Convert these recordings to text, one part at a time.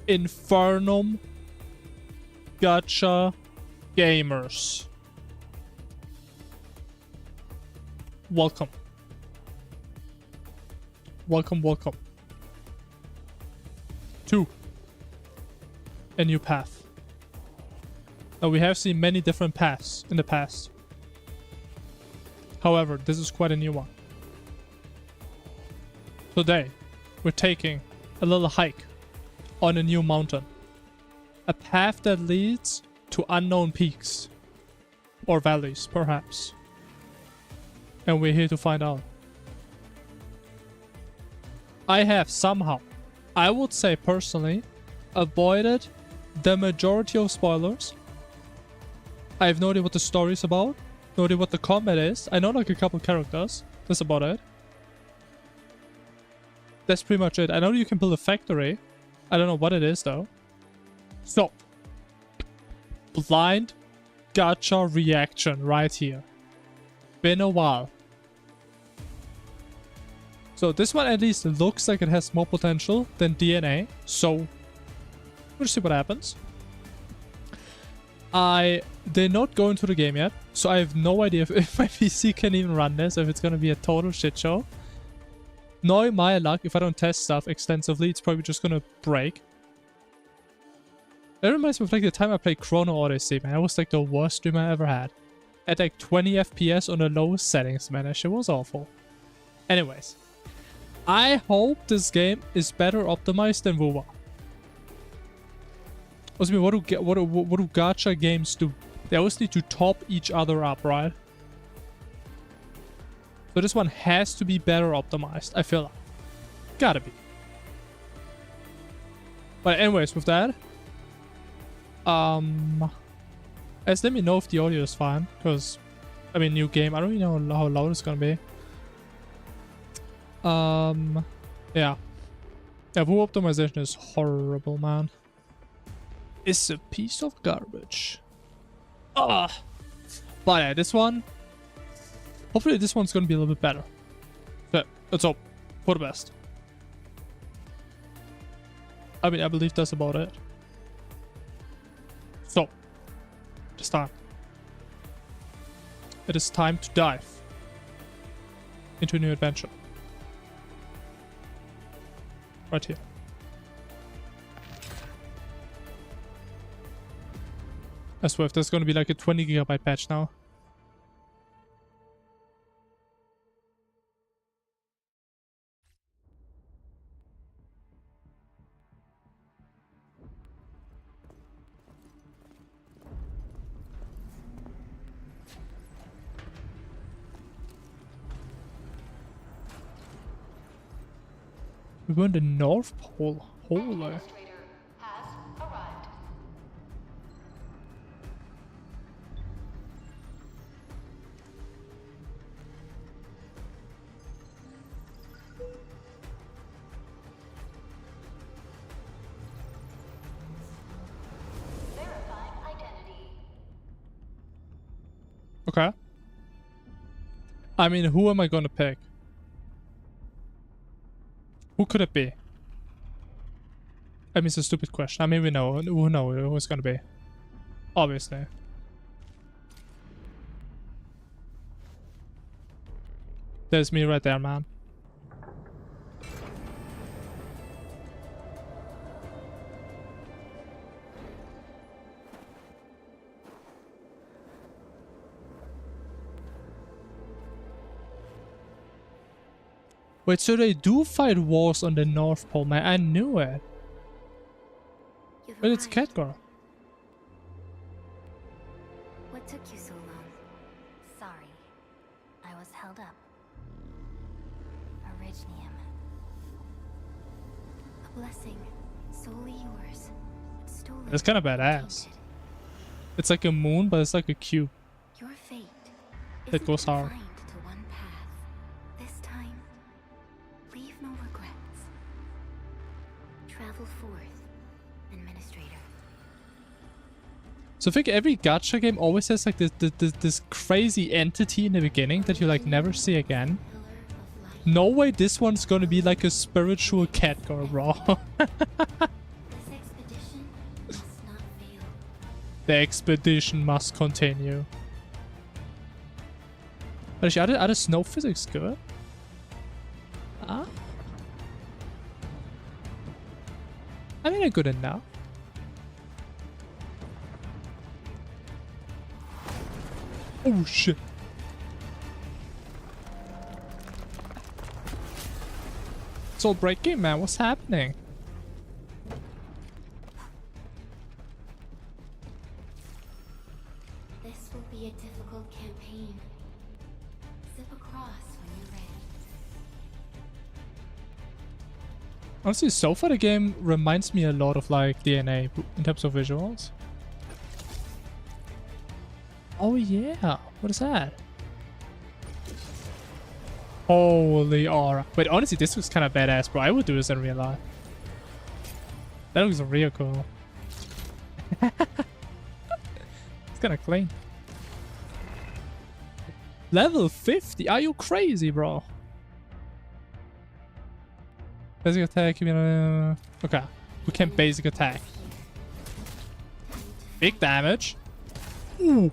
Infernum Gacha gamers. Welcome. Welcome, welcome. To a new path. Now we have seen many different paths in the past. However, this is quite a new one. Today, we're taking a little hike on a new mountain. A path that leads to unknown peaks. Or valleys, perhaps. And we're here to find out. I have somehow, I would say personally, avoided the majority of spoilers. I have no idea what the story is about. No idea what the combat is. I know like a couple characters. That's about it. That's pretty much it. I know you can build a factory. I don't know what it is though. So, blind gacha reaction right here. Been a while. So this one at least looks like it has more potential than DNA. So, we'll see what happens. I did not go into the game yet, so I have no idea if my PC can even run this, if it's gonna be a total shit show. Knowing my luck, if I don't test stuff extensively, it's probably just gonna break. That reminds me of like the time I played Chrono Odyssey, man. That was like the worst stream I ever had. At like 20 FPS on the lowest settings, man. That shit was awful. Anyways. I hope this game is better optimized than WoW. I mean, what do gacha games do? They always need to top each other up, right? So this one has to be better optimized, I feel like. Gotta be. But anyways, with that, let me know if the audio is fine, because I mean, new game. I don't even know how loud it's gonna be. Yeah. Yeah, WoW optimization is horrible, man. It's a piece of garbage. But yeah, this one, hopefully this one's gonna be a little bit better. So, let's hope for the best. I mean, I believe that's about it. So, it's time. It is time to dive into a new adventure. Right here. I swear if there's gonna be like a 20 GB patch now. We were in the North Pole. Holy. Okay. I mean, who am I gonna pick? Who could it be? I mean, it's a stupid question. I mean, we know who it's gonna be. Obviously. There's me right there, man. Wait, so they do fight wars on the North Pole, man. I knew it. But it's Cat Girl. What took you so long? Sorry. I was held up. Originium. A blessing. Solely yours. Stolen. It's kind of badass. Tainted. It's like a moon, but it's like a cube. Your fate It goes hard. confined to one path. This time, leave no regrets. Travel forth, Administrator. So I think every gacha game always has like this crazy entity in the beginning that you like never see again. Pillar of light. No way this one's gonna be like a spiritual cat girl, bro. This expedition The expedition must continue. But actually, are the snow physics good? Huh? I mean, they're good enough. Oh shit. It's all breaking, man. What's happening? This will be a difficult campaign. Zip across when you're ready. Honestly, so far the game reminds me a lot of like DNA in terms of visuals. Oh yeah, what is that? Holy aura. Wait, honestly, this looks kind of badass, bro. I would do this in real life. That looks real cool. It's kind of clean. Level 50? Are you crazy, bro? Basic attack. Okay, we can basic attack. Big damage. Ooh.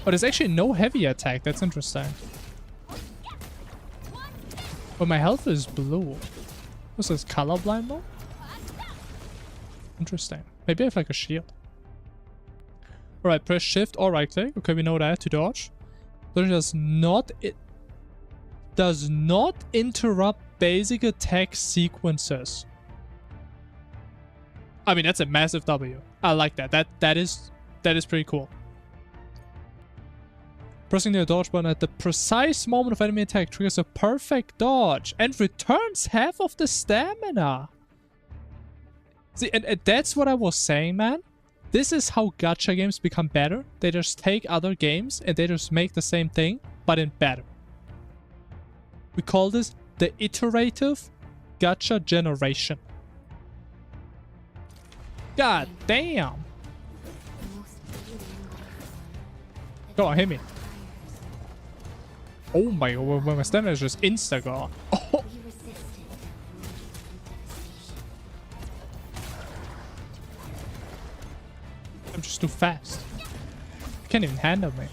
Oh, there's actually no heavy attack. That's interesting. But my health is blue. What's this? Colorblind mode? Interesting. Maybe I have like a shield. Alright, press shift or right click. Okay, we know that to dodge. But it does not interrupt basic attack sequences. I mean, that's a massive W. I like that. That is pretty cool. Pressing the dodge button at the precise moment of enemy attack triggers a perfect dodge and returns half of the stamina. See, and that's what I was saying, man. This is how gacha games become better. They just take other games and they just make the same thing, but in better. We call this the iterative gacha generation. God damn. Go on, hit me. Oh my god, my stamina is just insta-gone. Oh. I'm just too fast. You can't even handle me.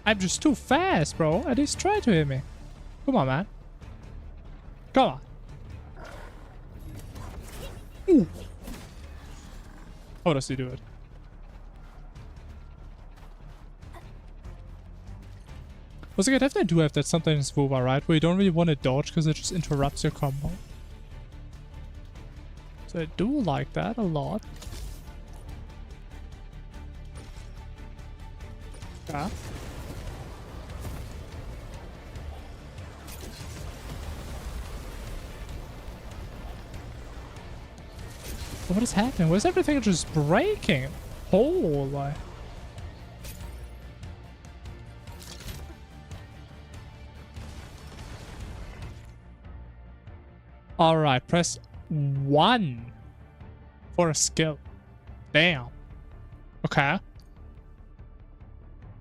I'm just too fast, bro. At least try to hit me. Come on, man. Come on. Ooh. How does he do it? Also, I definitely do have that sometimes WoO, right? Where you don't really want to dodge because it just interrupts your combo. So I do like that a lot. Yeah. What is happening? Why is everything just breaking? Holy. Alright, press 1 for a skill. Damn. Okay.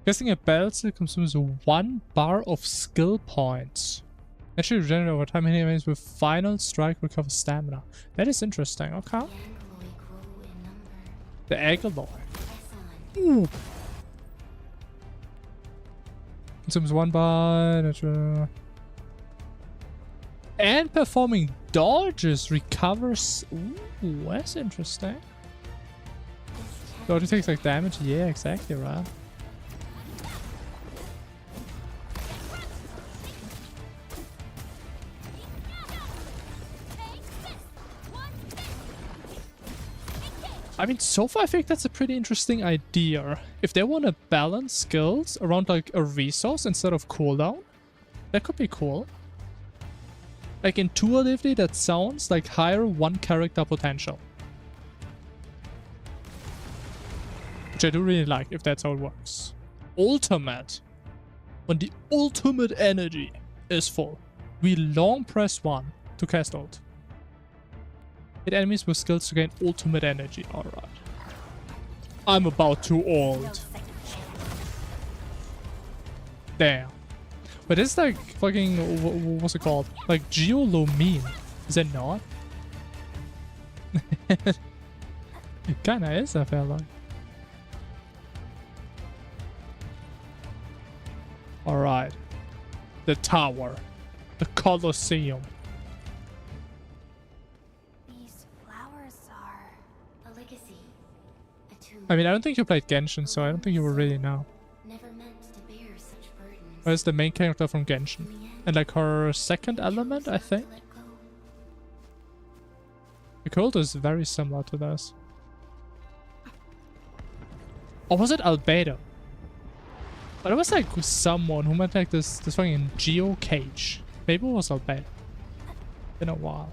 Guessing a belt consumes 1 bar of skill points. Actually regenerate over time. Hitting enemies with final strike recover stamina. That is interesting. Okay. The Agaloy. Ooh. Consumes 1 bar. And performing dodges recovers. Ooh, that's interesting. Dodge takes like damage. Yeah, exactly right. I mean, so far I think that's a pretty interesting idea. If they want to balance skills around like a resource instead of cooldown, that could be cool. Like intuitively, that sounds like higher one character potential. Which I do really like if that's how it works. Ultimate. When the ultimate energy is full, we long press 1 to cast ult. Hit enemies with skills to gain ultimate energy. Alright. I'm about to ult. Damn. But it's like fucking, what's it called? Like geolumine. Is it not? It kinda is, I feel like. Alright. The tower. The Colosseum. These flowers are a legacy, a tomb. I mean, I don't think you played Genshin, so I don't think you will really know. Never meant to bear such burdens. Where's the main character from Genshin? In the end, And like her second they chose element, I not to think? let go. The cult is very similar to this. Or was it Albedo? But it was like someone who meant like this fucking geocache. Maybe it was Albedo. Been a while.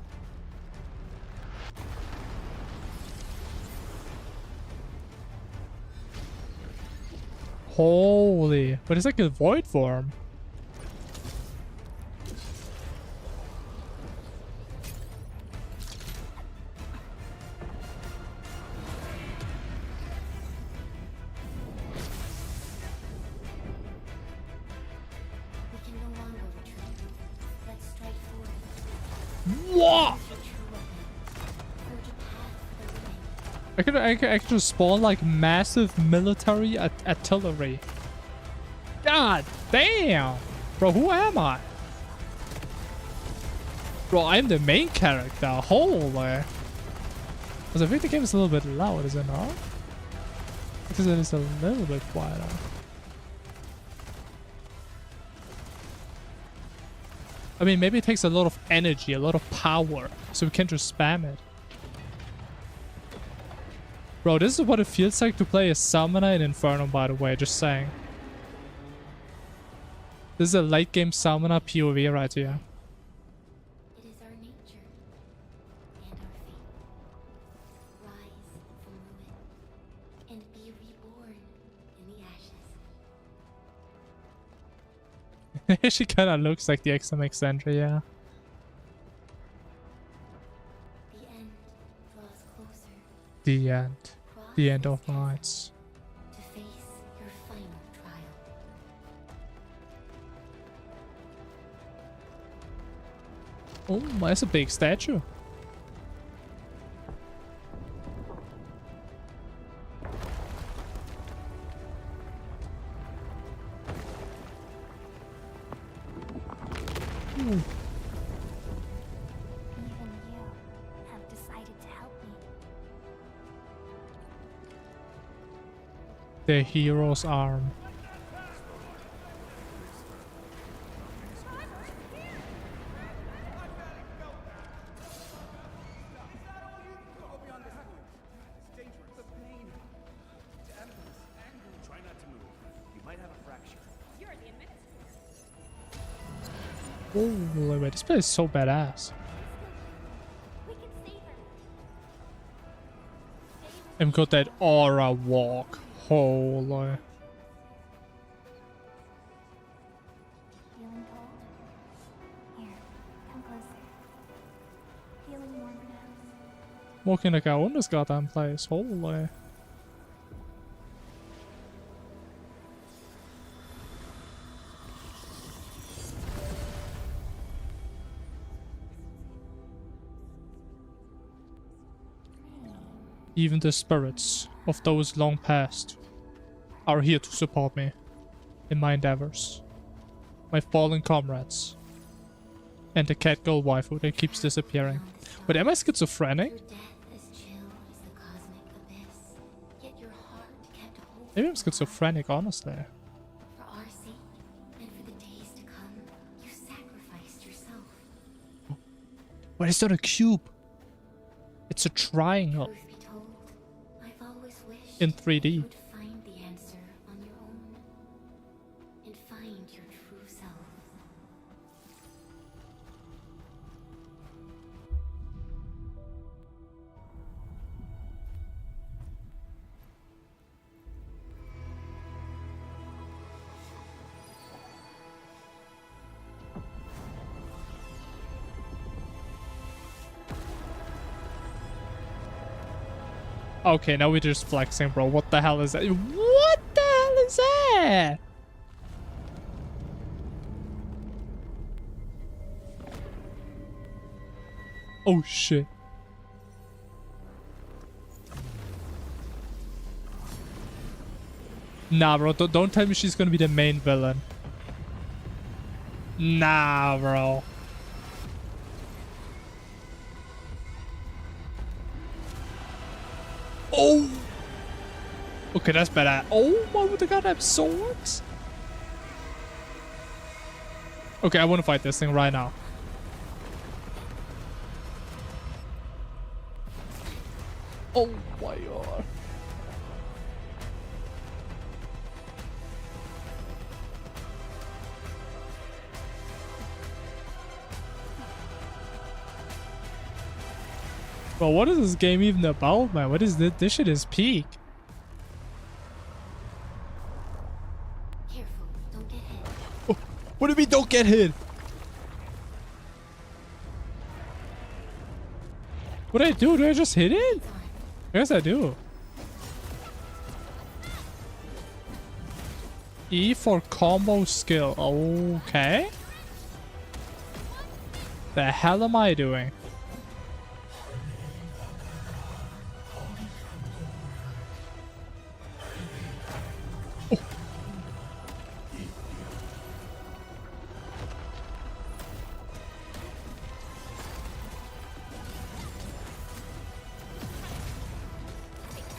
Holy, but it's like a void form. We can no longer retreat. Let's strike forward. What? The true weapon. Forge a path for the living. I could just spawn like massive military artillery. God damn! Bro, who am I? Bro, I'm the main character. Holy. Because I think the game is a little bit loud, is it not? Because it is a little bit quieter. I mean, maybe it takes a lot of energy, a lot of power, so we can't just spam it. Bro, this is what it feels like to play a summoner in Inferno, by the way, just saying. This is a late game summoner POV right here. It is our nature and our fate. Rise from ruin and be reborn in the ashes. She kind of looks like the XMX Sentry, yeah. The end draws closer. The end. Cross The end this of chasm nights. to face your final trial. Oh, that's a big statue. Ooh. Even you have decided to help me. The hero's arm. Try not to move. You might have a fracture. Holy wait, this place is so badass. We can save her. And got that aura walk. Holy. Feeling cold? Here, come closer. Feeling warmer now? Walking like I own this goddamn place. Holy. Even the spirits of those long past are here to support me in my endeavors. My fallen comrades. And the cat girl waifu that keeps disappearing. But am I schizophrenic? Your death as chill as the cosmic abyss. Yet your heart kept hope. Maybe I'm schizophrenic, honestly. For our sake and for the days to come, you sacrificed yourself. But it's not a cube. It's a triangle Truth be told, I've always wished in you 3D. would find the answer on your own and find your true self. Okay, now we're just flexing, bro. What the hell is that? What the hell is that? Oh shit. Nah, bro. Don't tell me she's gonna be the main villain. Nah, bro. Oh! Okay, that's better. Oh my, they got them swords? Okay, I want to fight this thing right now. Oh my god. Bro, what is this game even about, man? What is this? This shit is peak. Careful, don't get hit. Oh, what do you mean don't get hit? What do I do? Do I just hit it? I guess I do. E for combo skill. Okay. The hell am I doing?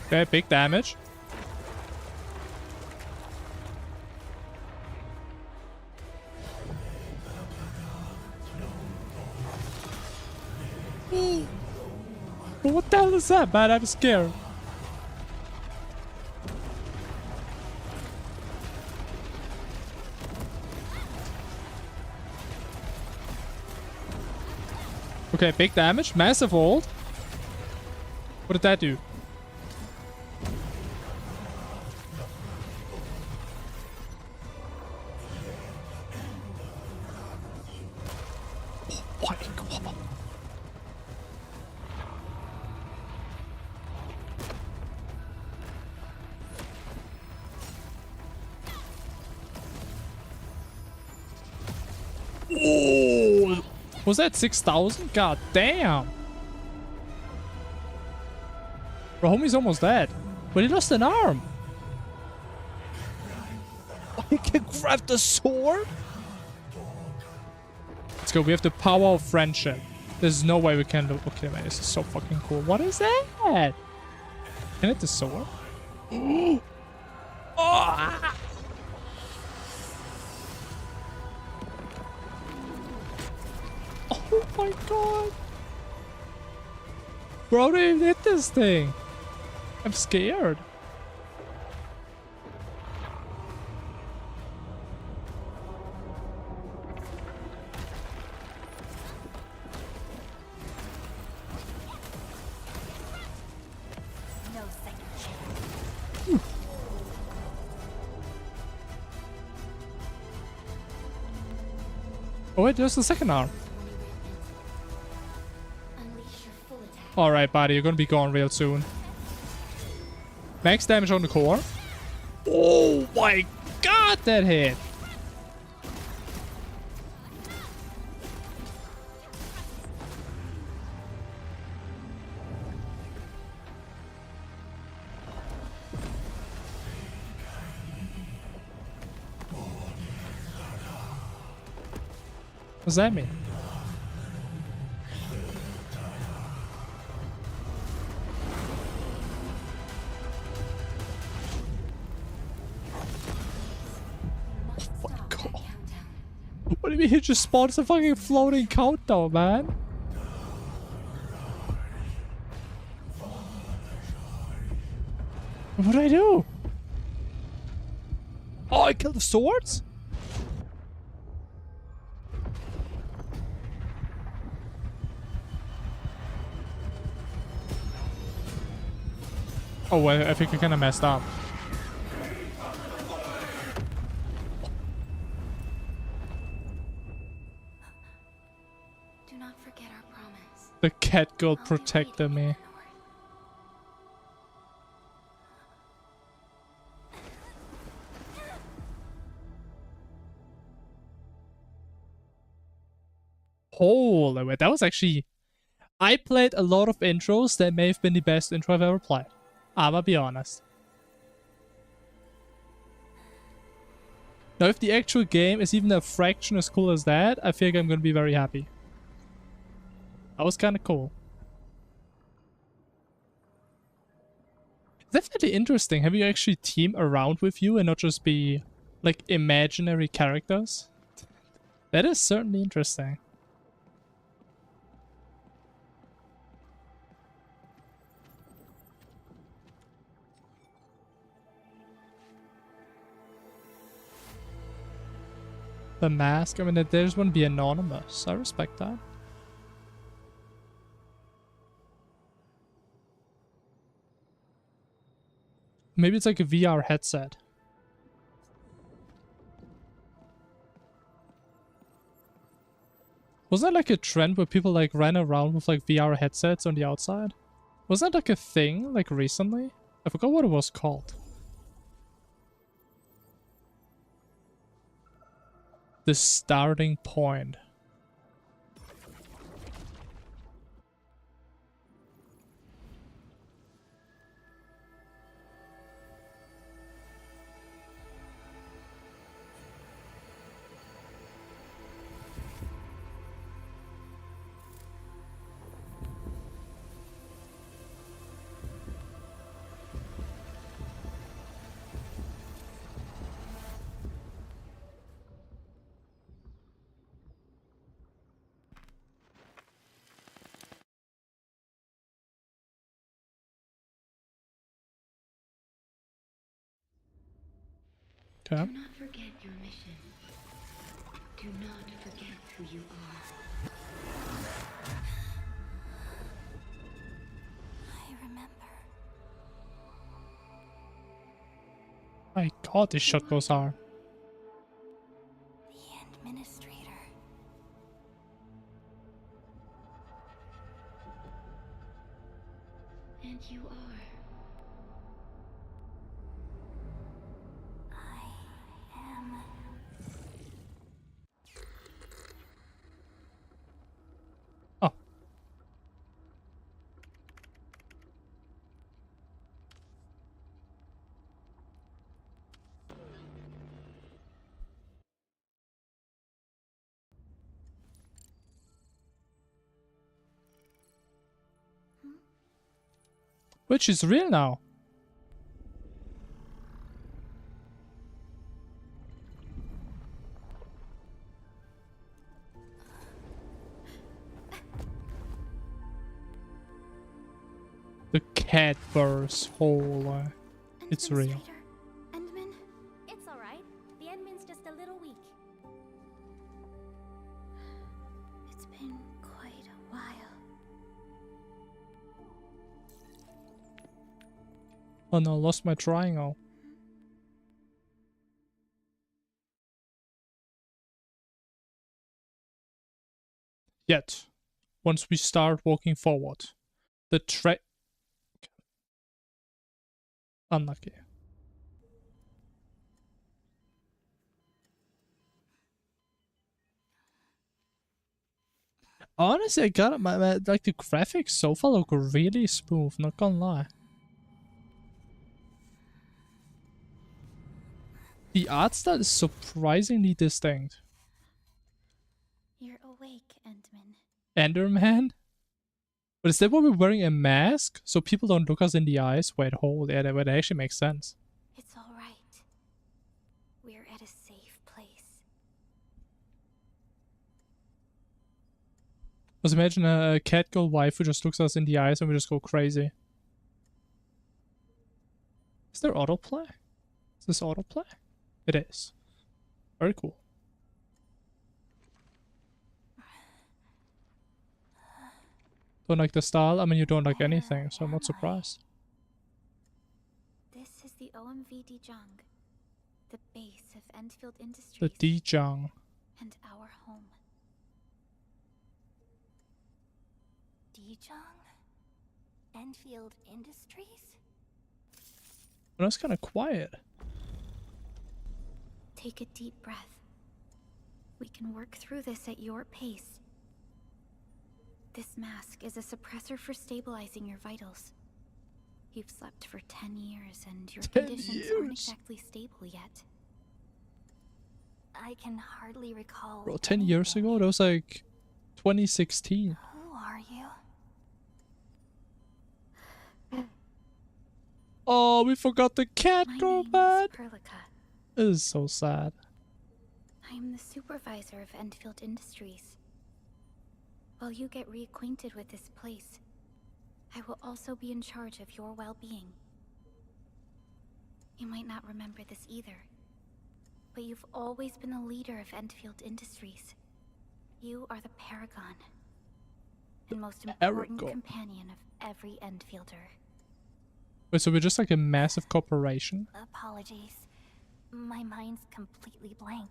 Okay, big damage. What the hell is that, man? I'm scared. Okay, big damage. Massive ult. What did that do? Oh my god. Oh, was that 6,000? God damn. Bro, homie's almost dead. But he lost an arm. He can grab the sword? Let's go. We have the power of friendship. There's no way we can do... Okay, man, this is so fucking cool. What is that? Can I hit the sword? Oh! Ah! Oh my god. Bro, they even hit this thing. I'm scared. No second chance. Oh wait, there's the second arm. Unleash your full attack. Alright, buddy, you're gonna be gone real soon. Max damage on the core. Oh my god, that hit. What does that mean? Stop that countdown. What do you mean he just spawns a fucking floating countdown, man? What do I do? Oh, I killed the swords? Oh, I think I kind of messed up. Do not forget our promise. The cat girl I'll be protected waiting me. in the north. Holy wait, that was actually... I played a lot of intros that may have been the best intro I've ever played. I'ma be honest. Now, if the actual game is even a fraction as cool as that, I think I'm gonna be very happy. That was kind of cool. That's really interesting. Have you actually team around with you and not just be like imaginary characters? That is certainly interesting. The mask, I mean, they just want to be anonymous. I respect that. Maybe it's like a VR headset. Wasn't that like a trend where people like ran around with like VR headsets on the outside? Wasn't that like a thing like recently? I forgot what it was called. The starting point. Okay. Do not forget your mission. Do not forget who you are. I remember. My god, these shotguns are. The administrator. And you are. I am. Oh. Which is real now. The cat burst hole. It's real. Administrator, Endman? It's alright. The Endman's just a little weak. It's been quite a while. Oh no, lost my triangle. Yet, once we start walking forward, the track. Unlucky. Honestly, I got like the graphics so far look really smooth, not gonna lie. The art style is surprisingly distinct. You're awake, Endman. Enderman? But is that why we're wearing a mask? So people don't look us in the eyes? Wait, hold, yeah, that actually makes sense. It's alright. We're at a safe place. Just imagine a cat girl wife who just looks us in the eyes and we just go crazy. Is there autoplay? Is this autoplay? It is. Very cool. Don't like the style? I mean, you don't like anything, so I'm not surprised. This is the OMV Dijang, the base of Endfield The Industries Dijang. and our home. Dijang? Endfield Industries? But that's kind of quiet. Take a deep breath. We can work through this at your pace. This mask is a suppressor for stabilizing your vitals. You've slept for 10 years and your 10 conditions years? aren't exactly stable yet. I can hardly recall. Bro, 10 years ago? That was like 2016. Who are you? Oh, we forgot the cat My girl, name man. is Perlica. It is so sad. I am the supervisor of Endfield Industries. While you get reacquainted with this place, I will also be in charge of your well-being. You might not remember this either, but you've always been the leader of Endfield Industries. You are the paragon, and most important companion of every Endfielder. Wait, so we're just like a massive corporation? Apologies. My mind's completely blank.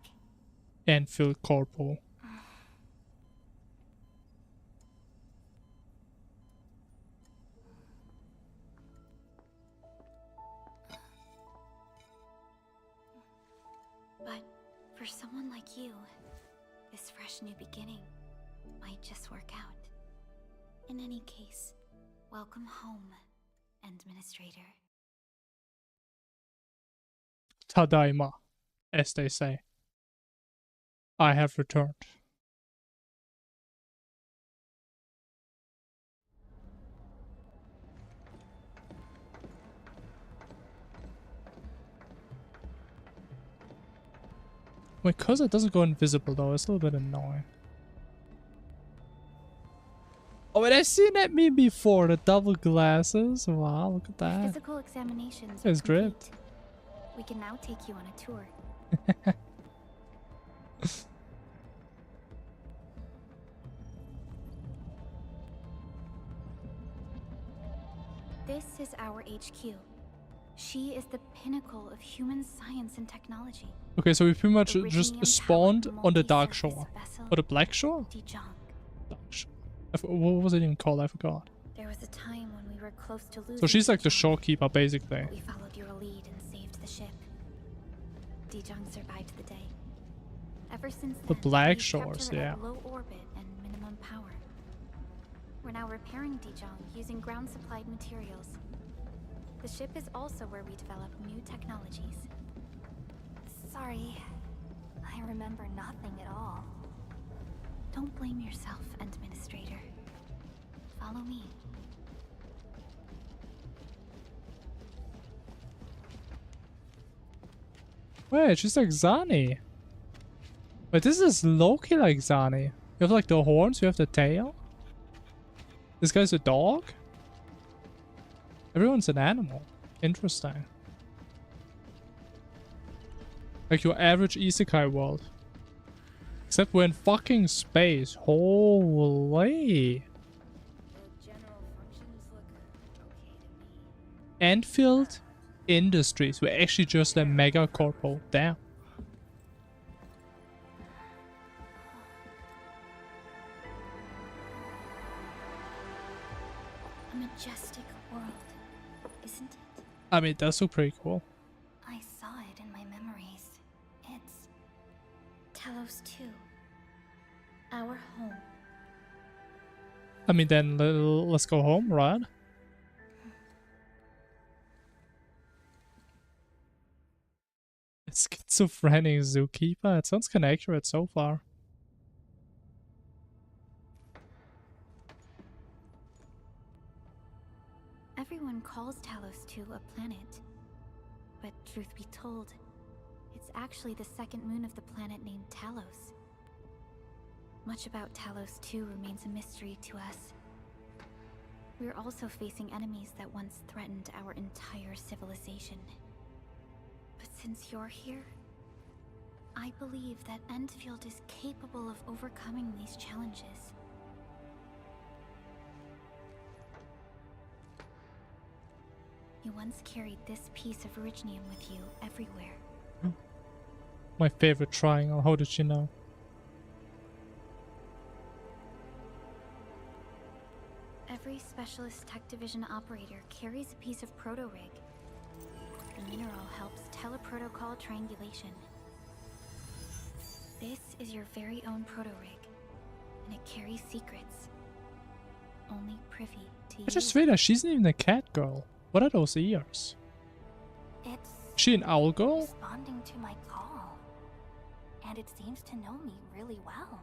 Endfield Corpo. But for someone like you, this fresh new beginning might just work out. In any case, welcome home, Administrator. Tadaima, as they say. I have returned. My cousin doesn't go invisible though, it's a little bit annoying. Oh, and I've seen that meme before, the double glasses. Wow, look at that. Physical examinations It's great. We can now take you on a tour. This is our HQ. She is the pinnacle of human science and technology. Okay, so we pretty much The just Iridium-powered spawned on the Dark multi-surface Shore. vessel, Or the Black Shore? Dijong. Dark Shore. What was it even called? I forgot. There was a time when we were close to losing. So she's like the Dijong. shorekeeper, basically. We followed your lead and saved the ship. Dijong survived the day. Ever since then, The Black we've kept Shores, her yeah. at low orbit and minimum power. We're now repairing Dijong using ground-supplied materials. The ship is also where we develop new technologies. Sorry, I remember nothing at all. Don't blame yourself, Administrator. Follow me. Wait, she's like Zani. But this is low-key like Zani. You have like the horns, you have the tail. This guy's a dog? Everyone's an animal. Interesting. Like your average isekai world. Except we're in fucking space. Holy. The general functions look okay to me. Endfield Industries. We're actually just a mega corpo. Damn. A majestic world, isn't it? I mean, that's so pretty cool. I saw it in my memories. It's Talos 2. Our home. I mean, then let's go home, right? Schizophrenic zookeeper. It sounds kind of accurate so far. Everyone calls Talos 2 a planet. But truth be told, it's actually the second moon of the planet named Talos. Much about Talos 2 remains a mystery to us. We're also facing enemies that once threatened our entire civilization. But since you're here, I believe that Endfield is capable of overcoming these challenges. You once carried this piece of Originium with you everywhere. My favorite triangle. How did you know? Every Specialist Tech Division operator carries a piece of proto-rig. The mineral helps teleprotocol triangulation. This is your very own proto-rig, and it carries secrets. Only privy to you. I just realized she's not even a cat girl. What are those ears? It's Is she an owl girl? responding to my call. And it seems to know me really well.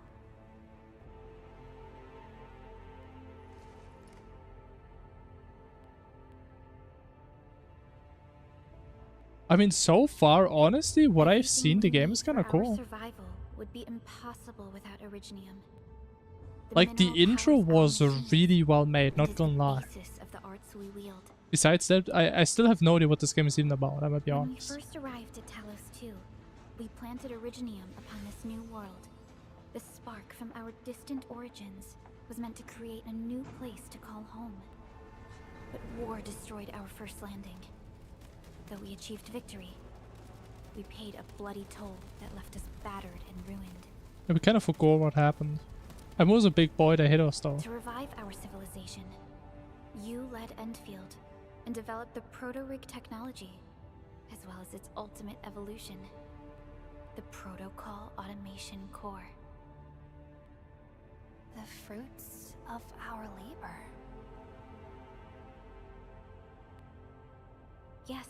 I mean, so far, honestly, what I've seen, the game is kind of For our cool. survival would be impossible without Originium. Like, the mineral intro powers our was machines, really well made, and not is gonna the lie. basis of the arts we wield. Besides that, I still have no idea what this game is even about, I might be When we honest. first arrived at Talos 2, we planted Originium upon this new world. The spark from our distant origins was meant to create a new place to call home. But war destroyed our first landing. Though we achieved victory, we paid a bloody toll that left us battered and ruined. Yeah, we kind of forgot what happened. I was a big boy that hit us though. To revive our civilization, YOO led Endfield and developed the proto-rig technology, as well as its ultimate evolution, the Protocol Automation Core. The fruits of our labor. Yes.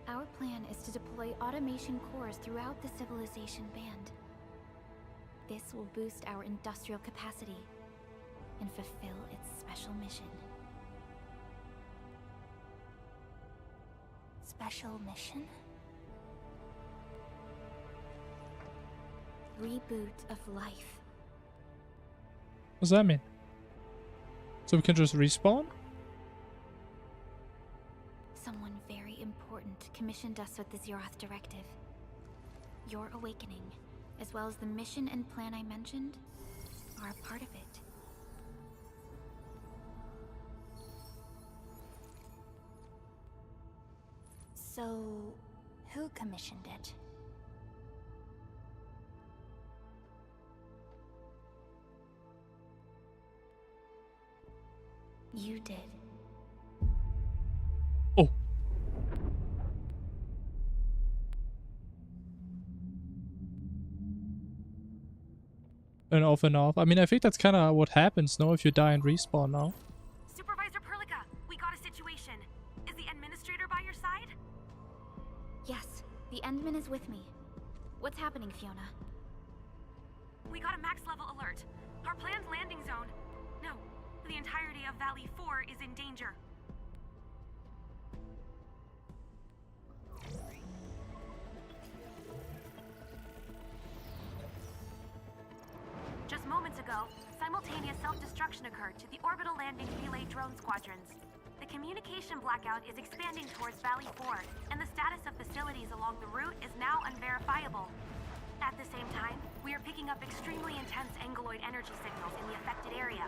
Our plan is to deploy automation cores throughout the civilization band. This will boost our industrial capacity and fulfill its special mission. Special mission? Reboot of life. What does that mean? So we can just respawn? Someone very important commissioned us with the Zeroth Directive. Your awakening, as well as the mission and plan I mentioned, are a part of it. So, who commissioned it? You did. Oh. And off and off. I mean, I think that's kind of what happens, no? If you die and respawn now. Supervisor Perlica, we got a situation. Is the administrator by your side? Yes, the Endman is with me. What's happening, Fiona? We got a max level alert. Our planned landing zone. No, the entirety of Valley 4 is in danger. Just moments ago, simultaneous self-destruction occurred to the orbital landing relay drone squadrons. The communication blackout is expanding towards Valley 4, and the status of facilities along the route is now unverifiable. At the same time, we are picking up extremely intense angeloid energy signals in the affected area.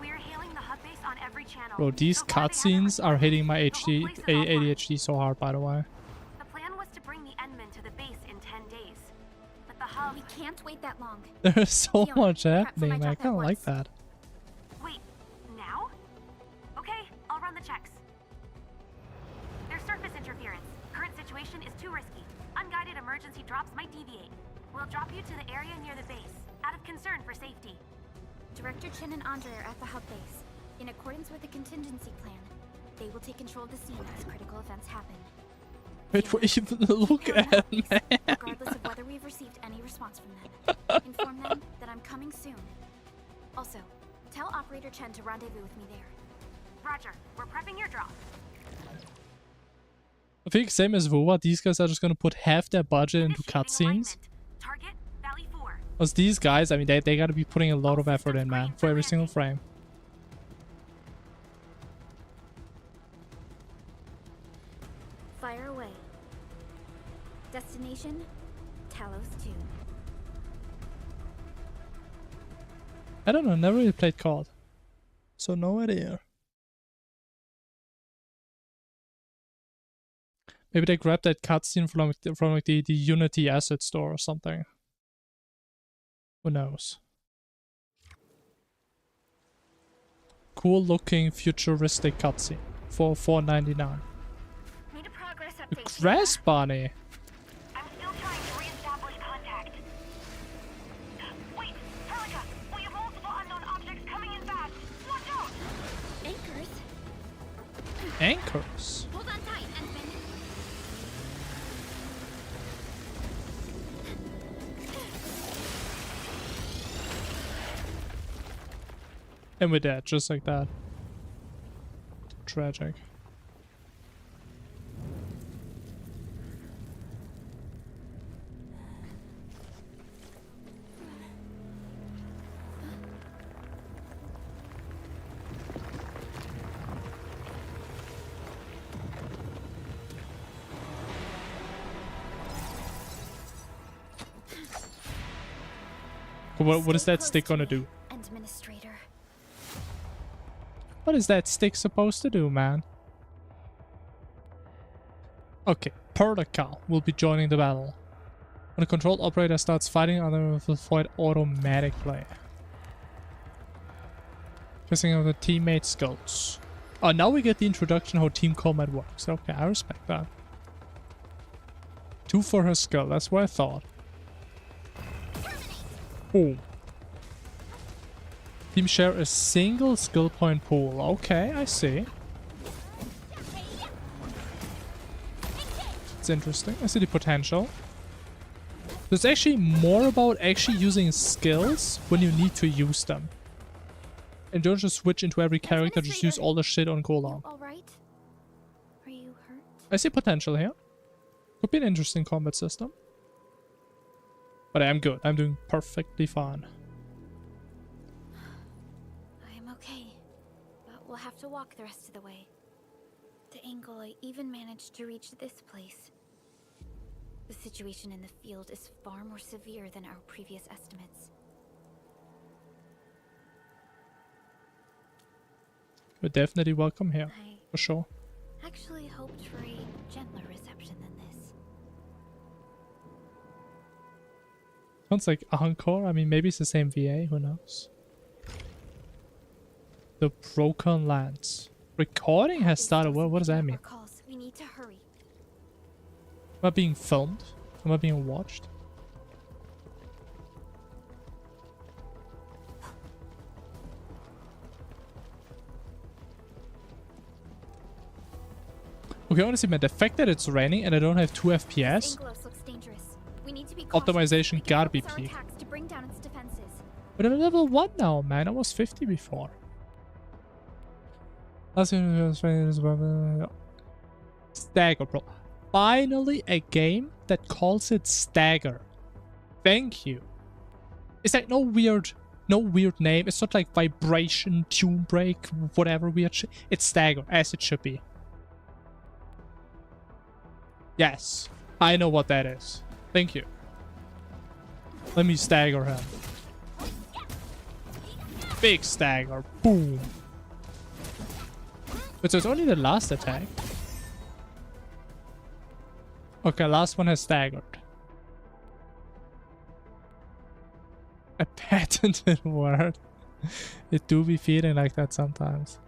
We are hailing the hub base on every channel. Bro, these So far they cutscenes haven't are responded. hitting my The whole place is offline. ADHD so hard, by the way. The plan was to bring the Endman to the base in 10 days. But the hub... We can't wait that long. There's so Fiona, much prep for my happening, man. I death at kind of like once. that. Wait, now? Okay, I'll run the checks. There's surface interference. Current situation is too risky. Unguided emergency drops might deviate. We'll drop you to the area near the base, out of concern for safety. Director Chen and Andre are at the hub base. In accordance with the contingency plan, they will take control of the scene as critical events happen. Wait, even look at man. Regardless of whether we've received any response from them, inform them that I'm coming soon. Also, tell Operator Chen to rendezvous with me there. Roger, we're prepping your drop. I think same as Vova, these guys are just gonna put half their budget into Initiating cutscenes. alignment. Target, Valley 4. Because these guys, I mean, they gotta be putting a lot of effort in, man, for every single frame. Fire away. Destination, Talos 2. I don't know, never really played COD. So no idea. Maybe they grabbed that cutscene from like the Unity asset store or something. Who knows? Cool looking futuristic cutscene for $4.99. Need a progress The update. Grass Bunny. I'm still trying to reestablish contact. Wait, Perlica, we have multiple unknown objects coming in fast. Watch out! Anchors? Anchors. Hold on tight, Endman. And we're dead, just like that. Tragic. What is that stick gonna do? Administrator. What is that stick supposed to do, man? Okay, protocol will be joining the battle. When a controlled operator starts fighting, others will fight automatically. Testing of the teammate skills. Oh, now we get the introduction how team combat works. Okay, I respect that. 2 for her skill, that's what I thought. Boom. Team share a single skill point pool. Okay, I see. It's interesting. I see the potential. So it's actually more about actually using skills when you need to use them. And don't just switch into every character, just use all the shit on cooldown. All right? Are you hurt? I see potential here. Could be an interesting combat system. But I'm good. I'm doing perfectly fine. I'm okay. But we'll have to walk the rest of the way. The angle I even managed to reach this place. The situation in the field is far more severe than our previous estimates. We're definitely welcome here. For sure. Actually hoped for a gentler reception than this. Sounds like Encore. I mean, maybe it's the same VA. Who knows? The Broken Lands. Recording has started. What does that mean? We need to hurry. Am I being filmed? Am I being watched? Okay, honestly, man, the fact that it's raining and I don't have 2 FPS, optimization gotta be peak. But I'm level 1 now, man. I was 50 before. Stagger, bro. Finally a game that calls it Stagger. Thank you. It's like no weird name. It's not like Vibration, Tune Break, whatever weird shit. It's Stagger, as it should be. Yes, I know what that is. Thank you. Let me stagger him. Big stagger. Boom. But so it's only the last attack. Okay, last one has staggered. A patented word. It do be feeling like that sometimes.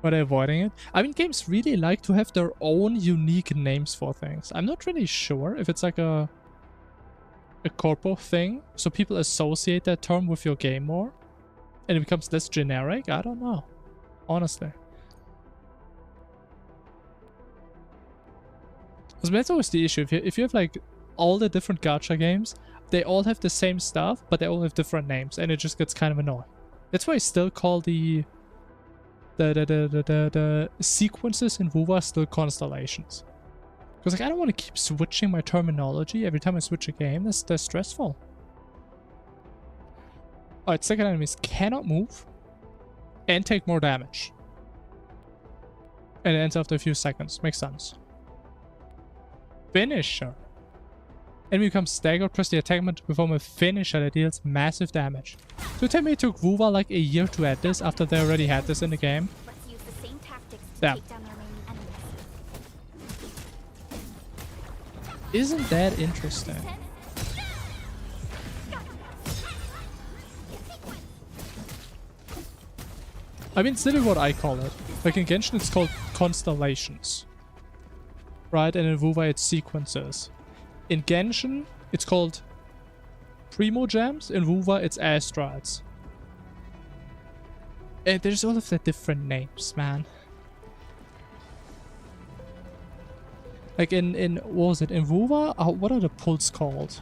But avoiding it. I mean, games really like to have their own unique names for things. I'm not really sure if it's like a corpo thing, so people associate that term with your game more, and it becomes less generic. I don't know, honestly. Because that's always the issue. If you have like all the different gacha games, they all have the same stuff, but they all have different names, and it just gets kind of annoying. That's why I still call the sequences in WoO are still constellations. Because like I don't want to keep switching my terminology every time I switch a game. That's stressful. Alright, second enemies cannot move and take more damage. And it ends after a few seconds. Makes sense. Finisher. Enemy becomes staggered, press the attack button to perform a finisher that deals massive damage. So tell me it took WoO like a year to add this after they already had this in the game. Let's use the same tactics to Yeah. take down their remaining enemies. Isn't that interesting? I mean, it's literally what I call it. Like in Genshin, it's called constellations. Right? And in WoW, it's sequences. In Genshin, it's called Primogems. In WoW, it's Astrides. And there's all of the different names, man. Like in what was it? In WoW, what are the pulls called?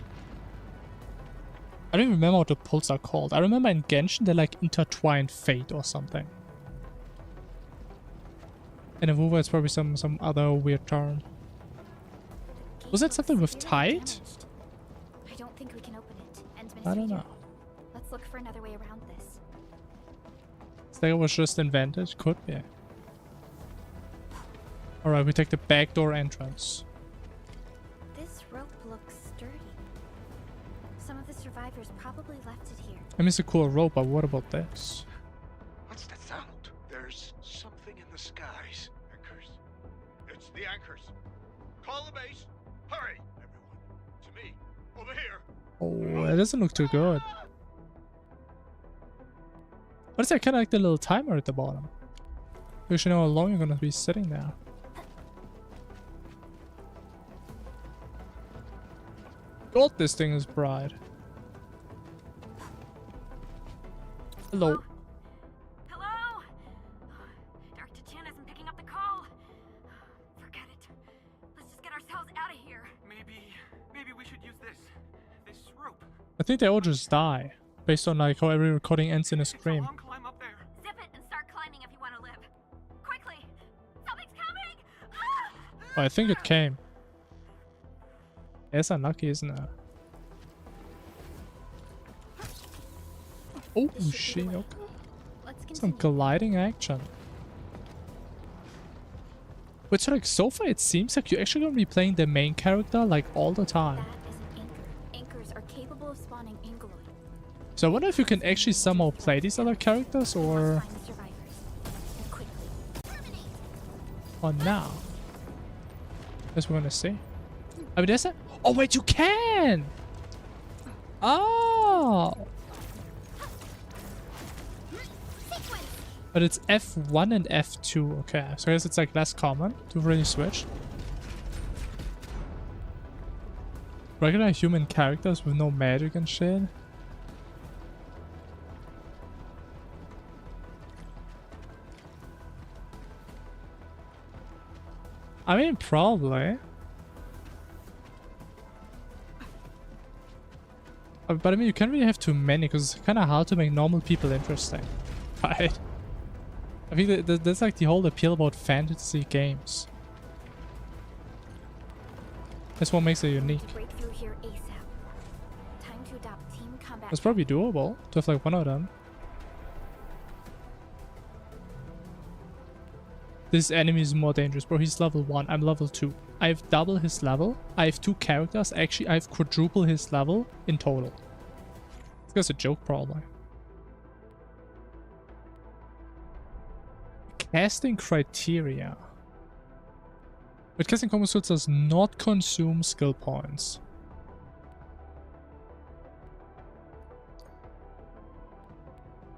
I don't even remember what the pulls are called. I remember in Genshin they're like intertwined fate or something. And in WoW it's probably some other weird term. Was that something with tide? I don't think we can open it. Endman is I don't here. know. Let's look for another way around this. I think it was just invented. Could be. Alright, we take the back door entrance. This rope looks sturdy. Some of the survivors probably left it here. I mean, it's a cool rope, but what about this? What's that sound? There's something in the skies. Anchors. It's the anchors. Call the base. Hurry, everyone. To me. Over here. Oh, it doesn't look too good. What is that? Kind of like the little timer at the bottom. You should know how long you're gonna be sitting there. God, this thing is bright. Hello. Hello? Dr. Chin isn't picking up the call. Forget it. Let's just get ourselves out of here. Maybe we should use this rope. I think they all just die. Based on like how every recording ends in a scream. Long climb up there. Zip it and start climbing if you want to live. Quickly! Something's coming! Ah! Oh, I think it came. It's unlucky, isn't it? Oh This should be shit, the way. okay. Let's Some continue. gliding action. But so like so far it seems like you're actually gonna be playing the main character like all the time. That is an anchor. Anchors are capable of spawning angeloid. So I wonder if you can actually somehow play these other characters or Find the survivors. And quickly. or now. Guess we're gonna see. I mean there's a oh wait, you can! Oh! But it's F1 and F2, okay. So I guess it's like less common to really switch. Regular human characters with no magic and shit. I mean, probably. But I mean, you can't really have too many because it's kind of hard to make normal people interesting. Right? I think that's like the whole appeal about fantasy games. That's what makes it unique. To break through here ASAP. Time to adopt team combat. It's probably doable to have like one of them. This enemy is more dangerous, bro. He's level 1. I'm level 2. I have double his level. I have 2 characters. Actually, I have quadruple his level in total. This guy's a joke, probably. Casting criteria. But casting combo suits does not consume skill points.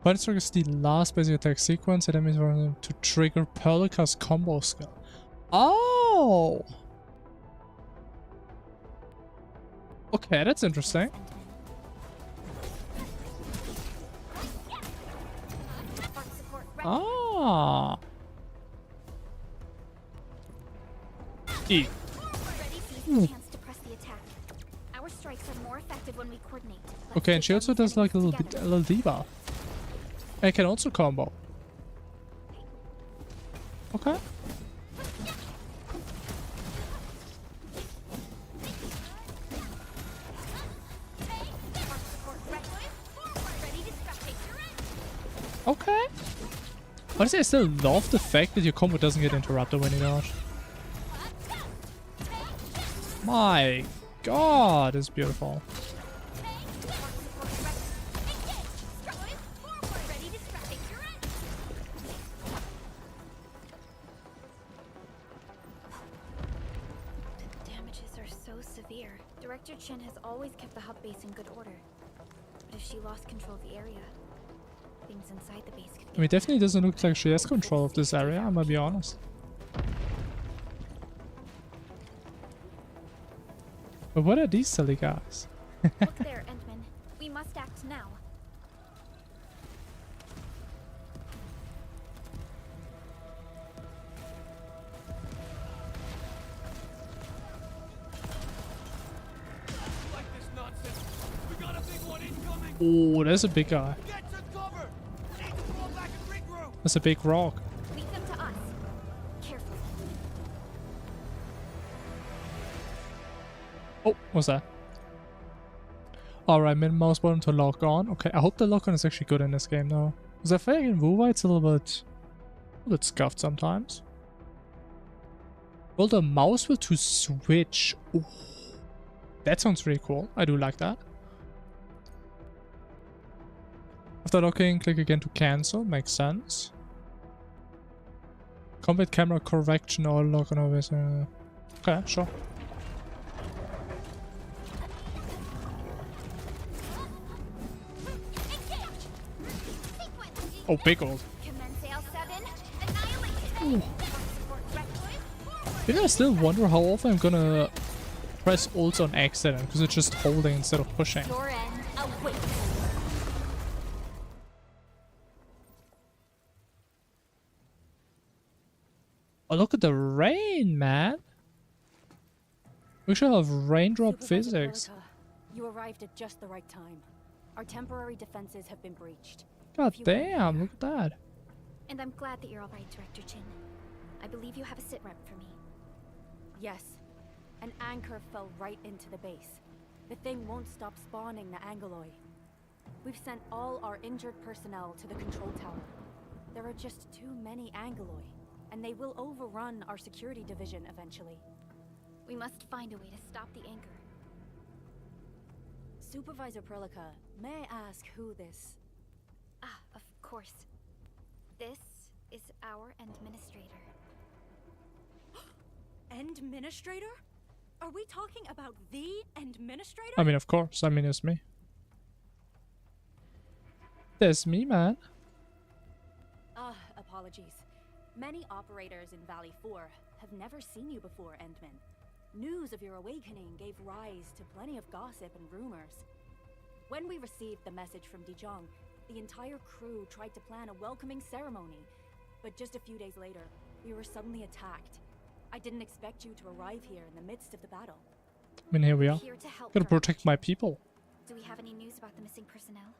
But it triggers the last basic attack sequence and that means we're going to trigger Perlica's combo skill. Oh! Okay, that's interesting. Support ready. Ah! E. Ready sees the chance to press the attack. Our strikes are more effective when we coordinate. Let's Okay, and take she on also these does like a enemies little bit, together. a little debuff. I can also combo. Okay. Support ready. Ready to strike. Okay. Honestly, I still love the fact that your combo doesn't get interrupted when you dodge. My god, it's beautiful. The damages are so severe. Director Chen has always kept the hub base in good order. But if she lost control of the area, things inside the base could I mean, it definitely doesn't look like she has control of this area, I'm gonna be honest. But what are these silly guys? Look there, Endman. We must act now. Like this nonsense. We got a big one incoming. Oh, there's a big guy. That's a big rock. Leave them to us. Carefully. Oh, what's that? Alright, mid mouse button to lock on. Okay, I hope the lock on is actually good in this game though. Because I feel like in WoW it's a little bit scuffed sometimes. Well, the mouse wheel to switch. Ooh, that sounds really cool. I do like that. After locking, click again to cancel. Makes sense. Combat camera correction or lock on always. Okay, sure. Oh, big old. You know, I still wonder how often I'm gonna press ults on accident because it's just holding instead of pushing. Oh, look at the rain, man. We should have raindrop physics. You arrived at just the right time. Our temporary defenses have been breached. God damn, look at that. And I'm glad that you're alright, Director Chin. I believe you have a sit rep for me. Yes. An anchor fell right into the base. The thing won't stop spawning the Angoloi. We've sent all our injured personnel to the control tower. There are just too many Angoloi, and they will overrun our security division eventually. We must find a way to stop the anchor. Supervisor Perlica, may I ask who this... Ah, of course. This is our administrator. Administrator? Are we talking about the administrator? I mean, of course. I mean, it's me. There's me, man. Apologies. Many operators in Valley 4 have never seen you before, Endman. News of your awakening gave rise to plenty of gossip and rumors. When we received the message from Dijon, the entire crew tried to plan a welcoming ceremony, but just a few days later, we were suddenly attacked. I didn't expect you to arrive here in the midst of the battle. I mean, here we are. Here to help, Gotta protect my people. Do we have any news about the missing personnel?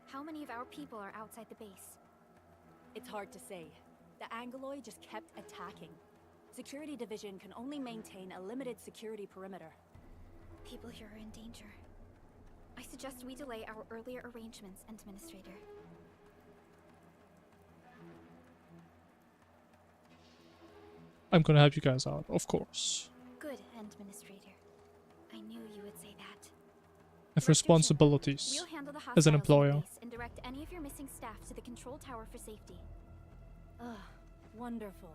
How many of our people are outside the base? It's hard to say. The Angoloi just kept attacking. Security Division can only maintain a limited security perimeter. People here are in danger. I suggest we delay our earlier arrangements, Administrator. I'm gonna help you guys out, of course. Good, Administrator. I knew you would say that. I have responsibilities We'll handle the as an hostiles on the employer. base and direct any of your missing staff to the control tower for safety. Ugh, wonderful.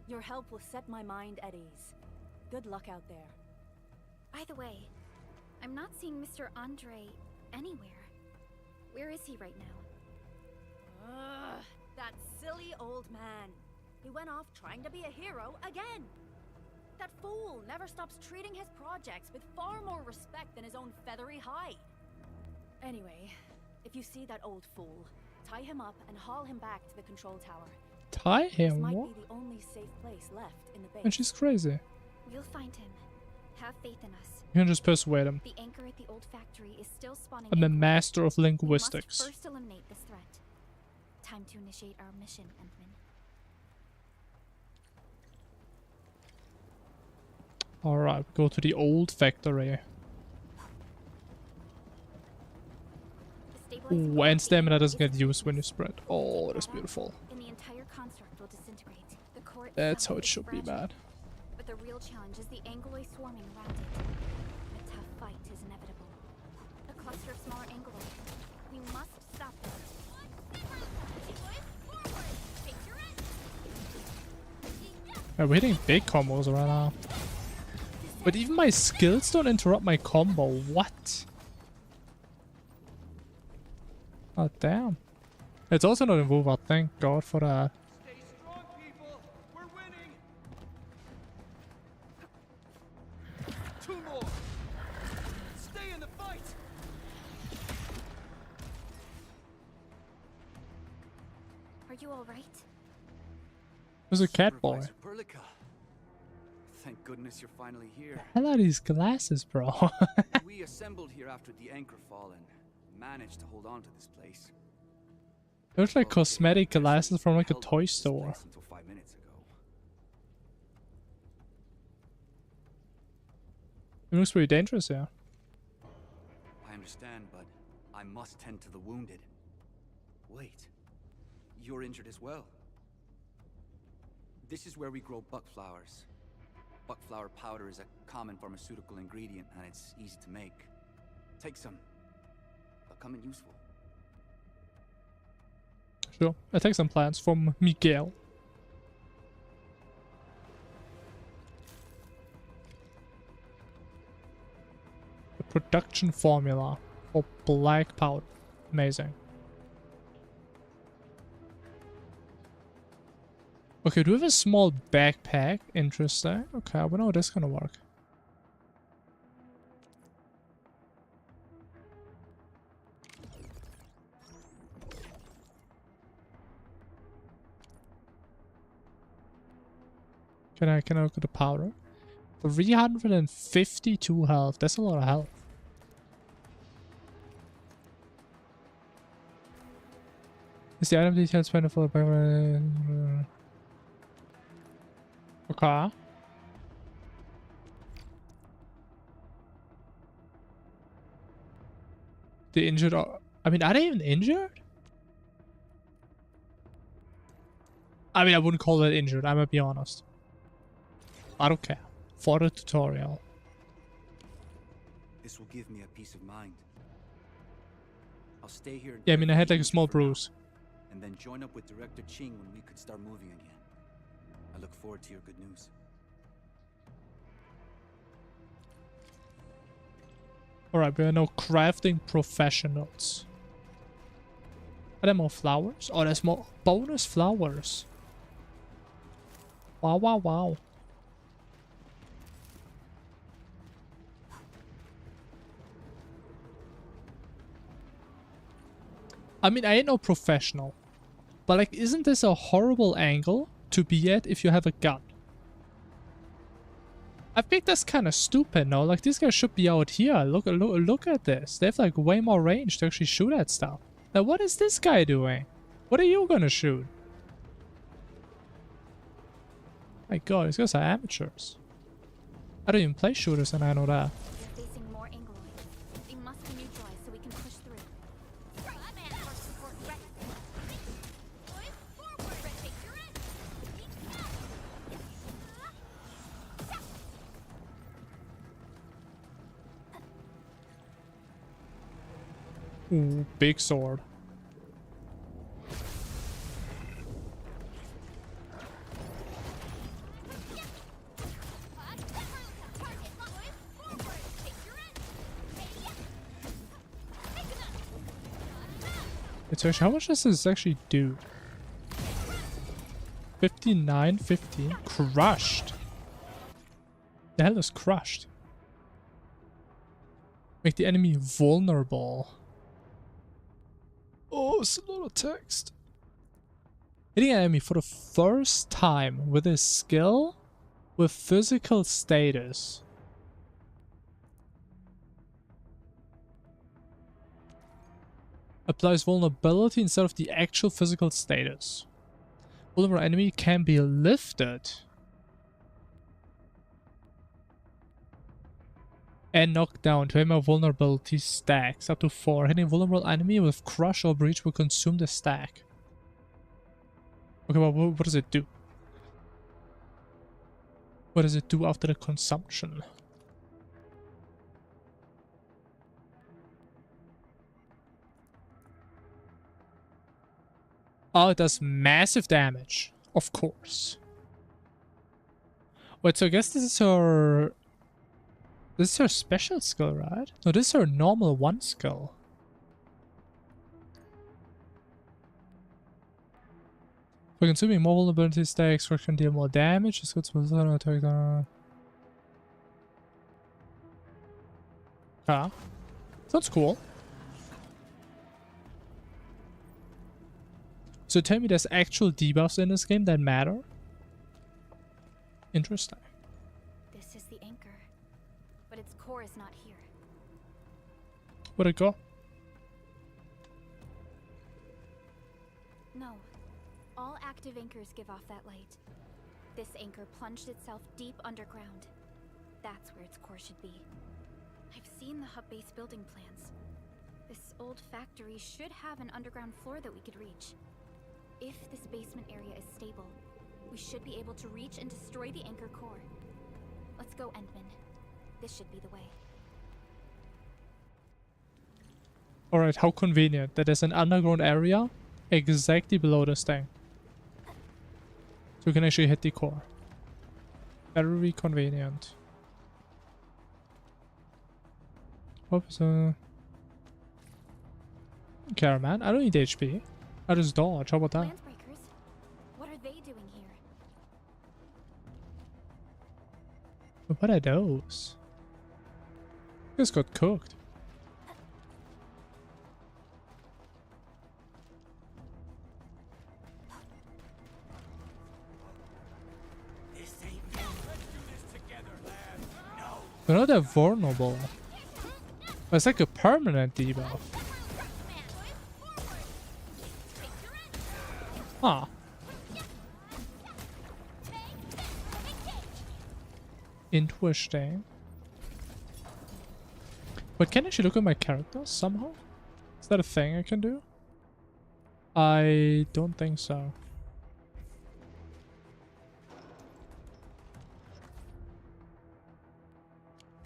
Your help will set my mind at ease. Good luck out there. By the way, I'm not seeing Mr. Andre anywhere. Where is he right now? Ugh, that silly old man. He went off trying to be a hero again. That fool never stops treating his projects with far more respect than his own feathery hide. Anyway, if you see that old fool, tie him up and haul him back to the control tower. Tie This him? might What? be the only safe place left in the base. And she's crazy. We'll find him. Have faith in us. You can just persuade him. The anchor at the old factory is still spawning. I'm a anchor. master of We linguistics. must first eliminate this threat. Time to initiate our mission, Endman. Alright, go to the old factory. Ooh, and stamina doesn't get used when you spread. Oh, that's beautiful. And the entire construct will disintegrate. The core That's itself how it is should be, fragile. man. But the real challenge is the Angoloi swarming around it. A tough fight is inevitable. A cluster of smaller Angoloi. We must stop them. Yeah, we're hitting big combos right now. But even my skills don't interrupt my combo. What? Oh, damn. It's also not in WoW, thank God for that. Stay strong, people. We're winning. Two more. Stay in the fight. Are you all right? There's a cat boy. Supervisor Perlica. Thank goodness you're finally here. Hell are these glasses, bro? We assembled here after the anchor fall and managed to hold on to this place. It looks like Well, cosmetic it glasses from like a held toy this store. place until 5 minutes ago. It looks pretty dangerous, yeah. I understand, but I must tend to the wounded. Wait, you're injured as well. This is where we grow buck flowers. Buckflower powder is a common pharmaceutical ingredient, and it's easy to make. Take some. They'll come in useful. Sure. I take some plants from Miguel. The production formula for black powder. Amazing. Okay, do we have a small backpack? Interesting. Okay, I wonder how this is gonna work. Can I look at the powder? 352 health. That's a lot of health. Is the item details 24 by okay. The injured are... I mean, are they even injured? I mean, I wouldn't call it injured, I'm gonna be honest. I don't care. For the tutorial. This will give me a peace of mind. I'll stay here. Yeah, I mean, I had like a for small now, bruise. and then join up with Director Ching when we could start moving again. I look forward to your good news. Alright, we are now crafting professionals. Are there more flowers? Oh, there's more bonus flowers. Wow, wow, wow. I mean, I ain't no professional. But like, isn't this a horrible angle to be at if you have a gun? I think that's kind of stupid, no? Like, these guys should be out here. Look at this. They have like way more range to actually shoot at stuff. Now, what is this guy doing? What are you gonna shoot? My god, these guys are amateurs. I don't even play shooters and I know that. They're facing more Angloids. They must be neutralized so we can push through. Ooh, big sword. It's actually, how much does this actually do? 59, 15. Crushed. The hell is crushed? Make the enemy vulnerable. Oh, it's a lot of text. Hitting an enemy for the first time with a skill with physical status. Applies vulnerability instead of the actual physical status. Vulnerable enemy can be lifted and knocked down to hammer vulnerability stacks up to 4. Hitting a vulnerable enemy with crush or breach will consume the stack. Okay, well, what does it do? What does it do after the consumption? Oh, it does massive damage. Of course. Wait, so I guess this is her... This is her special skill, right? No, this is her normal 1 skill. For consuming more vulnerability stacks, can deal more damage. It's good to attack. Ah. Sounds cool. So tell me there's actual debuffs in this game that matter? Interesting. This is the anchor, but its core is not here. Where'd it go? No. All active anchors give off that light. This anchor plunged itself deep underground. That's where its core should be. I've seen the hub base building plans. This old factory should have an underground floor that we could reach. If this basement area is stable, we should be able to reach and destroy the anchor core. Let's go, Endman. This should be the way. Alright, how convenient that there's an underground area exactly below this thing. So we can actually hit the core. Very convenient. Oops, care, man. I don't need HP. I just dodge. How about that? Landsbreakers? What are they doing here? But what are those? This got cooked. They're not that vulnerable. It's like a permanent debuff. Huh. Interesting. But can I actually look at my characters somehow? Is that a thing I can do? I don't think so.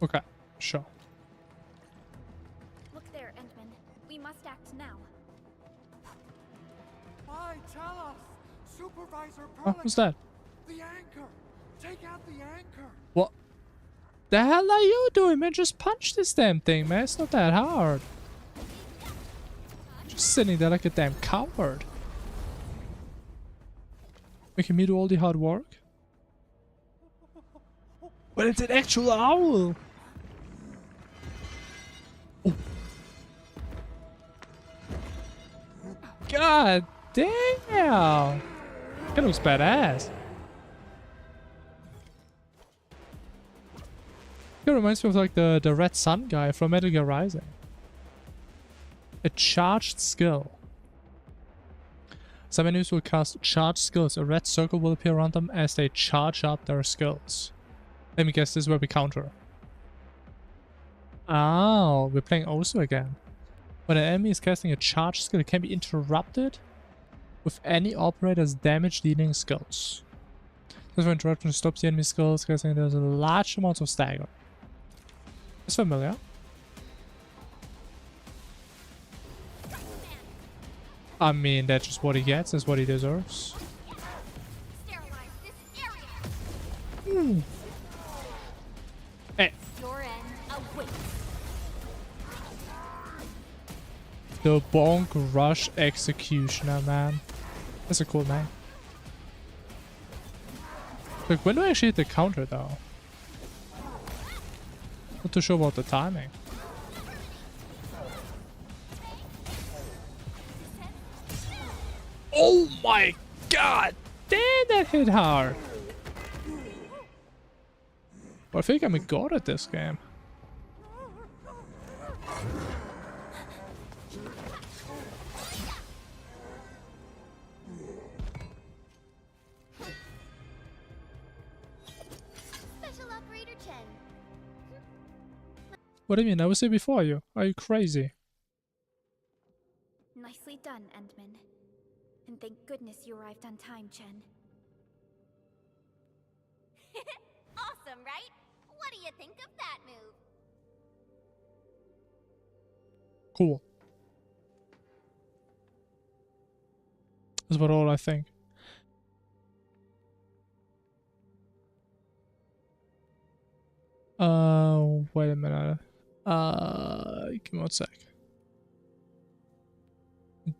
Okay, sure. Look there, Endman. We must act now. Why, tell us! Supervisor Oh, what's that? The anchor! Take out the anchor! What the hell are you doing, man? Just punch this damn thing, man. It's not that hard. Just sitting there like a damn coward. Making me do all the hard work? But it's an actual owl! Oh. God damn! That looks badass. It reminds me of like the Red Sun guy from Metal Gear Rising. A charged skill. Some enemies will cast charged skills. A red circle will appear around them as they charge up their skills. Let me guess, this is where we counter. Oh, we're playing Osu again. When an enemy is casting a charged skill, it can be interrupted with any operator's damage dealing skills. This interruption stops the enemy skills, casting there's a large amount of stagger. It's familiar. I mean, that's just what he gets, is what he deserves. Hmm. Hey. The Bonk Rush Executioner, man. That's a cool name. Like, when do I actually hit the counter, though? Not too sure about the timing. Oh my god! Damn, that hit hard! Well, I think I'm a god at this game. Special Operator Chen. What do you mean? I was here before you. Are you crazy? Nicely done, Endman. And thank goodness you arrived on time, Chen. Awesome, right? What do you think of that move? Cool. That's about all I think. Wait a minute. Give me one sec.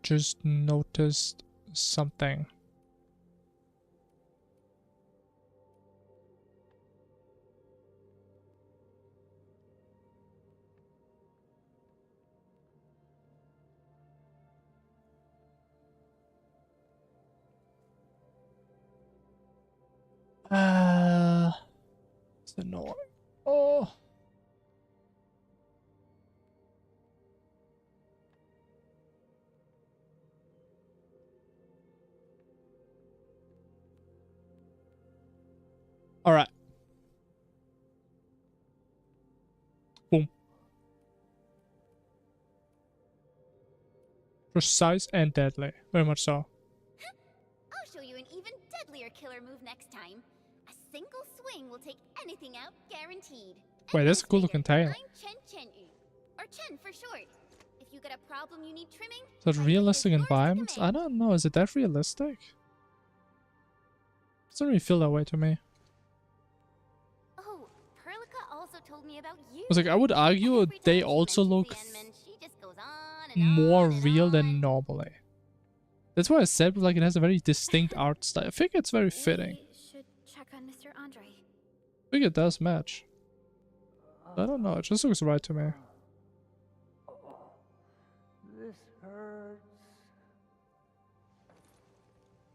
Just noticed something. It's annoying. Oh. Alright. Boom. Precise and deadly. Very much so. I'll show you an even deadlier killer move next time. A single swing will take anything out, guaranteed. Wait, that's a cool looking tail. I'm Chen, or Chen for short. If you got a problem you need trimming, Is that realistic environments? I don't know. Is it that realistic? It doesn't really feel that way to me. Oh, Perlica also told me about you. I was like, I would argue Every they time she also mentions look the Endman, she just goes on and more on and real on. than normally. That's why I said like it has a very distinct art style. I think it's very fitting. We should check on Mr. Andre. I think it does match. I don't know. It just looks right to me. This hurts.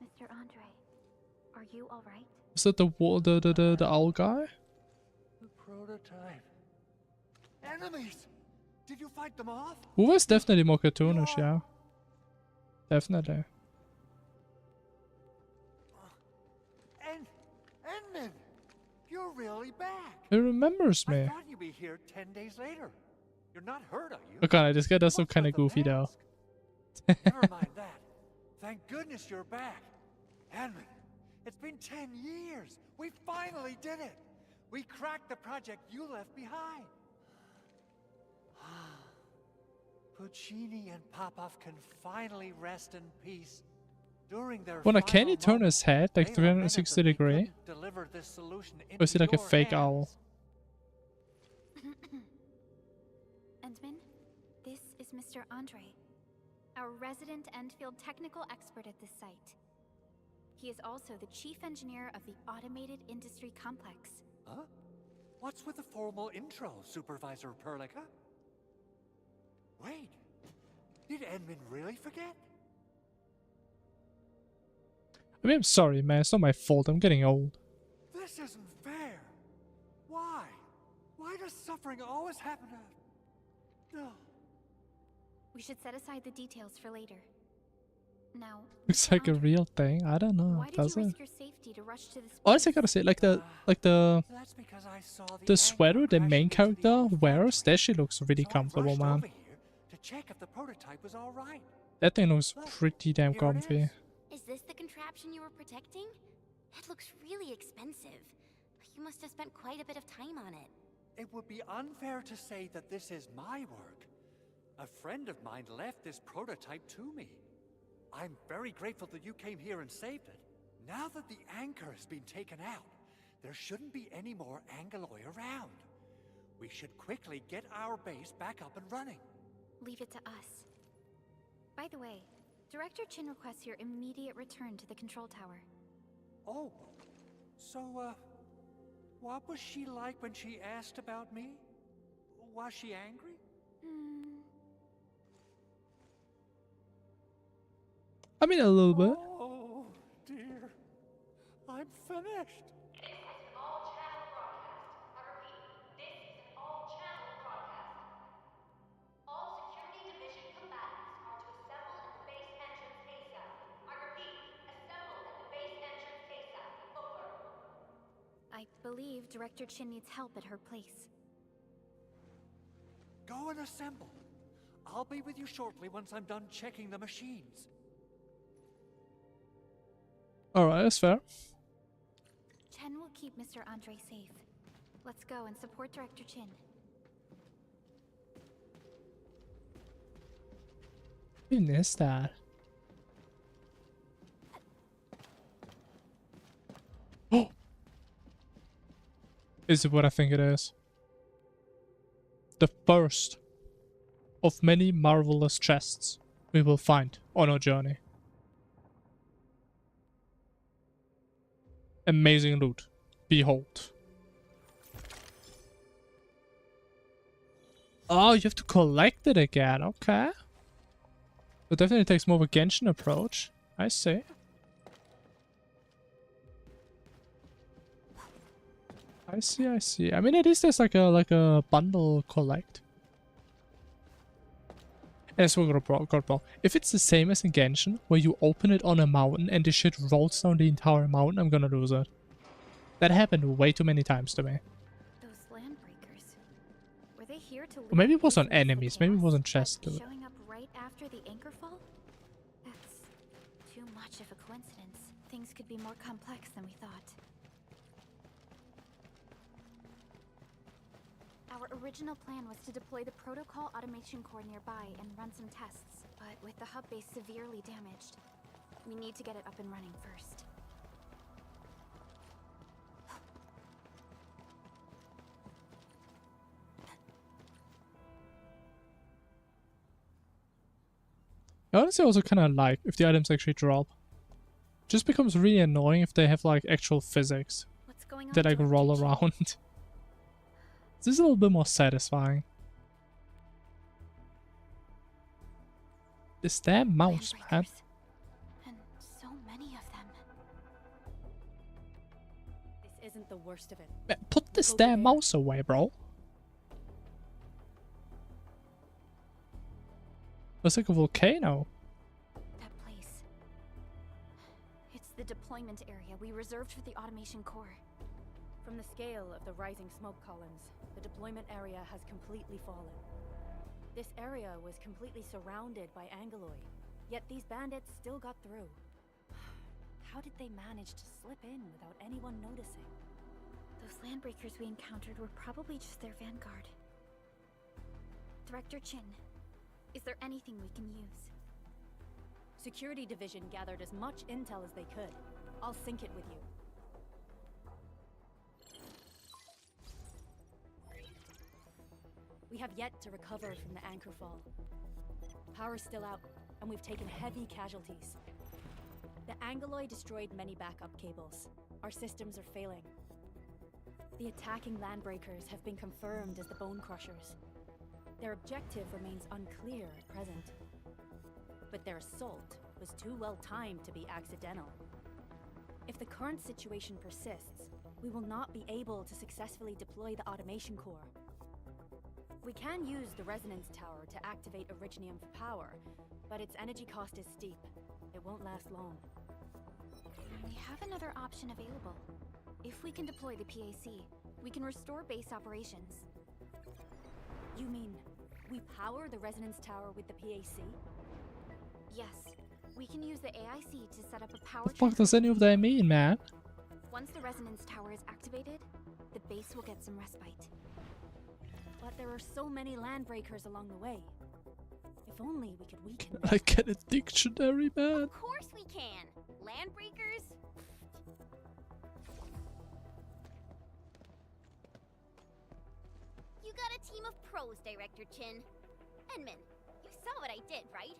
Mr. Andre, are you alright? Is that the owl guy? The prototype. Enemies! Did you fight them off? Who was definitely more cartoonish, yeah. Definitely. Endman! You're really back! He remembers I me. thought you'd be here 10 days later. You're not hurt, are you? Okay, this guy does look What's kind of with the goofy though. mask? Never mind that. Thank goodness you're back. Endman, it's been 10 years. We finally did it. We cracked the project you left behind. Puccini and Popov can finally rest in peace. During their Well, now, final can he turn moments, his head like they lamented 360 that they degree? couldn't deliver this solution Or is he into like a your fake hands. owl? Endman, this is Mr. Andre, our resident Endfield technical expert at this site. He is also the chief engineer of the Automated Industry Complex. Huh? What's with the formal intro, Supervisor Perlica? Wait, did Endman really forget? I mean, I'm sorry, man. It's not my fault. I'm getting old. This isn't fair. Why? Why does suffering always happen to... No. We should set aside the details for later. Now, Looks Mr. like a Andre, real thing. I don't know. why did Does you it? risk your safety to rush to this Honestly, I place? gotta say, like the That's because I saw the sweater anchor the crashing main into the character old wears, factory. that shit looks really So I comfortable, rushed man. over here to check if the prototype was all right. That thing looks Look, pretty damn here it comfy. is. Is this the contraption you were protecting? It looks really expensive. You must have spent quite a bit of time on it. It would be unfair to say that this is my work. A friend of mine left this prototype to me. I'm very grateful that you came here and saved it. Now that the anchor has been taken out, there shouldn't be any more Angaloi around. We should quickly get our base back up and running. Leave it to us. By the way, Director Chin requests your immediate return to the control tower. Oh, so, what was she like when she asked about me? Was she angry? I mean, a little bit. Oh, dear. I'm finished. This is an all-channel broadcast. I repeat, this is an all-channel broadcast. All Security Division combatants are to assemble at the base entrance ASAP. I repeat, assemble at the base entrance ASAP. Over. I believe Director Chin needs help at her place. Go and assemble. I'll be with you shortly once I'm done checking the machines. Alright, that's fair. Chen will keep Mr. Andre safe. Let's go and support Director Chin. Who missed that? Oh! Is it what I think it is? The first of many marvelous chests we will find on our journey. Amazing loot. Behold. Oh, you have to collect it again. Okay. It definitely takes more of a Genshin approach. I see. I see, I see. I mean, at least there's like a bundle collect. And so bro, if it's the same as in Genshin, where you open it on a mountain and the shit rolls down the entire mountain, I'm gonna lose it. That happened way too many times to me. Those land breakers. Were they here to Or maybe it was on dismiss the enemies, maybe it chaos, wasn't but chests too. showing up right after the anchor fall? That's too much of a coincidence. Things could be more complex than we thought. Our original plan was to deploy the protocol automation core nearby and run some tests, but with the hub base severely damaged, we need to get it up and running first. I honestly also kind of like if the items actually drop. Just becomes really annoying if they have like actual physics. What's going on? They like Director roll Chen? around. This is a little bit more satisfying. This damn mouse, man. Landbreakers. And so many of them. This isn't the worst of it. Man, put this Over damn there. mouse away, bro. Looks like a volcano. That place. It's the deployment area we reserved for the automation core. From the scale of the rising smoke columns, the deployment area has completely fallen. This area was completely surrounded by Angeloy, yet these bandits still got through. How did they manage to slip in without anyone noticing? Those landbreakers we encountered were probably just their vanguard. Director Chin, is there anything we can use? Security Division gathered as much intel as they could. I'll sync it with you. We have yet to recover from the anchor fall. Power's still out, and we've taken heavy casualties. The Angeloy destroyed many backup cables. Our systems are failing. The attacking landbreakers have been confirmed as the Bone Crushers. Their objective remains unclear at present. But their assault was too well timed to be accidental. If the current situation persists, we will not be able to successfully deploy the automation core. We can use the resonance tower to activate Originium for power, but its energy cost is steep. It won't last long. We have another option available. If we can deploy the PAC, we can restore base operations. You mean, we power the resonance tower with the PAC? Yes, we can use the AIC to set up a power. What the fuck does any of that mean, man? Once the resonance tower is activated, the base will get some respite. But there are so many landbreakers along the way. If only we could weaken them. I get a dictionary, man. Of course we can. Landbreakers? You got a team of pros, Director Chin. Enman, you saw what I did, right?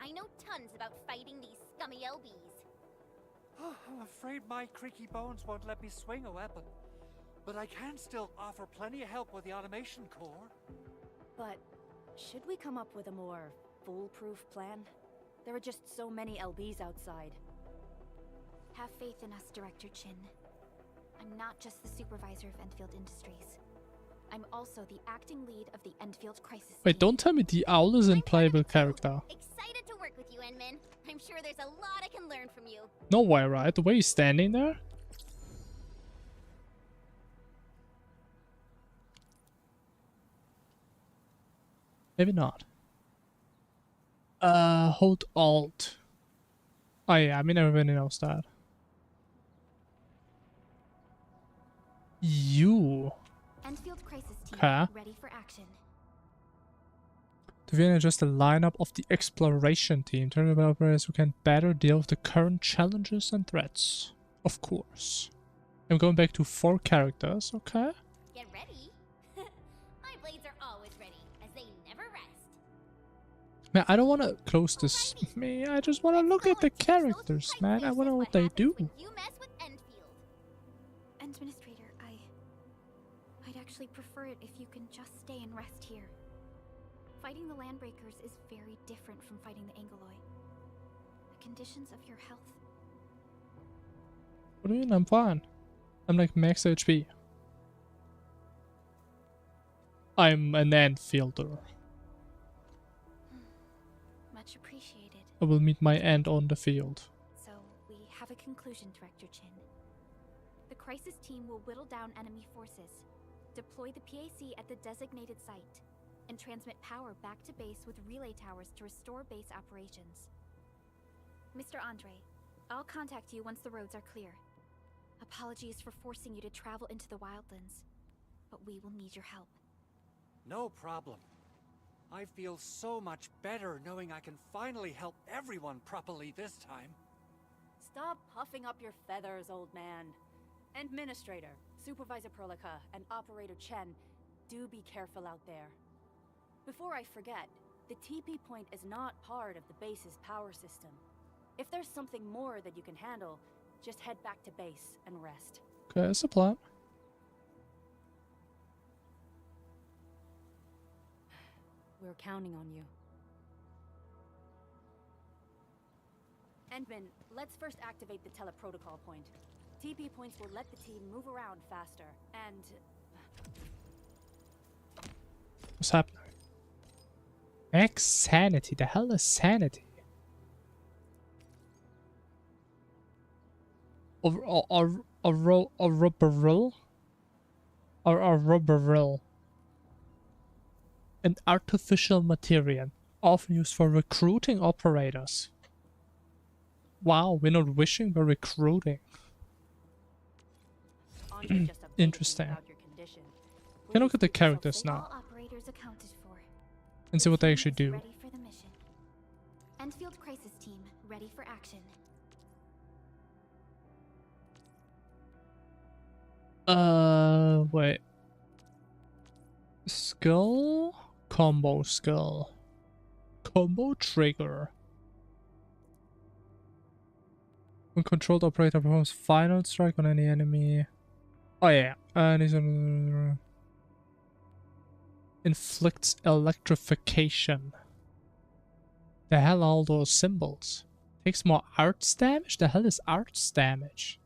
I know tons about fighting these scummy LBs. I'm afraid my creaky bones won't let me swing a weapon. But I can still offer plenty of help with the automation core. But should we come up with a more foolproof plan? There are just so many LBs outside. Have faith in us, Director Chin. I'm not just the supervisor of Endfield Industries. I'm also the acting lead of the Endfield Crisis Wait, Team. don't tell me the owl is a playable character. Excited to work with you, Enman. I'm sure there's a lot I can learn from you. No way, right? The way he's standing there? Maybe not. Hold Alt. Oh yeah, I mean everybody knows that. YOO. Endfield Crisis Team, Okay. ready for action. To adjust the lineup of the exploration team to developers who can better deal with the current challenges and threats. Of course. I'm going back to 4 characters, okay? Get ready. My blades are always ready, as they never rest. Man, I don't want to close this. Man, I just want to look at the characters, man. I want to know what they do. When you mess with Endfield. Administrator, I'd actually prefer it if you can just stay and rest here. Fighting the Landbreakers is very different from fighting the Angeloy. The conditions of your health. What do you mean? I'm fine. I'm like max HP. I'm an Endfielder. Much appreciated. I will meet my end on the field. So, we have a conclusion, Director Chin. The crisis team will whittle down enemy forces, deploy the PAC at the designated site, and transmit power back to base with relay towers to restore base operations. Mr. Andre, I'll contact you once the roads are clear. Apologies for forcing you to travel into the wildlands, but we will need your help. No problem. I feel so much better knowing I can finally help everyone properly this time. Stop puffing up your feathers, old man. Administrator, Supervisor Perlica, and Operator Chen, do be careful out there. Before I forget, the TP point is not part of the base's power system. If there's something more that you can handle, just head back to base and rest. Okay, that's a plan. We're counting on you. Endman, let's first activate the teleprotocol point. TP points will let the team move around faster, and... What's happening? Max sanity. The hell is sanity? A rubberil? A rubberil. An artificial material, often used for recruiting operators. Wow, we're not wishing, we're recruiting. Interesting. Can look at the characters now All operators accounted for. and see what they actually do. Ready for the mission. Endfield crisis team ready for action. Wait. Skill? Combo skill. Combo trigger. When controlled, operator performs final strike on any enemy. Oh yeah, and he's inflicts electrification. The hell are all those symbols? Takes more arts damage? The hell is arts damage?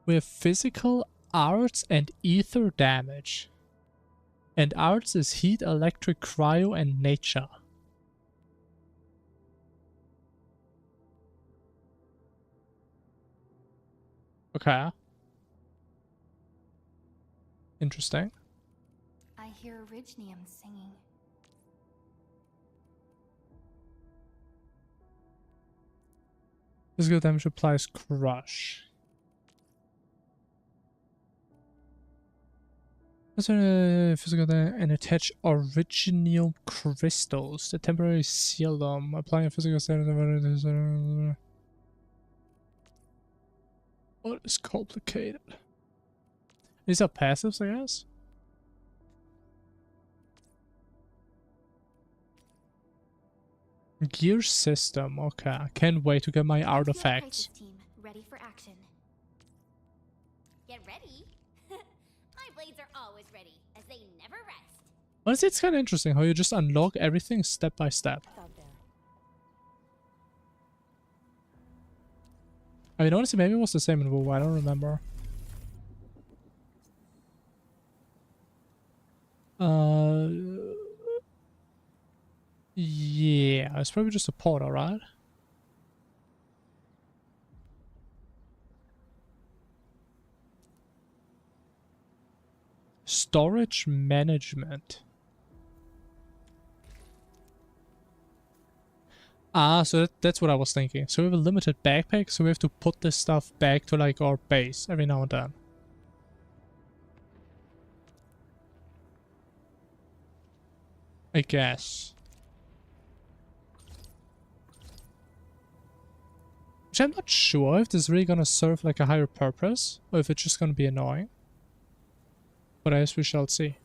We have physical, arts, and ether damage. And arts is heat, electric, cryo, and nature. Okay. Interesting. I hear Orignium singing. Physical damage applies crush. Physical damage and attach Orignium crystals. The temporary seal them. Applying a physical damage. What is complicated? These are passives, I guess. Gear system. Okay, can't wait to get my artifacts. Team ready for action. Get ready. My blades are always ready, as they never rest. Honestly, it's kind of interesting how you just unlock everything step by step. I mean, honestly, maybe it was the same in WoW. I don't remember. Yeah, it's probably just a portal, right? Storage management. Ah, so that's what I was thinking. So we have a limited backpack, so we have to put this stuff back to like our base every now and then. I guess. Which I'm not sure if this is really gonna serve like a higher purpose, or if it's just gonna be annoying. But I guess we shall see.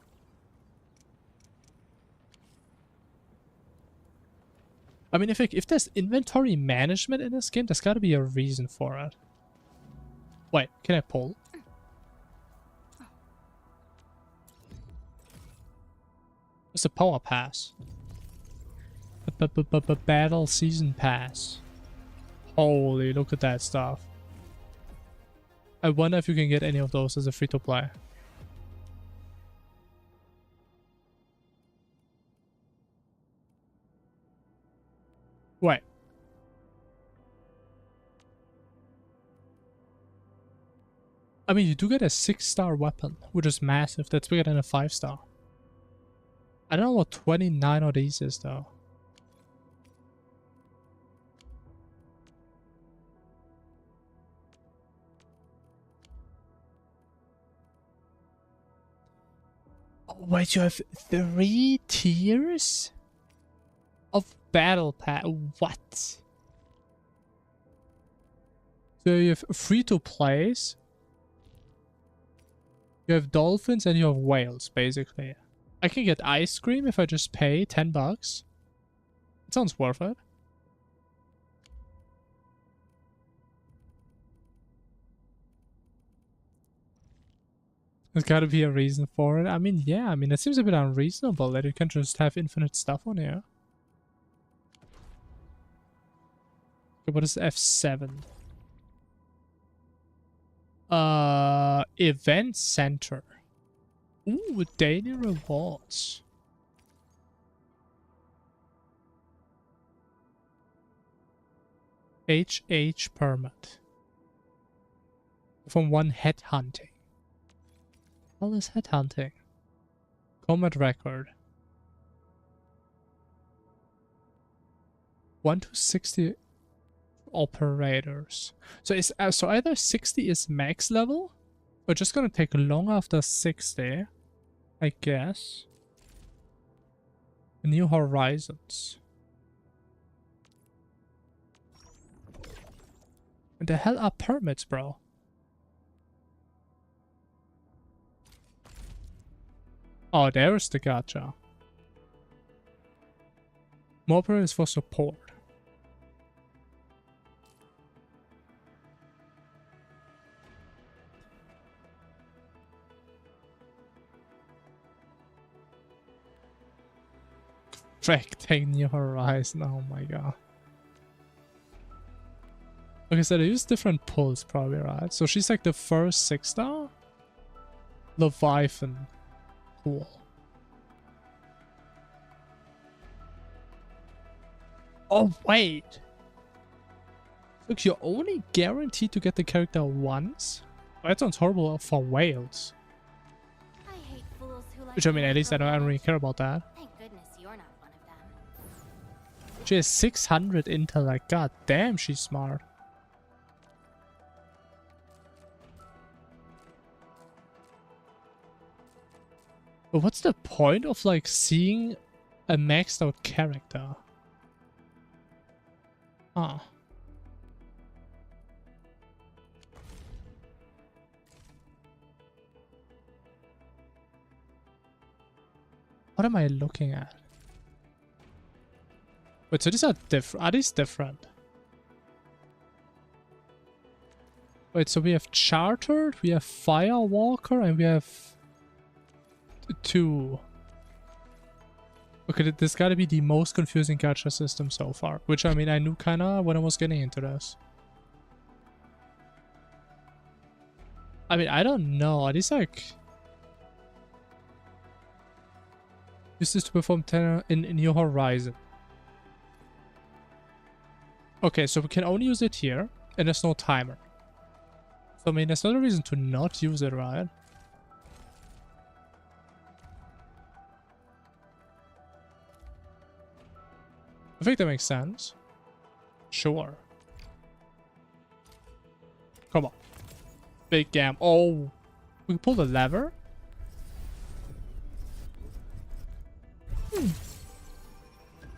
I mean, if there's inventory management in this game, there's gotta be a reason for it. Wait, can I pull? What's the power pass? Battle season pass. Holy, look at that stuff. I wonder if you can get any of those as a free-to-play. Wait. I mean, you do get a 6-star weapon, which is massive. That's bigger than a 5-star. I don't know what 29 of these is, though. Oh, wait, you have 3 tiers of battle pass? What? So you have free-to-plays. You have dolphins and you have whales, basically. I can get ice cream if I just pay $10. It sounds worth it. There's gotta be a reason for it. I mean, yeah, I mean, it seems a bit unreasonable that you can just have infinite stuff on here. Okay, what is F7? Event center. Ooh, daily rewards. HH permit. From 1 headhunting. What is headhunting? Combat record. 1 to 60 operators. So is so either 60 is max level, or just gonna take long after 60, I guess. New Horizons. What the hell are permits, bro? Oh, there's the gacha. More permits for support. Take New Horizon, oh my god. Okay, so they use different pulls probably, right? So she's like the first 6-star? Leviathan. Cool. Oh, wait! Look, you're only guaranteed to get the character once? That sounds horrible for whales. I hate fools who like Which, I mean, at least I don't really care about that. Thank goodness you're not one of them. She has 600 intellect. God damn, she's smart. But what's the point of, like, seeing a maxed out character? Ah. What am I looking at? Wait, so these are different. Are these different? Wait, so we have Chartered, we have Firewalker, and we have 2. Okay, this gotta be the most confusing gacha system so far. Which, I mean, I knew kinda when I was getting into this. I mean, I don't know. Are these like... Use this to perform 10 in New Horizon. Okay, so we can only use it here, and there's no timer. So, I mean, there's no reason to not use it, right? I think that makes sense. Sure. Come on. Big gam. Oh! We can pull the lever?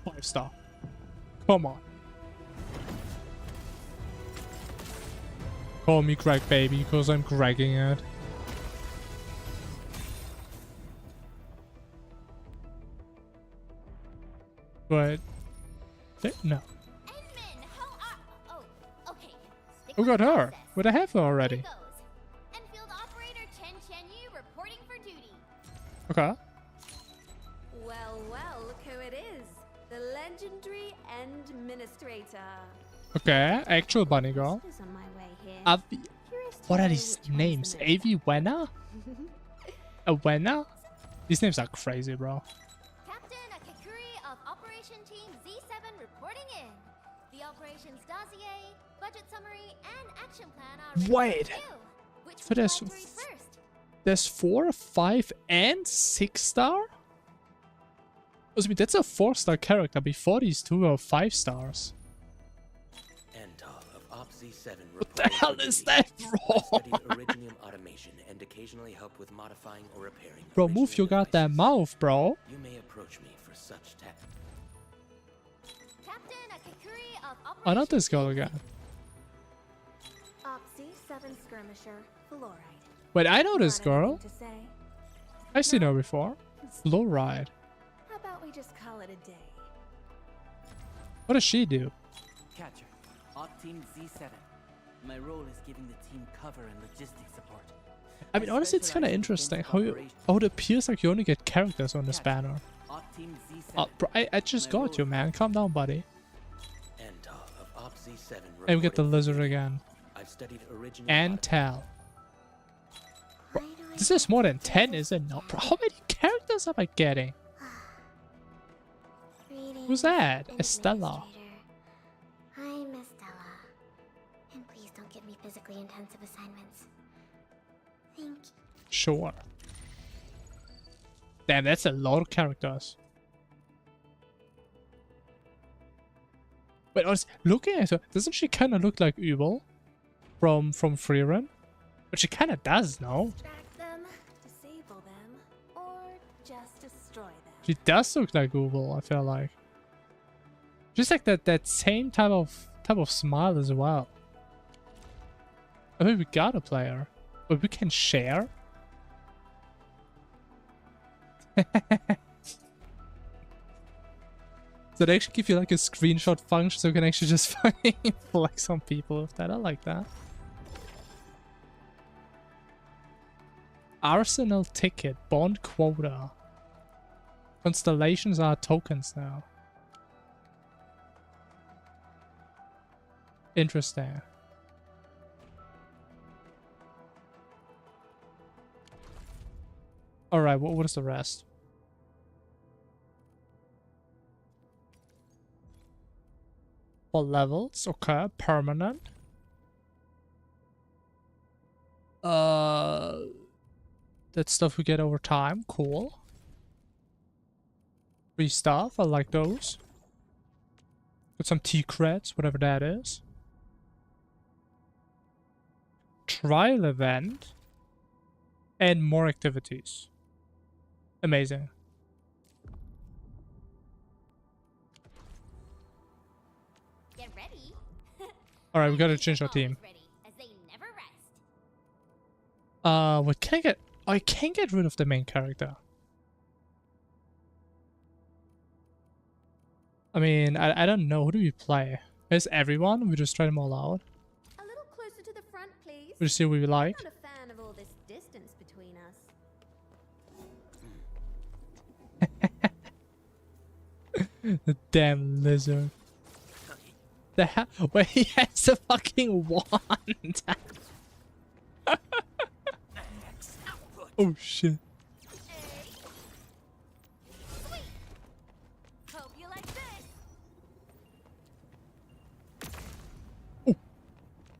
5-star. Come on. Call me Greg, baby, because I'm Gregging it. But... no. Endman, how are... Oh, okay. Stick Who with got the her? process. But I have her Here already. goes. Enfield operator Chen Yu reporting for duty. Okay. Well, well, look who it is. The legendary Endministrator. Okay, actual bunny girl. Is on my way here. Avi. Curious to What are know these which one's names? the Avi Wena? Awena? These names are crazy, bro. Captain Akikuri of Operation Team Z7 reporting in. The operations dossier, budget summary, and action plan are ready Wait. for you. which So would you like to read first? there's 4, 5, and 6 star? I mean, that's a 4-star character. Before these two are 5 stars. What the hell is that, bro? And occasionally help with modifying or repairing. Bro, move your goddamn mouth, bro. You may approach me for such tech. Captain Akakuri of Operation Oh, not this girl again. Opsy 7 Skirmisher, Fluoride. Wait, I know this Got girl. anything to say? I've seen her before. Fluoride. How about we just call it a day? What does she do? Catcher, Op Team Z7. My role is giving the team cover and logistics support. I mean, honestly, it's kind of interesting how it appears like you only get characters on this banner. Op Team Z7. Oh, bro, I just got you, man. Calm down, buddy. Of Op Z7 And we get the lizard again. I've studied original And Tal. Bro, this is more than 10, is it not? Bro, how many characters am I getting? Who's that? Estella. I'm Estella. And please don't give me physically intensive assignments. Thank you. Sure. Damn, that's a lot of characters. But honestly, looking at her, doesn't she kind of look like Übel from Freerun? But she kind of does, no? Distract them, disable them, or just destroy them. She does look like Übel, I feel like. Just like that same type of smile as well. I mean, we got a player, but we can share. So they actually give you like a screenshot function, so you can actually just fucking flex on people with that. I like that. Arsenal ticket, bond quota. Constellations are tokens now. Interesting. Alright, what is the rest? For levels, okay, permanent. That stuff we get over time, cool. Free stuff, I like those. Got some T-creds, whatever that is. Trial event. And more activities. Amazing. Get ready. Alright, we gotta change our team. Ready, as they never rest. What can I get? I can't get rid of the main character. I mean, I don't know. Who do we play? Is everyone? We just try them all out. A little closer to the front, please. We just see what we like. I'm not a fan of all this distance between us. The damn lizard. The hell? Wait, he has a fucking wand. Oh shit. Hope you like this.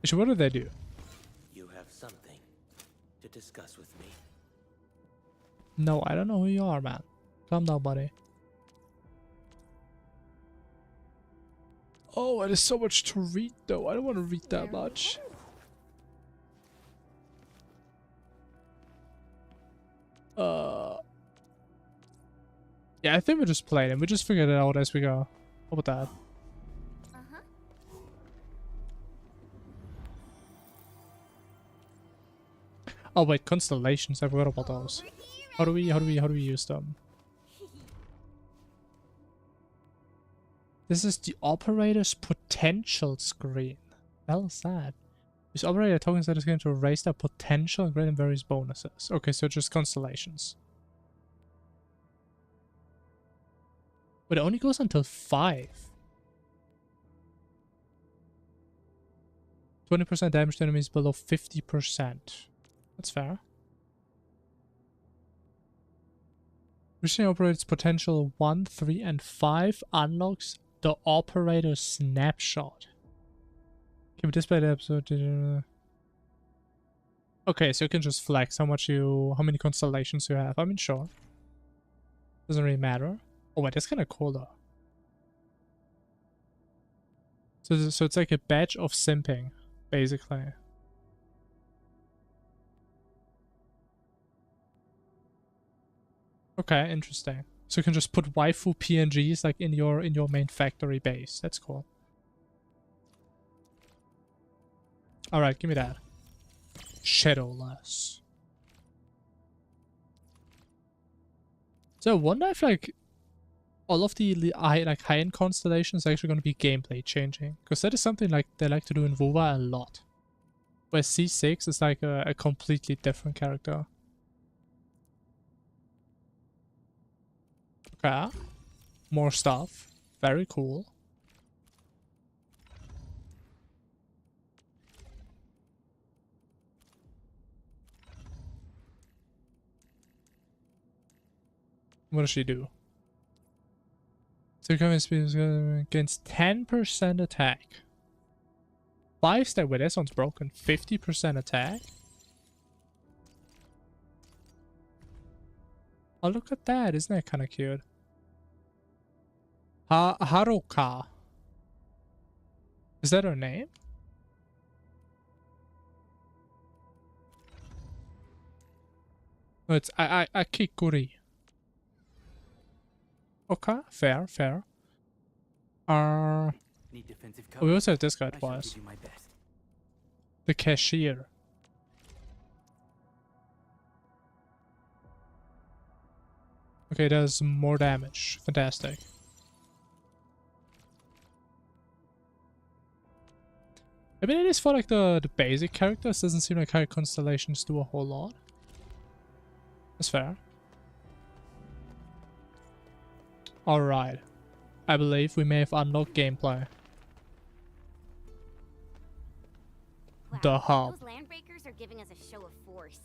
So what do they do? You have something to discuss with me. No, I don't know who you are, man. Calm down, buddy. Oh, there's so much to read, though. I don't want to read that much. Yeah, I think we just played it. We just figured it out as we go. How about that? Oh wait, constellations. I forgot about those. How do we use them? This is the operator's potential screen. The hell is that? Use operator tokens that is going to raise their potential and grant them various bonuses. Okay, so just constellations. But it only goes until 5. 20% damage to enemies below 50%. That's fair. Reaching operator's potential 1, 3, and 5 unlocks the operator's snapshot. Can we display the episode? Okay, so you can just flex how many constellations you have. I mean, sure. Doesn't really matter. Oh wait, that's kind of cool though. So it's like a badge of simping, basically. Okay, interesting. So you can just put waifu PNGs like in your main factory base. That's cool. All right, give me that. Shadowless. So I wonder if like all of the high-end constellations are actually going to be gameplay changing, because that is something like they like to do in WoW a lot. Where C6 is like a completely different character. Okay. More stuff. Very cool. What does she do? So coming speed against 10% attack. 5-step, wait, that sounds broken. 50% attack? Oh, look at that. Isn't that kind of cute? Haruka. Is that her name? No, it's Akikuri. Okay, fair. Need defensive we cover? also have this guy I shall twice. give you my best. The cashier. Okay, does more damage. Fantastic. I mean, it is for like the basic characters. Doesn't seem like high constellations do a whole lot. That's fair. Alright. I believe we may have unlocked gameplay. Wow, The hub. Those landbreakers are giving us a show of force.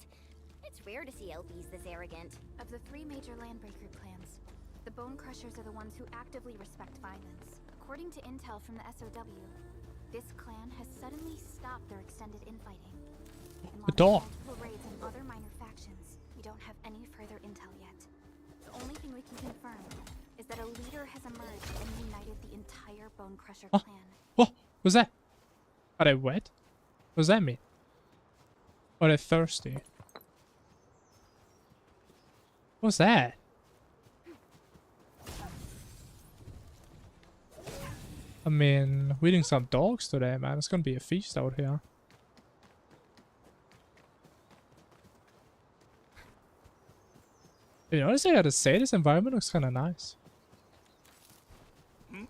It's rare to see LBs this arrogant. Of the 3 major landbreaker clans, the Bone Crushers are the ones who actively respect violence. According to intel from the SOW, this clan has suddenly stopped their extended infighting. And The dog. multiple raids on other minor factions. We don't have any further intel yet. The only thing we can confirm is that a leader has emerged and united the entire Bone Crusher Huh? clan. What was that? Are they wet? What does that mean? Are they thirsty? What's that? I mean, we're eating some dogs today, man. It's gonna be a feast out here. You know, honestly, I gotta say, this environment looks kind of nice. Let's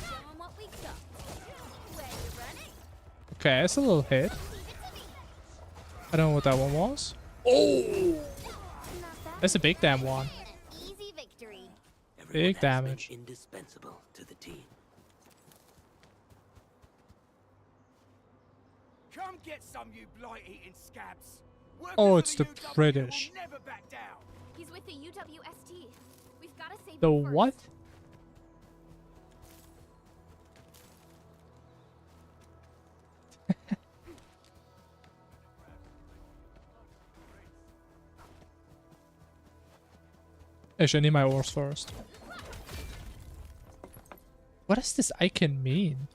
show 'em what we got. Where you running? Okay, it's a little hit. I don't know what that one was. Oh! That's a big damn one. An easy victory. Big Everyone has damage. been indispensable to the team. Come get some, you blight-eating scabs. Workers Oh, of it's the UW British. will never back down. He's with the UWST. We've got to save The him first. what? Actually, I need my ores first. What does this icon mean?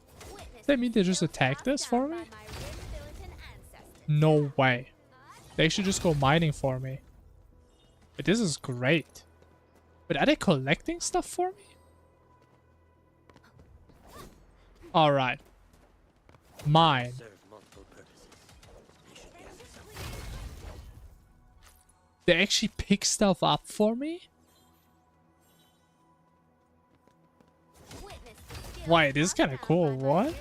Does that mean they just attacked us for me? No way. They should just go mining for me. But this is great. But are they collecting stuff for me? Alright. Mine. Serve multiple purposes. They should gather something. They actually pick stuff up for me? Wait, this is kind of cool. What?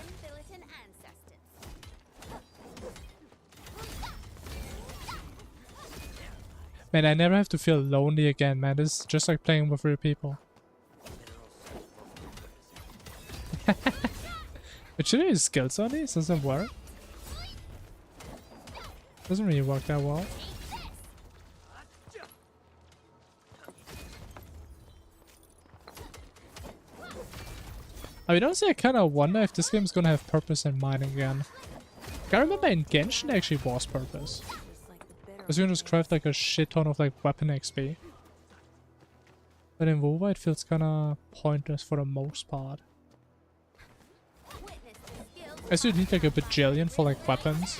Man, I never have to feel lonely again, man. This is just like playing with real people. But should I use skills on these? Doesn't work. Doesn't really work that well. I mean, honestly, I kind of wonder if this game is gonna have purpose in mining again. I remember in Genshin actually was purpose. Because you can just craft like a shit ton of like weapon XP. But in WoW it feels kinda pointless for the most part. I still need like a bajillion for like weapons.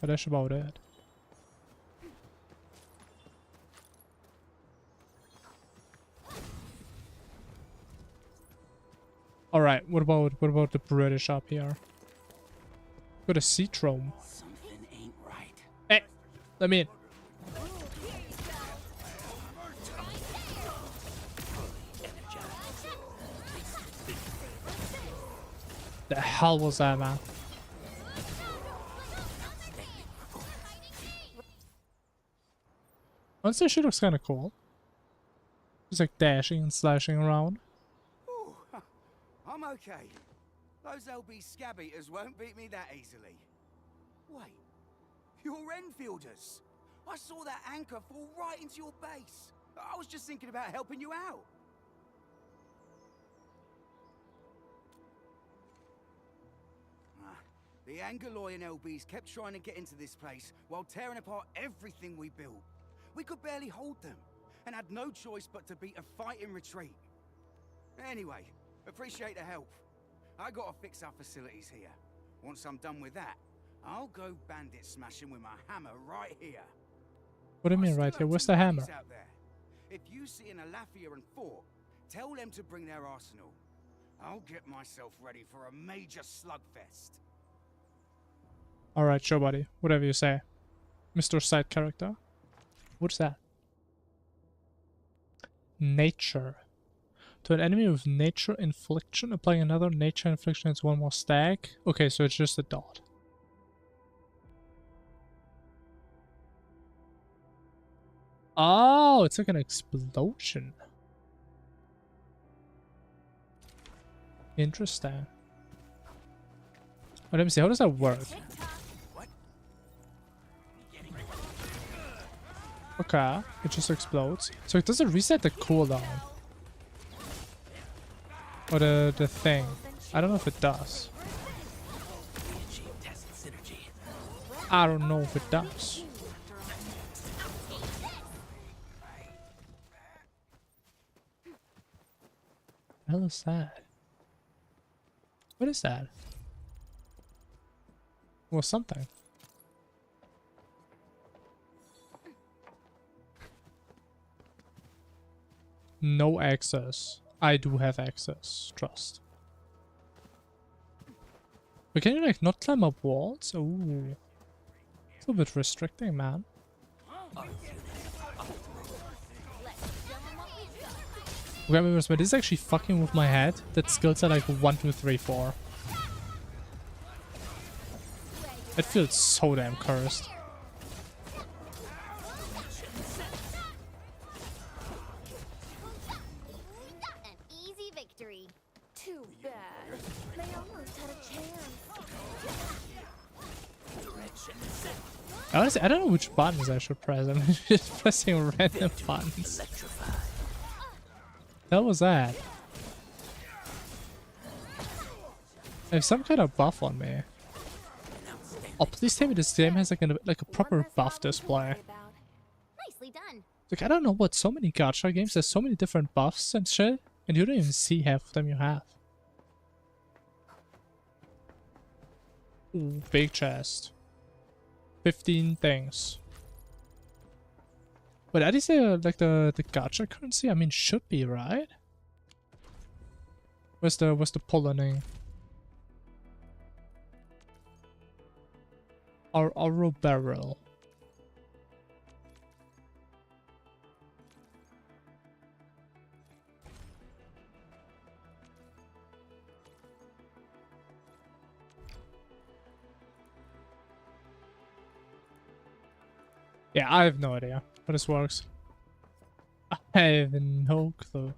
But that's about it. Alright, what about the British up here? Got a sea trome. Something ain't right. Hey, let me in. The hell was that, man? Honestly, she looks kind of cool. Just like dashing and slashing around. Ooh, I'm okay. Those LB scab eaters won't beat me that easily. Wait, you're Enfielders. I saw that anchor fall right into your base. I was just thinking about helping you out. The Angaloy and LBs kept trying to get into this place while tearing apart everything we built. We could barely hold them, and had no choice but to beat a fighting retreat. Anyway, appreciate the help. I gotta fix our facilities here. Once I'm done with that, I'll go bandit smashing with my hammer right here. What do you mean right here? Where's the hammer? Out there. If you see an Alafia and fort, tell them to bring their arsenal. I'll get myself ready for a major slugfest. Alright, sure buddy. Whatever you say. Mr. Side character. What's that? Nature. To an enemy with nature infliction, applying another nature infliction as one more stack. Okay, so it's just a dot. Oh, it's like an explosion. Interesting. Oh, let me see, how does that work? Okay, it just explodes. So it doesn't reset the cooldown. Or the thing. I don't know if it does. I don't know if it does. What the hell is that? What is that? Well, something. No access. I do have access. Trust. But can you like not climb up walls? Ooh. It's a bit restricting, man. Okay, but this is actually fucking with my head. That skills are like 1, 2, 3, 4. It feels so damn cursed. Too bad. They almost had a chance. Honestly, I don't know which buttons I should press. I'm just pressing random buttons. What was that? I have some kind of buff on me. Oh, please tell me this game has like a proper buff display. Nicely done. Like, I don't know what, so many gacha games, there's so many different buffs and shit, and you don't even see half of them you have. Ooh, big chest. 15 things. But that is like the gacha currency? I mean, should be, right? Where's the pulling? Our barrel. Yeah, I have no idea how this works. I have no clue.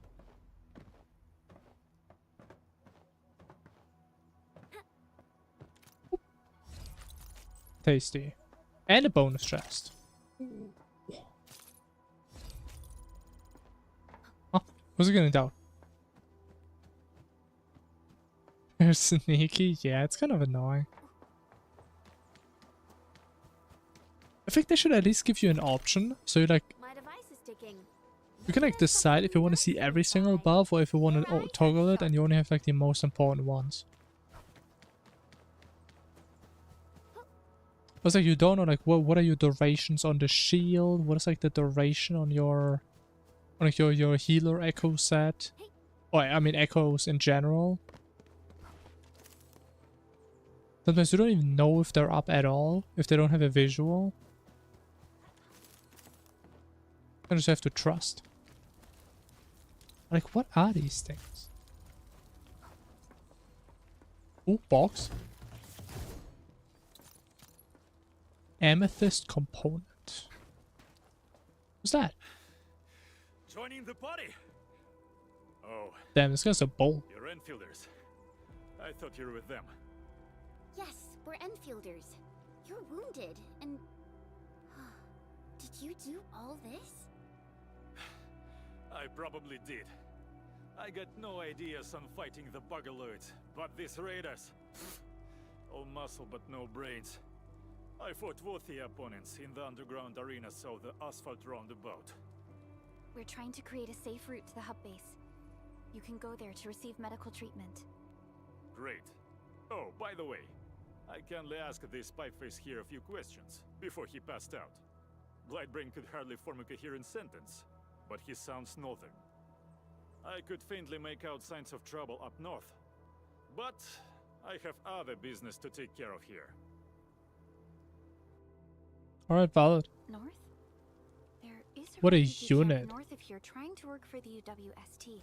Tasty. And a bonus chest. Oh, who's it getting down? They're sneaky. Yeah, it's kind of annoying. I think they should at least give you an option. So you like, My device is ticking. you can like decide if you want to see every single buff or if you want to toggle it and you only have like the most important ones. It's like you don't know like what are your durations on the shield? What is like the duration on your like your healer echo set? Or I mean echoes in general. Sometimes you don't even know if they're up at all, if they don't have a visual. You just have to trust. Like, what are these things? Ooh, box. Amethyst component. What's that? Joining the party. Oh, Damn, this guy's a bull. you're Enfielders. I thought you were with them. Yes, we're Enfielders. You're wounded, and... Did you do all this? I probably did. I got no ideas on fighting the Bugaloids, but these raiders... all muscle but no brains. I fought worthy opponents in the underground arena, so the asphalt roundabout. We're trying to create a safe route to the hub base. You can go there to receive medical treatment. Great. Oh, by the way, I kindly asked this pipeface here a few questions before he passed out. Blightbrain could hardly form a coherent sentence, but he sounds northern. I could faintly make out signs of trouble up north, but I have other business to take care of here. Alright, valid. North? There is What a refugee camp unit. north of here trying to work for the UWST.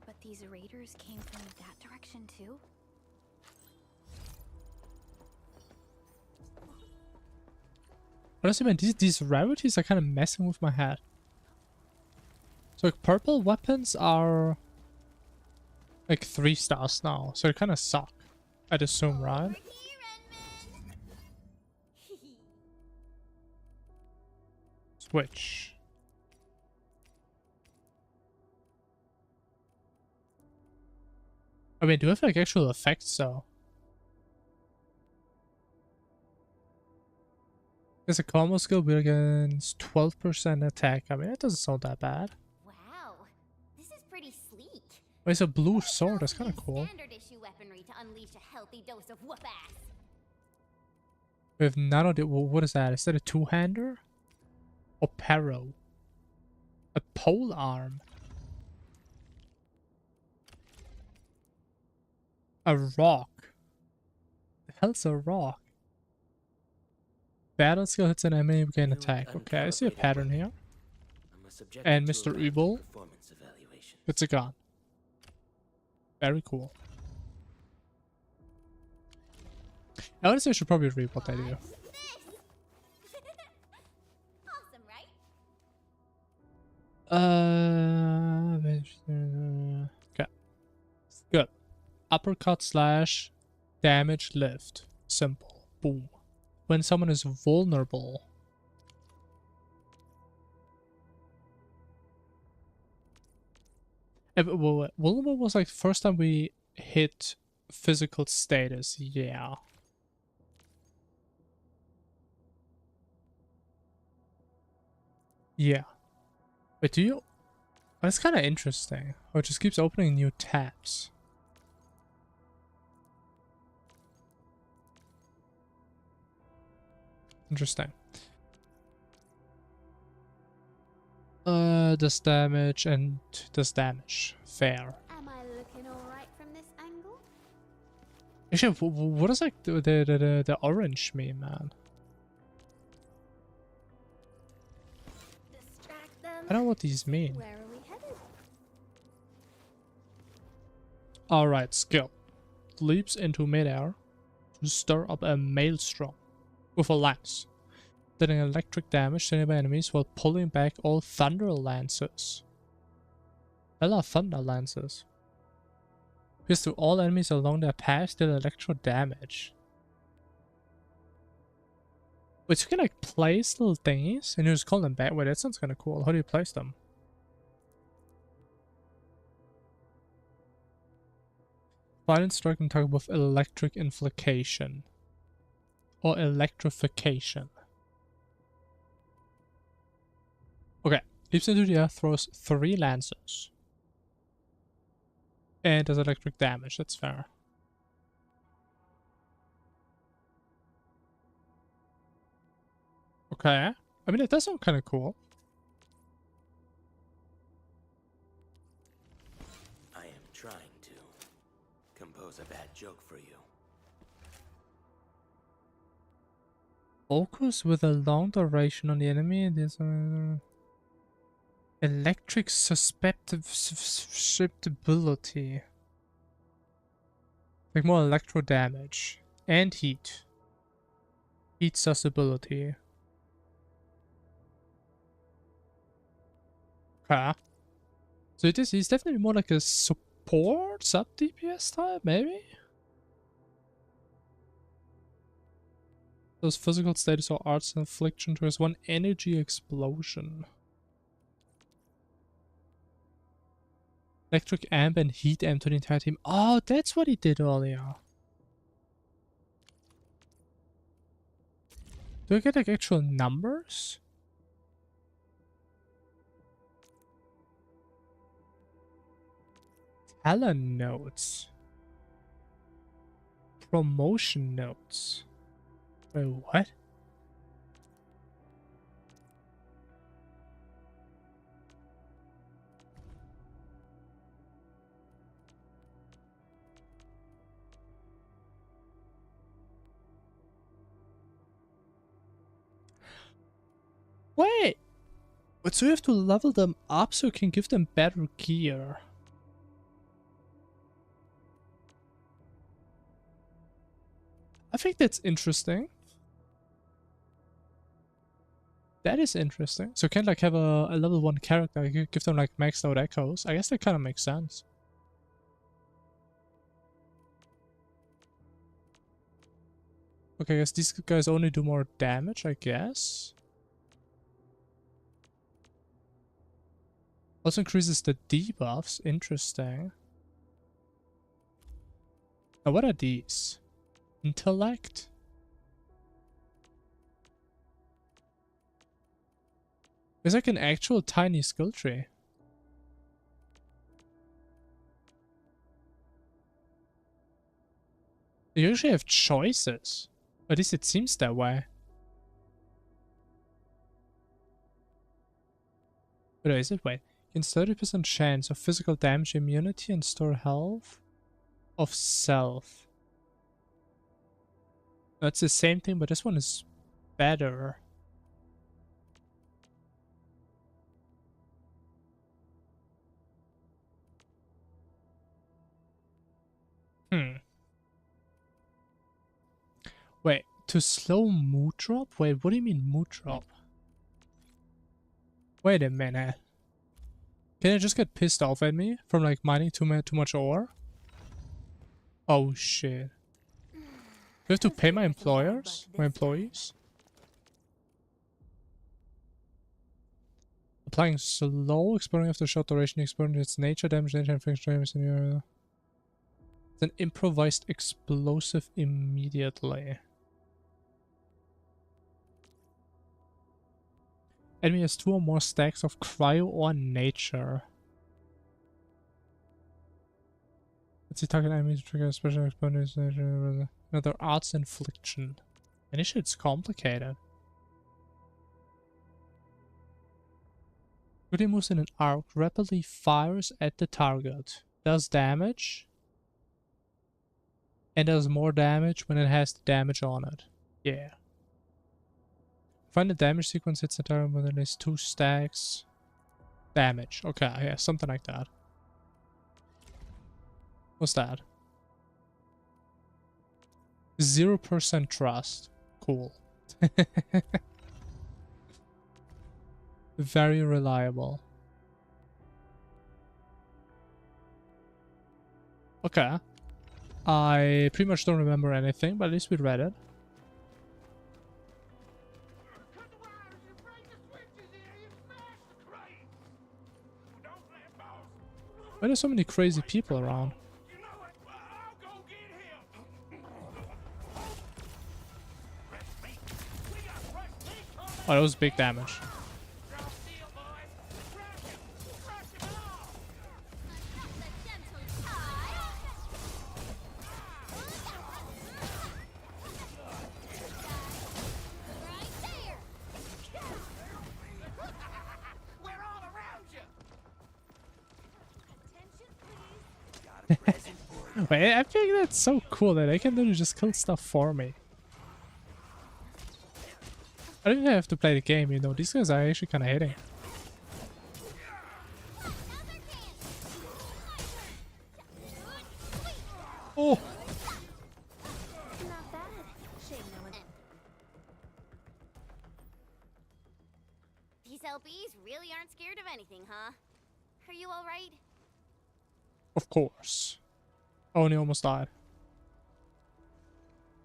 But these raiders came from that direction too? Honestly, man, these rarities are kind of messing with my head. So, like, purple weapons are like 3 stars now, so they kind of suck. I'd assume, right? Switch. I mean, do we have like actual effects though? There's a combo skill built against 12% attack. I mean, it doesn't sound that bad. Wow, this is pretty sleek. But it's a blue sword. That's kind of cool. Standard issue weaponry to unleash a healthy dose of whoop ass. We have none of the. What is that? Is that a two-hander? Or Paro? A pole arm? A rock? The hell's a rock? Battle skill hits an enemy, we gain attack. Okay, I see a pattern here. And Mr. Evil. It's a gun. Very cool. I honestly should probably read what they do. Awesome, right? Okay. Good. Uppercut slash damage lift. Simple. Boom. When someone is vulnerable. Vulnerable was like the first time we hit physical status. Yeah. Yeah. Wait, do you... That's kind of interesting. Oh, it just keeps opening new tabs. Interesting. Does damage and does damage. Fair. Am I looking alright from this angle? Actually, what does like the orange mean, man? Distract them. I don't know what these mean. Where are we headed? Alright, skill. Leaps into midair to stir up a maelstrom with a lance, dealing electric damage to nearby enemies while pulling back all thunder lances. Hell are thunder lances. Pierce to all enemies along their path, deal electro damage. Wait, so you can like place little thingies and you just call them back? Wait, that sounds kind of cool. How do you place them? Violent striking target with electric inflication. Or electrification. Okay. Leaps into the air, throws 3 lances. And does electric damage, that's fair. Okay. I mean, it does sound kind of cool. I am trying to compose a bad joke for you. Focus with a long duration on the enemy and there's electric susceptibility. Like more electro damage. And heat. Heat susceptibility. Okay. So he's definitely more like a support sub DPS type, maybe? Those physical status or arts infliction triggers 1 energy explosion. Electric amp and heat amp to the entire team. Oh, that's what he did earlier. Do I get like actual numbers? Talent notes. Promotion notes. Wait, what? Wait! But so you have to level them up so you can give them better gear. I think that's interesting. That is interesting. So you can like have a level 1 character, you give them like maxed out echoes. I guess that kind of makes sense. Okay, I guess these guys only do more damage, I guess. Also increases the debuffs. Interesting. Now what are these? Intellect? It's like an actual tiny skill tree. You usually have choices. At least it seems that way. But is it? Wait. Gains 30% chance of physical damage immunity and store health of self. That's the same thing, but this one is better. Wait, to slow mood drop? Wait, what do you mean mood drop? Wait a minute. Can I just get pissed off at me from like mining too much ore? Oh shit. Do I have to pay my employers? My employees? Applying slow, exploding after short duration, exploding its nature, damage, nature, and friction damage in the area. It's an improvised explosive immediately. Enemy has 2 or more stacks of cryo or nature. Let's see, target enemy to trigger a special exponent nature. Another arts infliction. And this shit's complicated. Goody moves in an arc, rapidly fires at the target. Does damage. And does more damage when it has the damage on it. Yeah. Find the damage sequence hits the target with at least 2 stacks. Damage. Okay, yeah, something like that. What's that? 0% trust. Cool. Very reliable. Okay. I pretty much don't remember anything, but at least we read it. Why are there so many crazy people around? Oh, that was big damage. Wait, I think that's so cool that they can literally just kill stuff for me. I don't even have to play the game, you know. These guys are actually kind of hitting. Oh! Not bad. Shame no one. These LBs really aren't scared of anything, huh? Are you alright? Of course. Only almost died.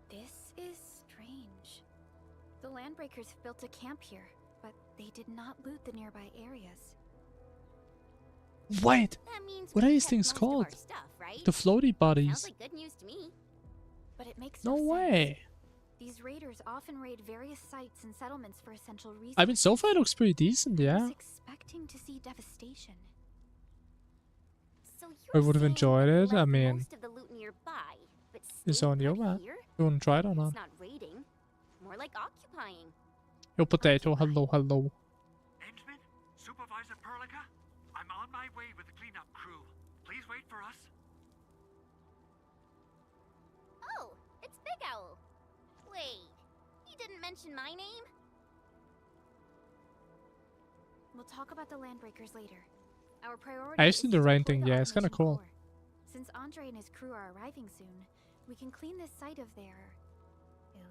This is strange. The Landbreakers have built a camp here, but they did not loot the nearby areas. Wait! That means What are we these kept things most of called? our stuff, right? The floaty bodies. Sounds like good news to me. But it makes No no sense. way! These raiders often raid various sites and settlements for essential reasons. I mean, so far it looks pretty decent, I yeah. was expecting to see devastation. So I you're would have saying enjoyed you it. I left mean, most of the loot nearby, but it's stayed on you, put man. here? You wanna try it or not? It's not raiding, more like occupying. Yo, potato, hello, hello. Endman, Supervisor Perlica, I'm on my way with the cleanup crew. Please wait for us. Oh, it's Big Owl. Wait, he didn't mention my name? We'll talk about the Landbreakers later. Our priority I is seen to the rain deploy thing, the yeah, it's kinda automation cool. core. Since Andre and his crew are arriving soon, we can clean this site of their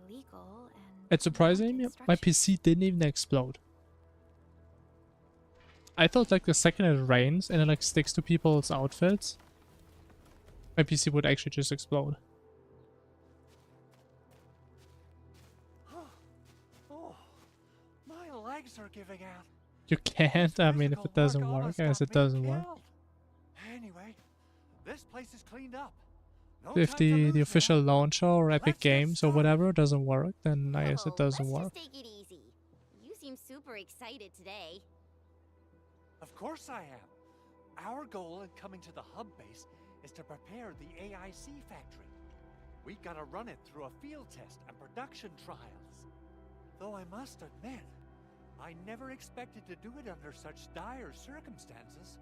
illegal and It's surprising me, my construction. PC didn't even explode. I thought like the second it rains and it like sticks to people's outfits, my PC would actually just explode. Oh, my legs are giving out. You can't, I mean, if Physical it doesn't work work, I almost guess got it me doesn't work. killed. Anyway, this place is cleaned up. No If time to lose the now. official launcher or Epic Let's get Games or started. whatever doesn't work, then I guess it Oh, doesn't let's work. just take it easy. You seem super excited today. Of course I am. Our goal in coming to the hub base is to prepare the AIC factory. We gotta run it through a field test and production trials. Though I must admit, I never expected to do it under such dire circumstances.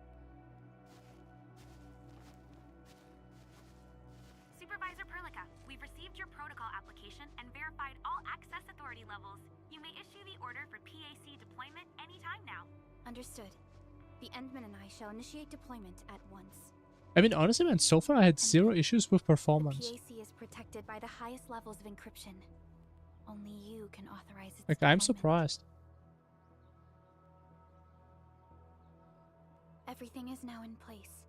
Supervisor Perlica, we've received your protocol application and verified all access authority levels. You may issue the order for PAC deployment anytime now. Understood. The Endman and I shall initiate deployment at once. I mean, honestly, man, so far I had zero issues with The performance. PAC is protected by the highest levels of encryption. Only you can authorize its Like, I'm deployment. surprised. Everything is now in place.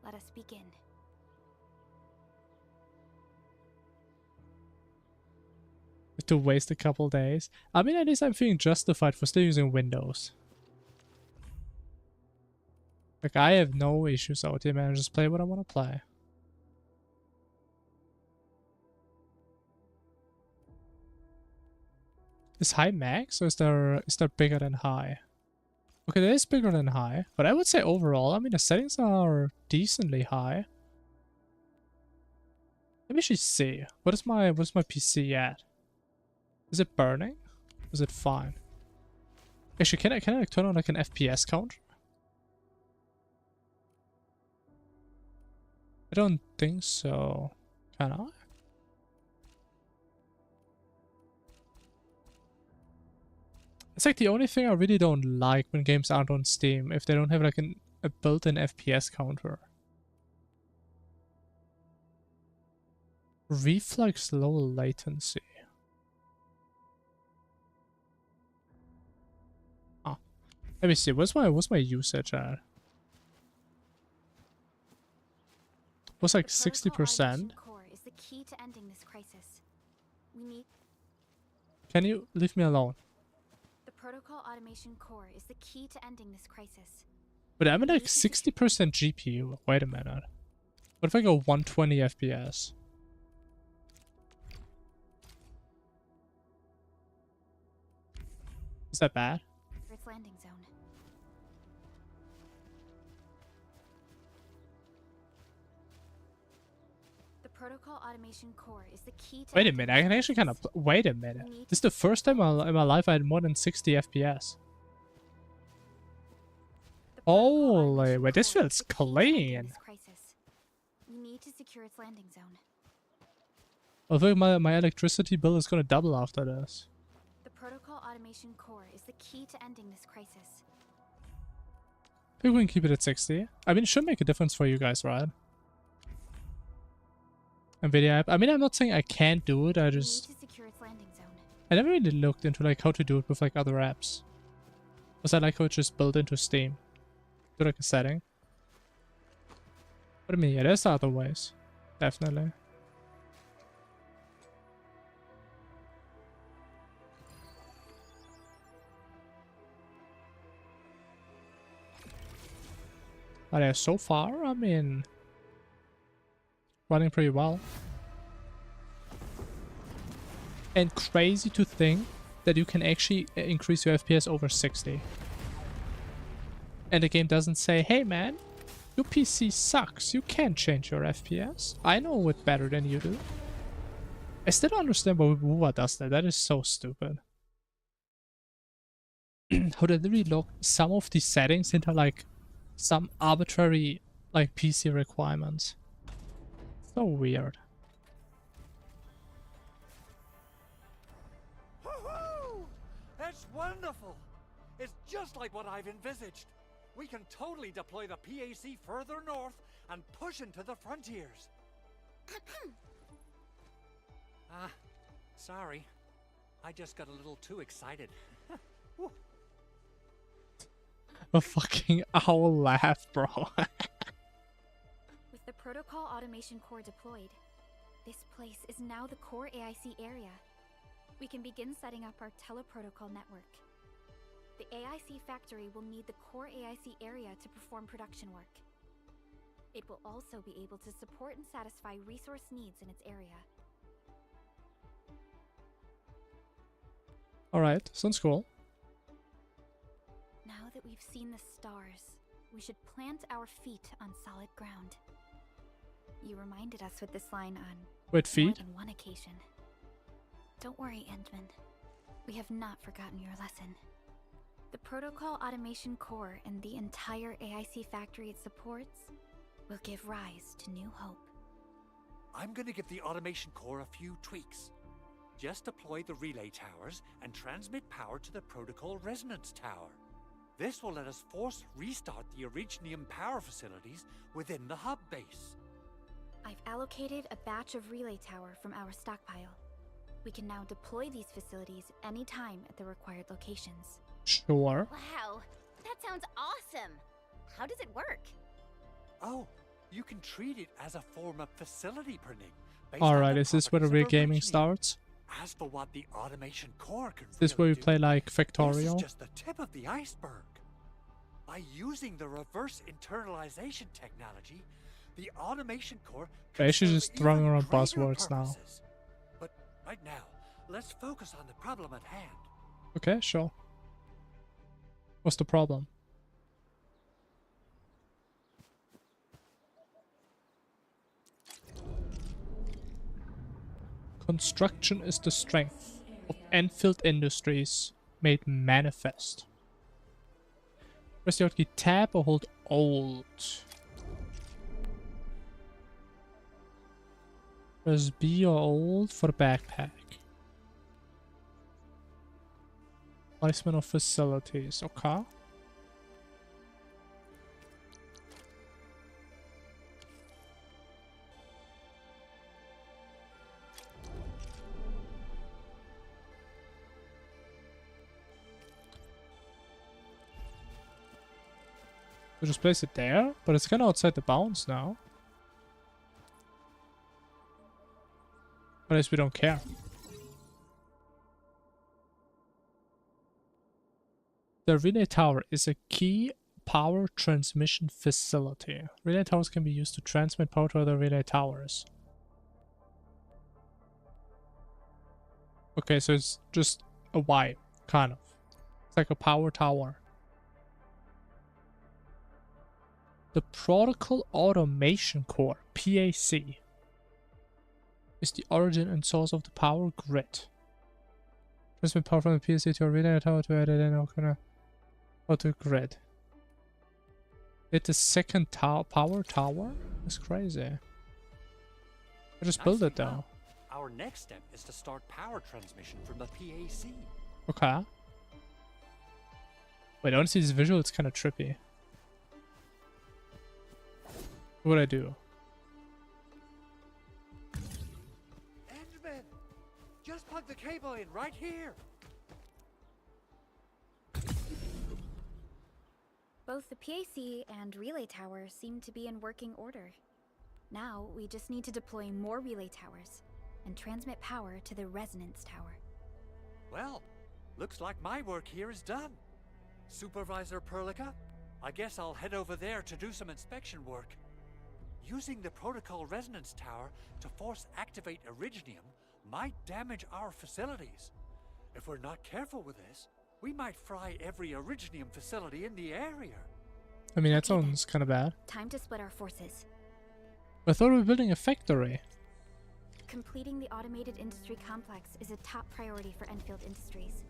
Let us begin. To waste a couple days. I mean, at least I'm feeling justified for still using Windows. Like, I have no issues out here, man. I just play what I want to play. Is high max or is there bigger than high? Okay, that is bigger than high, but I would say overall, I mean, the settings are decently high. Let me actually see. What is my PC at? Is it burning? Is it fine? Actually, can I like turn on like an FPS counter? I don't think so. Can I? It's like the only thing I really don't like when games aren't on Steam, if they don't have like a built-in FPS counter. Reflex low latency. Ah, let me see. What's my usage at? Was like 60%. Core is the key to ending this crisis. We need Can you leave me alone? the protocol automation core is the key to ending this crisis. But I'm at like 60% GPU. Wait a minute. What if I go 120 FPS? Is that bad? For its landing zone. The protocol automation core is the key to... Wait a minute, I can actually kind of... Wait a minute. This is the first time in my life I had more than 60 FPS. Holy, wait, this feels clean. We need to secure its landing zone. I think my electricity bill is gonna double after this. The protocol automation core is the key to ending this crisis. I think we can keep it at 60. I mean, it should make a difference for you guys, right? NVIDIA app. I mean, I'm not saying I can't do it, I just... We need to secure its landing zone. I never really looked into like how to do it with like other apps. Because I like how it's just built into Steam. Do like a setting. But I mean, yeah, there's other ways. Definitely. But yeah, so far, I mean, running pretty well. And crazy to think that you can actually increase your FPS over 60. And the game doesn't say, hey man, your PC sucks, you can't change your FPS. I know it better than you do. I still don't understand why WOO does that. That is so stupid. How they literally lock some of these settings into like some arbitrary like PC requirements. So weird. Woohoo! That's wonderful! It's just like what I've envisaged. We can totally deploy the PAC further north and push into the frontiers. Sorry. I just got a little too excited. A fucking owl laugh, bro. With the protocol automation core deployed, this place is now the core AIC area. We can begin setting up our teleprotocol network. The AIC factory will need the core AIC area to perform production work. It will also be able to support and satisfy resource needs in its area. Alright, sounds cool. Now that we've seen the stars, we should plant our feet on solid ground. You reminded us with this line on With feet? more than one occasion. Don't worry, Endman. We have not forgotten your lesson. The protocol automation core and the entire AIC factory it supports will give rise to new hope. I'm gonna give the automation core a few tweaks. Just deploy the relay towers and transmit power to the protocol resonance tower. This will let us force restart the Originium power facilities within the hub base. I've allocated a batch of relay tower from our stockpile. We can now deploy these facilities anytime at the required locations. Sure. Wow, that sounds awesome. How does it work? Oh, you can treat it as a form of facility printing. Alright, is this where the real gaming starts? As for what the automation core can Is this where we play like This Factorial? is just the tip of the iceberg. By using the reverse internalization technology, the automation core can Basically serve just throwing even around greater buzzwords now. purposes. But right now, let's focus on the problem at hand. Okay, sure. What's the problem? Construction is the strength of Endfield Industries made manifest. Press the hotkey tab or hold Alt. Press B or Alt for the backpack. Placement of facilities, okay. We just place it there, but it's kind of outside the bounds now. But as we don't care. The relay tower is a key power transmission facility. Relay towers can be used to transmit power to other relay towers. Okay, so it's just a Y, kind of. It's like a power tower. The Protocol Automation Core, PAC, is the origin and source of the power grid. Transmit power from the PAC to a relay tower to add it in auto grid. It's the second power tower? That's crazy. I just built it though. Our next step is to start power transmission from the PAC. Okay. Wait, honestly, this visual, it's kind of trippy. What would I do? Endman! Just plug the cable in right here! Both the PAC and relay tower seem to be in working order. Now, we just need to deploy more relay towers and transmit power to the resonance tower. Well, looks like my work here is done. Supervisor Perlica, I guess I'll head over there to do some inspection work. Using the protocol resonance tower to force activate Originium might damage our facilities. If we're not careful with this, we might fry every Originium facility in the area. I mean, that sounds kind of bad. Time to split our forces. I thought we were building a factory. Completing the automated industry complex is a top priority for Endfield Industries.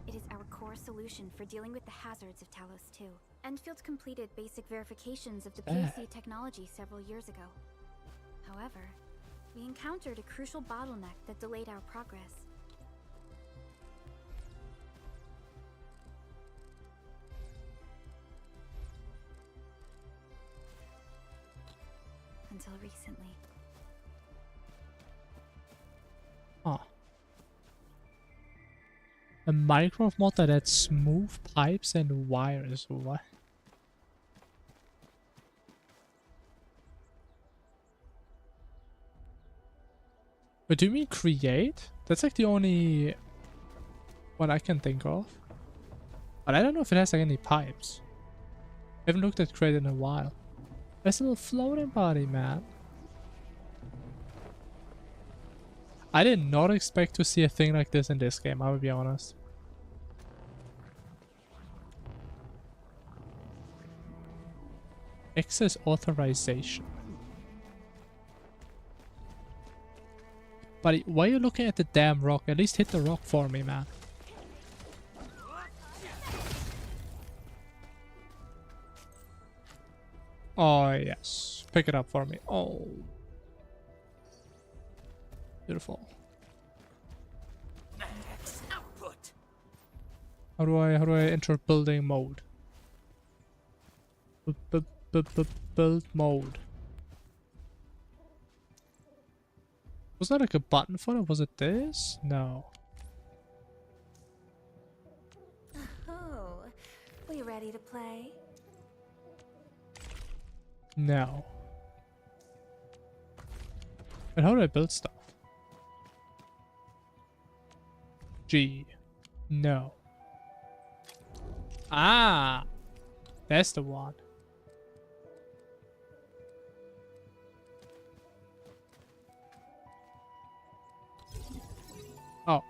It is our core solution for dealing with the hazards of Talos 2. Endfield completed basic verifications of the PAC technology several years ago. However, we encountered a crucial bottleneck that delayed our progress. Until recently. Huh. A Minecraft mod that had smooth pipes and wires. What? But do you mean create? That's like the only one I can think of. But I don't know if it has like any pipes. I haven't looked at create in a while. There's a little floating body, man. I did not expect to see a thing like this in this game, I will be honest. Access authorization. Buddy, why are you looking at the damn rock? At least hit the rock for me, man. Oh, yes. Pick it up for me. Oh. Beautiful. How do I enter building mode? Build mode. Was that like a button for it? Was it this? No. Oh, we ready to play? No. And how do I build stuff? G. No. Ah! That's the one. Oh.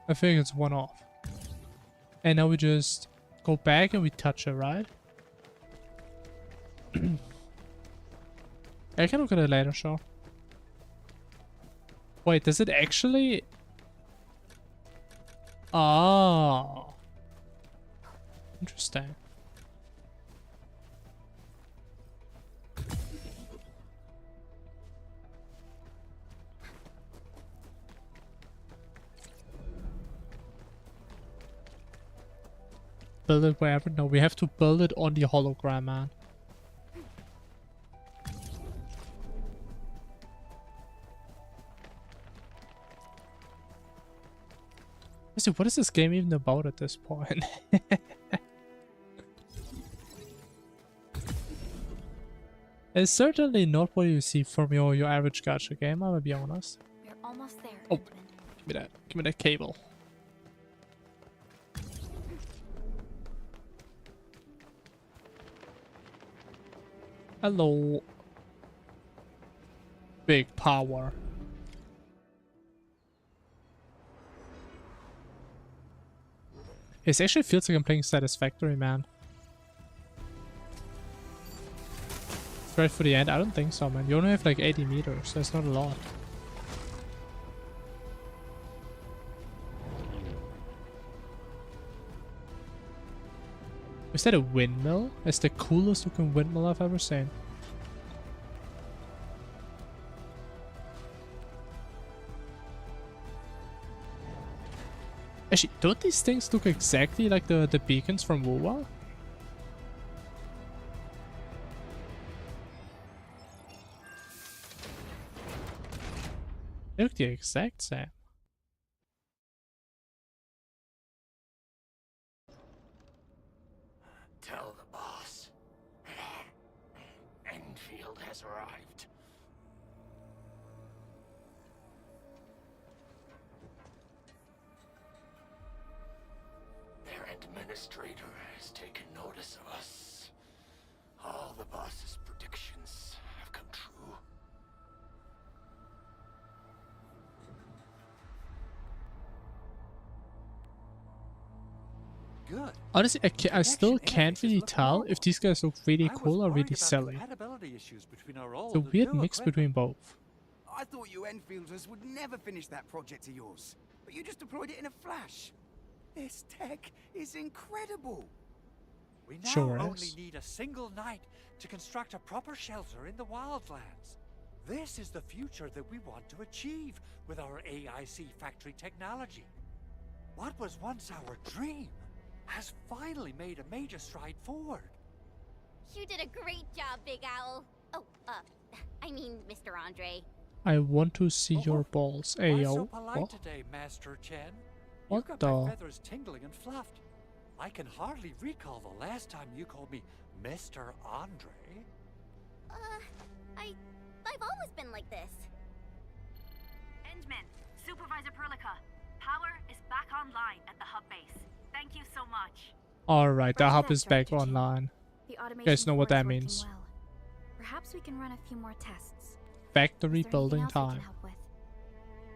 I think it's one off. And now we just go back and we touch it, right? I can look at it later, sure. Wait, does it actually... Oh. Interesting. Build it wherever? No, we have to build it on the hologram, man. Listen, what is this game even about at this point? It's certainly not what you see from your average gacha game, I'm gonna be honest. We're almost there. Oh, give me that cable. Hello. Big power. It actually feels like I'm playing Satisfactory, man. Right for the end? I don't think so, man. You only have like 80 meters. That's not a lot. Is that a windmill? It's the coolest looking windmill I've ever seen. Actually, don't these things look exactly like the beacons from WoW? They look the exact same. Tell the boss. Endfield has arrived. Their administrator has taken notice of us. All the boss's predictions have come true. Good. Honestly, I still can't really tell if these guys look really cool or really silly. It's a weird mix between both. I thought you Enfielders would never finish that project of yours, but you just deployed it in a flash. This tech is incredible. We now Sure only is. need a single night to construct a proper shelter in the wildlands. This is the future that we want to achieve with our AIC factory technology. What was once our dream has finally made a major stride forward. You did a great job, Big Owl. Oh, I mean, Mr. Andre. I want to see your balls. Why Ayo. so polite What? today, Master Chen? What You got the? my feathers tingling and fluffed. I can hardly recall the last time you called me Mr. Andre. I've always been like this. Endman, Supervisor Perlica, power is back online at the hub base. Thank you so much. Alright, the Roger hub that, is back Director Jin. online. The You automation guys know what core is that working means. well. Perhaps we can run a few more tests. Factory Is there anything building else we can time. help with?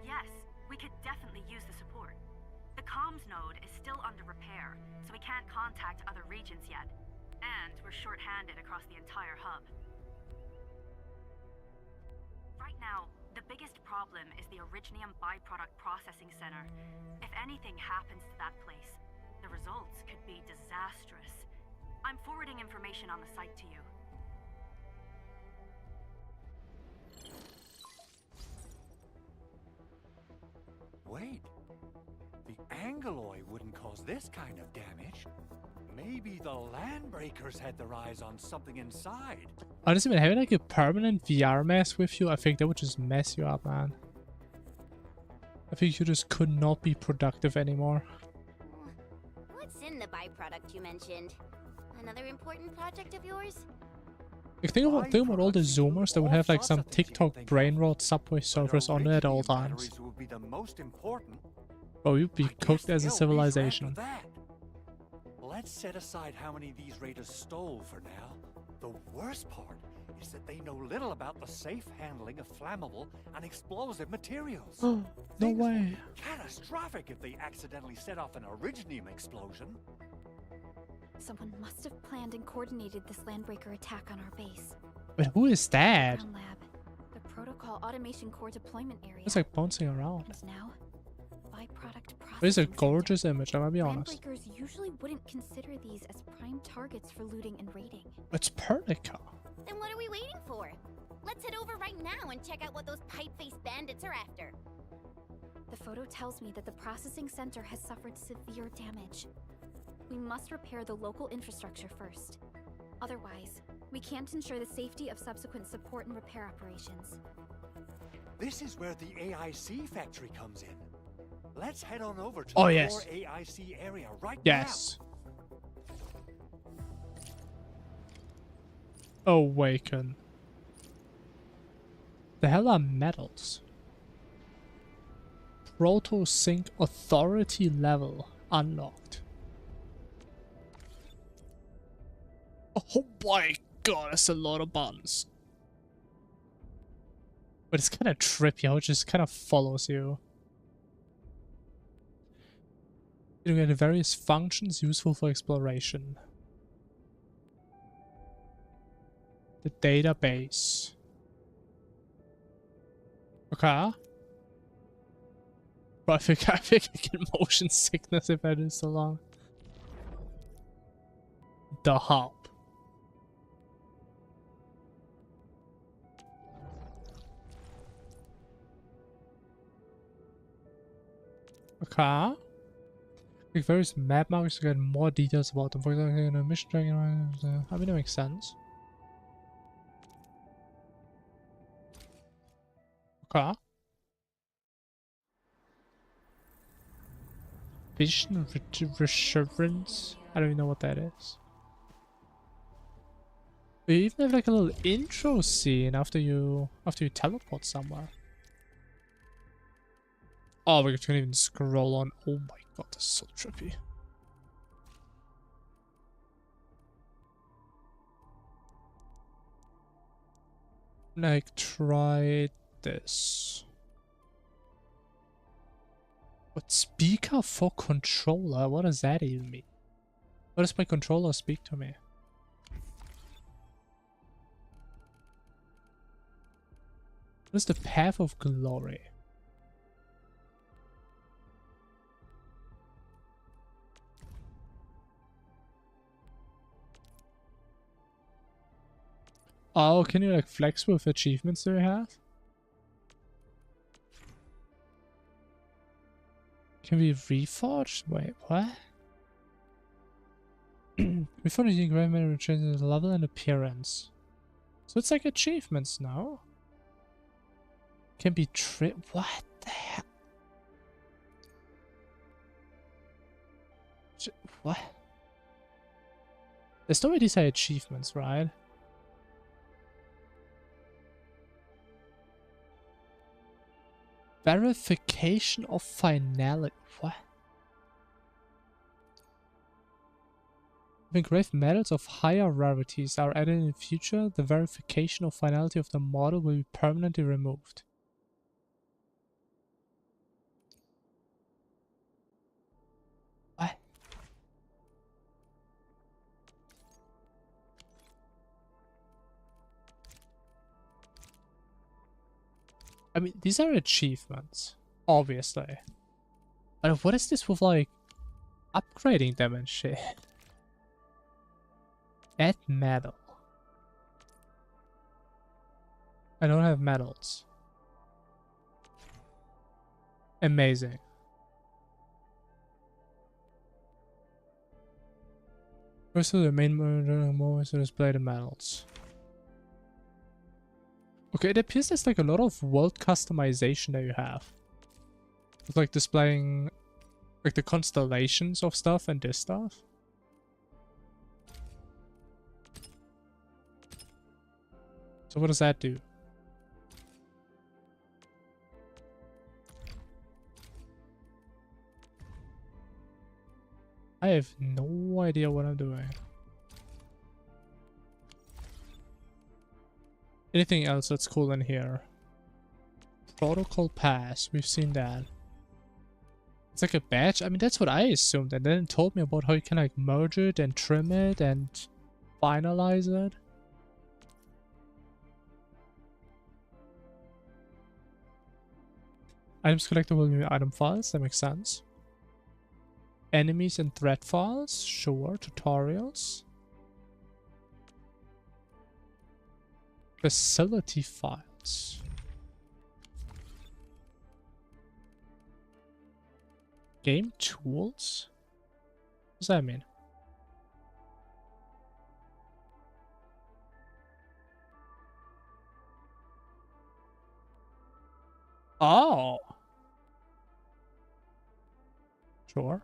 Yes, we could definitely use the support. The comms node is still under repair, so we can't contact other regions yet. And we're short-handed across the entire hub. Right now, the biggest problem is the Originium byproduct processing center. If anything happens to that place, the results could be disastrous. I'm forwarding information on the site to you. Wait, the Angeloy wouldn't cause this kind of damage. Maybe the Landbreakers had their eyes on something inside. Honestly, man, having like a permanent VR mask with you, I think that would just mess you up, man. I think you just could not be productive anymore. What's in the byproduct you mentioned? Another important project of yours? Like, think about all the Zoomers that would have like some TikTok brain rot Subway surfers on it at all times. Would be the most important. Oh, you'd be I guess cooked as a they'll be civilization. after that. Let's set aside how many these raiders stole for now. The worst part is that they know little about the safe handling of flammable and explosive materials. Oh, no Things will way. be catastrophic if they accidentally set off an Originium explosion. Someone must have planned and coordinated this landbreaker attack on our base. Wait, who is that? Ground lab, the protocol automation core deployment area. It's like bouncing around. And now, byproduct processing. It is a center. gorgeous image, I might be honest. Landbreakers usually wouldn't consider these as prime targets for looting and raiding. It's Perlica. Then what are we waiting for? Let's head over right now and check out what those pipe-faced bandits are after. The photo tells me that the processing center has suffered severe damage. We must repair the local infrastructure first. Otherwise, we can't ensure the safety of subsequent support and repair operations. This is where the AIC factory comes in. Let's head on over to Oh, the yes. core AIC area right Yes. Awaken. The hell are metals? Proto Sync Authority level unlocked. Oh my god, that's a lot of buttons. But it's kind of trippy how it just kind of follows you. You get various functions useful for exploration. The database. Okay. But I think I get motion sickness if I do so long. The hub. Okay. Click various map markers to get more details about them. For example, mission tracking. I mean, that makes sense. Okay. Vision reassurance. I don't even know what that is. You even have like a little intro scene after you teleport somewhere. Oh, we can't even scroll on. Oh my god, this is so trippy. Like, try this. What, speaker for controller? What does that even mean? What does my controller speak to me? What is the path of glory? Oh, can you like flex with achievements that you have? Can we reforge? Wait, what? Before the engraver changes the level and appearance. So it's like achievements now. Can be what the hell? What? There's no way these are achievements, right? Verification of finality. What? If engraved medals of higher rarities are added in the future, the verification of finality of the model will be permanently removed. What? I mean, these are achievements, obviously. But what is this with, like, upgrading them and shit? Add medal. I don't have medals. Amazing. First of the main moments to display the medals. Okay, it appears there's like a lot of world customization that you have. With like displaying like the constellations of stuff and this stuff. So what does that do? I have no idea what I'm doing. Anything else that's cool in here? Protocol pass, we've seen that. It's like a badge? I mean, that's what I assumed, and then it told me about how you can like merge it and trim it and finalize it. Items collected will be item files, that makes sense. Enemies and threat files, sure. Tutorials. Facility files. Game tools? What does that mean? Oh! Sure.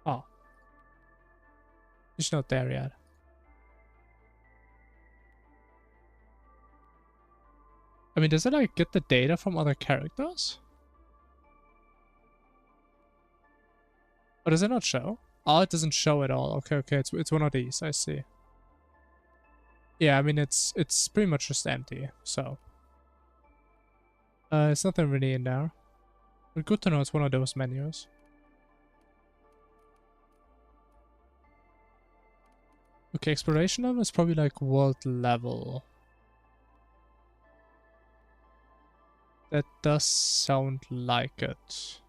Oh. It's not there yet. I mean, does it like get the data from other characters? Or does it not show? Oh, it doesn't show at all. Okay, okay, it's one of these, I see. Yeah, I mean it's pretty much just empty, so. It's nothing really in there. But good to know it's one of those menus. Okay, exploration level is probably like world level. That does sound like it.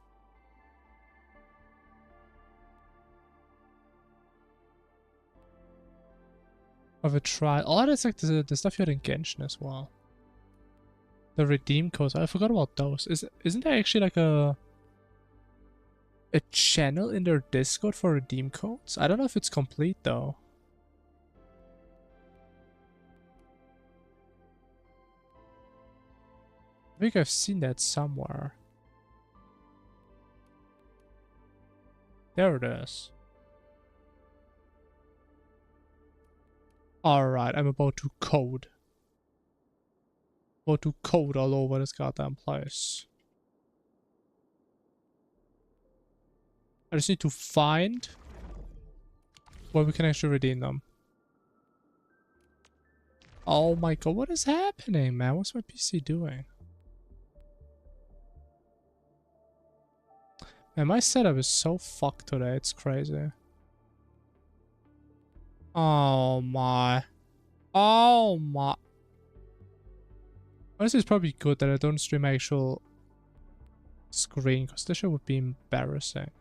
Of a trial. Oh, that's like the stuff you had in Genshin as well. The redeem codes. I forgot about those. Isn't there actually like a channel in their Discord for redeem codes? I don't know if it's complete though. I think I've seen that somewhere. There it is. Alright, I'm about to code. About to code all over this goddamn place. I just need to find where we can actually redeem them. Oh my god, what is happening, man? What's my PC doing? Man, my setup is so fucked today, it's crazy. Oh my. Oh my. Honestly, it's probably good that I don't stream actual screen, because this shit would be embarrassing.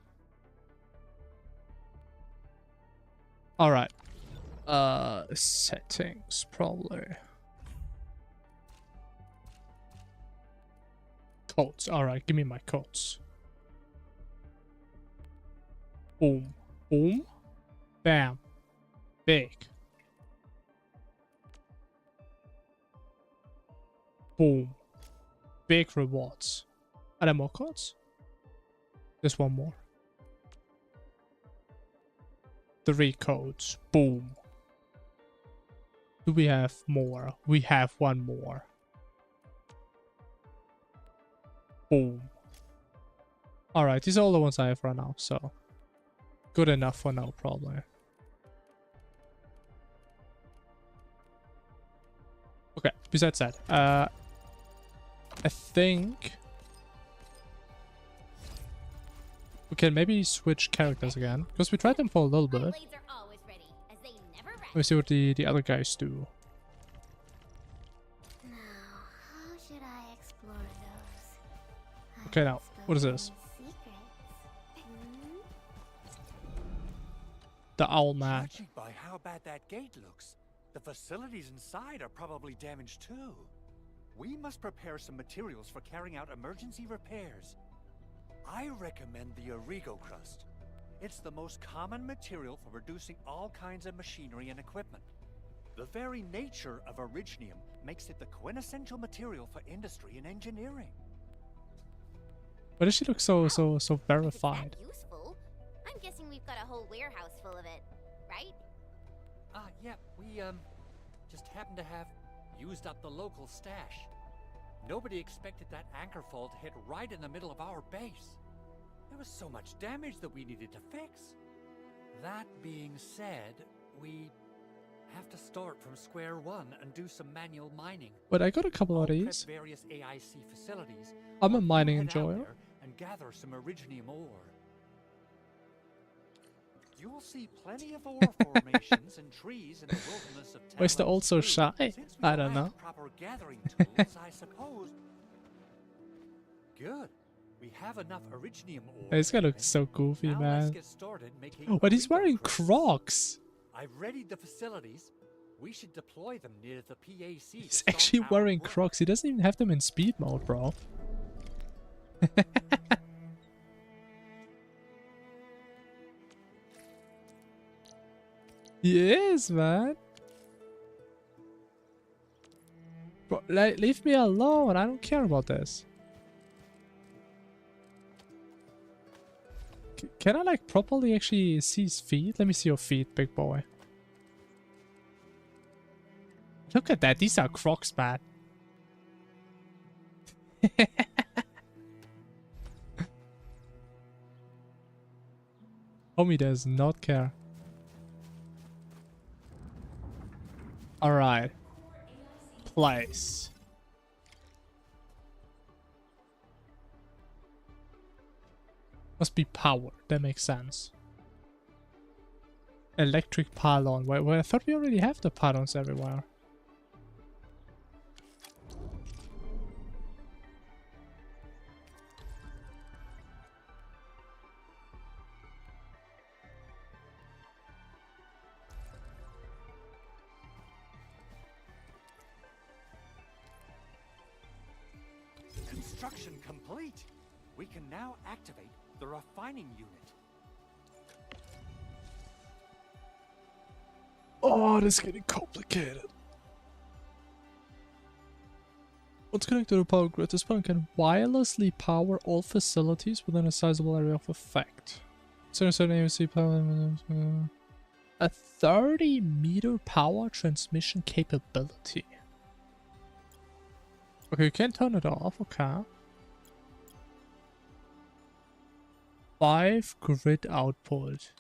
Alright. Settings, probably. Codes. Alright, give me my codes. Boom. Boom. Bam. Big. Boom. Big rewards. Are there more codes? There's one more. 3 codes. Boom. Do we have more? We have one more. Boom. Alright, these are all the ones I have right now, so good enough for now, probably. Okay, besides that, I think we can maybe switch characters again, because we tried them for a little bit. Let me see what the other guys do. Now, how should I explore those? Okay, now, what is this? The Owl Man. Judging by how bad that gate looks, the facilities inside are probably damaged too. We must prepare some materials for carrying out emergency repairs. I recommend the Origo crust. It's the most common material for producing all kinds of machinery and equipment. The very nature of originium makes it the quintessential material for industry and engineering. Why does she look so verified? Useful. I'm guessing we've got a whole warehouse full of it, right? Yeah, we just happen to have used up the local stash. Nobody expected that anchor fall to hit right in the middle of our base. There was so much damage that we needed to fix. That being said, we have to start from square one and do some manual mining. But I got a couple of these. Various AIC facilities. I'm a mining enjoyer. And gather some originium ore. You'll see plenty of ore formations and trees in the wilderness of Talos. Why is the old so shy? I don't know. Proper gathering tools, I suppose. Good. We have enough originium ore. This guy looks so goofy, now man. Let's get started making But he's wearing Origo Crocs. I've readied the facilities. We should deploy them near the PAC. He's actually wearing Crocs. He doesn't even have them in speed mode, bro. He is, man. Bro, leave me alone. I don't care about this. Can I like properly actually see his feet? Let me see your feet, big boy. Look at that. These are Crocs, man. Homie does not care. Alright. Place. Must be power. That makes sense. Electric pylon. Well, I thought we already have the pylons everywhere. Construction complete. We can now activate the refining unit. Oh, this is getting complicated. Once connected to the power grid, this pylon can wirelessly power all facilities within a sizable area of effect. So a 30-meter power transmission capability. Okay, you can't turn it off, okay. 5 grid output.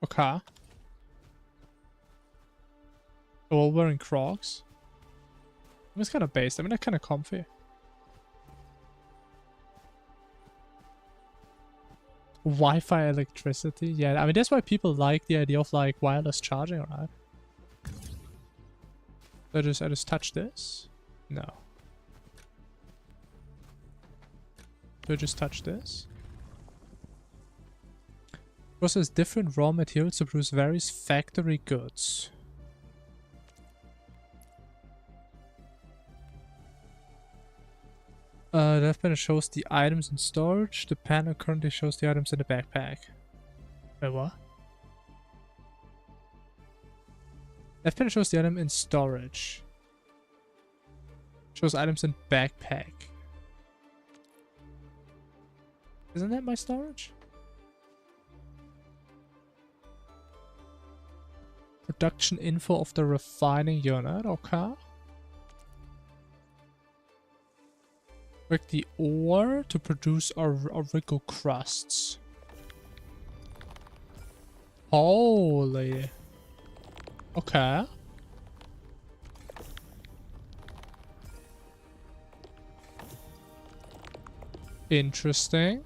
Okay. They're all wearing Crocs. It's kind of based. I mean, they're kind of comfy. Wi-Fi electricity. Yeah, I mean, that's why people like the idea of like wireless charging, right? I just touch this? No. Do I just touch this? Process different raw materials to produce various factory goods. The left panel shows the items in storage. The panel currently shows the items in the backpack. Wait, what? Left panel shows the item in storage. Shows items in backpack. Isn't that my storage? Production info of the refining unit, okay. Break the ore to produce auricle crusts. Holy. Okay. Interesting.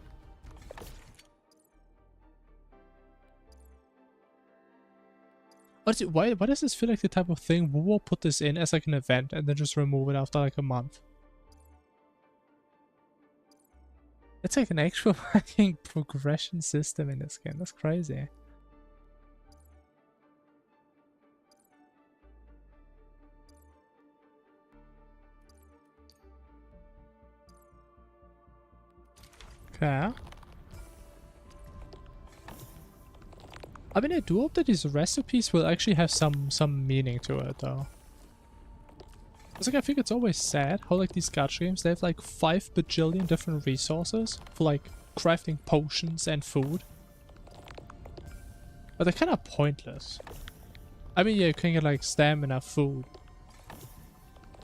Why does this feel like the type of thing we will put this in as like an event and then just remove it after like a month? It's like an actual fucking progression system in this game. That's crazy. Okay. I mean, I do hope that these recipes will actually have some meaning to it, though. It's like, I think it's always sad how like these gacha games, they have like 5 bajillion different resources for like crafting potions and food. But they're kind of pointless. I mean, yeah, you can get like stamina, food,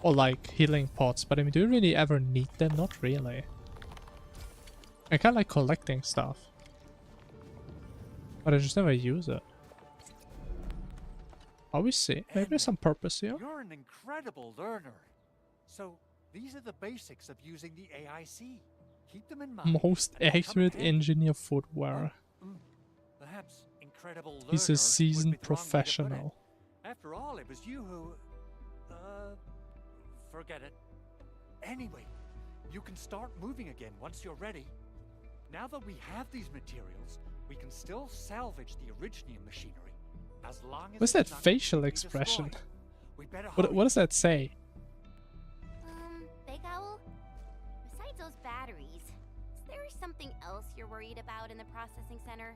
or like healing pots, but I mean, do you really ever need them? Not really. I kind of like collecting stuff, but I just never use it. Oh, we see. Maybe there's some purpose here. You're an incredible learner. So these are the basics of using the AIC. Keep them in mind. Most accurate engineer footwear. Perhaps incredible learner. He's a seasoned professional. After all, it was you who... forget it. Anyway, you can start moving again once you're ready. Now that we have these materials, we can still salvage the Arknight machinery. As long as What's that facial expression? What does that say? Big Owl? Besides those batteries, is there something else you're worried about in the processing center?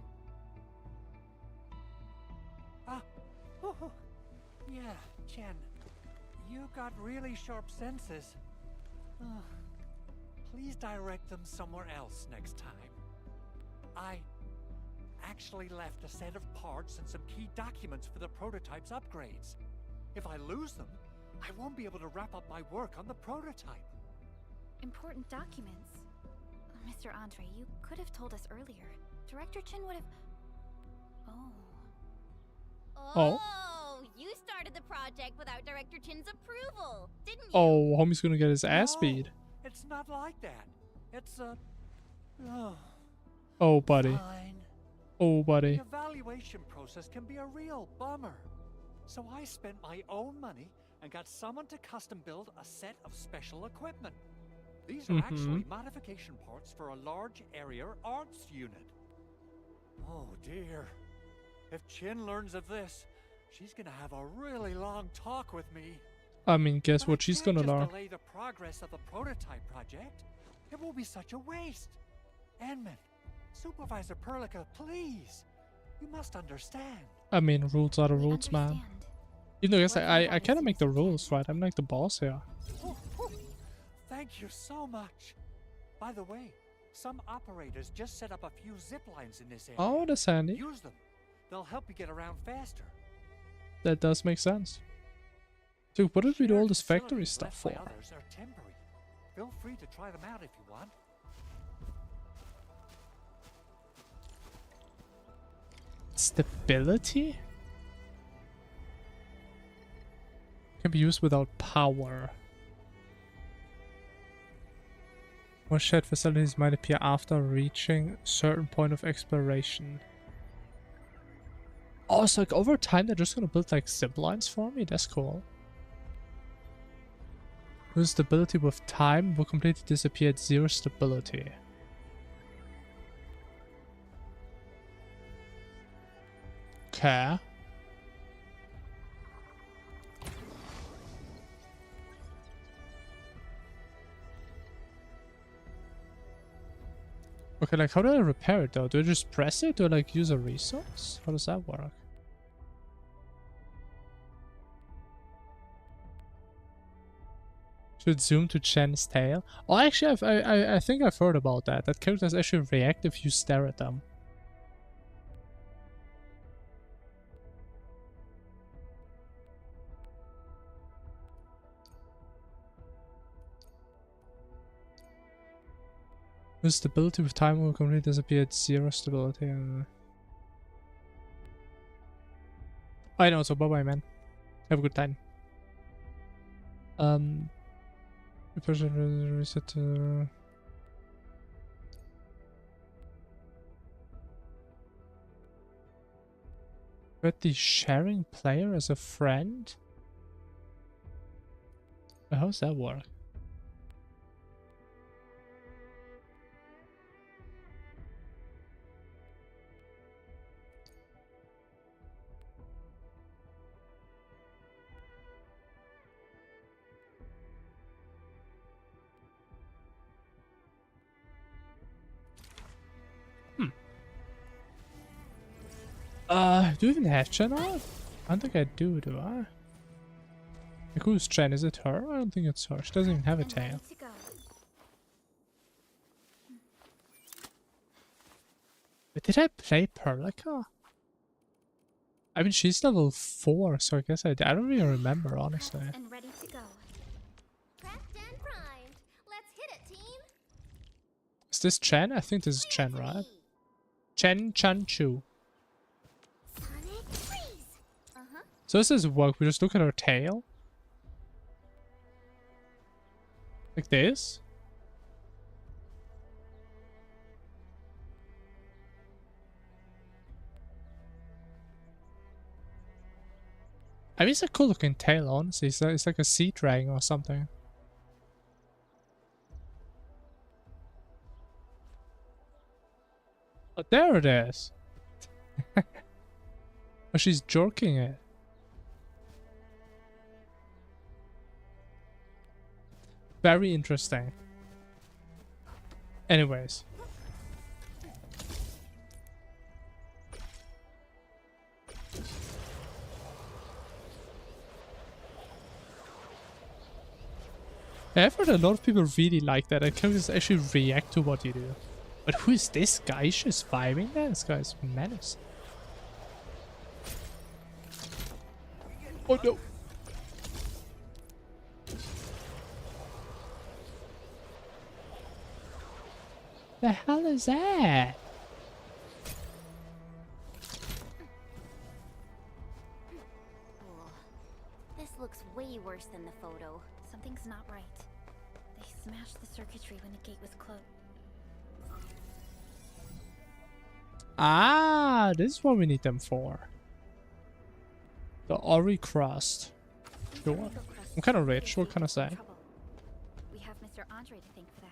Yeah, Chen. You got really sharp senses. Please direct them somewhere else next time. I actually left a set of parts and some key documents for the prototype's upgrades. If I lose them, I won't be able to wrap up my work on the prototype. Important documents? Mr. Andre, you could have told us earlier. Director Chin would have... Oh, You started the project without Director Chin's approval, didn't you? Oh, homie's gonna get his ass beat. It's not like that. It's Oh, buddy. fine. Oh, buddy. The evaluation process can be a real bummer. So I spent my own money and got someone to custom build a set of special equipment. These are actually modification parts for a large area arts unit. Oh dear. If Chin learns of this, she's gonna have a really long talk with me. I mean, guess But what I she's can't gonna just learn? delay the progress of the prototype project. It will be such a waste. Enman, Supervisor Perlica, please. You must understand. I mean, rules are the We rules, man. understand. Even though I guess What I about kind of this make the Mr. rules, Chen? right? I'm like the boss here. Thank you so much. By the way, some operators just set up a few zip lines in this area. Oh, that's handy. Use them. They'll help you get around faster. That does make sense. Dude, what did we do all this factory Facilities stuff left for? by others are temporary. Feel free to try them out if you want. Stability? Can be used without power. More shared facilities might appear after reaching a certain point of exploration. Oh, so like over time they're just gonna build like zip lines for me? That's cool. Lose stability with time will completely disappear at 0 stability. Okay. Okay, like how do I repair it though? Do I just press it or like use a resource? How does that work? Should zoom to Chen's tail? Oh, actually, I think I've heard about that. That characters actually react if you stare at them. Lose stability with time will completely disappear at 0 stability. I know, so bye bye, man. Have a good time. Reset. But the sharing player as a friend? How does that work? Do you even have Chen on? I don't think I do I? Like, who's Chen? Is it her? I don't think it's her. She doesn't even have a And ready tail. to go. But did I play Perlica? I mean, she's level 4, so I guess I don't really remember, honestly. And ready to go. Prepped and primed. Let's hit it, team. Is this Chen? I think this is Chen, right? Chen Chu. Sonic freeze. So this is work. We just look at her tail. Like this. I mean, it's a cool looking tail, honestly. It's like a sea dragon or something. Oh, there it is. Oh, she's jerking it. Very interesting. Anyways. I've heard a lot of people really like that. I can just actually react to what you do. But who is this guy? He's just vibing there? This guy's menace. Oh no. The hell is that? looks way worse than the photo. Something's not right. They smashed the circuitry when the gate was closed. Ah, this is what we need them for. The Ori crust. Sure. I'm kind of rich. What can I say? We have Mr. Andre to thank for that.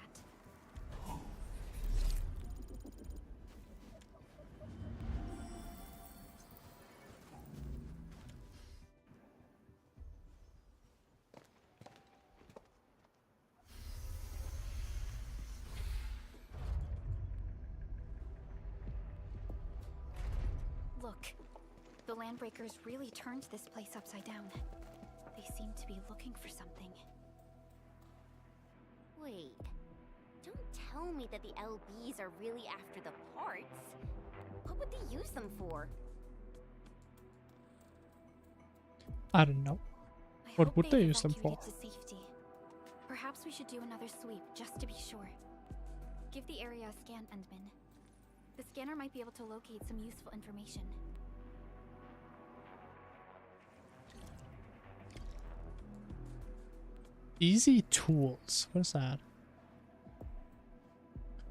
Look, the Landbreakers really turned this place upside down. They seem to be looking for something. Wait, don't tell me that the LBs are really after the parts. What would they use them for? I don't know. What would they use them for? To safety. Perhaps we should do another sweep just to be sure. Give the area a scan, Endman. The scanner might be able to locate some useful information. Easy tools. What is that?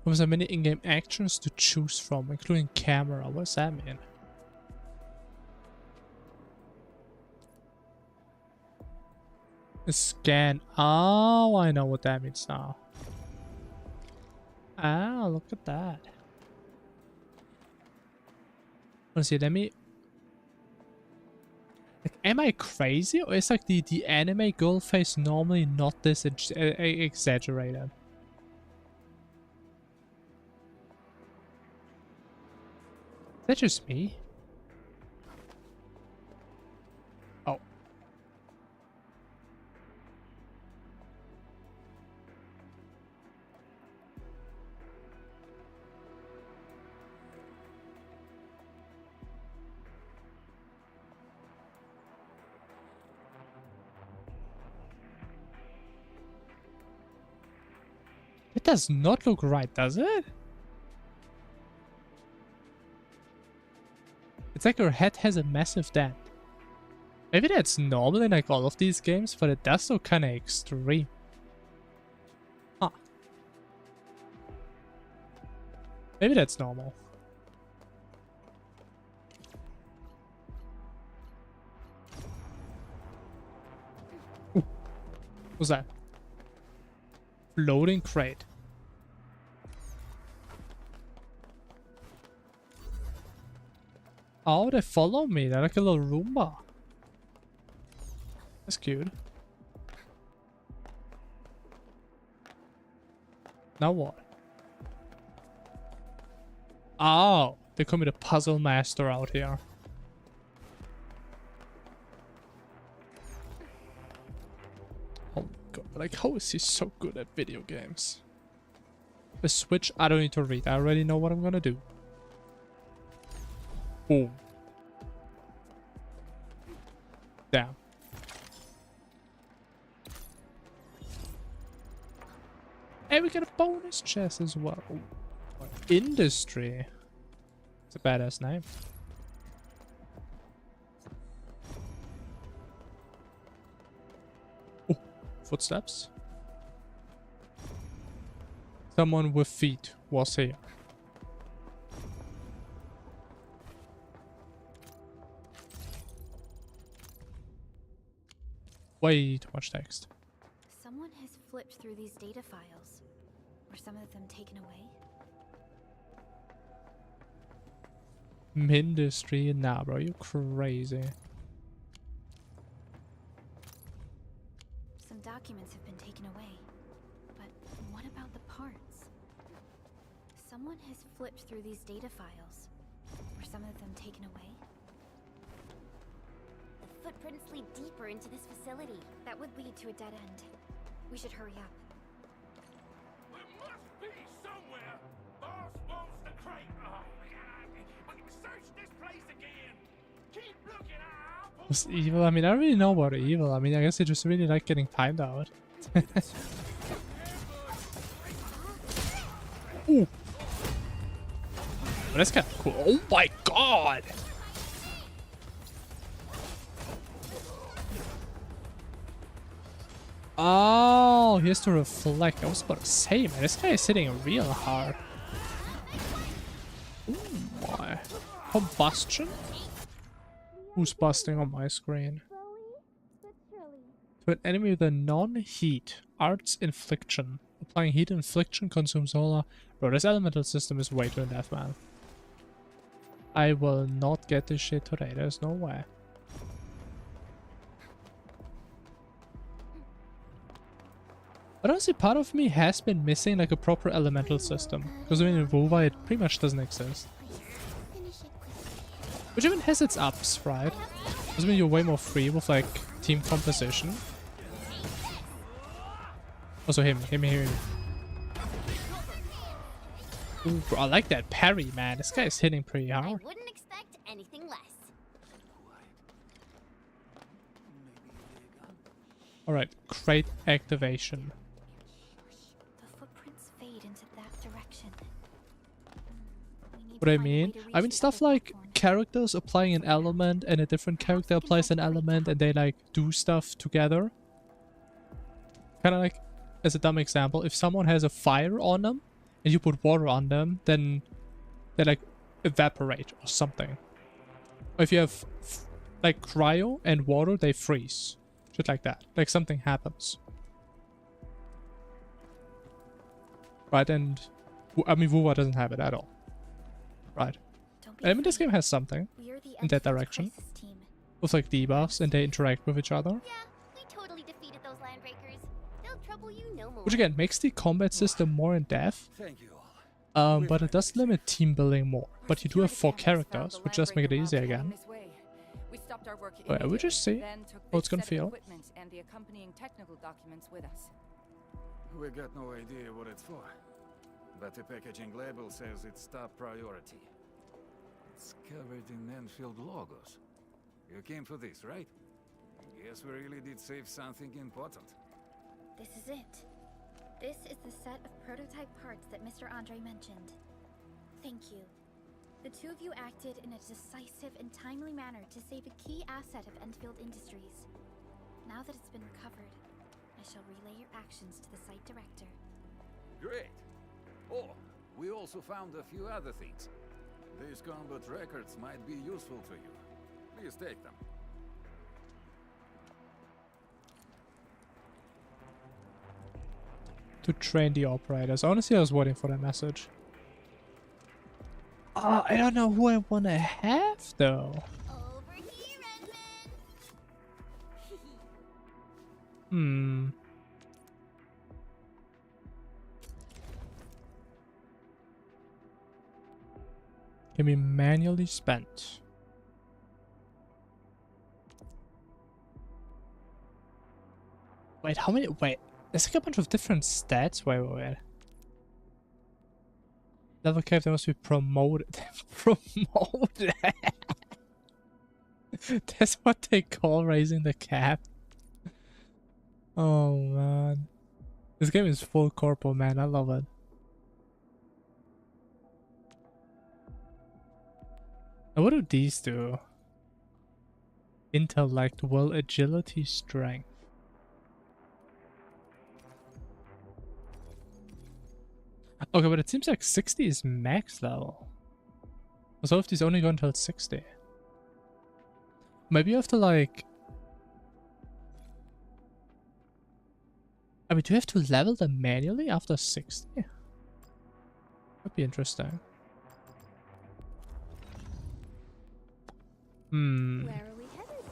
There are many in-game actions to choose from, including camera. What does that mean? A scan. Oh, I know what that means now. Ah, look at that. Let's see, let me... Like, am I crazy? Or is like the anime girl face normally not this exaggerated? Is that just me? Oh. It does not look right, does it? It's like her head has a massive dent. Maybe that's normal in like all of these games, but it does look kind of extreme. Huh. Maybe that's normal. Ooh. What's that? Floating crate. Oh, they follow me. They're like a little Roomba. That's cute. Now what? Oh, they call me the puzzle master out here. Oh my god, like how is he so good at video games? The switch, I don't need to read. I already know what I'm gonna do. Boom. Damn. And we get a bonus chest as well. Industry. It's a badass name. Oh, footsteps. Someone with feet was here. Way too much text. Someone has flipped through these data files. Were some of them taken away? Industry? Nah, bro, you crazy. Some documents have been taken away. But what about the parts? Someone has flipped through these data files. Were some of them taken away? The footprints lead deeper into this facility. That would lead to a dead end. We should hurry up. There must be somewhere. Boss wants the crate. Oh, God. Search this place again. Keep looking. What's evil? I mean, I don't really know about evil. I mean, I guess they just really like getting timed out. Ooh. Oh, that's kind of cool. Oh my god! Oh, he has to reflect. I was about to say, man, this guy is hitting real hard. Oh my. Combustion? Who's busting on my screen? To an enemy with a non-heat, Art's Infliction. Applying heat infliction consumes solar. Bro, this elemental system is way too in-depth, man. I will not get this shit today. There's no way. But honestly, part of me has been missing like a proper elemental system. Because I mean, in WoW, it pretty much doesn't exist. Which even has its ups, right? Because I mean, you're way more free with like team composition. Also him. Ooh, bro, I like that parry, man. This guy is hitting pretty hard. I wouldn't expect anything less. Alright, crate activation. The footprints fade into that direction. What I mean? I mean stuff like characters applying an element and a different character applies an element and they like do stuff together. Kind of like, as a dumb example, if someone has a fire on them and you put water on them, then they like evaporate or something. Or if you have like cryo and water, they freeze. Shit like that. Like something happens. Right, and I mean WoW doesn't have it at all. Right. I mean this game has something in that direction. With like debuffs and they interact with each other. Yeah, we totally defeated those landbreakers. They'll trouble you no more. Which again makes the combat system more in depth. Thank you all. But it does limit team building more. But you do have 4 characters, which does make it easy again. We stopped our work But we just see then took how it's this gonna set of feel. equipment and the accompanying technical documents with us. We got no idea what it's for, but the packaging label says it's top priority. It's covered in Endfield logos. You came for this, right? Guess we really did save something important. This is it. This is the set of prototype parts that Mr. Andre mentioned. Thank you. The two of you acted in a decisive and timely manner to save a key asset of Endfield Industries. Now that it's been recovered, I shall relay your actions to the site director. Great. Oh, we also found a few other things. These combat records might be useful to you. Please take them. To train the operators. Honestly, I was waiting for that message. I don't know who I want to have though. Over here, Edmund. Can be manually spent. Wait, how many? Wait, there's like a bunch of different stats. Wait. Level cap, they must be promoted. Promoted. That's what they call raising the cap. Oh man, this game is full corpo, man. I love it. Now what do these do? Intellect, will, agility, strength. Okay, but it seems like 60 is max level. So if these only go until 60. Maybe you have to like... I mean, do you have to level them manually after 60? That'd be interesting. Where are we headed?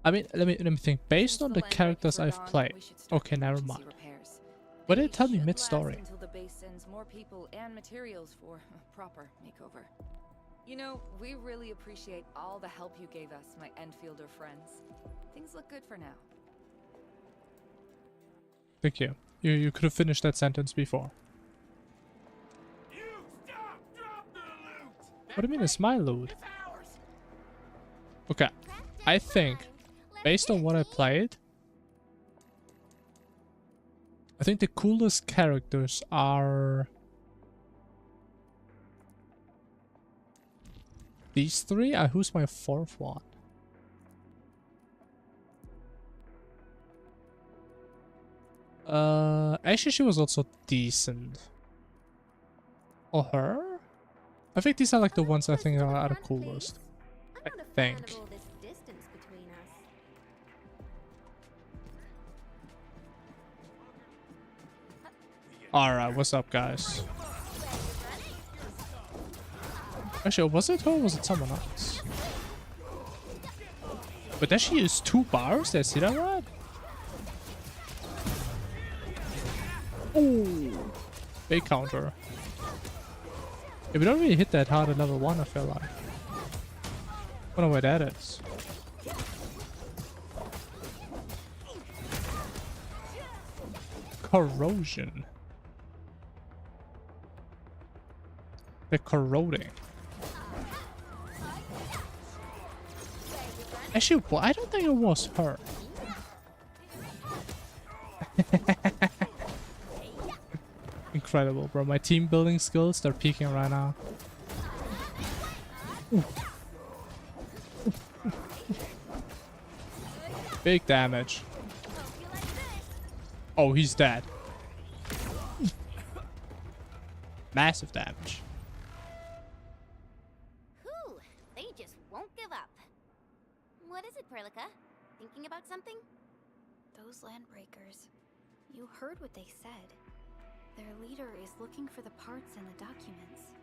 I mean, let me think. Based on the characters I've played... Okay, never mind. What did it tell me mid-story? Until the base sends more people and materials for a proper makeover. You know, we really appreciate all the help you gave us, my Enfielder friends. Things look good for now. Thank you. You could have finished that sentence before. You stop! Drop the loot! What do you mean it's my loot? Okay, I think, based on what I played, I think the coolest characters are these 3. Who's my 4th one? Actually, she was also decent. Or her? I think these are like the ones I think are the coolest. I think. Alright, what's up, guys? Actually, was it her or was it someone else? But did she use 2 bars? Did I see that right? Oh, big counter. Yeah, we don't really hit that hard at level 1, I feel like. I don't know where that is. Corrosion. They're corroding. Actually, I don't think it was her. Incredible, bro. My team building skills, they're peaking right now. Big damage. Oh, he's dead. Massive damage. Whew, they just won't give up. What is it, Perlica? Thinking about something? Those landbreakers. You heard what they said. Their leader is looking for the parts in the documents.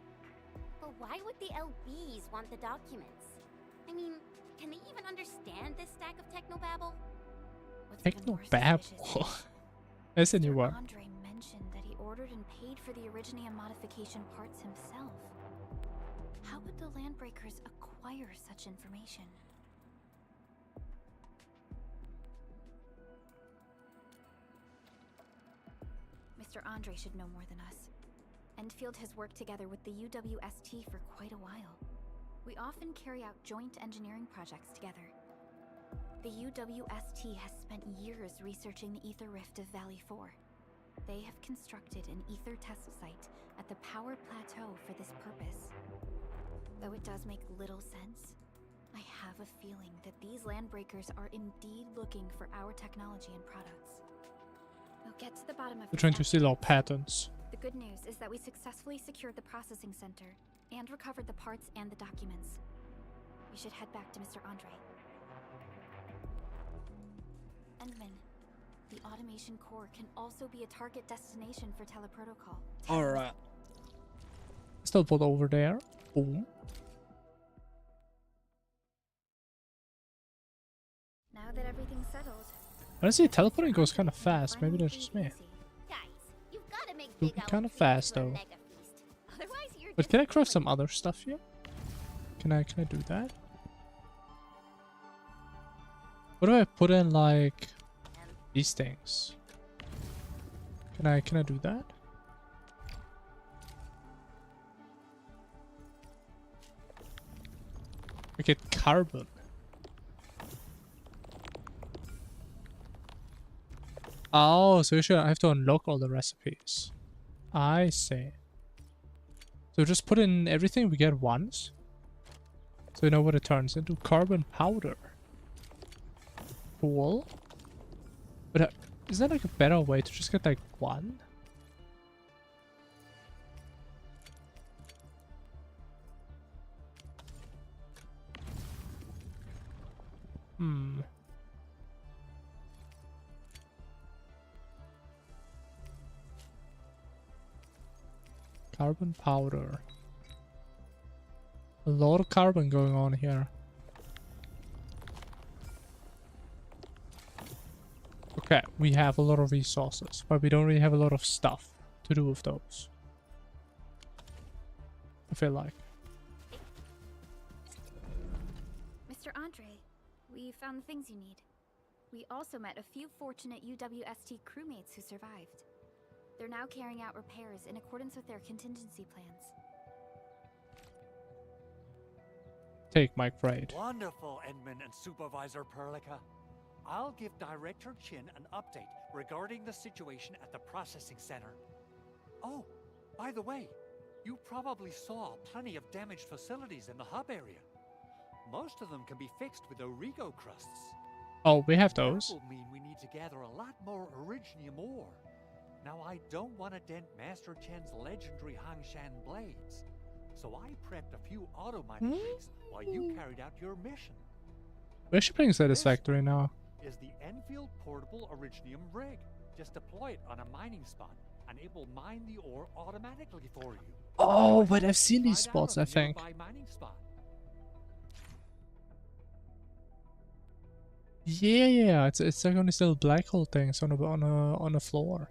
But why would the LBs want the documents? I mean, can they even understand this stack of technobabble? Technobabble? That's a new one. Andre mentioned that he ordered and paid for the Originium modification parts himself. How would the landbreakers acquire such information? Mr. Andre should know more than us. Endfield has worked together with the UWST for quite a while. We often carry out joint engineering projects together. The UWST has spent years researching the ether rift of Valley 4. They have constructed an ether test site at the power plateau for this purpose. Though it does make little sense, I have a feeling that these landbreakers are indeed looking for our technology and products. We'll get to the bottom of They're trying to steal our patents. The good news is that we successfully secured the processing center and recovered the parts and the documents. We should head back to Mr. Andre. Endman, the automation core can also be a target destination for teleprotocol. Alright. Still put over there. Boom. Now that everything's settled, Honestly, teleporting goes kind of fast. Maybe that's just me. It'll be kind of fast though. But can I craft some other stuff here? Can I do that? What do I put in, like these things? Can I do that? I get carbon. Oh, so you should I have to unlock all the recipes. I see. So just put in everything we get once. So you know what it turns into. Carbon powder. Cool. But is there like a better way to just get like one? Carbon powder. A lot of carbon going on here. Okay, we have a lot of resources, but we don't really have a lot of stuff to do with those. I feel like. Mr. Andre, we found the things you need. We also met a few fortunate UWST crewmates who survived. They're now carrying out repairs in accordance with their contingency plans. Take my grade. Wonderful, Endman and Supervisor Perlica. I'll give Director Chin an update regarding the situation at the processing center. Oh, by the way, you probably saw plenty of damaged facilities in the hub area. Most of them can be fixed with Origo crusts. Oh, we have those. That will mean we need to gather a lot more Originium ore. Now, I don't want to dent Master Chen's legendary Hangshan blades, so I prepped a few auto mining rigs while you carried out your mission. We're shipping satisfactory now. Is the Enfield portable Originium rig. Just deploy it on a mining spot, and it will mine the ore automatically for you. Oh, but I've seen these spots, I think. Yeah, it's like on these little black hole things on the floor.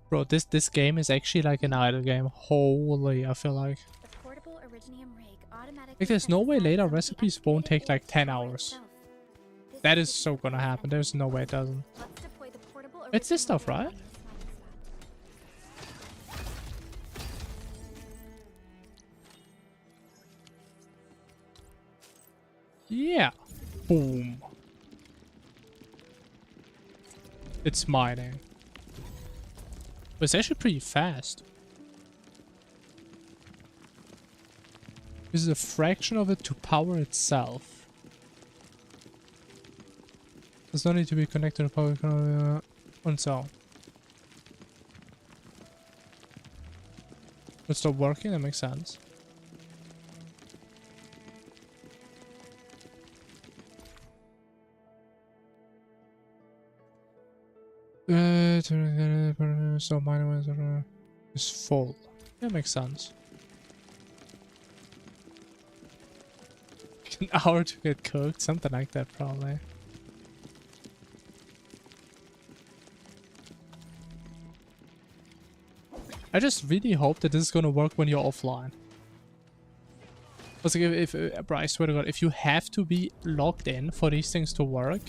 Bro, this game is actually like an idle game. Holy, I feel like. The portable Originium rig automatically Like, there's no way later recipes won't take like 10 hours. That is so gonna happen. There's no way it doesn't. It's this stuff, right? Yeah. Boom. It's mining. But it's actually pretty fast. This is a fraction of it to power itself. There's no need to be connected to power on its own. It's not working, that makes sense. So mine is full. That makes sense. An hour to get cooked, something like that probably. I just really hope that this is gonna work when you're offline. Because if bro, I swear to God, if you have to be logged in for these things to work,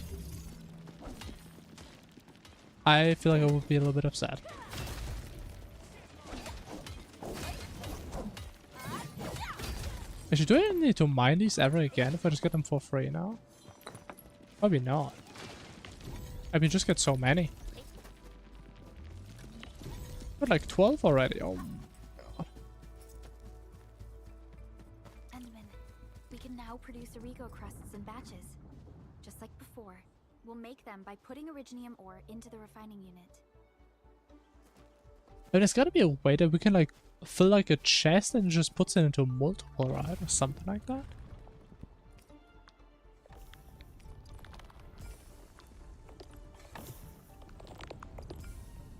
I feel like I would be a little bit upset. Actually, do I need to mine these ever again if I just get them for free now? Probably not. I mean, just get so many. Got like 12 already. Oh. Endman, we can now produce Origo crusts in batches, just like before. We'll make them by putting Originium ore into the refining unit. But there's gotta be a way that we can like fill like a chest and just puts it into multiple, right? Or something like that.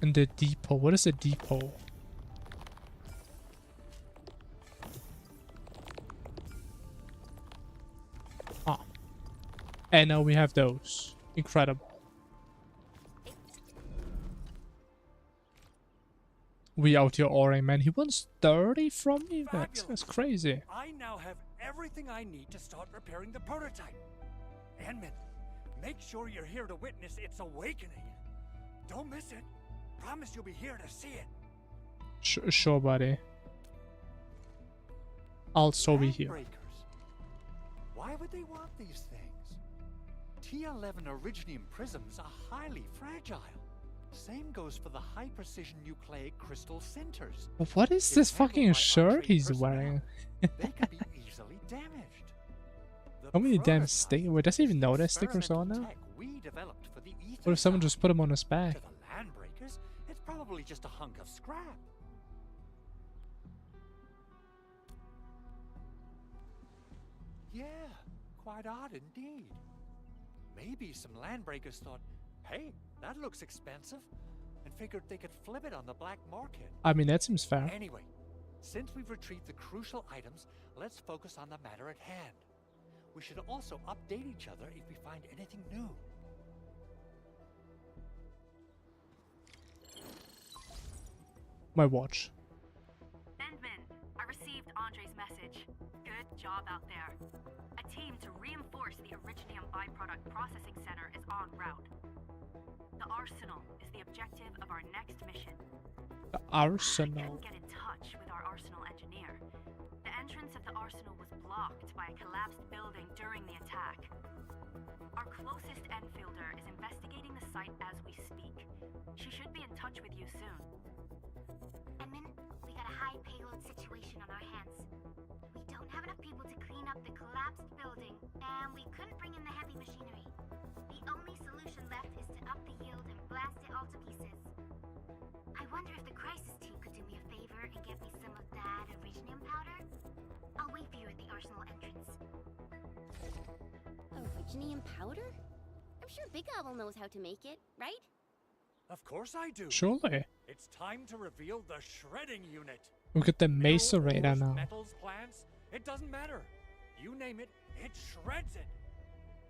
And the depot. What is a depot? Ah. And now we have those. Incredible. We out here oring, man. He wants 30 from me? That's crazy. I now have everything I need to start repairing the prototype. Endman, make sure you're here to witness its awakening. Don't miss it. Promise you'll be here to see it. Sure, buddy. I'll so be here. Why would they want these things? T11 Originium prisms are highly fragile. Same goes for the high-precision nucleic crystal centers. What is this fucking shirt he's wearing? They could be easily damaged. How many damn stickers? Wait, does he even know there's stickers on now? What if someone just put them on his back? To the landbreakers, it's probably just a hunk of scrap. Yeah, quite odd indeed. Maybe some landbreakers thought, hey, that looks expensive, and figured they could flip it on the black market. I mean, that seems fair. Anyway, since we've retrieved the crucial items, let's focus on the matter at hand. We should also update each other if we find anything new. My watch. Endman, I received Andre's message. Good job out there. A team to reinforce the Originium byproduct processing center is en route. The arsenal is the objective of our next mission. The arsenal. I couldn't get in touch with our arsenal engineer. The entrance of the arsenal was blocked by a collapsed building during the attack. Our closest Enfielder is investigating the site as we speak. She should be in touch with you soon. Endman, we got a high payload situation on our hands. We don't have enough people to clean up the collapse machinery. The only solution left is to up the yield and blast it all to pieces. I wonder if the crisis team could do me a favor and get me some of that originium powder? I'll wait for you at the arsenal entrance. Originium powder? I'm sure Big Owl knows how to make it, right? Of course I do. Surely. It's time to reveal the shredding unit. Look at the macerator now. Metals, plants, it doesn't matter. You name it, it shreds it.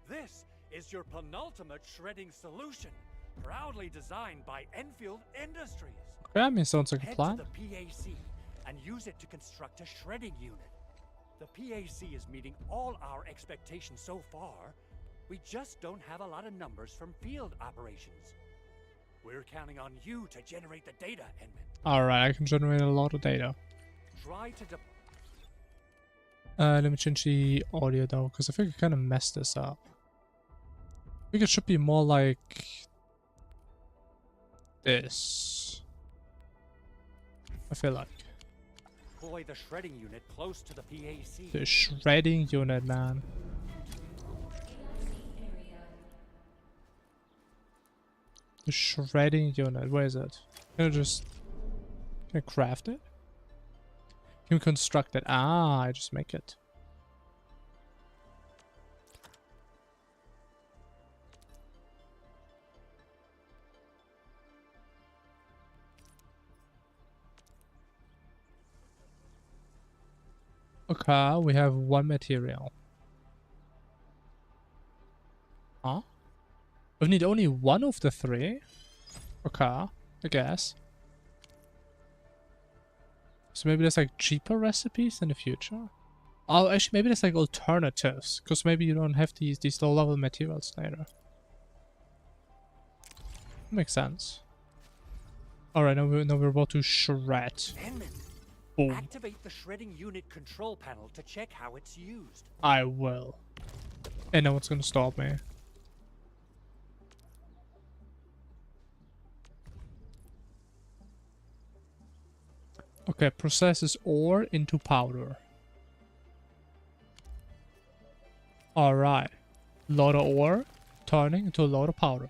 This is your penultimate shredding solution, proudly designed by Enfield Industries. Okay, I mean, sounds like a Head plan. to the PAC and use it to construct a shredding unit. The PAC is meeting all our expectations so far. We just don't have a lot of numbers from field operations. We're counting on you to generate the data, Edmund. Alright, I can generate a lot of data. Try to Let me change the audio though, because I think I kind of messed this up. I think it should be more like this. I feel like. deploy the shredding unit close to the PAC. The shredding unit, man. The shredding unit, where is it? Can I craft it? Can we construct it? Ah, I just make it. Okay, we have one material. Huh? We need only one of the three? Okay, I guess. So maybe there's like cheaper recipes in the future? Oh, actually maybe there's like alternatives. Because maybe you don't have these low level materials later. Makes sense. Alright, now we're about to shred. Boom. Activate the shredding unit control panel to check how it's used. I will. And no one's gonna stop me. Okay, processes ore into powder. Alright. Lot of ore turning into a lot of powder.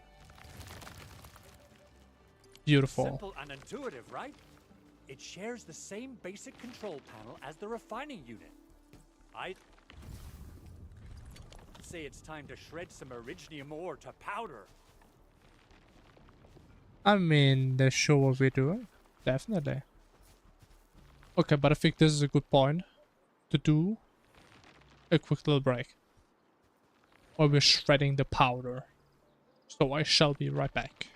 Beautiful. Simple and intuitive, right? It shares the same basic control panel as the refining unit. I'd say it's time to shred some originium ore to powder. I mean, they show what we're doing. Definitely. Okay, but I think this is a good point to do a quick little break. While we're shredding the powder. So I shall be right back.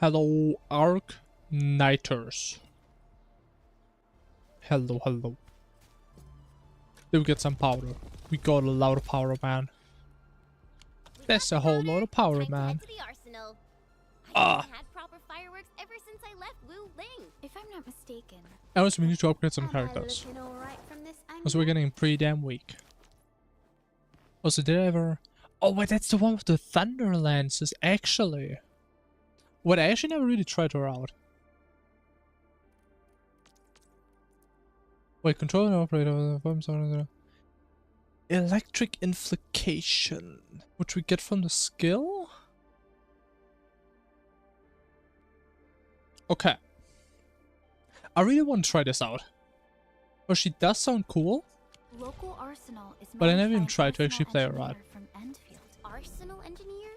Hello, Arknighters. Hello, hello. Did we get some powder? We got a lot of powder, man. That's a whole lot of powder, man. Ah. Had proper fireworks ever since I left Wu Ling. If I'm not mistaken. Also, we need to upgrade some characters. Also, we're getting pretty damn weak. Also, did I ever... Oh, wait, that's the one with the Thunder Lances, actually. Wait, I actually never really tried her out. Wait, control and operator. Electric infliction. Which we get from the skill? Okay. I really want to try this out. Well, she does sound cool. Local arsenal is but I never even tried to actually play her out. From Endfield. Arsenal engineer?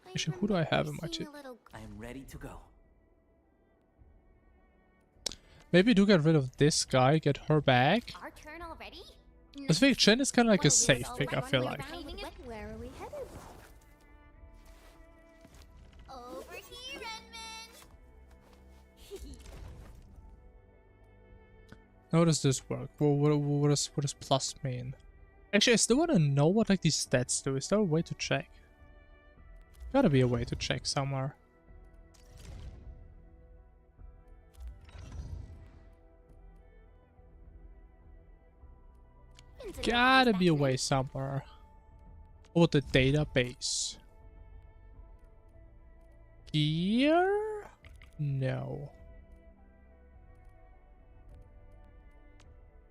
Actually, who do I have in my team? I am ready to go. Maybe do get rid of this guy, get her back. Our turn already? I think Chen is kind of like a safe pick, I feel like. Where are we headed? Over here, Redmond. How does this work? What does plus mean? Actually, I still want to know what like these stats do. Is there a way to check? Gotta be a way to check somewhere. Gotta be a way somewhere. Or the database. Here? No.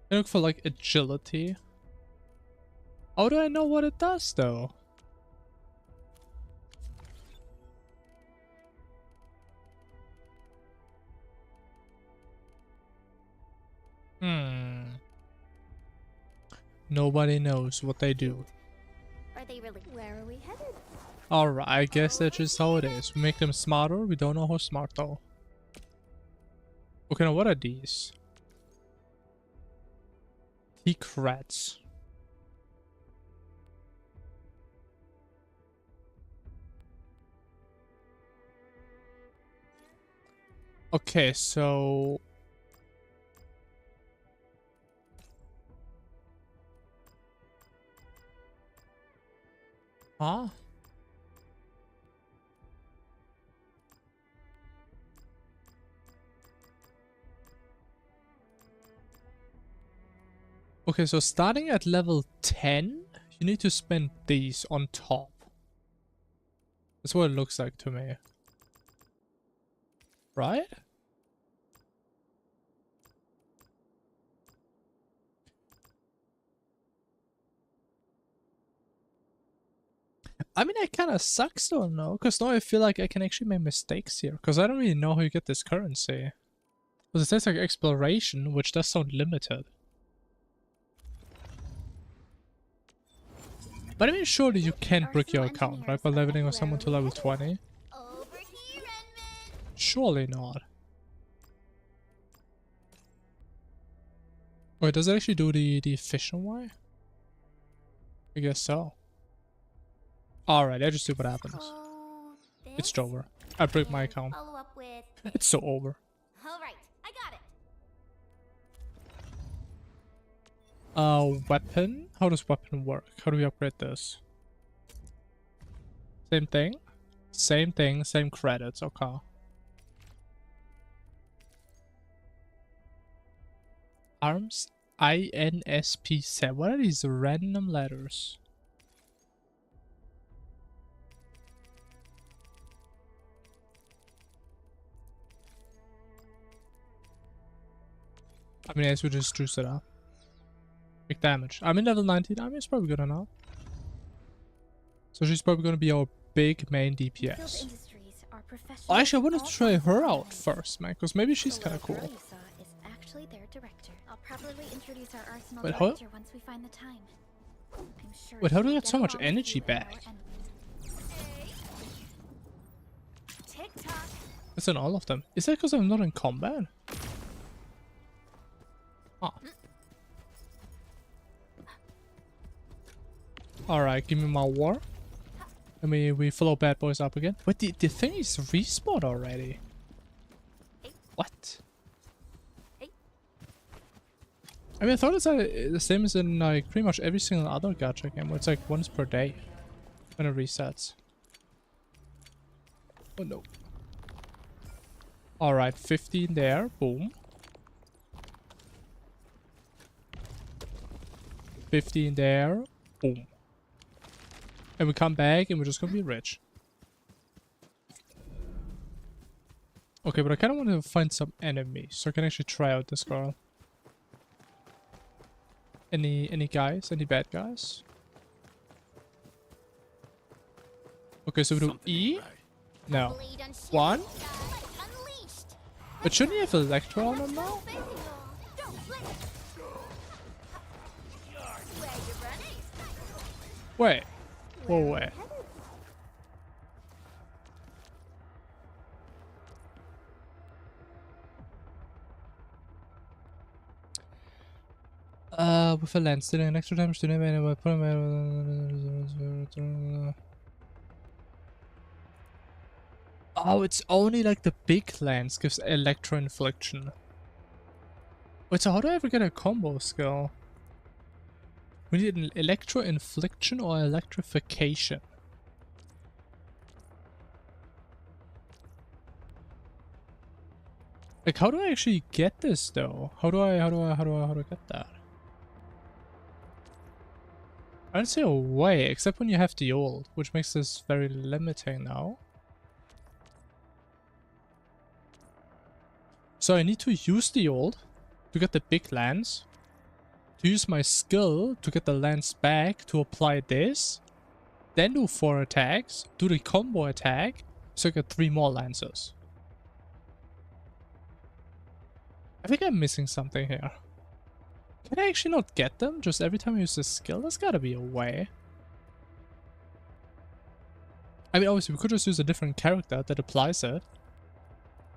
I look for like agility. How do I know what it does though? Nobody knows what they do. Are they really? Where are we headed? Alright, I guess that's just how it is. We make them smarter, we don't know how smart though. Okay, now what are these? Secrets. Okay, so... Huh? Okay, so starting at level 10, you need to spend these on top. That's what it looks like to me. Right? I mean, it kind of sucks though, no? Because now I feel like I can actually make mistakes here. Because I don't really know how you get this currency. Because it says like exploration, which does sound limited. But I mean, surely you can't break your account, right? By leveling someone to level 20? Surely not. Wait, does it actually do the efficient way? I guess so. Alright, I just see what happens. It's over. I break my account. It's so over. Alright, I got it. Weapon? How does weapon work? How do we upgrade this? Same thing? Same thing, same credits, okay. Arms? INSP7. What are these random letters? I mean, I guess we just juice it up. Big damage. I'm in level 19. I mean, it's probably good enough. So she's probably going to be our big main DPS. Oh, actually, I wanted to try her out first, man, because maybe she's kind of cool. Wait, how? Wait, how do I get so much energy back? It's in all of them. Is that because I'm not in combat? Huh. Alright, give me my war. And we follow bad boys up again. Wait, the thing is respawned already. What? I mean, I thought it's the same as in like pretty much every single other gacha game, where it's like once per day when it resets. Oh no. Alright, 15 there. Boom. 15 there. Boom. And we come back and we're just gonna be rich. Okay, but I kind of want to find some enemies so I can actually try out this girl. Any guys? Any bad guys? Okay, so we do E. No. 1. But shouldn't he have Electro on him now? Wait. Whoa, wait. With a lens, dealing an extra damage to enemy by putting Oh, it's only like the big lens gives electro infliction. Wait, so how do I ever get a combo skill? We need an electro infliction or electrification. Like, how do I actually get this though? How do I get that? I don't see a way, except when you have the old, which makes this very limiting now. So I need to use the old to get the big lance, to use my skill to get the lance back to apply this, then do 4 attacks, do the combo attack, so I get 3 more lances. I think I'm missing something here. Can I actually not get them just every time I use this skill? There's gotta be a way. I mean, obviously we could just use a different character that applies it.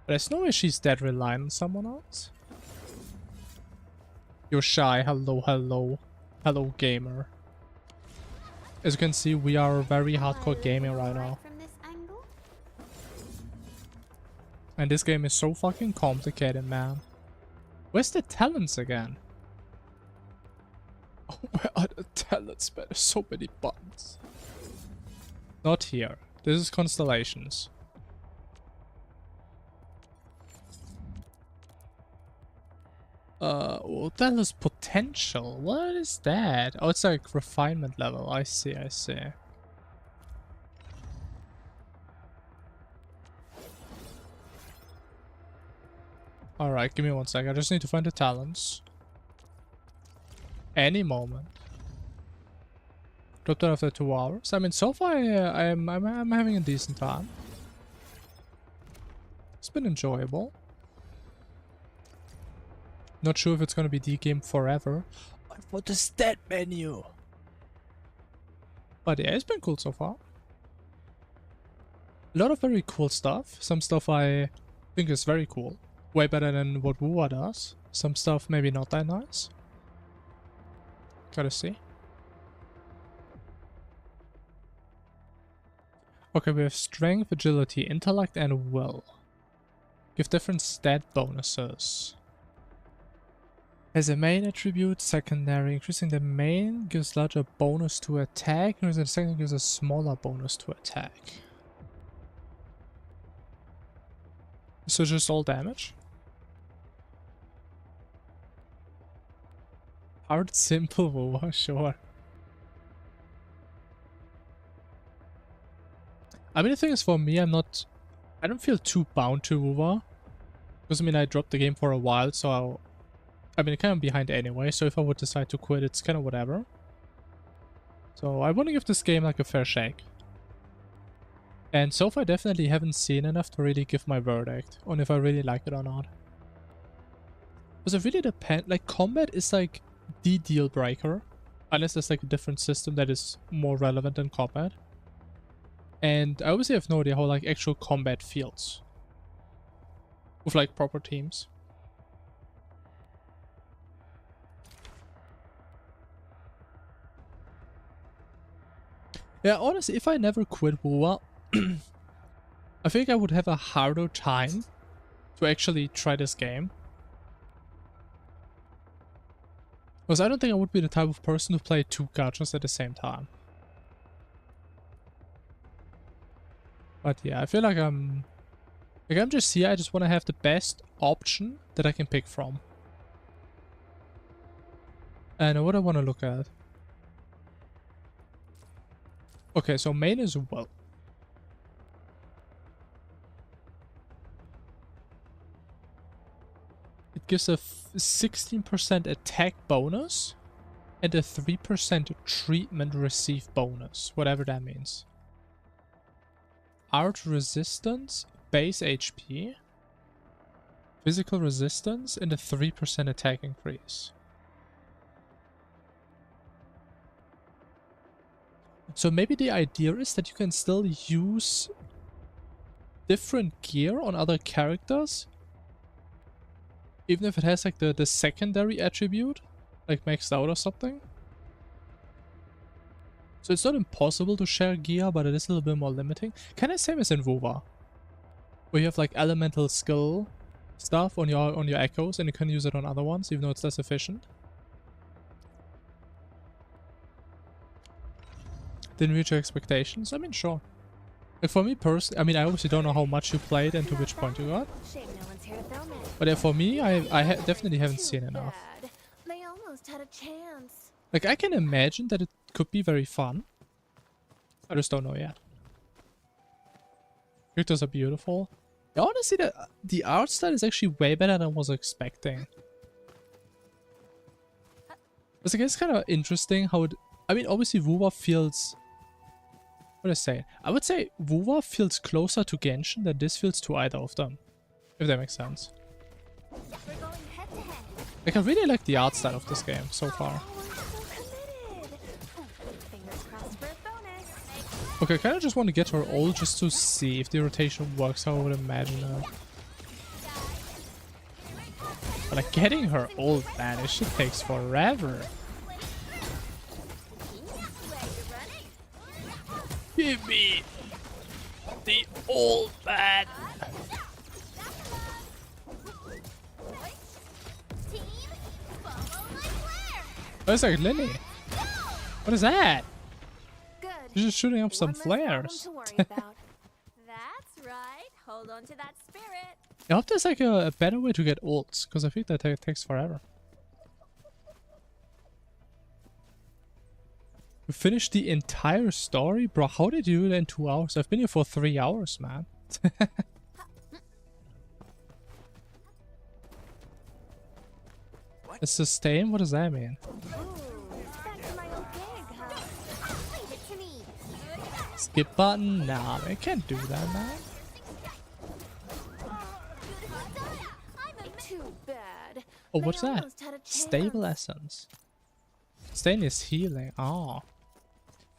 But there's no way she's that reliant on someone else. You're shy. Hello, hello. Hello, gamer. As you can see, we are very hardcore gaming right now. And this game is so fucking complicated, man. Where's the talents again? Oh, where are the talents, man? There's so many buttons. Not here. This is constellations. Well, that is potential. What is that? Oh, it's like refinement level. I see, I see. Alright, give me 1 sec. I just need to find the talents. Any moment. Dropped out after 2 hours. I mean, so far I'm having a decent time. It's been enjoyable. Not sure if it's gonna be the game forever. What the stat menu? But yeah, it's been cool so far. A lot of very cool stuff. Some stuff I think is very cool. Way better than what WoO does. Some stuff maybe not that nice. Gotta see. Okay, we have strength, agility, intellect, and will. Give different stat bonuses. As a main attribute, secondary. Increasing the main gives larger bonus to attack, increasing the second gives a smaller bonus to attack. So just all damage? Hard, simple, WoW, sure. I mean, the thing is, for me, I don't feel too bound to WoW. Because, I mean, I dropped the game for a while, so I mean, kind of behind anyway, so if I would decide to quit, it's kind of whatever. So I want to give this game like a fair shake. And so far I definitely haven't seen enough to really give my verdict on if I really like it or not. Because it really depends, like combat is like the deal breaker. Unless there's like a different system that is more relevant than combat. And I obviously have no idea how like actual combat feels. With like proper teams. Yeah, honestly, if I never quit WoW, I think I would have a harder time to actually try this game. Because I don't think I would be the type of person to play 2 gachas at the same time. But yeah, I feel like I'm just here, I just want to have the best option that I can pick from. And what I want to look at. Okay, so main is well. It gives a 16% attack bonus and a 3% treatment receive bonus, whatever that means. Art resistance, base HP, physical resistance, and a 3% attack increase. So maybe the idea is that you can still use different gear on other characters, even if it has like the secondary attribute, like maxed out or something. So it's not impossible to share gear, but it is a little bit more limiting. Kind of same as in WoW, where you have like elemental skill stuff on your echoes, and you can use it on other ones, even though it's less efficient. Didn't reach your expectations? I mean, sure. Like for me personally, I mean, I obviously don't know how much you played and to which point you got. But yeah, for me, I definitely haven't seen enough. They almost had a chance. Like, I can imagine that it could be very fun. I just don't know yet. Characters are beautiful. Yeah, honestly, the art style is actually way better than I was expecting. It's, I guess, kind of interesting how it... I mean, obviously, WoW feels... What do I say? I would say WoW feels closer to Genshin than this feels to either of them. If that makes sense. Like, I really like the art style of this game so far. Okay, I kind of just want to get her ult just to see if the rotation works how I would imagine it. But like, getting her ult, man, it shit takes forever. Give me the ult, man. That's like Lily. What is that? She's just shooting up some flares. That's right. Hold on to that spirit. I hope there's like a better way to get ults, because I think that takes forever. You finished the entire story? Bro, how did you do that in 2 hours? I've been here for 3 hours, man. A sustain? What does that mean? Skip button? Nah, I can't do that, man. Oh, what's that? Stable essence. Stain is healing. Oh.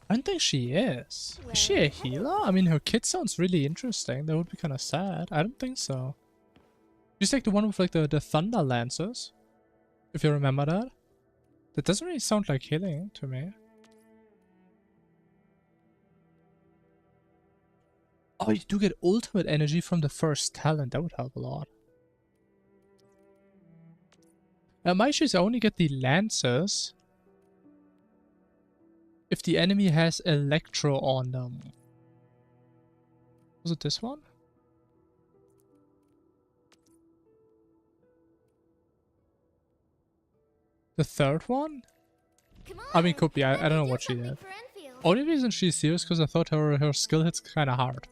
I don't think she is. Is she a healer? I mean, her kit sounds really interesting. That would be kind of sad. I don't think so. She's like the one with like the thunder lancers. If you remember that. That doesn't really sound like healing to me. Oh, you do get ultimate energy from the first talent. That would help a lot. My issue is I only get the lancers if the enemy has electro on them. Was it this one? The third one? I mean, could be. I don't know what she did. Only reason she's here is because I thought her skill hits kind of hard.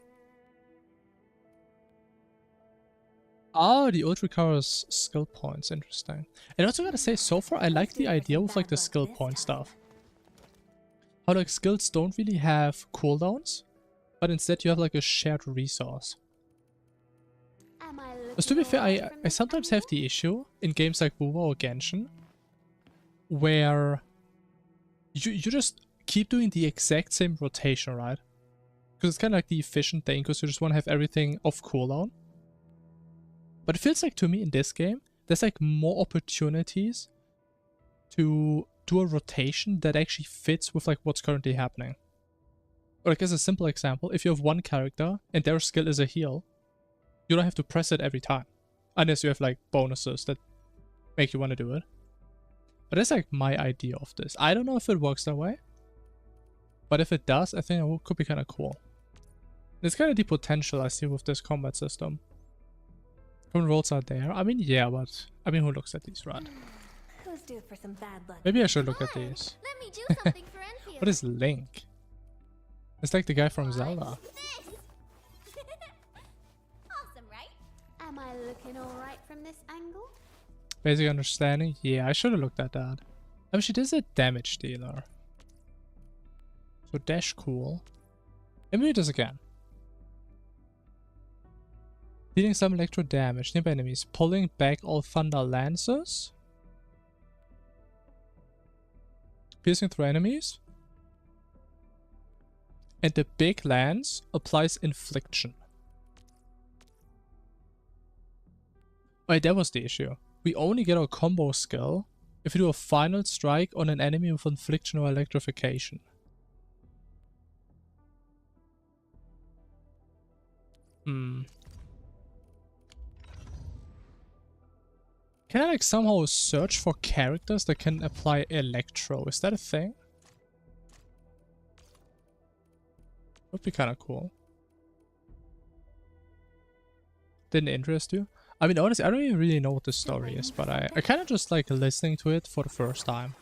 Oh, the ult recovers skill points. Interesting. And also gotta say, so far I like the idea with like the skill point stuff. How like skills don't really have cooldowns, but instead you have like a shared resource. Because to be fair, I sometimes have the issue in games like WoW or Genshin where you just keep doing the exact same rotation, right? Because it's kind of like the efficient thing, because you just want to have everything off cooldown. But it feels like to me in this game, there's like more opportunities to do a rotation that actually fits with like what's currently happening. Or like as a simple example, if you have one character and their skill is a heal, you don't have to press it every time. Unless you have like bonuses that make you want to do it. But that's like my idea of this. I don't know if it works that way. But if it does, I think it could be kind of cool. It's kind of the potential I see with this combat system. Common rolls are there. I mean, yeah, but I mean, who looks at these, right? Who's due for some bad luck? Maybe I should look at these. Let me do something for Endfield. What is Link? It's like the guy from Zelda. Awesome, right? Am I looking alright from this angle? Basic understanding? Yeah, I should have looked at that. I mean, she is a damage dealer. So dash cool. Let me do this again. Dealing some electro damage nearby enemies. Pulling back all thunder lances. Piercing through enemies. And the big lance applies infliction. Wait, that was the issue. We only get our combo skill if we do a final strike on an enemy with infliction or electrification. Can I like somehow search for characters that can apply electro? Is that a thing? Would be kind of cool. Didn't interest you? I mean, honestly, I don't even really know what the story is, but I kind of just like listening to it for the first time.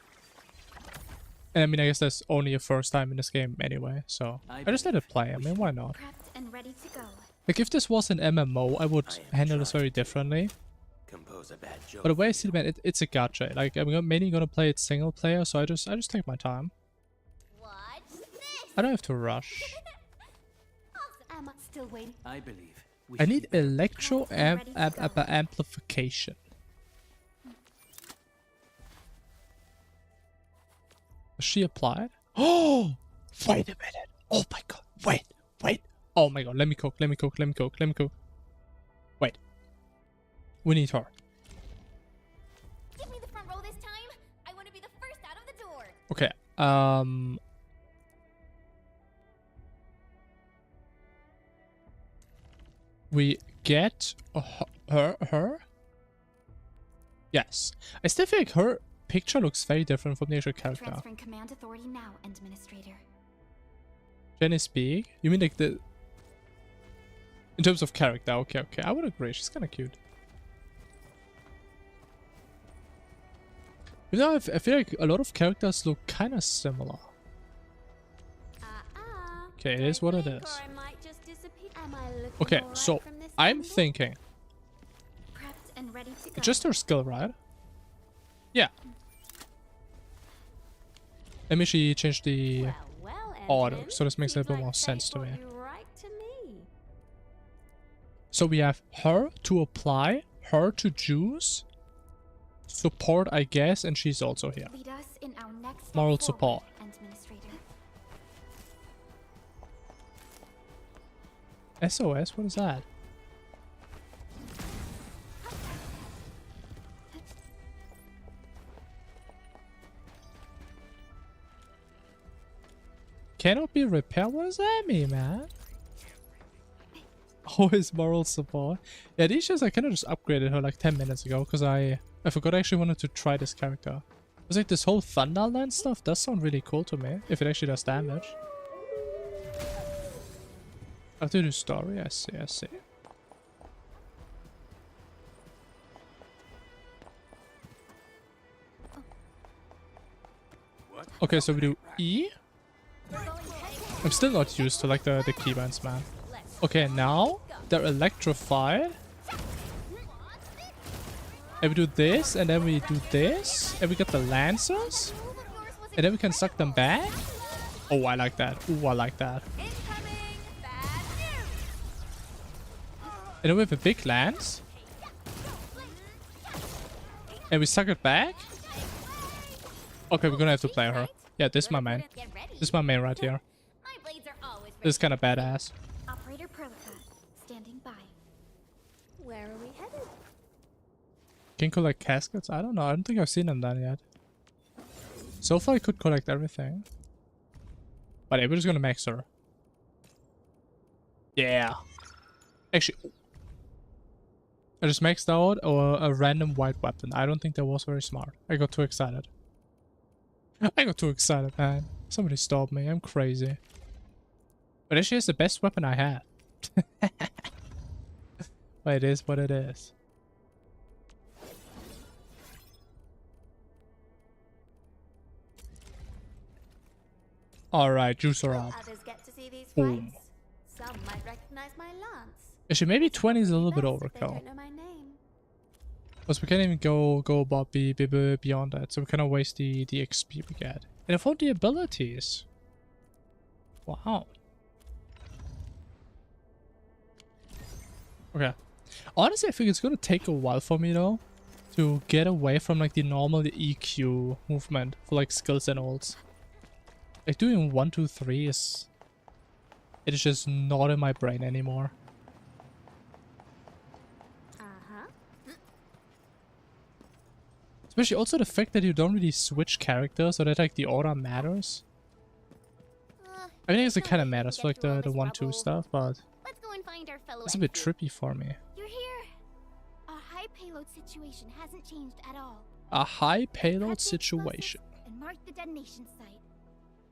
And I mean, I guess that's only a first time in this game anyway, so I just let it play. I mean, why not? Prepped and ready to go. Like, if this was an MMO, I would handle this very differently. But the way I see it, man, it's a gacha. Like, I'm mainly gonna play it single player, so I just take my time. I don't have to rush. Am I still waiting? I believe. I need electro amplification. Was she applied? Oh! Wait a minute. Oh my god. Wait. Oh my god. Let me cook. Wait. We need her. Give me the front row this time. I want to be the first out of the door. Okay. We get her. Yes. I still feel like her picture looks very different from the actual character. Transferring command authority now, Administrator. Jenny's big? You mean like the... In terms of character, okay. I would agree. She's kind of cute. You know, I feel like a lot of characters look kind of similar. Okay, it is what it is. Okay, so I'm thinking. It's just her skill, right? Yeah. Let me change the order, so this makes a little bit more sense to me. So we have her to apply, her to juice, support, I guess, and she's also here. Lead us in our next Moral support. SOS? What is that? Cannot be repaired? What does that mean, man? Always moral support. Yeah, these shows I kind of just upgraded her like 10 minutes ago because I forgot I actually wanted to try this character. It was like this whole Thunderland stuff does sound really cool to me, if it actually does damage. I have to do story, I see. Okay, so we do E. I'm still not used to like the keybands, man. Okay, now they're electrified. And we do this, and then we do this, and we get the lancers, and then we can suck them back. Oh, I like that. Ooh, I like that. And then we have a big lance. And we suck it back. Okay, we're gonna have to play her. Yeah, this is my main. This is my main right here. This is kind of badass. Operator Perlica, standing by. Where are we headed? Can collect caskets? I don't know. I don't think I've seen them done yet. So far I could collect everything. But yeah, we're just gonna max her. Yeah. Actually, I just maxed out a random white weapon. I don't think that was very smart. I got too excited. I got too excited, man. Somebody stop me. I'm crazy. But actually, it's the best weapon I had. But it is what it is. Alright, juicer up. Others get to see these Boom. fights. Some might recognize my lance. Actually, maybe 20 is a little bit Best if they overkill. don't know my name. Because we can't even go above beyond that, so we kind of waste the XP we get. And for the abilities. Wow. Okay. Honestly, I think it's gonna take a while for me though to get away from like the normal EQ movement for like skills and ults. Like doing 1, 2, 3 is... It is just not in my brain anymore. Especially also the fact that you don't really switch characters, so that like the order matters. I think it kind of matters for like the 1, 2 stuff, but Let's go and find our fellow it's a bit Endfield. trippy for me. You're here. Our high payload situation hasn't changed at all. A high payload Cut the situation. explosives and mark the detonation site.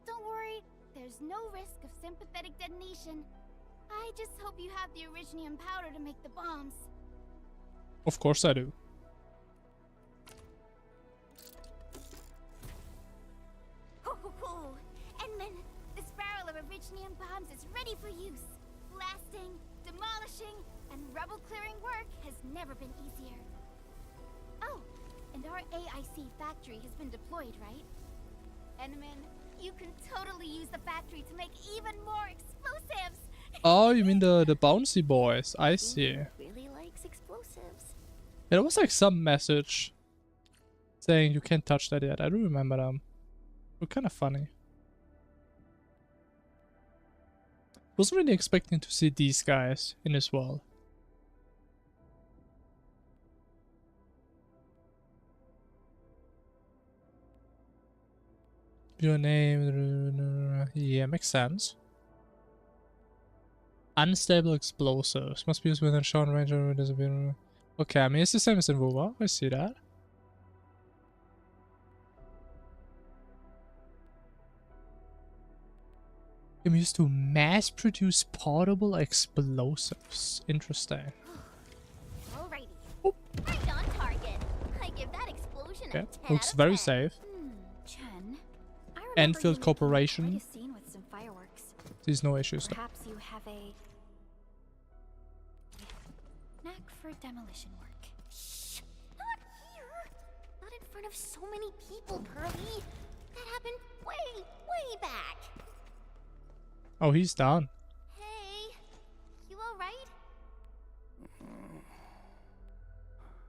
Don't worry, there's no risk of sympathetic detonation. I just hope you have the originium powder to make the bombs. Of course I do. Ho ho ho! Endman, this barrel of originium bombs is ready for use. Blasting, demolishing, and rebel clearing work has never been easier. Oh, and our AIC factory has been deployed, right? Endman, you can totally use the factory to make even more explosives. Oh, you mean the bouncy boys? I see. Really likes explosives. Yeah, there was like some message saying you can't touch that yet. I do remember them. They were kind of funny. Wasn't really expecting to see these guys in this world. Your name, yeah, makes sense. Unstable explosives must be used within short range or disappear. Okay, I mean it's the same as in WoO. I see that. Can be used to mass produce portable explosives. Interesting. Alrighty. Right on target. I give that explosion Okay, a 10 looks out of very 10. safe. Chen, I remember Endfield you making Corporation. quite a scene with some fireworks. There's no issues. Though. Perhaps you have a knack for demolition work. Shh! Not here! Not in front of so many people, Pearly. That happened way back. Oh, he's done. Hey, you alright?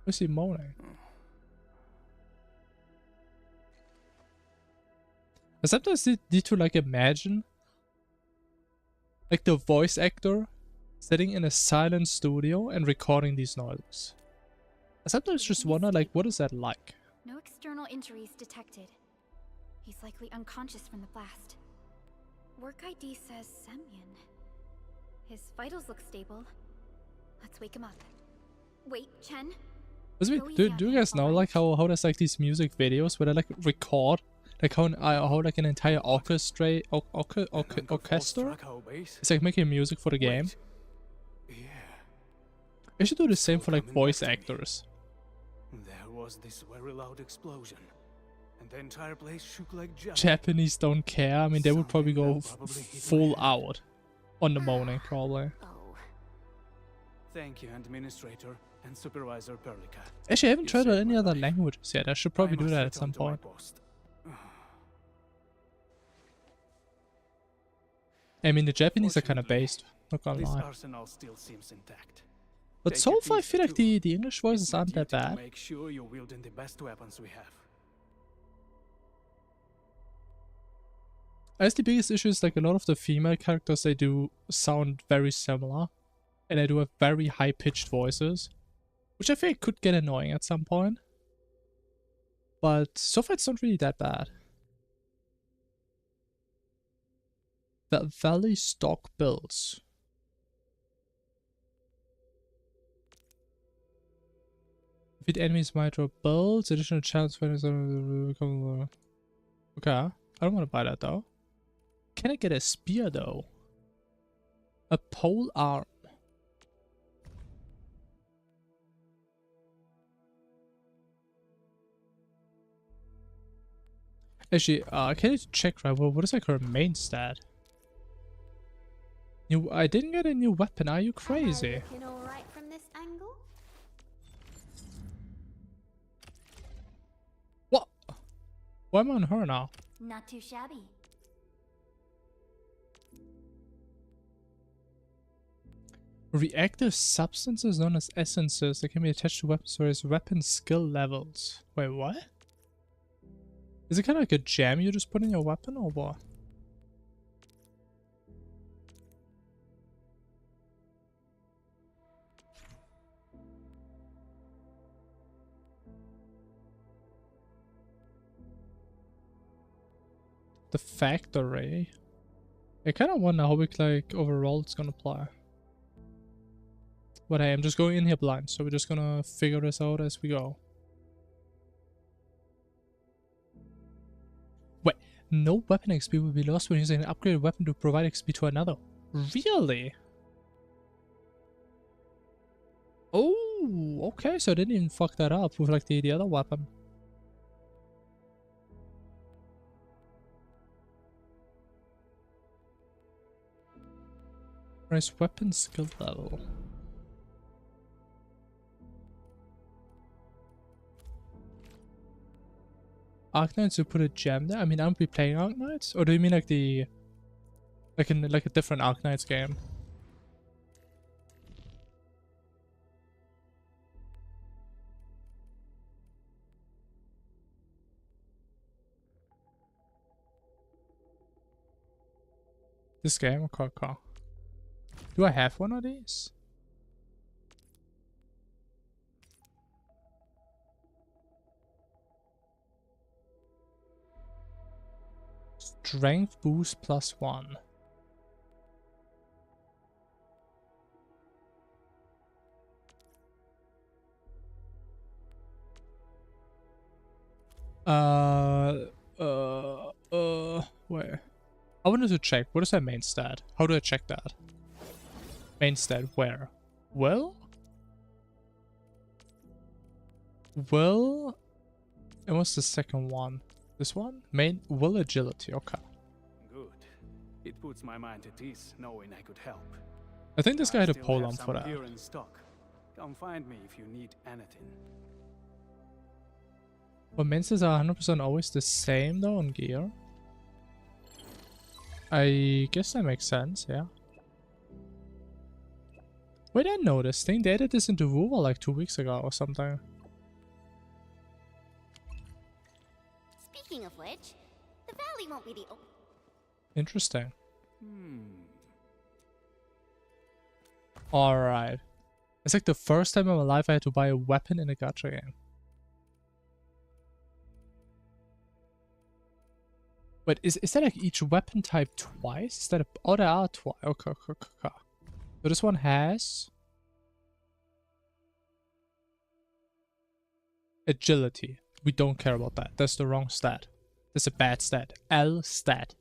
What's he moaning? I sometimes need to like imagine like the voice actor sitting in a silent studio and recording these noises. I sometimes just wonder like what is that like? No external injuries detected. He's likely unconscious from the blast. Work ID says Semyon. His vitals look stable. Let's wake him up. Wait, Chen? Do you guys know like how there's like these music videos where they like record like how like an entire orchestra it's like making music for the game. Yeah. They should do the same for like voice actors. There was this very loud explosion, and the entire place shook like jelly. Japanese don't care. I mean, they would probably go full out on the moaning, probably. Oh. Thank you, Administrator and Supervisor Perlica. Actually, I haven't tried out any other languages yet. I should probably do that at some point. I mean, the Japanese are kind of based. Not gonna This lie. arsenal still seems intact. But Take so your far, I piece feel like too. the English voices It's my aren't that duty to bad. Make sure you're wielding the best weapons we have. I guess the biggest issue is like a lot of the female characters, they do sound very similar. And they do have very high-pitched voices. Which I think could get annoying at some point. But so far it's not really that bad. The Valley stock builds. Defeat enemies might drop builds, additional chance for become. Okay, I don't want to buy that though. Can I get a spear though? A pole arm. Actually, can you check right? What is like her main stat? I didn't get a new weapon. Are you crazy? Looking all right from this angle? What? Why am I on her now? Not too shabby. Reactive substances known as essences that can be attached to weapons or as weapon skill levels. Wait, what? Is it kind of like a gem you just put in your weapon or what? The factory. I kind of wonder how big, like, overall it's gonna apply. But hey, I'm just going in here blind, so we're just gonna figure this out as we go. Wait, no weapon XP will be lost when using an upgraded weapon to provide XP to another. Really? Oh, okay, so I didn't even fuck that up with like the other weapon. Raise weapon skill level. Arknights, you put a gem there? I mean, I won't be playing Arknights? Or do you mean like the... like in like a different Arknights game? This game? Okay. Do I have one of these? Strength boost +1. Wait. I wanted to check. What is that main stat? How do I check that? Main stat where? Well? Well? And what's the second one? This one? Main will agility, okay. Good. It puts my mind at ease knowing I could help. I think this guy had a still pole have arm some for that. here in stock. Come find me if you need anything. But menses are 100% always the same though on gear. I guess that makes sense, yeah. Wait, I know this thing. They added this into WoW like 2 weeks ago or something. Speaking of which, the valley won't be the Interesting. Alright. It's like the first time in my life I had to buy a weapon in a gacha game. Wait, is that like each weapon type twice? Is that a... oh, there are twice. Okay. So this one has... agility. We don't care about that. That's the wrong stat. That's a bad stat. L stat.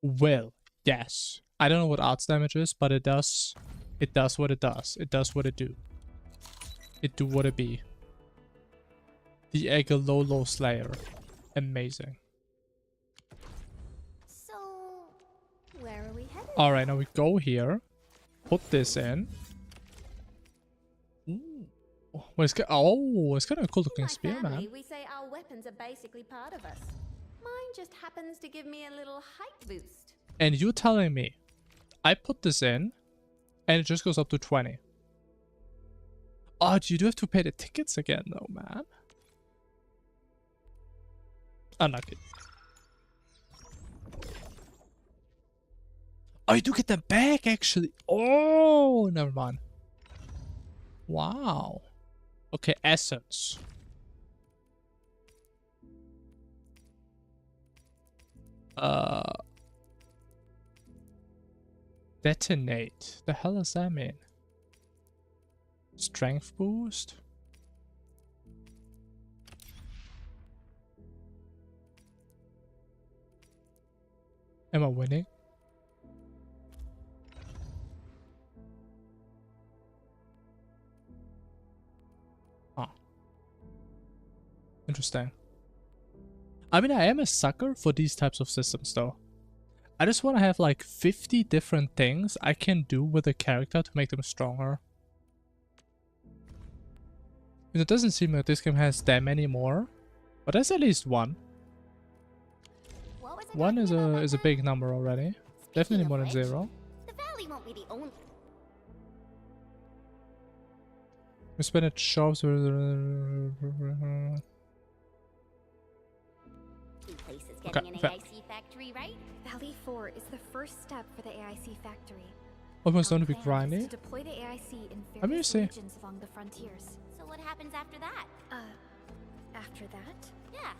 Will. Yes. I don't know what arts damage is, but it does... it does what it does. It does what it do. It do what it be. The Egololo Slayer. Amazing. So, where are we headed? Alright, now we go here. Put this in. Ooh. Well, it's kind of a cool looking spear, man. We say our weapons are basically part of us. Mine just happens to give me a little height boost. And you're telling me I put this in and it just goes up to 20. Oh, you do have to pay the tickets again though, man. Unlucky. Oh, you do get them back actually. Oh, never mind. Wow. Okay, essence. Detonate. The hell does that mean? Strength boost? Am I winning? Huh. Interesting. I mean, I am a sucker for these types of systems though. I just want to have like 50 different things I can do with a character to make them stronger. It doesn't seem like this game has that many more, but there's at least one. One is a big number already. Definitely more than 0. The valley won't be the only. We spend at shops. Place is getting an AIC factory, right? Valley 4 is the first step for the AIC factory. Almost Our don't be plan is grindy. to deploy the AIC in I mean, you various see. regions along the frontiers. So what happens after that? After that? Yeah.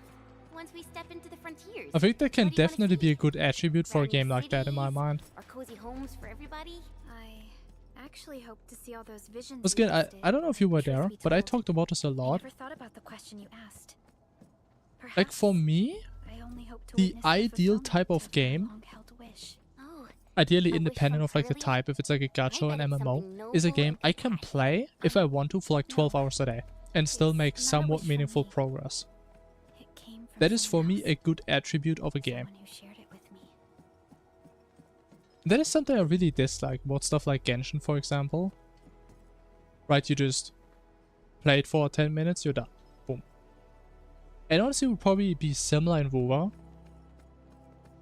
Once we step into the frontiers. I think that can What do you wanna definitely be see? a good attribute for a Brand new game like that in my cities? mind. Or cozy homes for everybody? I actually hope to see all those visions. Once you again, listed. I don't know if you were Truth there, be but I told, talked about this a I lot. never thought about the question you asked. Like for me, I only hope to the witness the ideal fulfillment type of my game, long-held wish. Oh, ideally a wish independent from of like the Curly? type, if it's like a gacha or an bet it's MMO, something is a noble game and I can play if I want to for like 12 hours a day and still make not a somewhat wish from meaningful me. progress. It came from That is for someone me else, a good attribute of a game. someone who shared it with me. That is something I really dislike about stuff like Genshin, for example. Right, you just play it for 10 minutes, you're done. Boom. And honestly, it would probably be similar in WoW.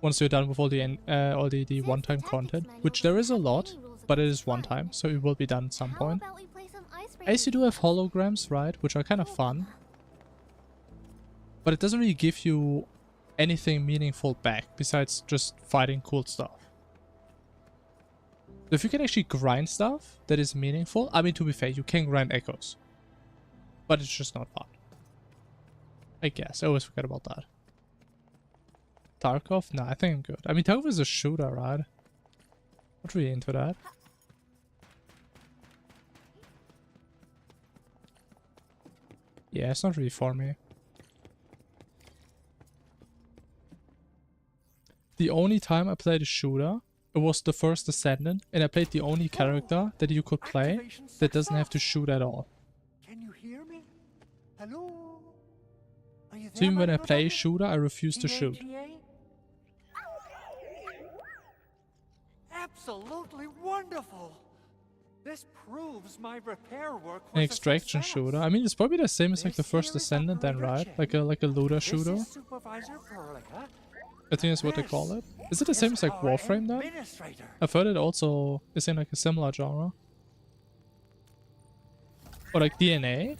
Once you're done with all the one-time content, which there is a lot, but it is one time, so it will be done at some How point. about we play some I used to do have holograms, right, which are kind of fun. But it doesn't really give you anything meaningful back besides just fighting cool stuff. If you can actually grind stuff that is meaningful, I mean, to be fair, you can grind echoes. But it's just not fun. I guess. I always forget about that. Tarkov? Nah, I think I'm good. I mean, Tarkov is a shooter, right? Not really into that. Yeah, it's not really for me. The only time I played a shooter, it was the first Ascendant, and I played the only character that you could play that doesn't have to shoot at all. Can you hear me? Hello? Are you there, So even when my I little play a buddy? shooter, I refuse to shoot. GACHA? Absolutely wonderful! This proves my repair work was An a extraction success. shooter. I mean, it's probably the same as like the This first here is Ascendant then, Operator right? Chen. Like a looter This shooter. is Supervisor Perlica. I think that's what they call it. Is it the This same as like our Warframe then? administrator. I've heard it also is in like a similar genre. Or like DNA?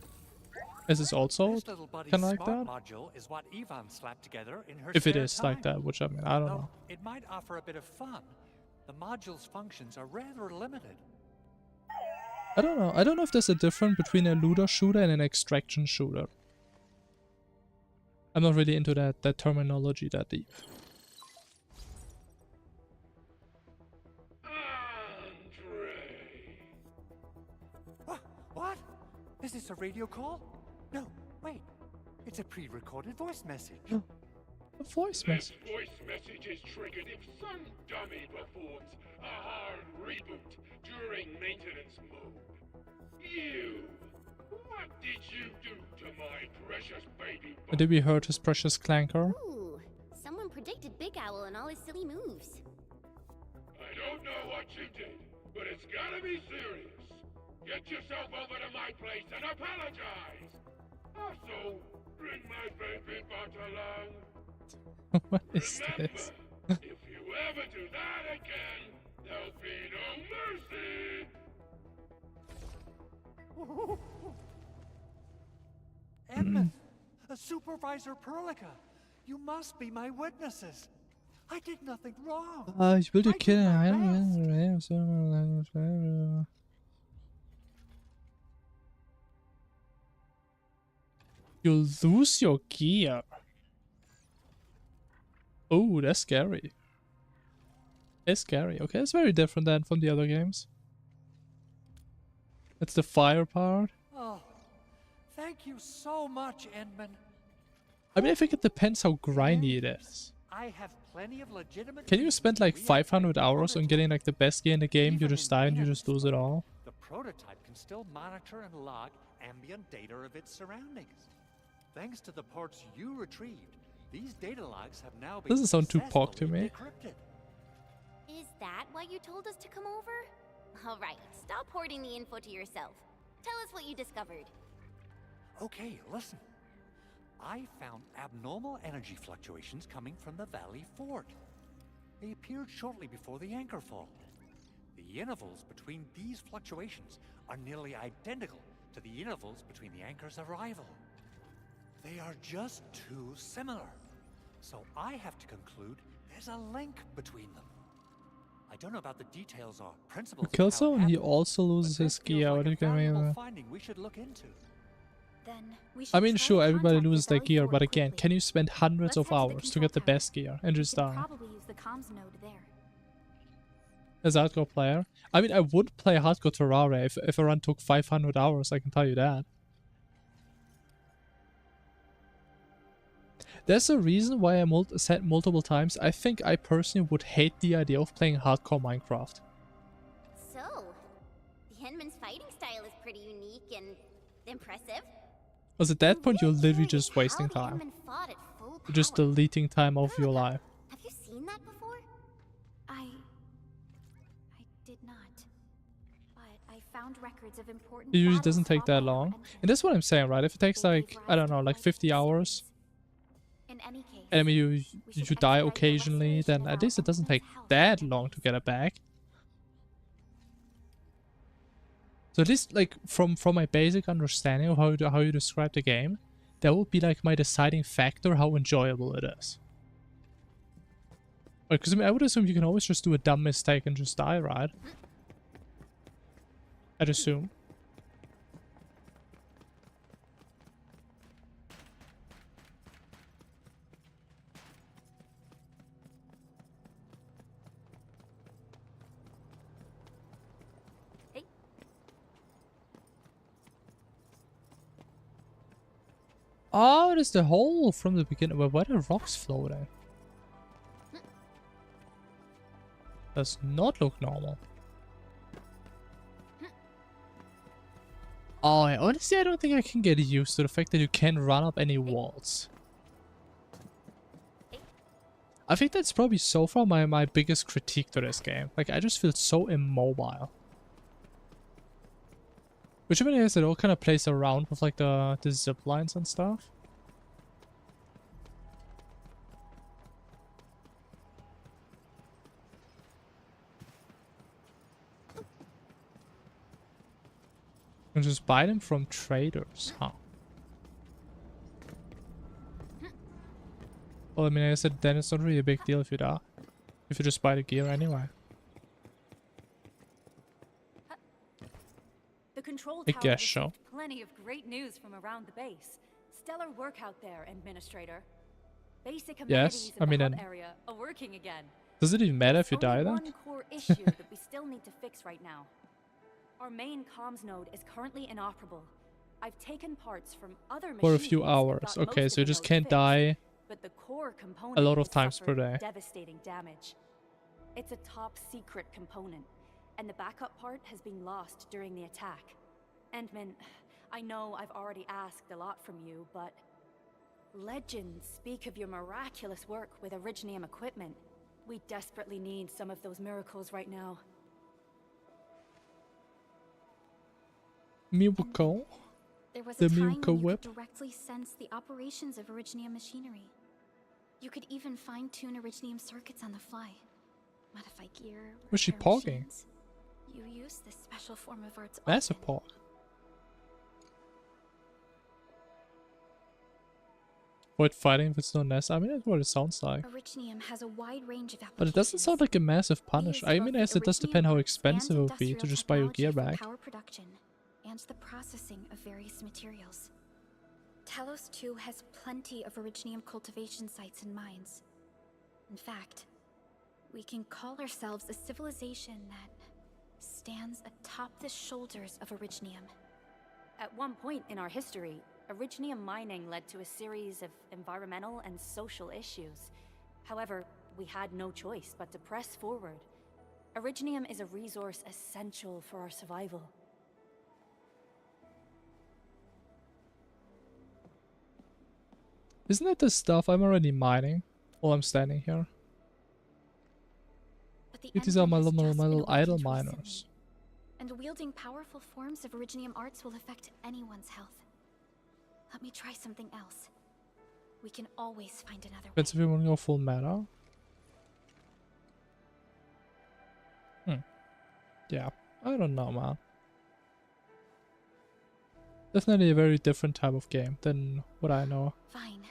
Is this also This little buddy's kind of like smart that? module is what Ivan slapped together in her If it spare is like time. that, which I mean, I don't Though know. it might offer a bit of fun. The module's functions are rather limited. I don't know. I don't know if there's a difference between a looter shooter and an extraction shooter. I'm not really into that terminology that deep. What? Is this a radio call? No, wait. It's a pre-recorded voice message. A voice This message. voice message is triggered if some dummy performs a hard reboot during maintenance mode. You! What did you do to my precious baby boy? Did we hurt his precious clanker? Ooh, someone predicted Big Owl and all his silly moves. I don't know what you did, but it's gotta be serious. Get yourself over to my place and apologize. Also, bring my baby butt along. What is Remember, this? if you ever do that again, there'll be no mercy. Edmund, Supervisor Perlica, you must be my witnesses. I did nothing wrong. Ich will die I did my best. Kinder. You'll lose your gear. Oh, that's scary. It's scary. Okay, it's very different than from the other games. That's the fire part. Oh, thank you so much, Edmund. I mean, I think it depends how grindy it is. I have plenty of legitimate. Can you spend like reasons 500 hours on getting like the best gear in the game? You Even just in die and you Enid's just lose it story, all. The prototype can still monitor and log ambient data of its surroundings. Thanks to the parts you retrieved, these data logs have now been Doesn't sound too pog to successfully me. decrypted. Is that why you told us to come over? Alright, stop hoarding the info to yourself. Tell us what you discovered. Okay, listen. I found abnormal energy fluctuations coming from the Valley Fort. They appeared shortly before the anchor fall. The intervals between these fluctuations are nearly identical to the intervals between the anchor's arrival. They are just too similar. So I have to conclude there's a link between them. I don't know about the details or principles. Who kills someone, he also loses his gear. What do you mean? Finding we should look into. Then we I should mean, try sure, to everybody contact loses the their Valley gear, Fort but again, quickly. can you spend hundreds Let's of head to the hours to get the control best gear and We just could die? probably use the comms node there. As a hardcore player? I mean, I would play hardcore Terraria if a run took 500 hours, I can tell you that. There's a reason why I said multiple times, I think I personally would hate the idea of playing hardcore Minecraft. So, the Henman's fighting style is pretty unique and impressive. Because at that point, you're literally just wasting How the time. Henman fought at full You're just power. deleting time off your life. Have you seen that before? I did not. But I found records of important It usually battles doesn't take fought that by our long. enemies. And that's what I'm saying, right? If it takes They like, gave I don't rise know, to like quite 50 some hours, In any case, and I mean you we should die expedite the occasionally, then restoration at of least our it doesn't take Endman's health. that long to get it back. So at least like from my basic understanding of how you describe the game, that would be like my deciding factor how enjoyable it is. Because I mean I would assume you can always just do a dumb mistake and just die, right? I'd assume. Oh, it is the hole from the beginning. Well, why are the rocks floating? Does not look normal. Oh, yeah, honestly, I don't think I can get used to the fact that you can't run up any walls. I think that's probably so far my biggest critique to this game. Like, I just feel so immobile. Which I mean, I guess it all kind of plays around with like the zip lines and stuff. And just buy them from traders, huh? Well, I mean, I said then it's not really a big deal if you die. If you just buy the gear anyway. The control I tower guess received so. plenty of great news from around the base. Stellar work out there, Administrator. Basic amenities I in mean, the hub and area are working again. does it even matter if you die Only then? one core issue that we still need to fix right now. Our main comms node is currently inoperable. I've taken parts from other machines For a few and hours. got Okay, most so you of the just nodes can't fixed, die but the core component a lot of has times per suffered day. devastating damage. It's a top secret component, and the backup part has been lost during the attack. Endman, I know I've already asked a lot from you, but legends speak of your miraculous work with Originium equipment. We desperately need some of those miracles right now. Miracle? There was The a time miracle when you whip? could directly sense the operations of Originium machinery. You could even fine-tune Originium circuits on the fly. Modify gear, Was she repair pogging? machines. You use this special form of arts Massive often. pog. Avoid fighting if it's no nest. I mean, that's what it sounds like. Originium has a wide range of applications. But it doesn't sound like a massive punish. I mean, yes, it does depend how expensive it would be to just buy your gear back. Power production and the processing of various materials. Talos 2 has plenty of Originium cultivation sites and mines. In fact, we can call ourselves a civilization that stands atop the shoulders of Originium. At one point in our history, Originium mining led to a series of environmental and social issues. However, we had no choice but to press forward. Originium is a resource essential for our survival. Isn't it the stuff I'm already mining while I'm standing here? These are my little idle miners. And wielding powerful forms of Originium arts will affect anyone's health. Let me try something else. We can always find another way. Depends if you want to go full meta. Yeah, I don't know, man. Definitely a very different type of game than what I know. Fine.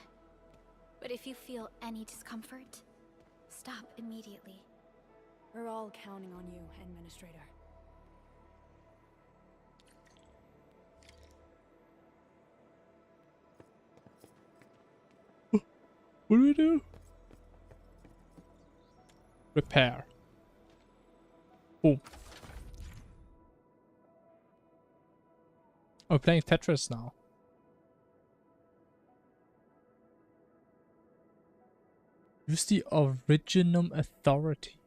But if you feel any discomfort, stop immediately. We're all counting on you, Administrator. What do we do? Repair. Boom. Oh, we're playing Tetris now. Use the Originium Authority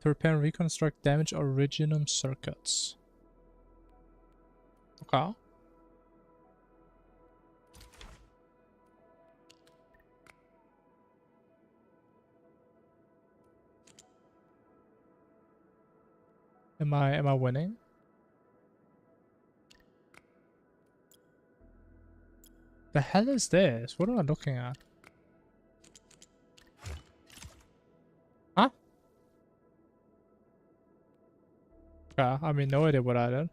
to repair and reconstruct damaged Originium circuits. Okay. Am I winning? The hell is this? What am I looking at? Huh? Okay, I mean, no idea what I did.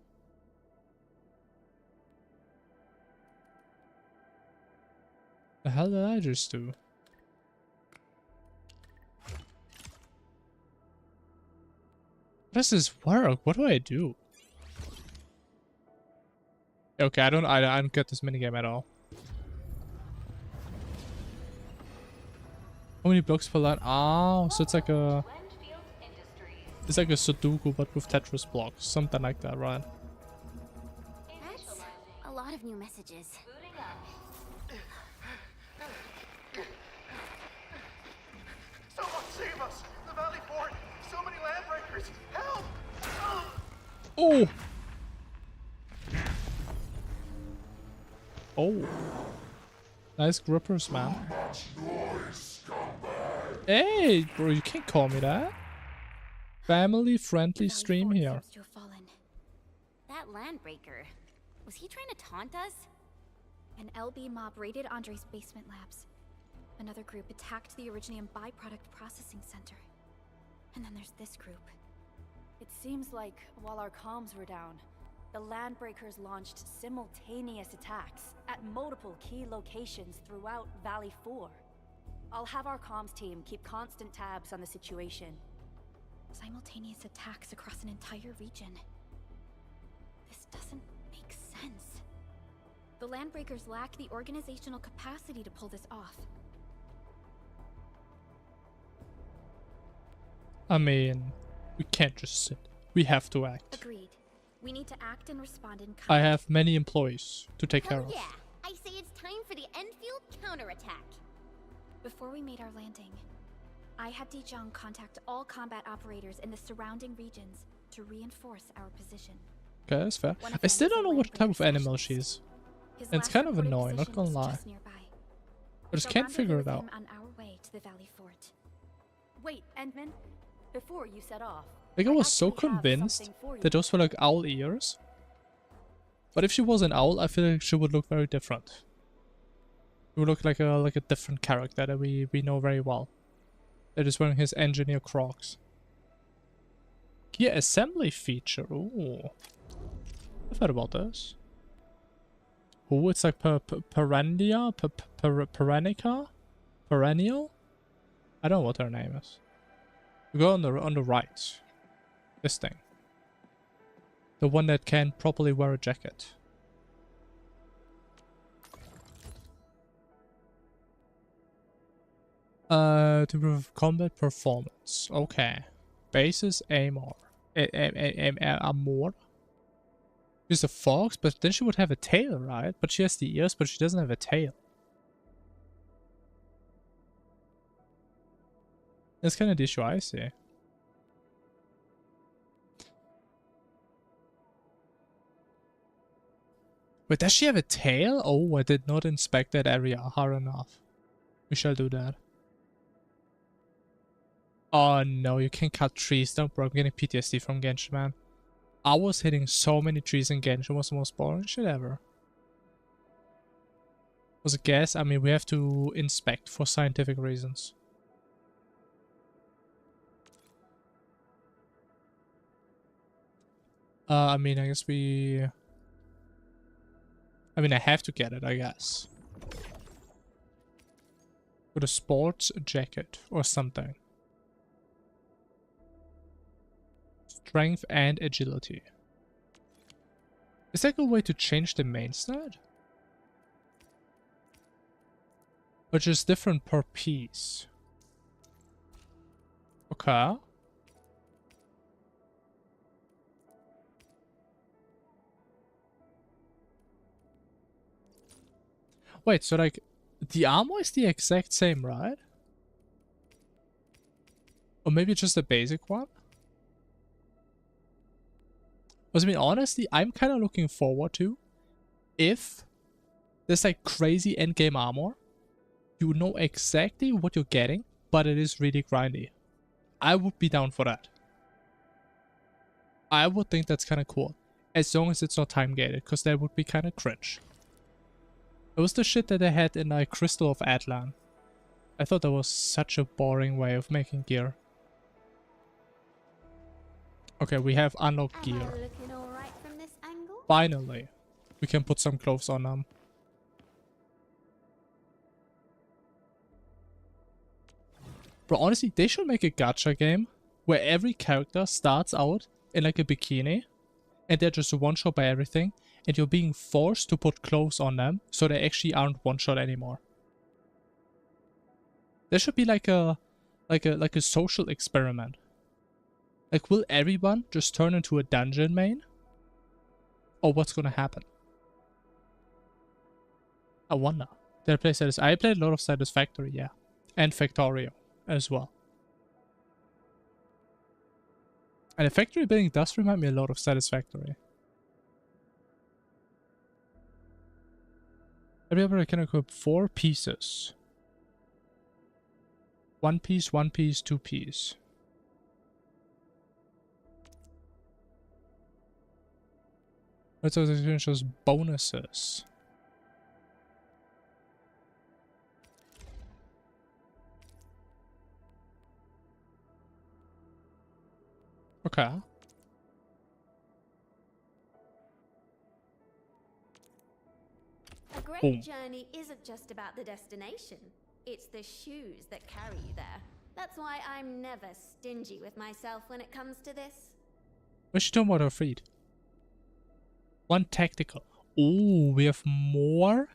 The hell did I just do? How does this work? What do I do? Okay, I don't get this minigame at all. How many blocks per line? Oh, so it's like a Sudoku but with Tetris blocks, something like that, right? That's a lot of new messages. Someone save us! The Valley Fort! So many land breakers! Help! Oh! Oh. Nice grippers, man. Hey, bro, you can't call me that. Family-friendly stream here. That landbreaker, was he trying to taunt us? An LB mob raided Andre's basement labs. Another group attacked the Originium byproduct processing center. And then there's this group. It seems like while our comms were down, the Landbreakers launched simultaneous attacks at multiple key locations throughout Valley 4. I'll have our comms team keep constant tabs on the situation. Simultaneous attacks across an entire region. This doesn't make sense. The Landbreakers lack the organizational capacity to pull this off. I mean, we can't just sit. We have to act. Agreed. We need to act and respond in kind. I have many employees to take care of. Yeah, I say it's time for the Endfield counterattack. Before we made our landing, I had Dijon contact all combat operators in the surrounding regions to reinforce our position. Okay, that's fair. I still don't know what type of animal she is. And it's kind of annoying, not gonna lie. I just can't figure it out. On our way to the Valley Fort. Wait, Endman, before you set off. Like I was so convinced that those were like owl ears. But if she was an owl, I feel like she would look very different. She would look like a different character that we know very well. That is wearing his engineer Crocs. Gear assembly feature. Ooh. I've heard about this. Oh, it's like Perennia? Perennica? Perennial? I don't know what her name is. We go on the right. This thing. The one that can properly wear a jacket. To improve combat performance. Okay. Basis Amor. Amor. She's a fox, but then she would have a tail, right? But she has the ears, but she doesn't have a tail. That's kind of the issue I see. Wait, does she have a tail? Oh, I did not inspect that area hard enough. We shall do that. Oh no, you can cut trees down, bro. I'm getting PTSD from Genshin, man. I was hitting so many trees in Genshin. It was the most boring shit ever. Was a guess? I mean, we have to inspect for scientific reasons. I mean, I guess we... I mean, I have to get it, I guess. With a sports jacket or something. Strength and agility. Is there a good way to change the main stat? Or just different per piece? Okay. Wait, so like, the armor is the exact same, right? Or maybe just a basic one? Because I mean, honestly, I'm kind of looking forward to if there's like crazy endgame armor. You know exactly what you're getting, but it is really grindy. I would be down for that. I would think that's kind of cool. As long as it's not time gated, because that would be kind of cringe. It was the shit that they had in like Crystal of Atlan. I thought that was such a boring way of making gear. Okay, we have unlocked gear. Looking all right from this angle? Finally, we can put some clothes on them. Bro, honestly, they should make a gacha game where every character starts out in like a bikini and they're just one-shot by everything and you're being forced to put clothes on them so they actually aren't one-shot anymore. There should be like a social experiment. Like, will everyone just turn into a dungeon main? Or what's gonna happen? I wonder. Did I play Satisfactory? I played a lot of Satisfactory, yeah. And Factorio as well. And the factory building does remind me a lot of Satisfactory. Every operator can equip 4 pieces. 1 piece, 1 piece, 2 piece. Let's also experience shows bonuses. Okay. A great Boom. journey isn't just about the destination. It's the shoes that carry you there. That's why I'm never stingy with myself when it comes to this. What's she talking about her feet? 1 tactical. Ooh, we have more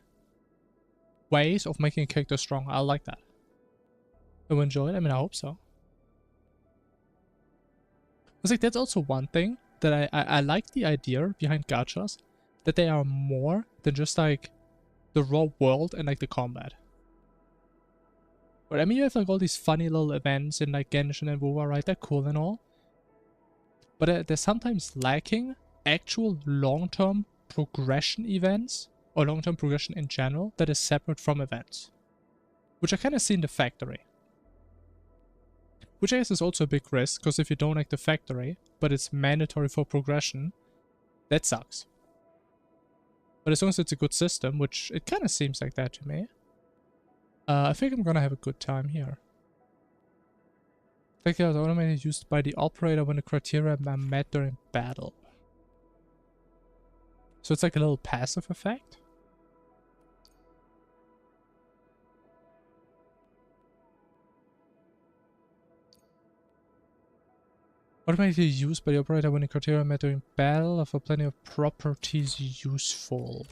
ways of making a character strong. I like that. Do you enjoy it? I mean, I hope so. It's like, that's also one thing that I like the idea behind gachas, that they are more than just like the raw world and like the combat. But I mean, you have like all these funny little events in like Genshin and WoW, right? They're cool and all. But they're sometimes lacking actual long-term progression events or long-term progression in general that is separate from events. Which I kind of see in the factory. Which I guess is also a big risk, because if you don't like the factory, but it's mandatory for progression, that sucks. But as long as it's a good system, which it kind of seems like that to me, I think I'm gonna have a good time here. Factory is automatically used by the operator when the criteria are met during battle. So it's like a little passive effect? Automatically used by the operator when the criteria met during battle or for plenty of properties useful.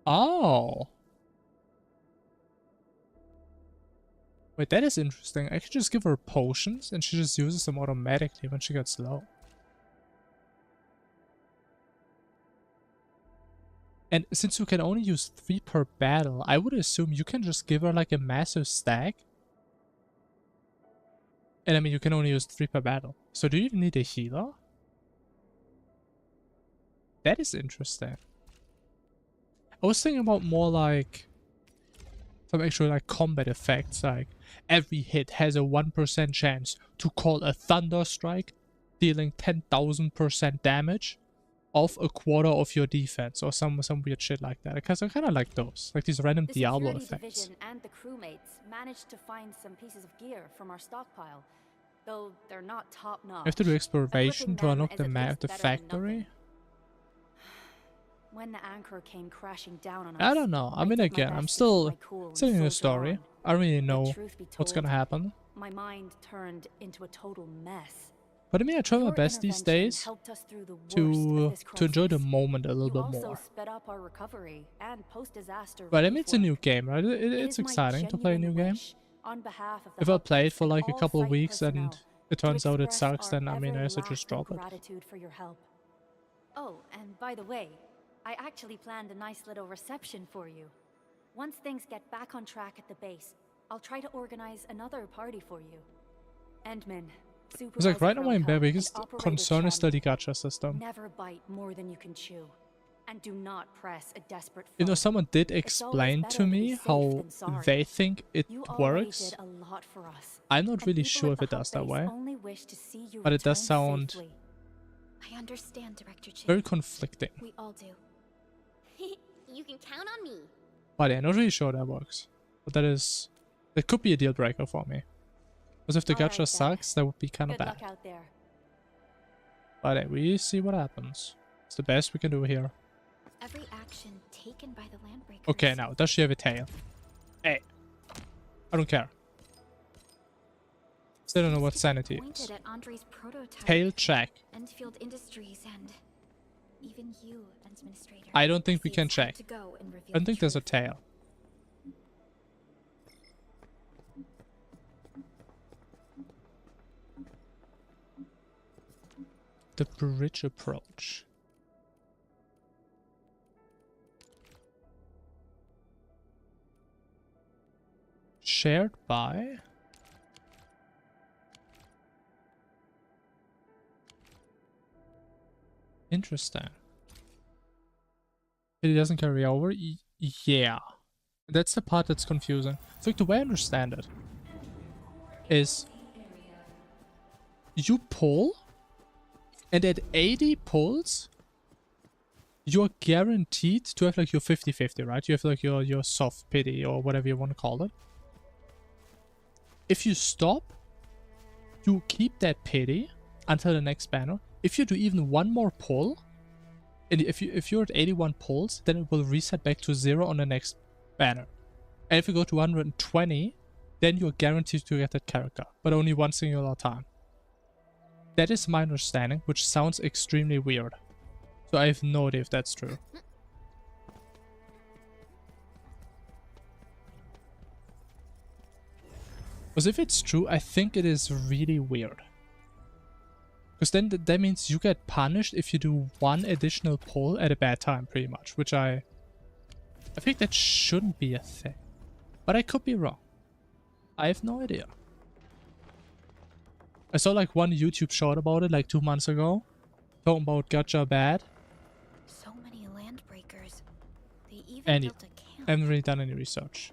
Oh. Wait, that is interesting. I could just give her potions and she just uses them automatically when she gets low. And since you can only use 3 per battle, I would assume you can just give her like a massive stack. And I mean, you can only use 3 per battle. So do you even need a healer? That is interesting. I was thinking about more like some actual like combat effects, like every hit has a 1% chance to call a thunder strike, dealing 10,000% damage off a quarter of your defense, or some weird shit like that. Because I kind of like those, like these random Diablo effects. The security division and the crewmates managed to find some pieces of gear from our stockpile, though they're not top notch. You have to do exploration to unlock the factory. When the anchor came crashing down on us, I don't know. I mean, again, I'm still in the story. I don't really know what's gonna happen. My mind turned into a total mess. But I mean, I try my best these days to enjoy the moment a little bit more. Sped up our recovery and post-disaster. But I mean, it's a new game, right? It's exciting to play a new game. If I play it for like a couple of weeks and it turns out it sucks, then I mean, I should just drop it. Oh, and by the way, I actually planned a nice little reception for you. Once things get back on track at the base, I'll try to organize another party for you. Endman, it's like right now my biggest concern is still the gacha system. Never bite more than you can chew, and do not press a desperate foe. You know, someone did explain to me how they think it works. I'm not really sure if it does that way, but it does sound I understand, Director Chin. very conflicting. We all do. You can count on me. But yeah, not really sure that works. But that could be a deal breaker for me. Because if the gacha sucks, that would be kind of bad. But hey, we see what happens. It's the best we can do here. Every action taken by the Landbreakers. Okay, now, does she have a tail? Hey. I don't care. Still don't know what sanity is. Tail check. Endfield Industries and even you, Administrator. I don't think we can check. I don't think there's a tail. The bridge approach. Shared by... Interesting. It doesn't carry over? Yeah. That's the part that's confusing. So the way I understand it is you pull, and at 80 pulls, you're guaranteed to have like your 50-50, right? You have like your soft pity or whatever you want to call it. If you stop, you keep that pity until the next banner. If you do even one more pull, and if you're at 81 pulls, then it will reset back to 0 on the next banner. And if you go to 120, then you're guaranteed to get that character, but only one singular time. That is my understanding, which sounds extremely weird. So I have no idea if that's true. Because if it's true, I think it is really weird. Because then that means you get punished if you do one additional pull at a bad time, pretty much. Which I think that shouldn't be a thing. But I could be wrong. I have no idea. I saw like one YouTube short about it like 2 months ago. Talking about gacha bad. So many Landbreakers. They even And built a camp. I haven't really done any research.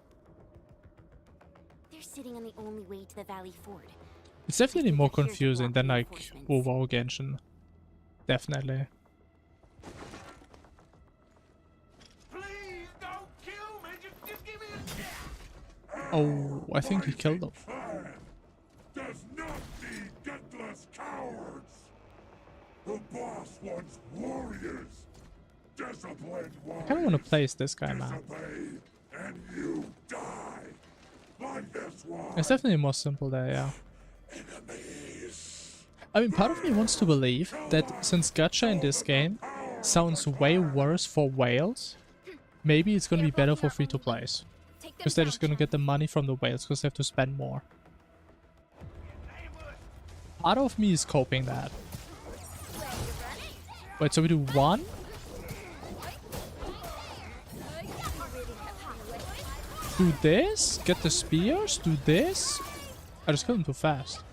They're sitting on the only way to the Valley Ford. It's definitely more confusing than like WoW Genshin. Definitely. Please don't kill me. Just give me a chance. Oh, I think he killed him. Does not need gutless cowards. The boss wants warriors. Disciplined I kind of want to place this guy, man. and you die. Like this one. It's definitely more simple there, yeah. I mean, part of me wants to believe that since gacha in this game sounds way worse for whales, maybe it's gonna be better for free-to-plays. Because they're just gonna get the money from the whales because they have to spend more. Part of me is coping that. Wait, so we do one? Do this. Get the spears. Do this. I just killed him too fast.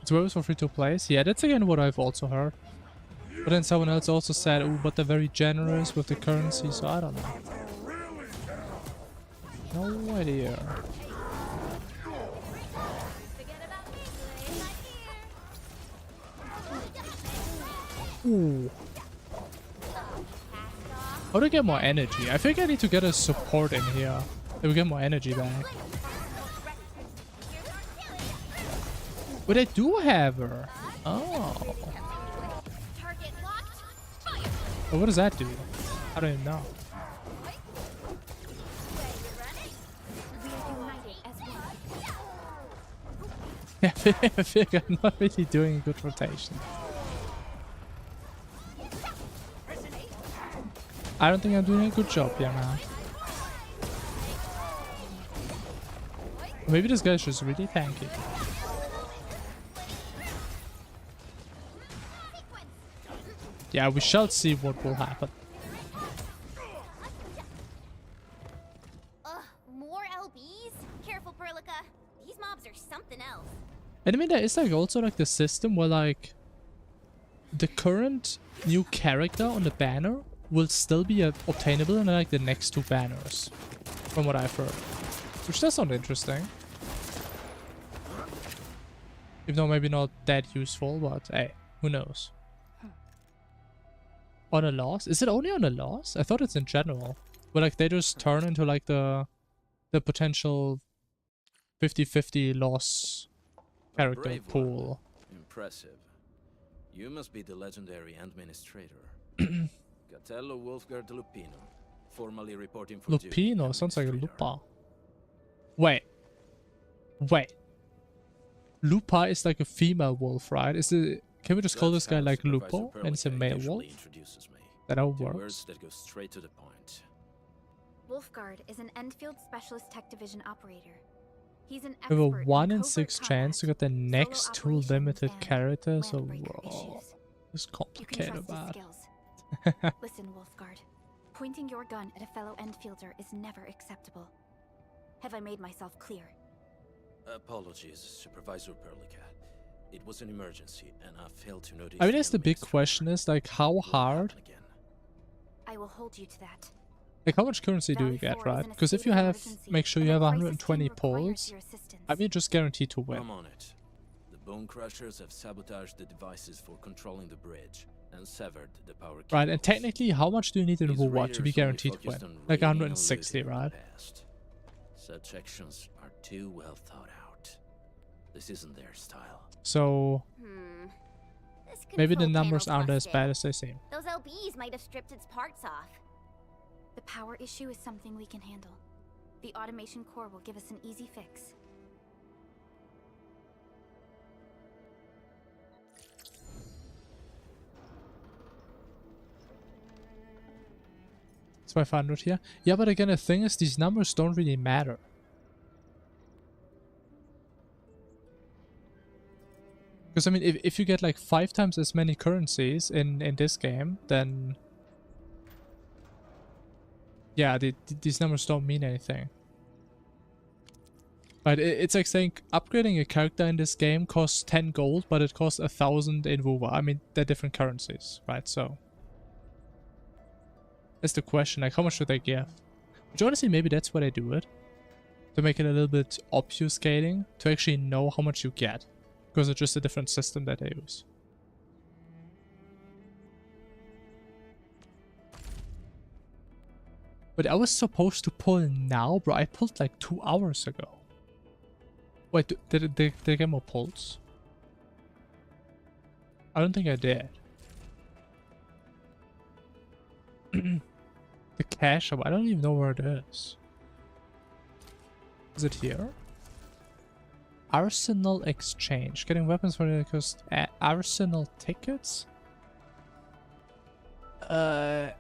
It's always for free to play. Yeah, that's again what I've also heard. But then someone else also said, oh, but they're very generous with the currency, so I don't know. No idea. Ooh. How to get more energy? I think I need to get a support in here. Then we get more energy back. But I do have her. Oh. Well, what does that do? I don't even know. Yeah, I feel like I'm not really doing a good rotation. I don't think I'm doing a good job here, man. Maybe this guy's just really tanky. Yeah, we shall see what will happen. More LBs? Careful, Perlica. These mobs are something else. And I mean, there is like also like the system where like the current new character on the banner will still be obtainable in like the next two banners, from what I've heard. Which does sound interesting. Even though maybe not that useful, but hey, who knows? On a loss? Is it only on a loss? I thought it's in general. But like they just turn into like the potential 50-50 loss character pool. Impressive. You must be the legendary administrator. Gatello Wolfgard Lupino, formerly reporting for Lupino sounds like a Lupa. Wait. Lupa is like a female wolf, right? Is it? Can we just call this guy like Lupo and it's a male wolf? That all works. Words that go straight to the point. Wolfguard is an Endfield Specialist Tech Division operator. He's an We have a expert 1 in covert 6 combat, chance to get the next two operations, limited and characters, so landbreaker whoa, issues. it's You can complicated, trust his man. skills. Listen, Wolfguard. Pointing your gun at a fellow Endfielder is never acceptable. Have I made myself clear? Apologies, Supervisor Perlica. It was an emergency, and I failed to notice. I mean, that's the big question is like how hard, I will hold you to that. like how much currency do you get, right? Because if you have, make sure you have 120 pulls, I mean, just guaranteed to win. I'm on it. The Bone Crushers have sabotaged the devices for controlling the bridge and severed the power cable. Right, and technically, how much do you need in These WoW to be raiders guaranteed to only win? focused on Like raiding and 160, looting in the right? past. Such actions are too well thought out. This isn't their style. So maybe the numbers aren't as bad as they seem. Those LBs might have stripped its parts off. The power issue is something we can handle. The automation core will give us an easy fix. It's 500 here. Yeah, but again, the thing is, these numbers don't really matter. Because I mean, if you get like 5 times as many currencies in this game, then yeah, these numbers don't mean anything. But it's like saying upgrading a character in this game costs 10 gold, but it costs 1,000 in WoW. I mean, they're different currencies, right? So that's the question, like how much should they give? Which honestly, maybe that's why they do it. To make it a little bit obfuscating, to actually know how much you get. Because it's just a different system that they use. But I was supposed to pull now, bro. I pulled like 2 hours ago. Wait, did I get more pulls? I don't think I did. The cash shop, I don't even know where it is. Is it here? Arsenal exchange. Getting weapons for the cost. Arsenal tickets? What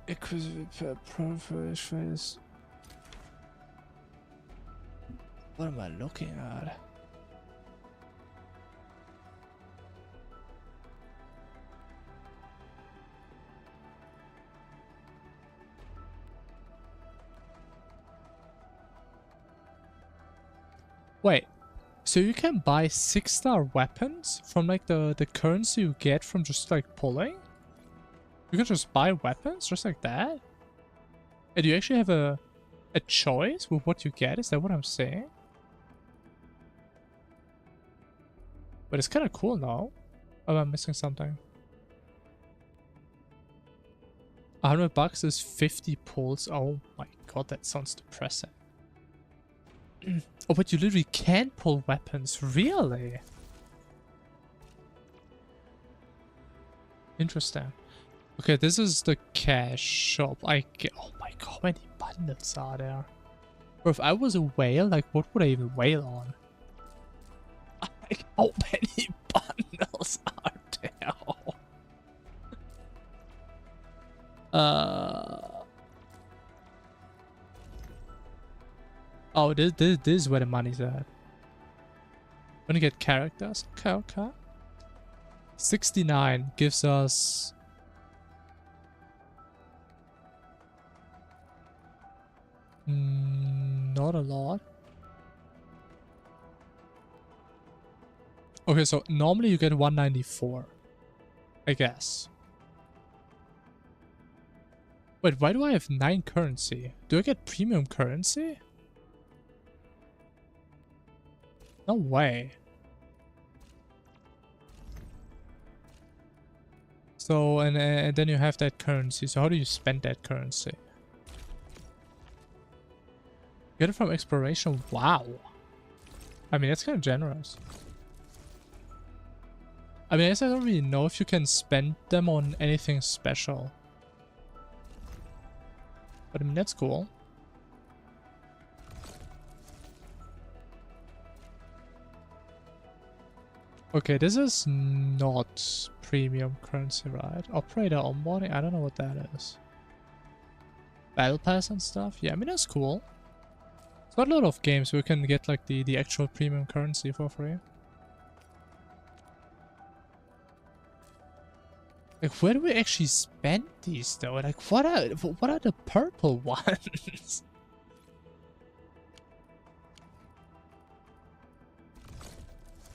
am I looking at? Wait, so you can buy 6-star weapons from like the currency you get from just like pulling? You can just buy weapons just like that? And do you actually have a choice with what you get? Is that what I'm saying? But it's kind of cool now. Oh, am I missing something? $100 is 50 pulls. Oh my god, that sounds depressing. Oh, but you literally can't pull weapons. Really? Interesting. Okay, this is the cash shop. Oh my god, how many bundles are there? Or if I was a whale, like what would I even whale on? Like, how many bundles are there? Oh, this is where the money's at. Wanna get characters? Okay, okay. 69 gives us... not a lot. Okay, so normally you get 194. I guess. Wait, why do I have 9 currency? Do I get premium currency? No way. So, and then you have that currency. So how do you spend that currency? Get it from exploration? Wow. I mean, that's kind of generous. I mean, I guess I don't really know if you can spend them on anything special. But I mean, that's cool. Okay, this is not premium currency, right? Operator onboarding? I don't know what that is. Battle pass and stuff? Yeah, I mean, that's cool. It's not a lot of games where you can get like the actual premium currency for free. Like, where do we actually spend these though? Like, what are the purple ones?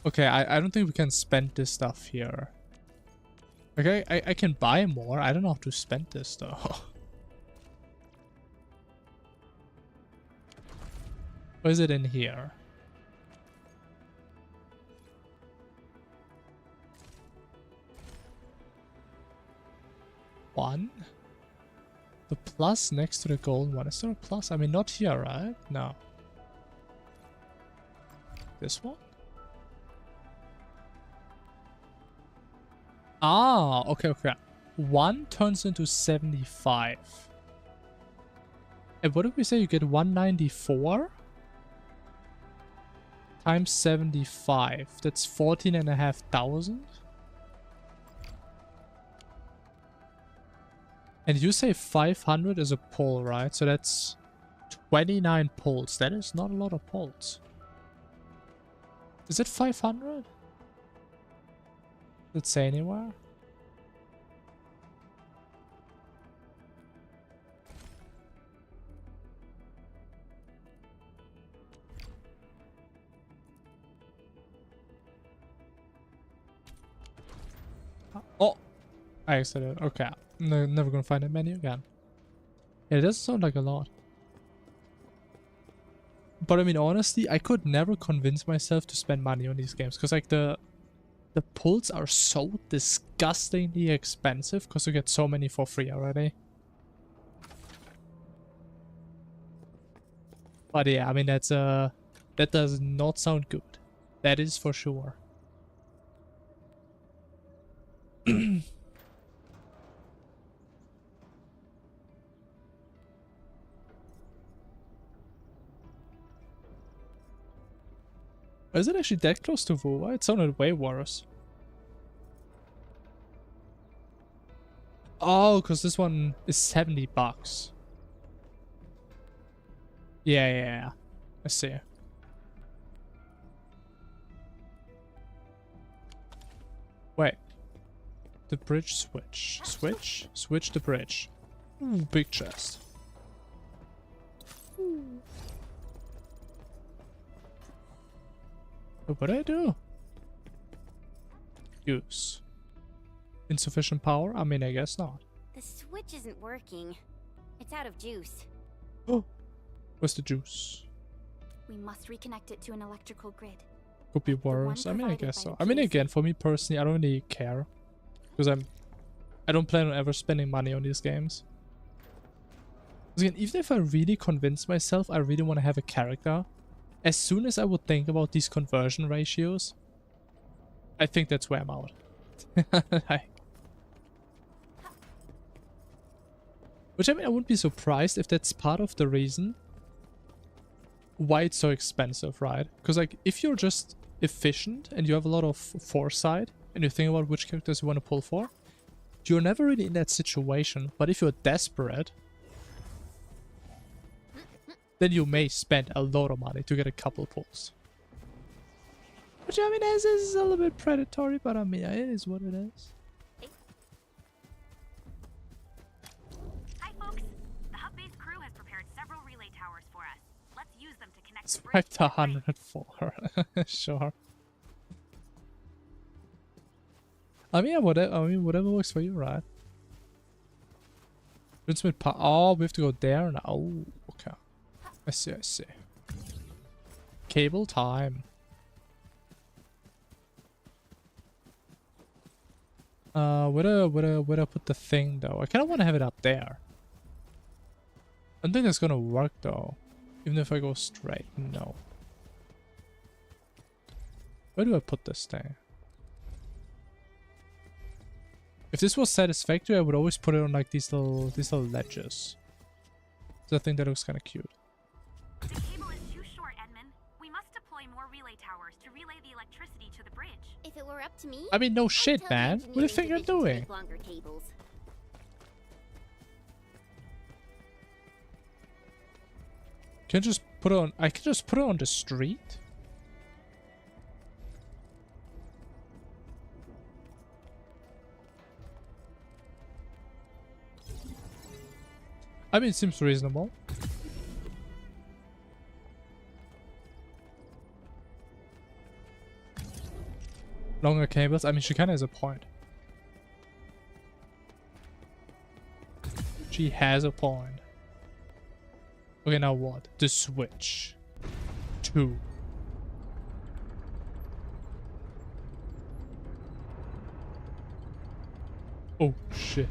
Okay, I don't think we can spend this stuff here. Okay, I can buy more. I don't know how to spend this though. Or is it in here? One? The plus next to the gold one. Is there a plus? I mean, not here, right? No. This one? Ah, okay, okay. 1 turns into 75. And what did we say? You get 194? Times 75. That's 14,500. And you say 500 is a pull, right? So that's 29 pulls. That is not a lot of pulls. Is it 500? Does it say anywhere? Oh! I exited. Okay. No, never gonna find that menu again. Yeah, it does sound like a lot. But I mean, honestly, I could never convince myself to spend money on these games. Because like the pulls are so disgustingly expensive. Because you get so many for free already. But yeah, I mean, that's that does not sound good. That is for sure. Is it actually that close to WoO? It sounded way worse. Oh, because this one is $70. Yeah. I see. Wait. The bridge switch. Switch? Switch the bridge. Ooh, big chest. What do I do? Use. Insufficient power? I mean, I guess not. The switch isn't working. It's out of juice. Oh, where's the juice? We must reconnect it to an electrical grid. Could be worse. I mean, I guess so. I mean, again, for me personally, I don't really care. Because I don't plan on ever spending money on these games. Because again, even if I really convince myself I really want to have a character, as soon as I would think about these conversion ratios, I think that's where I'm out. Which, I mean, I wouldn't be surprised if that's part of the reason why it's so expensive, right? Because, like, if you're just efficient and you have a lot of foresight and you think about which characters you want to pull for, you're never really in that situation. But if you're desperate, then you may spend a lot of money to get a couple pulls. Which, I mean, is a little bit predatory, but I mean, it is what it is. Hi, folks. The hub base crew has prepared several relay towers for us. Let's use them to connect the bridge. Swipe to 104. Sure. I mean, whatever works for you, right? Oh, we have to go there now. Oh, okay. I see, I see. Cable time. Where do I put the thing though? I kind of want to have it up there. I don't think that's gonna work though. Even if I go straight, no. Where do I put this thing? If this was satisfactory, I would always put it on like these little ledges. So I think that looks kind of cute. The cable is too short, Edmund. We must deploy more relay towers to relay the electricity to the bridge. If it were up to me, I mean, no shit, man. What do you think you're doing? longer cables. Can I just put it on? I can just put it on the street. I mean, it seems reasonable. Longer cables? I mean, she kind of has a point. She has a point. Okay, now what? The switch. 2. Oh, shit.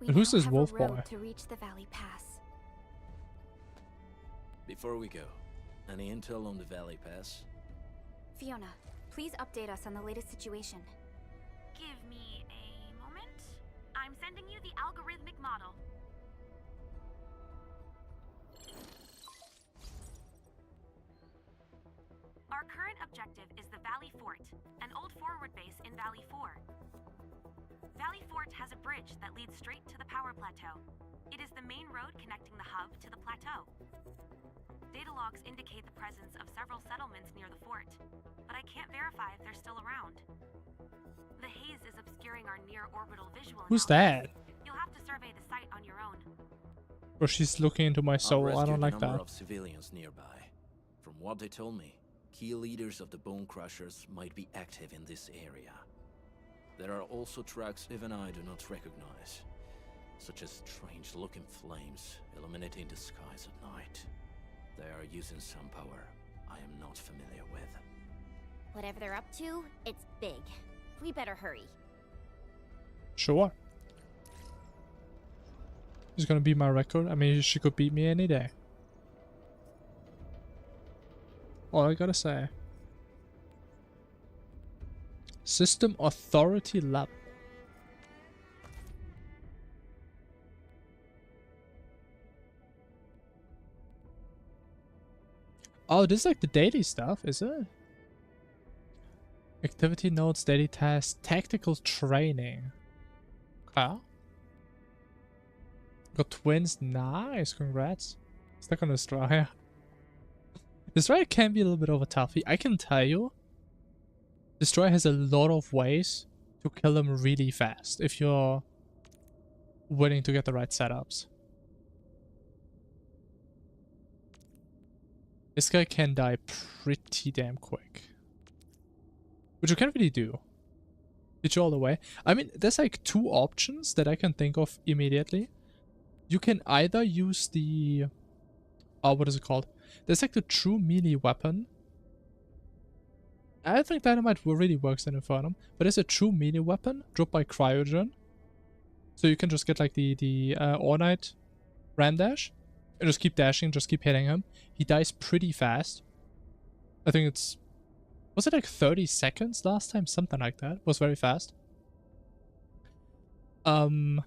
And who's this wolf boy? To reach the valley pass. Before we go, any intel on the Valley Pass? Fiona, please update us on the latest situation. Give me a moment. I'm sending you the algorithmic model. Our current objective is the Valley Fort, an old forward base in Valley 4. Valley Fort has a bridge that leads straight to the power plateau. It is the main road connecting the hub to the plateau. Data logs indicate the presence of several settlements near the fort, but I can't verify if they're still around. The haze is obscuring our near-orbital visual. Who's that? You'll have to survey the site on your own. Or she's looking into my soul. I don't like that. Of civilians nearby. From what they told me, key leaders of the Bone Crushers might be active in this area. There are also tracks even I do not recognize, such as strange-looking flames illuminating the skies at night. They are using some power I am not familiar with. Whatever they're up to, it's big. We better hurry. Sure. She's gonna beat my record. I mean, she could beat me any day. All I gotta say. System authority level. Oh, this is like the daily stuff, is it? Activity notes, daily tasks, tactical training. Okay. Got twins, nice, congrats. Stuck on Destroyer. Destroyer can be a little bit over toughy. I can tell you, Destroyer has a lot of ways to kill them really fast if you're willing to get the right setups. This guy can die pretty damn quick. Which you can't really do. Hit you all the way. I mean, there's like two options that I can think of immediately. You can either use the... what is it called? There's like the true melee weapon. I think Dynamite really works in Infernum. But there's a true melee weapon dropped by Cryogen. So you can just get like the Arknight Ram Dash. And just keep dashing, just keep hitting him. He dies pretty fast. I think it's... Was it like 30 seconds last time? Something like that. It was very fast. You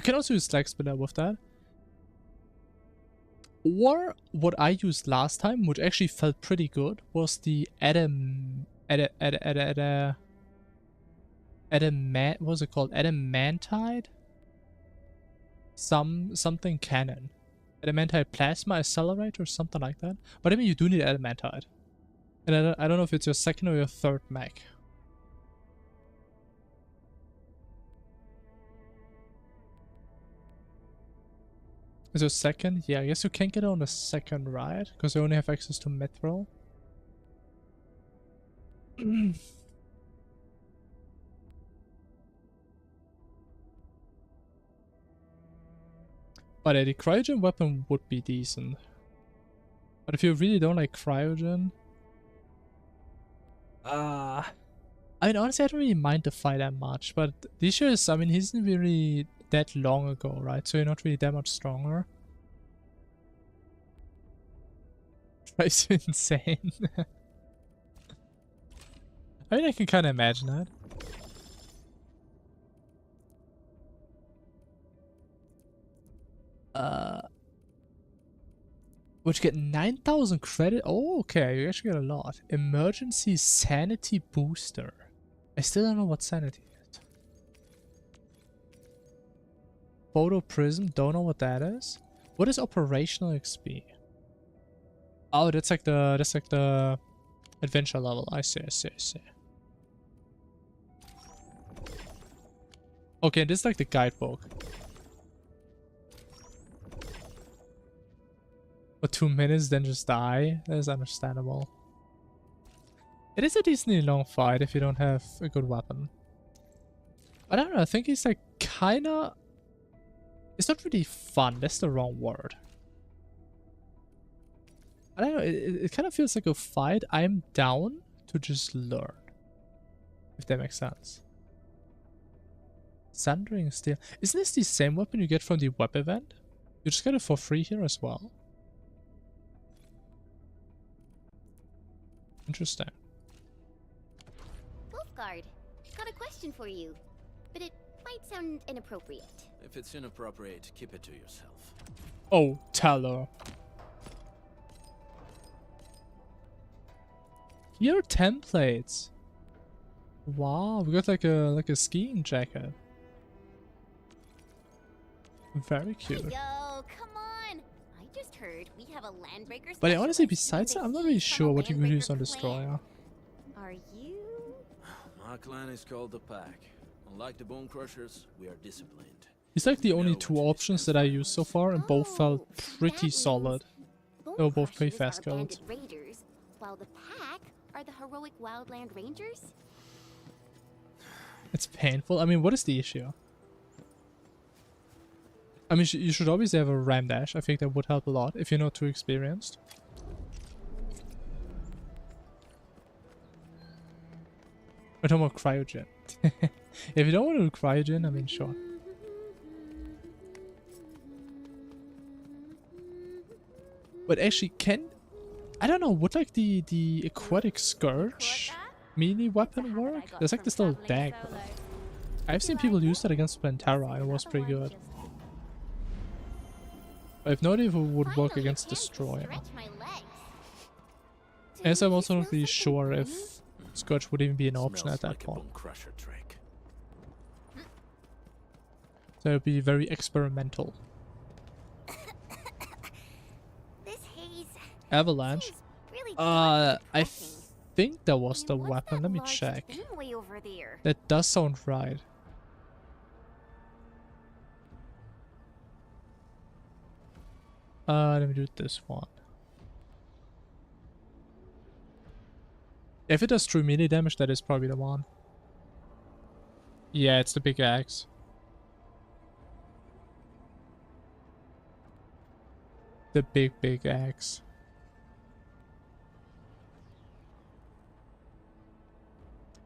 can also use Slag Spinner with that. Or what I used last time, which actually felt pretty good, was the what was it called? Adamantide? Something cannon. Adamantide plasma accelerator, something like that. But I mean, you do need adamantide. And I don't know if it's your second or your third mech. Is your second? Yeah, I guess you can't get it on the second, right? Because you only have access to Mithril. But the cryogen weapon would be decent. But if you really don't like cryogen... I mean, honestly, I don't really mind the fight that much. But the issue is, I mean, he's not really that long ago, right? So you're not really that much stronger. Drives you insane. I mean, I can kind of imagine that. Which get 9,000 credit. Oh, okay, you actually get a lot. Emergency sanity booster. I still don't know what sanity is. Photo prism, don't know what that is. What is operational XP? Oh, that's like the adventure level. I see. Okay, this is like the guidebook. For 2 minutes, then just die. That is understandable. It is a decently long fight if you don't have a good weapon. I don't know, I think he's like kinda... It's not really fun, that's the wrong word. I don't know, it kind of feels like a fight I'm down to just learn. If that makes sense. Sundering Steel. Isn't this the same weapon you get from the web event? You just get it for free here as well? Interesting. Wolfguard, got a question for you, but it might sound inappropriate. If it's inappropriate, keep it to yourself. Oh, Talor. Here are templates. Wow, we got like a skiing jacket. Very cute. Yo, come on! I just heard we have a landbreaker. But honestly, besides that, I'm not really sure what you can use on Destroyer. Are you? My clan is called the Pack. Unlike the Bone Crushers, we are disciplined. It's like the only two options that I used so far, and both felt pretty solid. They were both pretty fast kills. Raiders, while the Pack are the heroic wildland rangers. It's painful. I mean, what is the issue? I mean, you should obviously have a ram dash. I think that would help a lot if you're not too experienced. We're talking about cryogen. If you don't want to do cryogen, I mean, sure. But actually, I don't know, would like the aquatic scourge melee weapon work? There's like this little dagger. I've seen people use that against Plantera and it was pretty good. I have no idea if it would work against Destroyer. As I'm also not really sure if Scourge would even be an option at that point. So it would be very experimental. Avalanche. I think that was the weapon. Let me check. That does sound right. Let me do this one. If it does true melee damage, that is probably the one. Yeah, it's the big axe. The big axe.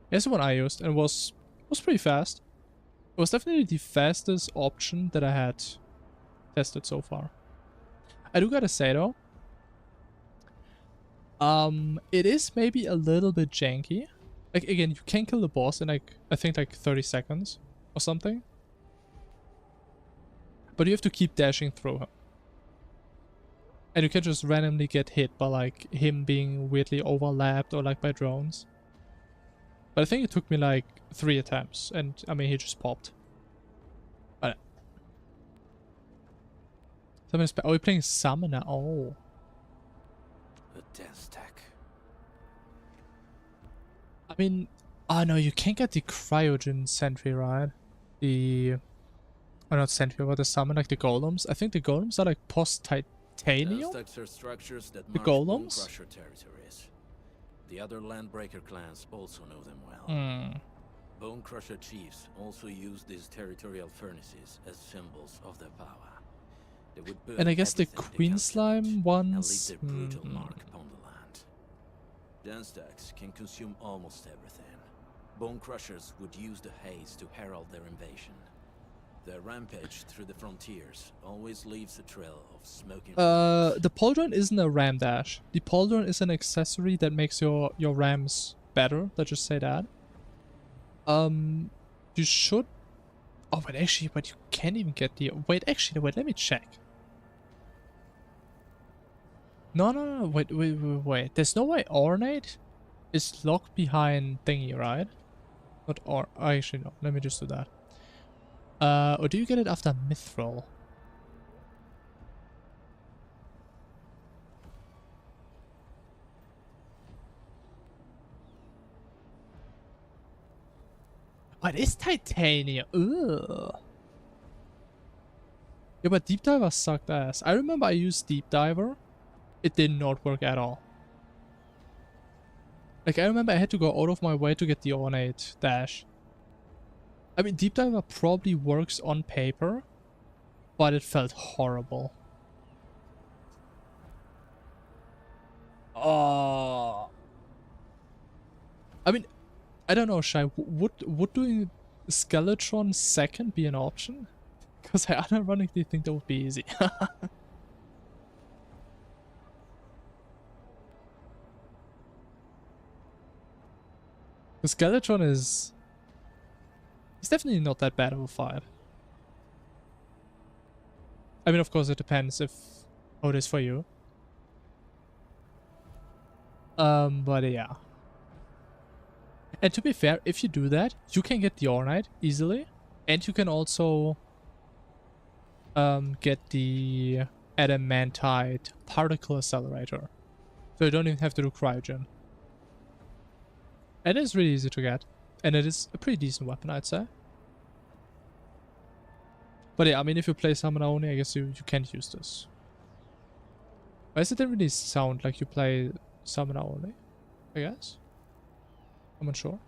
Here's the one I used and was pretty fast. It was definitely the fastest option that I had tested so far. I do gotta say though, it is maybe a little bit janky. Like again, you can kill the boss in like I think like 30 seconds or something. But you have to keep dashing through him. And you can just randomly get hit by like him being weirdly overlapped or like by drones. But I think it took me like 3 attempts and I mean he just popped. But oh, you're playing Summoner. Oh. A dense tech. I mean, oh no, you can't get the cryogen sentry, right? The, or not sentry, but the summon, like the golems. I think the golems are like post-titanium. Are structures that The mark Bone golems. Crusher territories. The other Landbreaker clans also know them well. Bone Crusher chiefs also use these territorial furnaces as symbols of their power. They would burn And I guess the everything they Queen can Slime and ones. leave their brutal mark upon the land. Dense stacks can consume almost everything. Bone Crushers would use the haze to herald their invasion. Their rampage through the frontiers always leaves a trail of smoking. The pauldron isn't a ram dash. The pauldron is an accessory that makes your rams better. Let's just say that. You should. Oh, but actually, but you can't even get the. Wait, actually, wait. Let me check. No. Wait. There's no way Ornate is locked behind thingy, right? Not or. Actually, no. Let me just do that. Or do you get it after Mithril? Oh, it is titanium. Ugh. Yeah, but Deep Diver sucked ass. I remember I used Deep Diver. It did not work at all. Like, I remember I had to go out of my way to get the Ornate dash. I mean, Deep Diver probably works on paper, but it felt horrible. Oh. I mean, I don't know, Shai. Would doing Skeletron second be an option? Because I unironically think that would be easy. The Skeletron is... It's definitely not that bad of a fight. I mean, of course, it depends how it is for you. But yeah. And to be fair, if you do that, you can get the Ornite easily. And you can also get the Adamantite Particle Accelerator. So you don't even have to do Cryogen. And it's really easy to get. And it is a pretty decent weapon, I'd say. But yeah, I mean, if you play Summoner only, I guess you can't use this. Why does it didn't really sound like you play Summoner only? I guess? I'm not sure.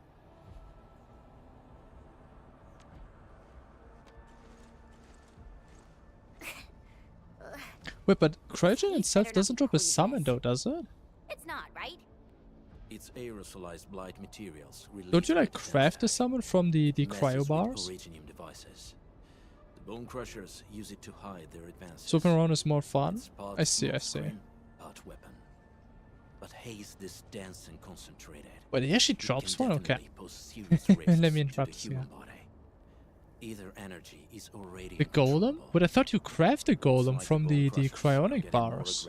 Wait, but Cryogen itself doesn't drop a summon though, does it? It's not, right? It's aerosolized blight materials. Don't you like craft a summon from the cryo bars? Devices. The Bone Crushers use it to hide their advances. So around is more fun? I see. Part weapon. But haze this dense and concentrated. Wait, he actually drops one? Okay. Let me interrupt you. Either energy is already the golem? But I thought you craft the golem from the cryonic bars.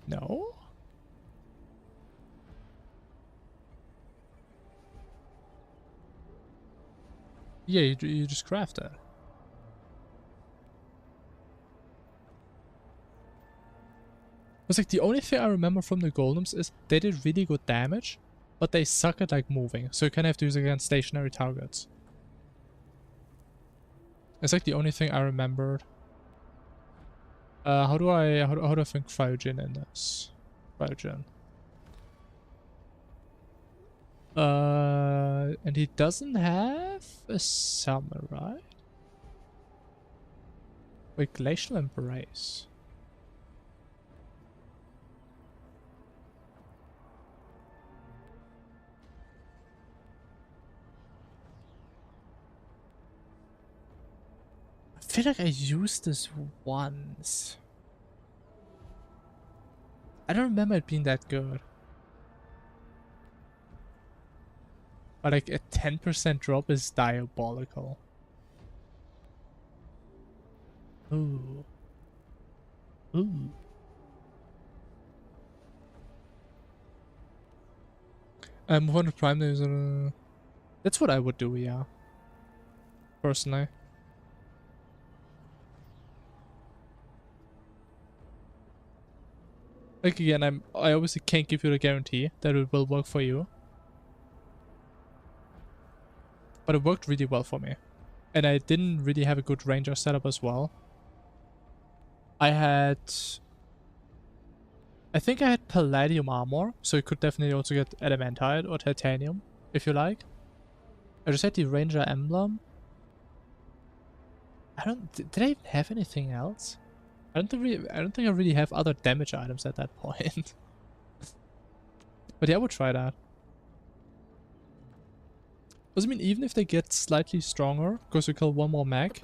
No? Yeah, you just craft it. It's like the only thing I remember from the golems is they did really good damage, but they suck at like moving, so you kind of have to use it against stationary targets. It's like the only thing I remembered. How do I think Cryogen in this? Cryogen. And he doesn't have a samurai. Wait, Glacial Embrace. I feel like I used this once. I don't remember it being that good. But like a 10% drop is diabolical. Ooh. Ooh. Move on to Prime News. That's what I would do, yeah. Personally. Like again, I obviously can't give you the guarantee that it will work for you. But it worked really well for me. And I didn't really have a good ranger setup as well. I think I had palladium armor, so you could definitely also get adamantite or titanium, if you like. I just had the ranger emblem. Did I even have anything else? I don't think I really have other damage items at that point. But yeah, I would try that. Does it mean even if they get slightly stronger, because you kill one more mech,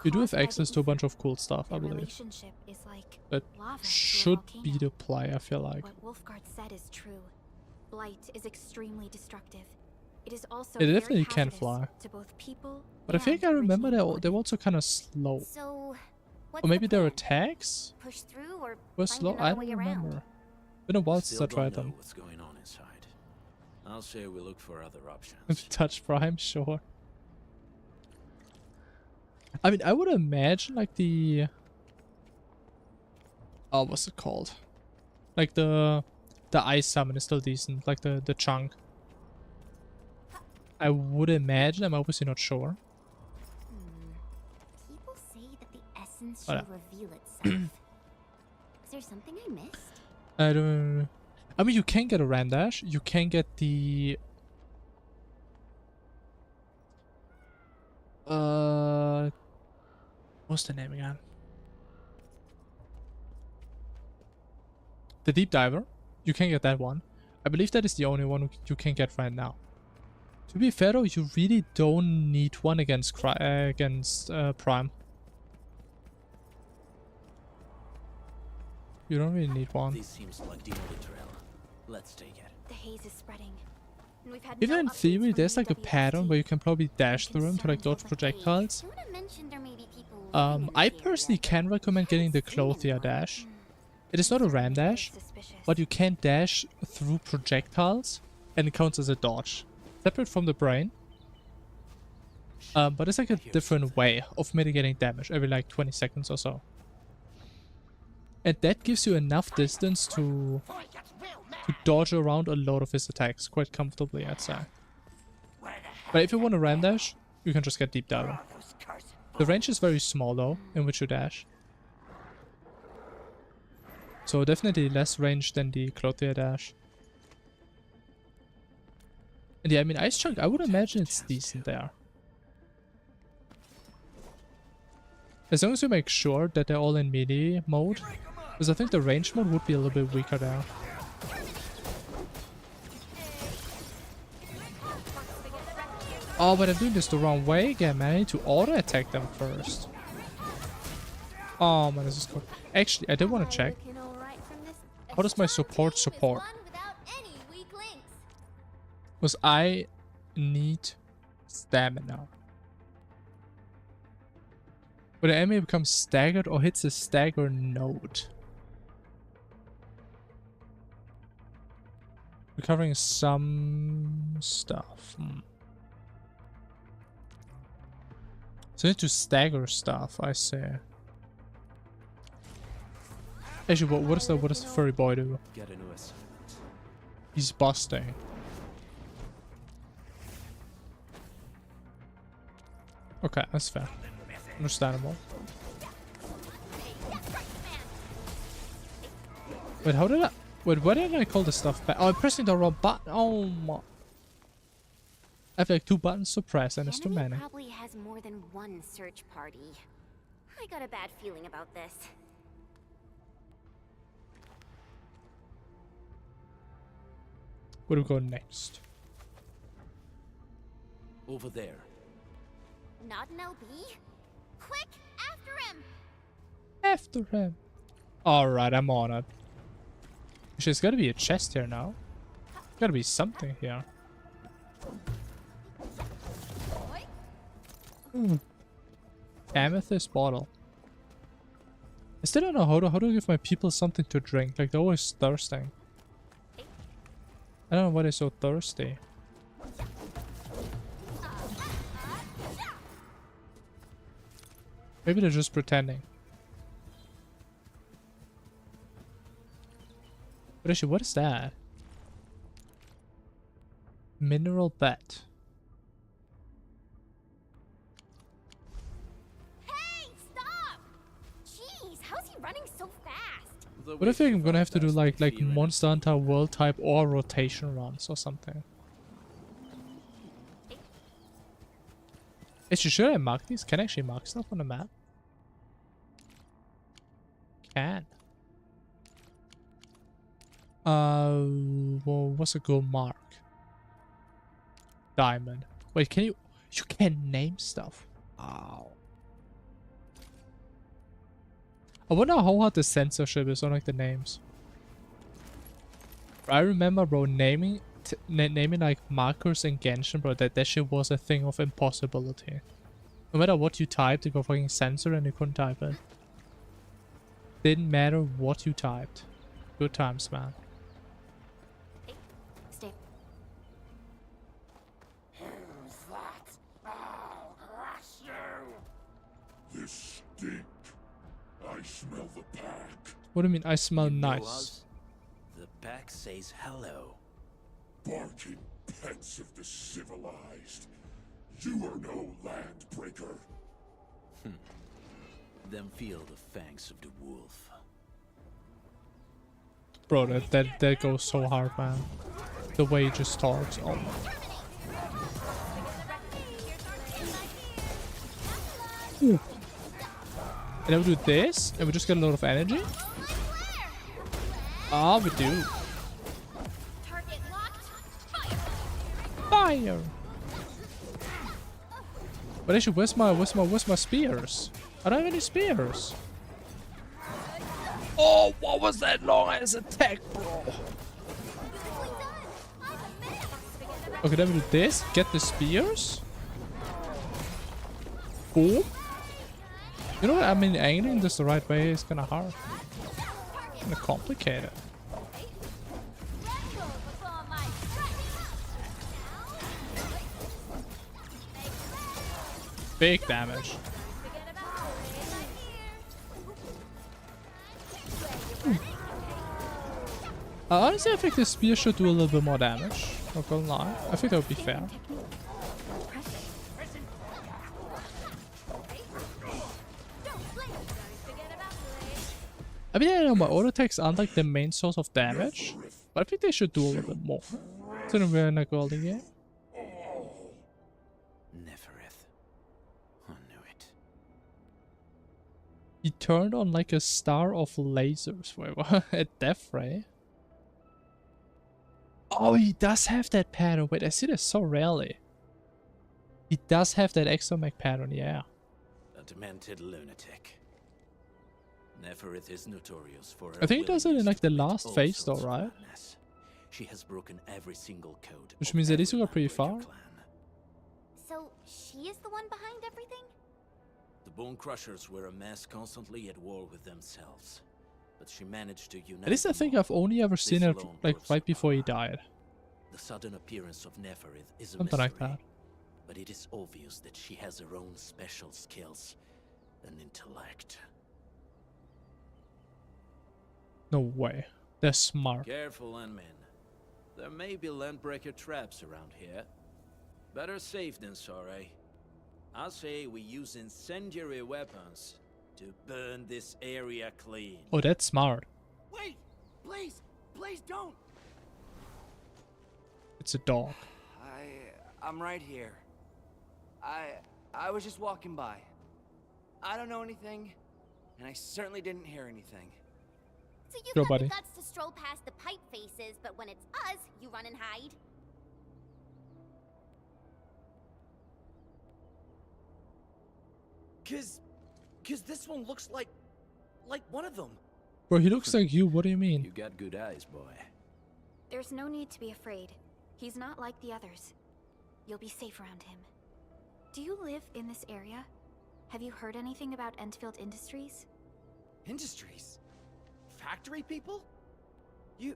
you do have access to a bunch of cool stuff, I believe. That should be the play, I feel like. What Wolfguard said is true. Blight is extremely destructive. It is also They definitely can fly. to both people. But I think I remember they're also kind of slow. So, or maybe their attacks push through or were slow. I don't remember. Been a while since I tried them. What's going on inside. I'll say we look for other options. Touch Prime, sure. I mean, I would imagine like the what's it called? Like the ice summon is still decent, like the chunk. I would imagine, I'm obviously not sure. People say that the essence should reveal itself. Is there something I missed? I don't. I mean, you can get a ram dash. You can get the what's the name again? The deep diver. You can get that one. I believe that is the only one you can get right now. To be fair though, you really don't need one against Prime. You don't really need one. This seems like the only trail. Let's take it. The haze is spreading. And we've had Even in theory, there's like a pattern where you can probably dash through them to like dodge projectiles. I personally can recommend getting the Clothier dash. It is not a ram dash, but you can dash through projectiles and it counts as a dodge. Separate from the brain. But it's like a different way of mitigating damage every like 20 seconds or so. And that gives you enough distance to dodge around a lot of his attacks quite comfortably, I'd say. But if you want a ram dash, you can just get deep diving. The range is very small though, in which you dash. So definitely less range than the Clothier dash. And yeah, I mean, Ice Chunk, I would imagine it's decent there. As long as you make sure that they're all in melee mode. Because I think the range mode would be a little bit weaker there. Oh, but I'm doing this the wrong way again, man. I need to auto-attack them first. Oh man, this is cool. Actually, I did want to check. How does my support? Because I need stamina. When the enemy becomes staggered or hits a stagger node. Recovering some stuff. So I need to stagger stuff, I say. Actually, what does the furry boy do? He's busting. Okay, that's fair. Understandable. Wait, how did I... Wait, why did I call this stuff back? Oh, I'm pressing the wrong button. Oh my... I have like 2 buttons to press and it's too many. Probably has more than one search party. I got a bad feeling about this. Where do we go next? Over there. Not an LB? Quick, after him! After him. Alright, I'm on it. There's gotta be a chest here now. Gotta be something here. Amethyst bottle. I still don't know how to give my people something to drink. Like, they're always thirsty. I don't know why they're so thirsty. Maybe they're just pretending. But actually, what is that? Mineral bat. Hey, stop! Jeez, how's he running so fast? What if I'm gonna have to do like Monster Hunter World type or rotation runs or something? Actually, should I mark these? Can I actually mark stuff on the map? Can. Well, what's a good mark? Diamond. Wait, can you can name stuff? Wow. I wonder how hard the censorship is on like the names. I remember, bro, naming like markers in Genshin, bro, that shit was a thing of impossibility. No matter what you typed, it got fucking censored and you couldn't type it. Didn't matter what you typed. Good times, man. Stay. Who's that? I'll crush you! This stink. I smell the pack. What do you mean, I smell You know nice? us? The pack says hello. Barking pets of the civilized. You are no land breaker. Then feel the fangs of the wolf. Bro, that goes so hard, man. The way he just talks. Oh my. Ooh. And then we do this, and we just get a lot of energy. Ah, we do. Fire! But actually, where's my spears? I don't have any spears. Oh, what was that long ass attack, bro? Okay, then we do this. Get the spears. Boom. You know what? I mean, angling this the right way is kind of hard. Kind of complicated. Big damage. Honestly, I think the spear should do a little bit more damage. Not gonna lie. I think that would be fair. I mean, I know my auto attacks aren't like the main source of damage, but I think they should do a little bit more. Considering we're in a golden game. He turned on like a star of lasers. Wait, what? A death ray? Oh, he does have that pattern. Wait, I see this so rarely. He does have that exomech pattern, yeah. A demented lunatic. Neferith is notorious for her I think he does it in like the willingness last to phase though, commit all right? sorts of madness. She has broken every single code. Which of means that he's every got pretty far. Clan. So, she is the one behind everything? The Bone Crushers were a mess constantly at war with themselves. But she managed to unite At least I them think all. I've only ever seen This it alone like proves right her before he power. died. The sudden appearance of Neferith is a Something mystery, like that. but it is obvious that she has her own special skills and intellect. No way. They're smart. Careful, Unmin. There may be landbreaker traps around here. Better safe than sorry. I say we use incendiary weapons to burn this area clean. Oh, that's smart. Wait! Please! Please don't! It's a dog. I'm right here. I was just walking by. I don't know anything, and I certainly didn't hear anything. So you've Go, got buddy. the guts to stroll past the pipe faces, but when it's us, you run and hide. Cause this one looks like one of them. Bro, he looks like you. What do you mean? You got good eyes, boy. There's no need to be afraid. He's not like the others. You'll be safe around him. Do you live in this area? Have you heard anything about Endfield Industries? Industries? Factory people? You're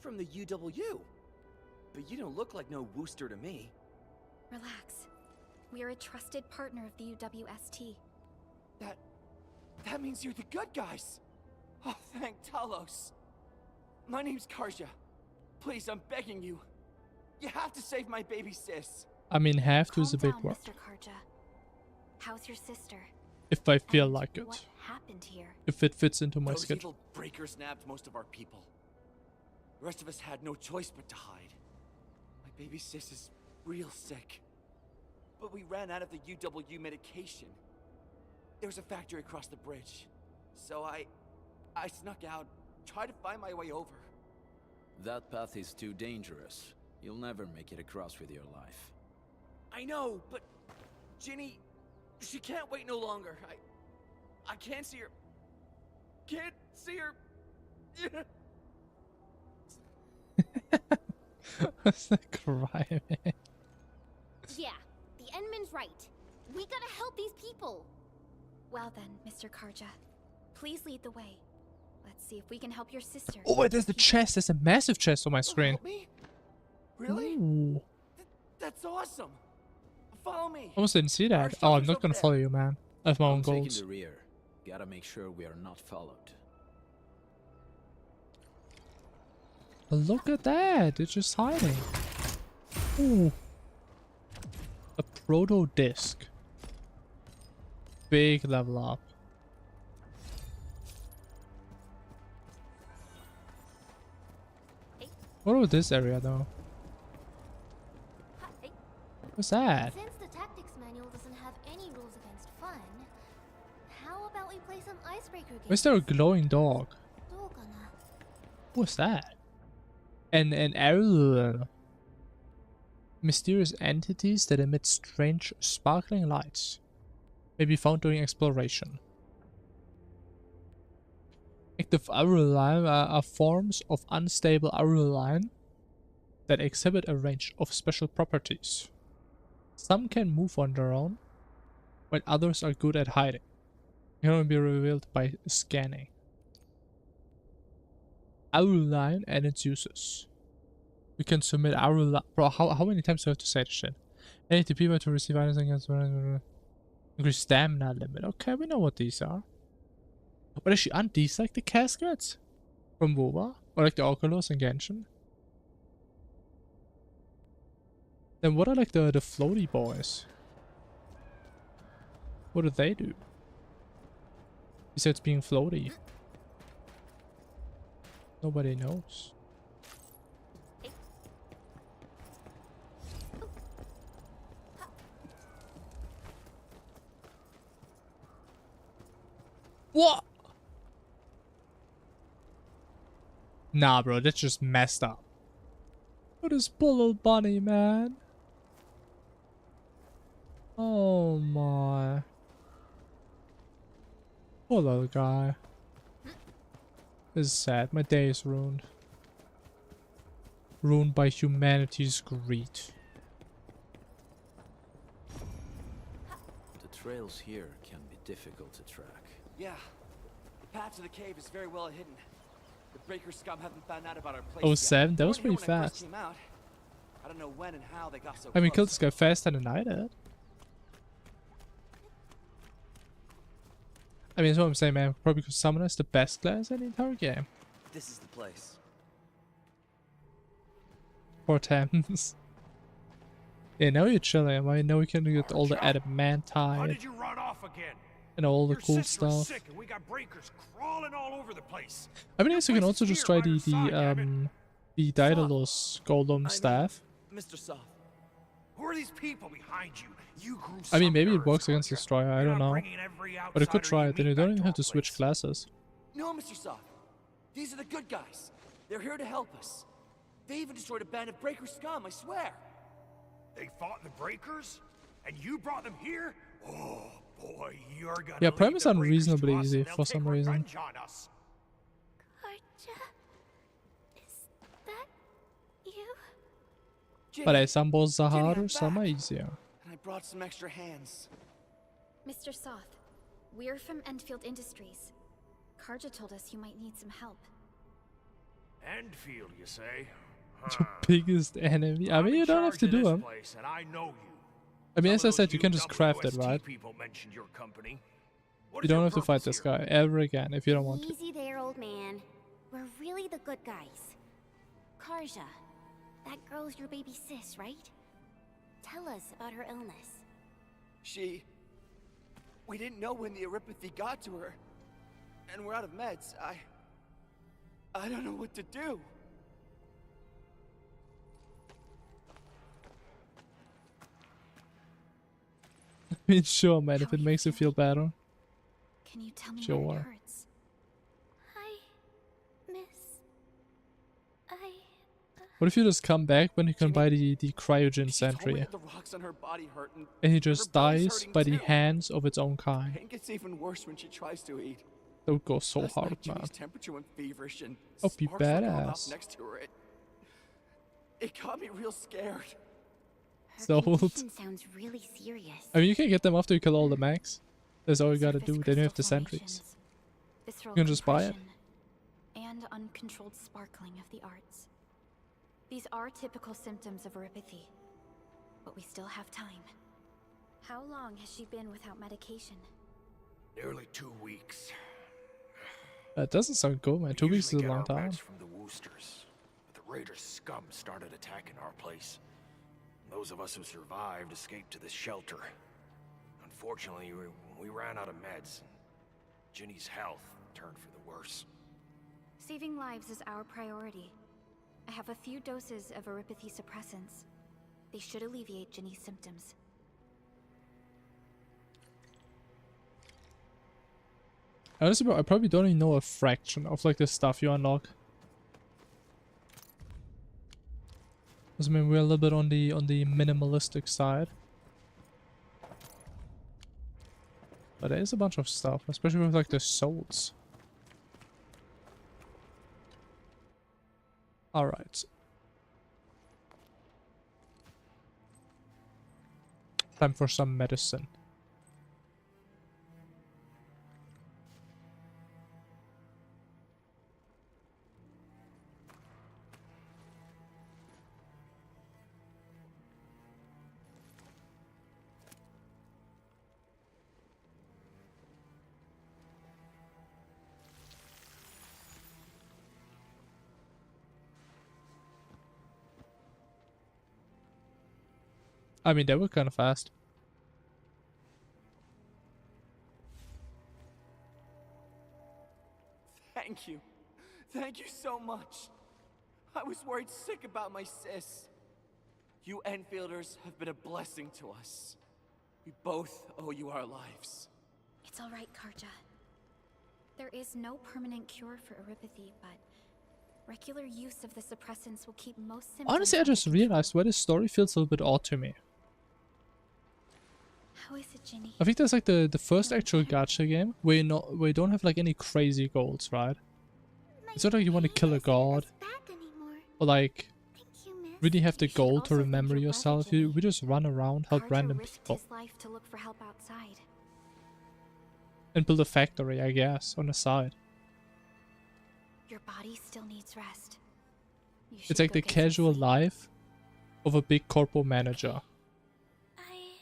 from the UW. But you don't look like no Wooster to me. Relax. We are a trusted partner of the UWST. That means you're the good guys. Oh, thank Talos. My name's Karja. Please, I'm begging you. You have to save my baby sis. I mean, have to is a big Calm down, word. Mr. Karja. How's your sister? If I feel like it. What happened here? If it fits into my Those schedule. evil breakers nabbed most of our people. The rest of us had no choice but to hide. My baby sis is real sick. But we ran out of the UW medication. There was a factory across the bridge. So I snuck out, tried to find my way over. That path is too dangerous. You'll never make it across with your life. I know, but Ginny, she can't wait no longer. I can't see her. Can't see her. What's that cry, man? Yeah, the Endman's right. We gotta help these people. Well then, Mr. Karja, please lead the way. Let's see if we can help your sister. Oh, wait, there's the chest. There's a massive chest on my screen. Help me? Really? Ooh. That's awesome. Follow me. Almost didn't see that. Oh, I'm not gonna follow you, man. I have my own I'm taking goals. the rear. Gotta make sure we are not followed. Look at that. It's just hiding. Ooh. A proto disc. Big level up. What about this area though? What's that? Since the tactics manual doesn't have any rules against fun, how about we play some icebreaker games? Where's there a glowing dog? What's that? An arrow. Mysterious entities that emit strange sparkling lights may be found during exploration. Active auraline are forms of unstable auraline that exhibit a range of special properties. Some can move on their own, while others are good at hiding. Can only be revealed by scanning. Auraline and its uses. We can submit auraline. Bro, how many times do I have to say this shit? Any TP to receive items against increase stamina limit. Okay, we know what these are. But actually, aren't these like the caskets from WoW? Or like the Oculus and Genshin? Then what are like the floaty boys? What do they do? Besides being floaty. Nobody knows. What? Nah, bro, that's just messed up. What is poor little bunny, man? Oh my. Poor little guy. This is sad. My day is ruined. Ruined by humanity's greed. The trails here can be difficult to track. Yeah, the path to the cave is very well hidden. The breaker scum haven't found out about our place Oh, yet. 7? That was They weren't pretty here when I first fast. came out. I don't know when and how they got so I mean, close. killed this guy faster than I did. I mean, that's what I'm saying, man. Probably because Summoner is the best class in the entire game. This is the place. Poor Thames. Yeah, now you're chilling, right? Now we can get all the How adamantite did you run off again? and all the Your cool sister's stuff. sick and we got breakers crawling all over the place. I mean, yes, you can place also is just here try by our side, damn it. the Daedalus Golem staff. Mr. Soft. Who are these people behind you? You grew I mean, some maybe it nerves, works against Karja. Destroyer, I You're don't not know. bringing every But I could outsider try you it, then you meet don't back even to have to our switch place. classes. No, Mr. Soft. These are the good guys. They're here to help us. They even destroyed a band of breaker scum, I swear. They fought the breakers? And you brought them here? Oh boy, you're gonna Yeah, lead Prime is the breakers unreasonably to us easy and they'll for take some reason. revenge on us. Karja? Is that you? But some bosses are Ginny, I'm harder, some back. are easier. And I brought some extra hands. Mr. Soth, we're from Endfield Industries. Karja told us you might need some help. Endfield, you say? Your biggest enemy. I mean, you don't have to do them. And I know you. I mean, as Some I of said, those you can just craft it, UWST right? people mentioned your company. What You is your don't have to fight purpose this here? guy ever again if you don't want to. Easy there, old man. We're really the good guys. Karja, that girl's your baby sis, right? Tell us about her illness. We didn't know when the Eurypathy got to her. And we're out of meds. I don't know what to do. I mean, sure, man, if it makes you feel better. Can you tell me Sure. what hurts? What if you just come back when you can buy the cryogen Told me sentry that the rocks on her body hurt and he her just belly's dies hurting by the too. hands of its own kind? Pain gets even worse when she tries to eat. That would go so Last hard, night, man. Ginny's temperature went feverish and Oh, be sparks were going off badass. next to her. It got me real scared. So Condition sounds really serious. I mean, you can get them after you kill all the mechs. That's all you gotta do. Then you have the sentries. Visceral You can just buy it. compression, and uncontrolled sparkling of the arts. These are typical symptoms of eurypathy, but we still have time. How long has she been without medication? Nearly 2 weeks. That doesn't sound good, man. 2 weeks is a Usually long get our time. meds from the Woosters, but the Raiders scum started attacking our place. Those of us who survived escaped to this shelter. Unfortunately, we ran out of meds, and Ginny's health turned for the worse. Saving lives is our priority. I have a few doses of eurypathy suppressants. They should alleviate Ginny's symptoms. Honestly, bro, I probably don't even know a fraction of like the stuff you unlock. 'Cause, I mean, we're a little bit on the minimalistic side. But there is a bunch of stuff, especially with like the souls. Alright. Time for some medicine. I mean, they were kind of fast. Thank you. Thank you so much. I was worried sick about my sis. You Enfielders have been a blessing to us. We both owe you our lives. It's all right, Karja. There is no permanent cure for eurypathy, but regular use of the suppressants will keep most symptoms. Honestly, I just realized why this story feels a little bit odd to me. How is it, Ginny? I think that's like the first actual gacha game where you don't have like any crazy goals, right? It's not like you want to kill a god or like really have the goal to remember yourself. We just run around, help random people, His life to look for help outside. and build a factory, I guess, on the side. Your body still needs rest. You It's should like go the get some casual sleep. life of a big corporate manager. I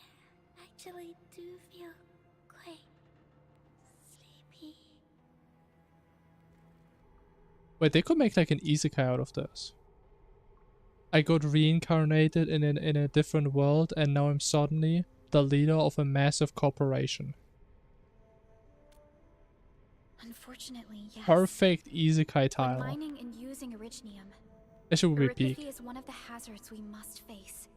actually do feel quite sleepy. Wait, they could make like an isekai out of this. I got reincarnated in a different world, and now I'm suddenly the leader of a massive corporation. Unfortunately, yes. Perfect isekai When tile. mining and using Originium, It should be peak. Oripathy is one of the hazards we must face.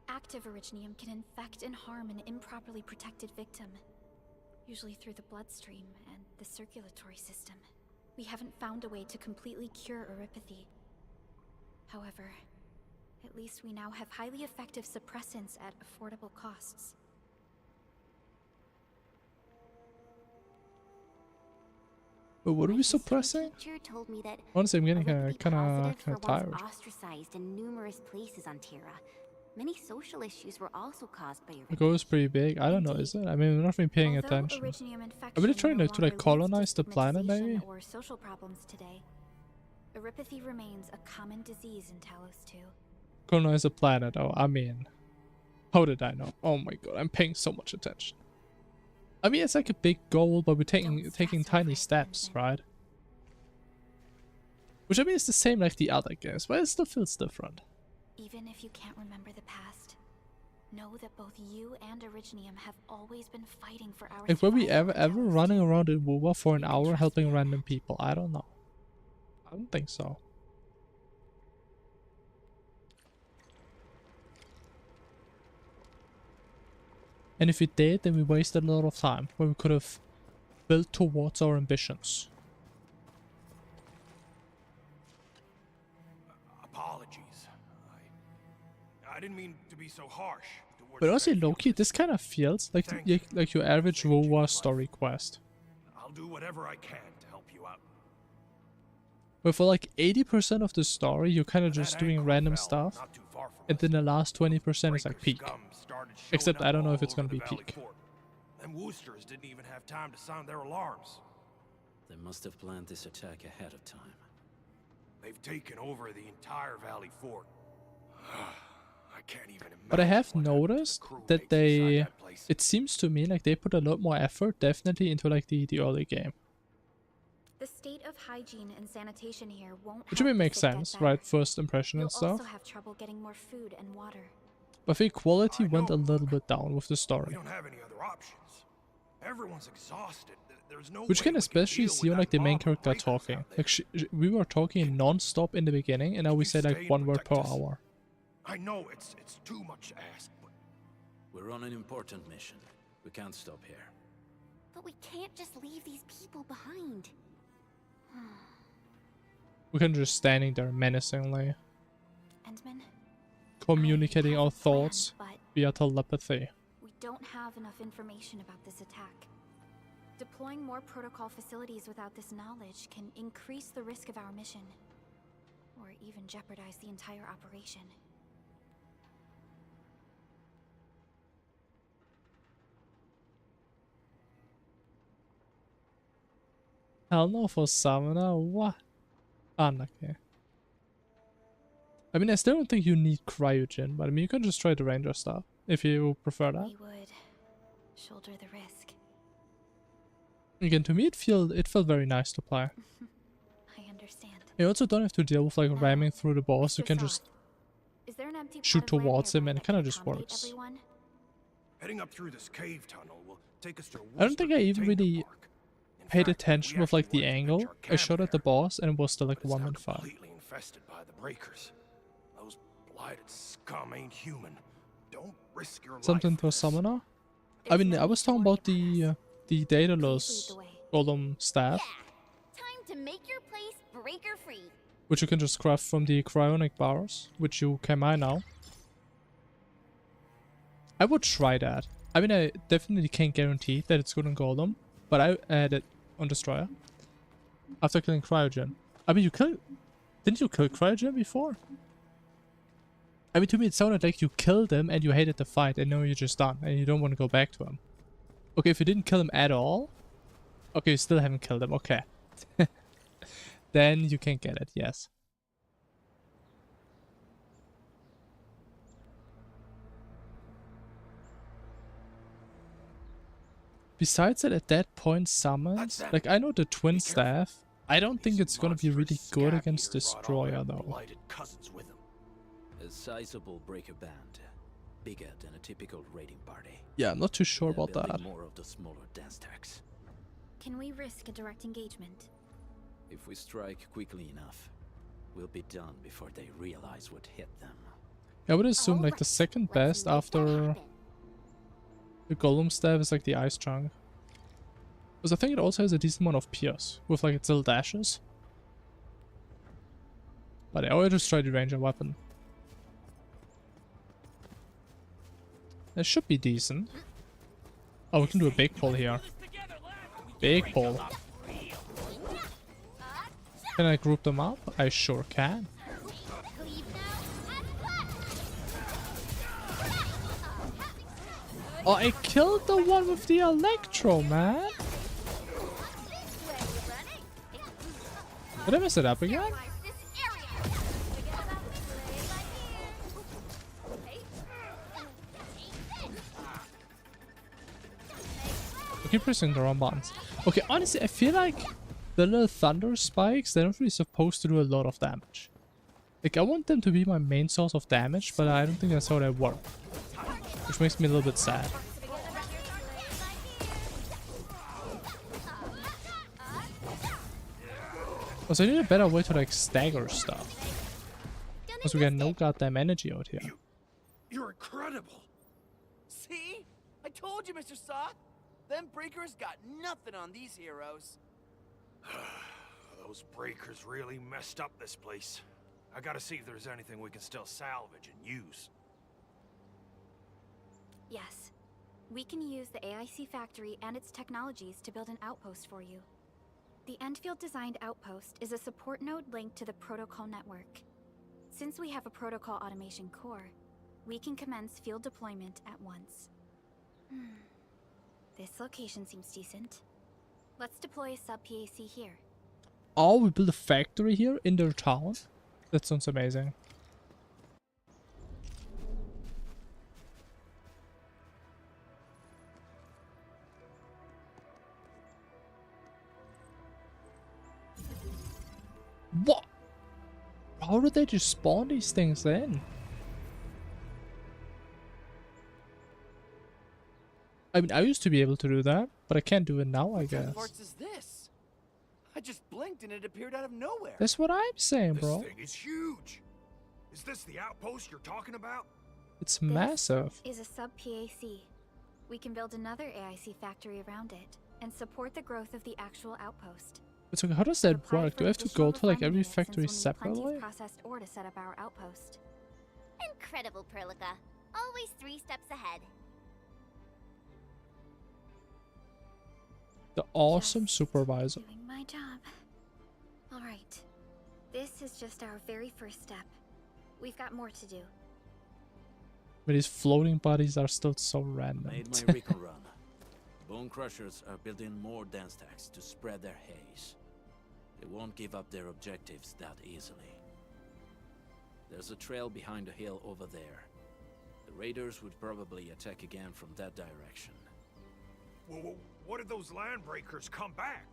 Active Originium can infect and harm an improperly protected victim, usually through the bloodstream and the circulatory system. We haven't found a way to completely cure Oripathy. However, at least we now have highly effective suppressants at affordable costs. But what are we suppressing? Teacher told me that Honestly, I'm getting Oripathy kind positive of for once tired. ostracized in numerous places on Terra. Many social issues were also caused by The goal is pretty big. I don't know, is it? I mean, I'm not really paying Although attention. Originium Are we infection trying no to like longer colonize leads to the planet, maybe? stigmatization or social problems today, Oripathy remains a common disease in Talos too. Colonize the planet. Oh, I mean, how did I know? Oh my god, I'm paying so much attention. I mean, it's like a big goal, but we're taking tiny steps, right? Which I mean, it's the same like the other games, but it still feels different. Even if you can't remember the past, know that both you and Originium have always been fighting for our Like, were we survival. ever running around in WoW for an hour helping random people? I don't know. I don't think so. And if we did, then we wasted a lot of time where we could have built towards our ambitions. Apologies. I didn't mean to be so harsh. But also, Loki, this kind of feels like like your average WoW story quest. I'll do whatever I can to help you out. Where for like 80% of the story, you're kind of just doing random stuff, and then the last 20% is like peak. Except I don't know if it's gonna be peak. Them Woosters didn't even have time to sound their alarms. They must have planned this attack ahead of time. They've taken over the entire Valley Fort. I can't even imagine. But I have noticed that they, it seems to me like they put a lot more effort definitely into like the early game. The state of hygiene and sanitation here won't Which I mean help makes us get sense, better. right? First impression and You'll stuff. also have trouble getting more food and water. But I think quality went a little bit down with the We story. don't have any other options. Everyone's exhausted. There's no Which you way can we especially deal see with on like that the main mob of character breakers out talking. there. Like we were talking non-stop in the beginning, and now we say like stay 1 and word per protect us. hour. I know it's too much to ask, but We're on an important mission. We can't stop here. But we can't just leave these people behind. We can just standing there menacingly, Endman, communicating I have our a plan, thoughts but via telepathy. we don't have enough information about this attack. Deploying more protocol facilities without this knowledge can increase the risk of our mission, or even jeopardize the entire operation. Hell no for Summoner, what? Unlucky. I mean, I still don't think you need cryogen, but I mean, you can just try the ranger stuff if you prefer that. We would shoulder the risk. Again, to me, it felt very nice to play. I understand. You also don't have to deal with like ramming through the boss. You can just Is there an empty shoot plot of land towards him, nearby and it that kind of can just accommodate works. everyone? heading up through this cave tunnel will take us to I don't think I even really paid attention with like the angle. I shot at the boss, and it was still like a one-man fight. completely infested by the breakers. Those blighted scum ain't human. Don't risk your Something life. for Summoner? I mean, I was talking about the Daedalus Golem staff, Time to make your place breaker free. which you can just craft from the cryonic bars, which you can mine now. I would try that. I mean, I definitely can't guarantee that it's good on Golem, but I added on Destroyer after killing Cryogen. I mean, didn't you kill Cryogen before? I mean, to me it sounded like you killed him and you hated the fight and now you're just done and you don't want to go back to him. Okay, if you didn't kill him at all, okay, you still haven't killed him, okay. Then you can get it, yes. Besides that, at that point, summons, like I know the twin staff, I don't think it's gonna be really good against Destroyer though. Blighted cousins with them. A sizable breaker band, bigger than a typical raiding party. Yeah, I'm not too sure They're about that. building more of the smaller dance tracks. Can we risk a direct engagement? If we strike quickly enough, we'll be done before they realize what hit them. I would assume like the second best after the golem staff is like the ice trunk. Because I think it also has a decent amount of pierce with like its little dashes. But I always just try the ranger weapon. That should be decent. Oh, we can do a big pull here. Big pull. Can I group them up? I sure can. Oh, I killed the one with the electro, man. Did I mess it up again? I keep pressing the wrong buttons. Okay, honestly, I feel like the little thunder spikes, they're not really supposed to do a lot of damage. Like, I want them to be my main source of damage, but I don't think that's how they work. Which makes me a little bit sad. Also, I need a better way to like stagger stuff. Because we got no goddamn energy out here. You're incredible. See? I told you, Mr. Soth. Them breakers got nothing on these heroes. Those breakers really messed up this place. I gotta see if there's anything we can still salvage and use. Yes. We can use the AIC factory and its technologies to build an outpost for you. The Endfield designed outpost is a support node linked to the protocol network. Since we have a protocol automation core, we can commence field deployment at once. This location seems decent. Let's deploy a sub-PAC here. Oh, we build a factory here in their town? That sounds amazing. What? How did they just spawn these things then? I mean, I used to be able to do that, but I can't do it now, I guess. What parts is this? I just blinked and it appeared out of nowhere. That's what I'm saying, bro. This thing is huge. Is this the outpost you're talking about? It's massive. This is a sub-PAC. We can build another AIC factory around it and support the growth of the actual outpost. But so how does that work? Do I have to go to like every factory separately? Processed ore to set up our outpost. Incredible, Perlica. Always 3 steps ahead. The awesome supervisor. Doing my job. All right. This is just our very first step. We've got more to do. But these floating bodies are still so random. Made my recon run. Bone Crushers are building more dance stacks to spread their haze. They won't give up their objectives that easily. There's a trail behind the hill over there. The raiders would probably attack again from that direction. Well, what if those land breakers come back?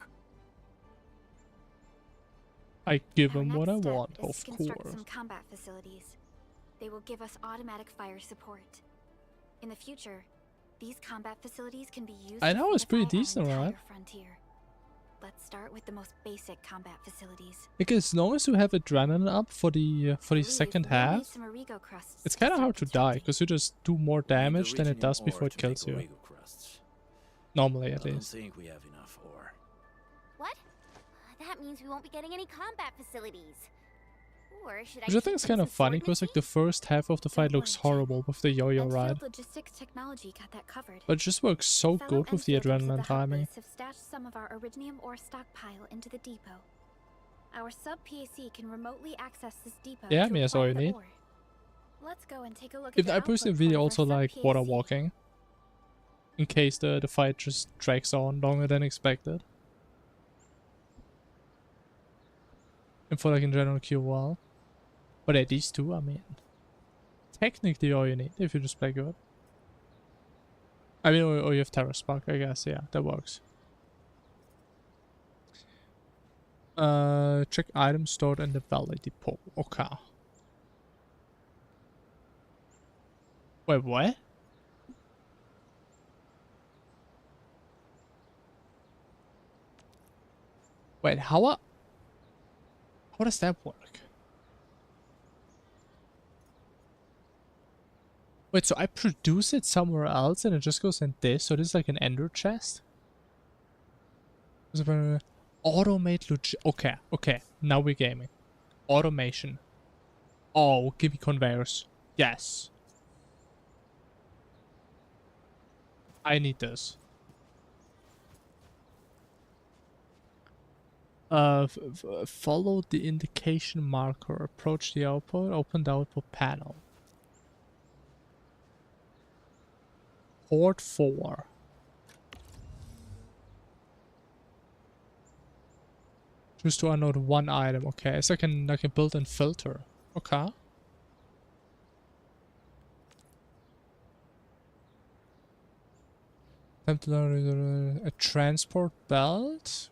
I give them what I Next step want, is of to construct course. some combat facilities. They will give us automatic fire support. In the future, these combat facilities can be used. I know it's pretty to decent, fortify our right? entire frontier. Let's start with the most basic combat facilities. Like as long as you have adrenaline up for the second half, it's kind of hard to die because you just do more damage than it does before it kills you. Normally, at least. I don't think we have enough ore. What? That means we won't be getting any combat facilities. Or should Which I think is kind of funny because like the first half of the fight looks horrible with the yo-yo ride, Logistics technology got that covered. but it just works so Fellow good with the Endfield users of adrenaline hub timing. base have stashed some of our originium ore stockpile into the depot. Our sub-PAC can remotely access this depot. Yeah, I to mean that's all you acquire the need. ore. Let's go and take a look If at I the personally output really point of also our like sub-PAC. water walking, in case the fight just drags on longer than expected. And for like in general QOL. But at these two, I mean, technically all you need if you just play good. I mean, or you have Terror Spark, I guess. Yeah, that works. Check items stored in the Valley Depot. Okay. Wait, what? Wait, how does that work? Wait, so I produce it somewhere else and it just goes in this? So this is like an ender chest? Automate okay, okay. Now we're gaming. Automation. Oh, give me conveyors. Yes. I need this. Follow the indication marker. Approach the output. Open the output panel. Port 4. Choose to unload one item. Okay, so I can build and filter. Okay. Time to load a transport belt.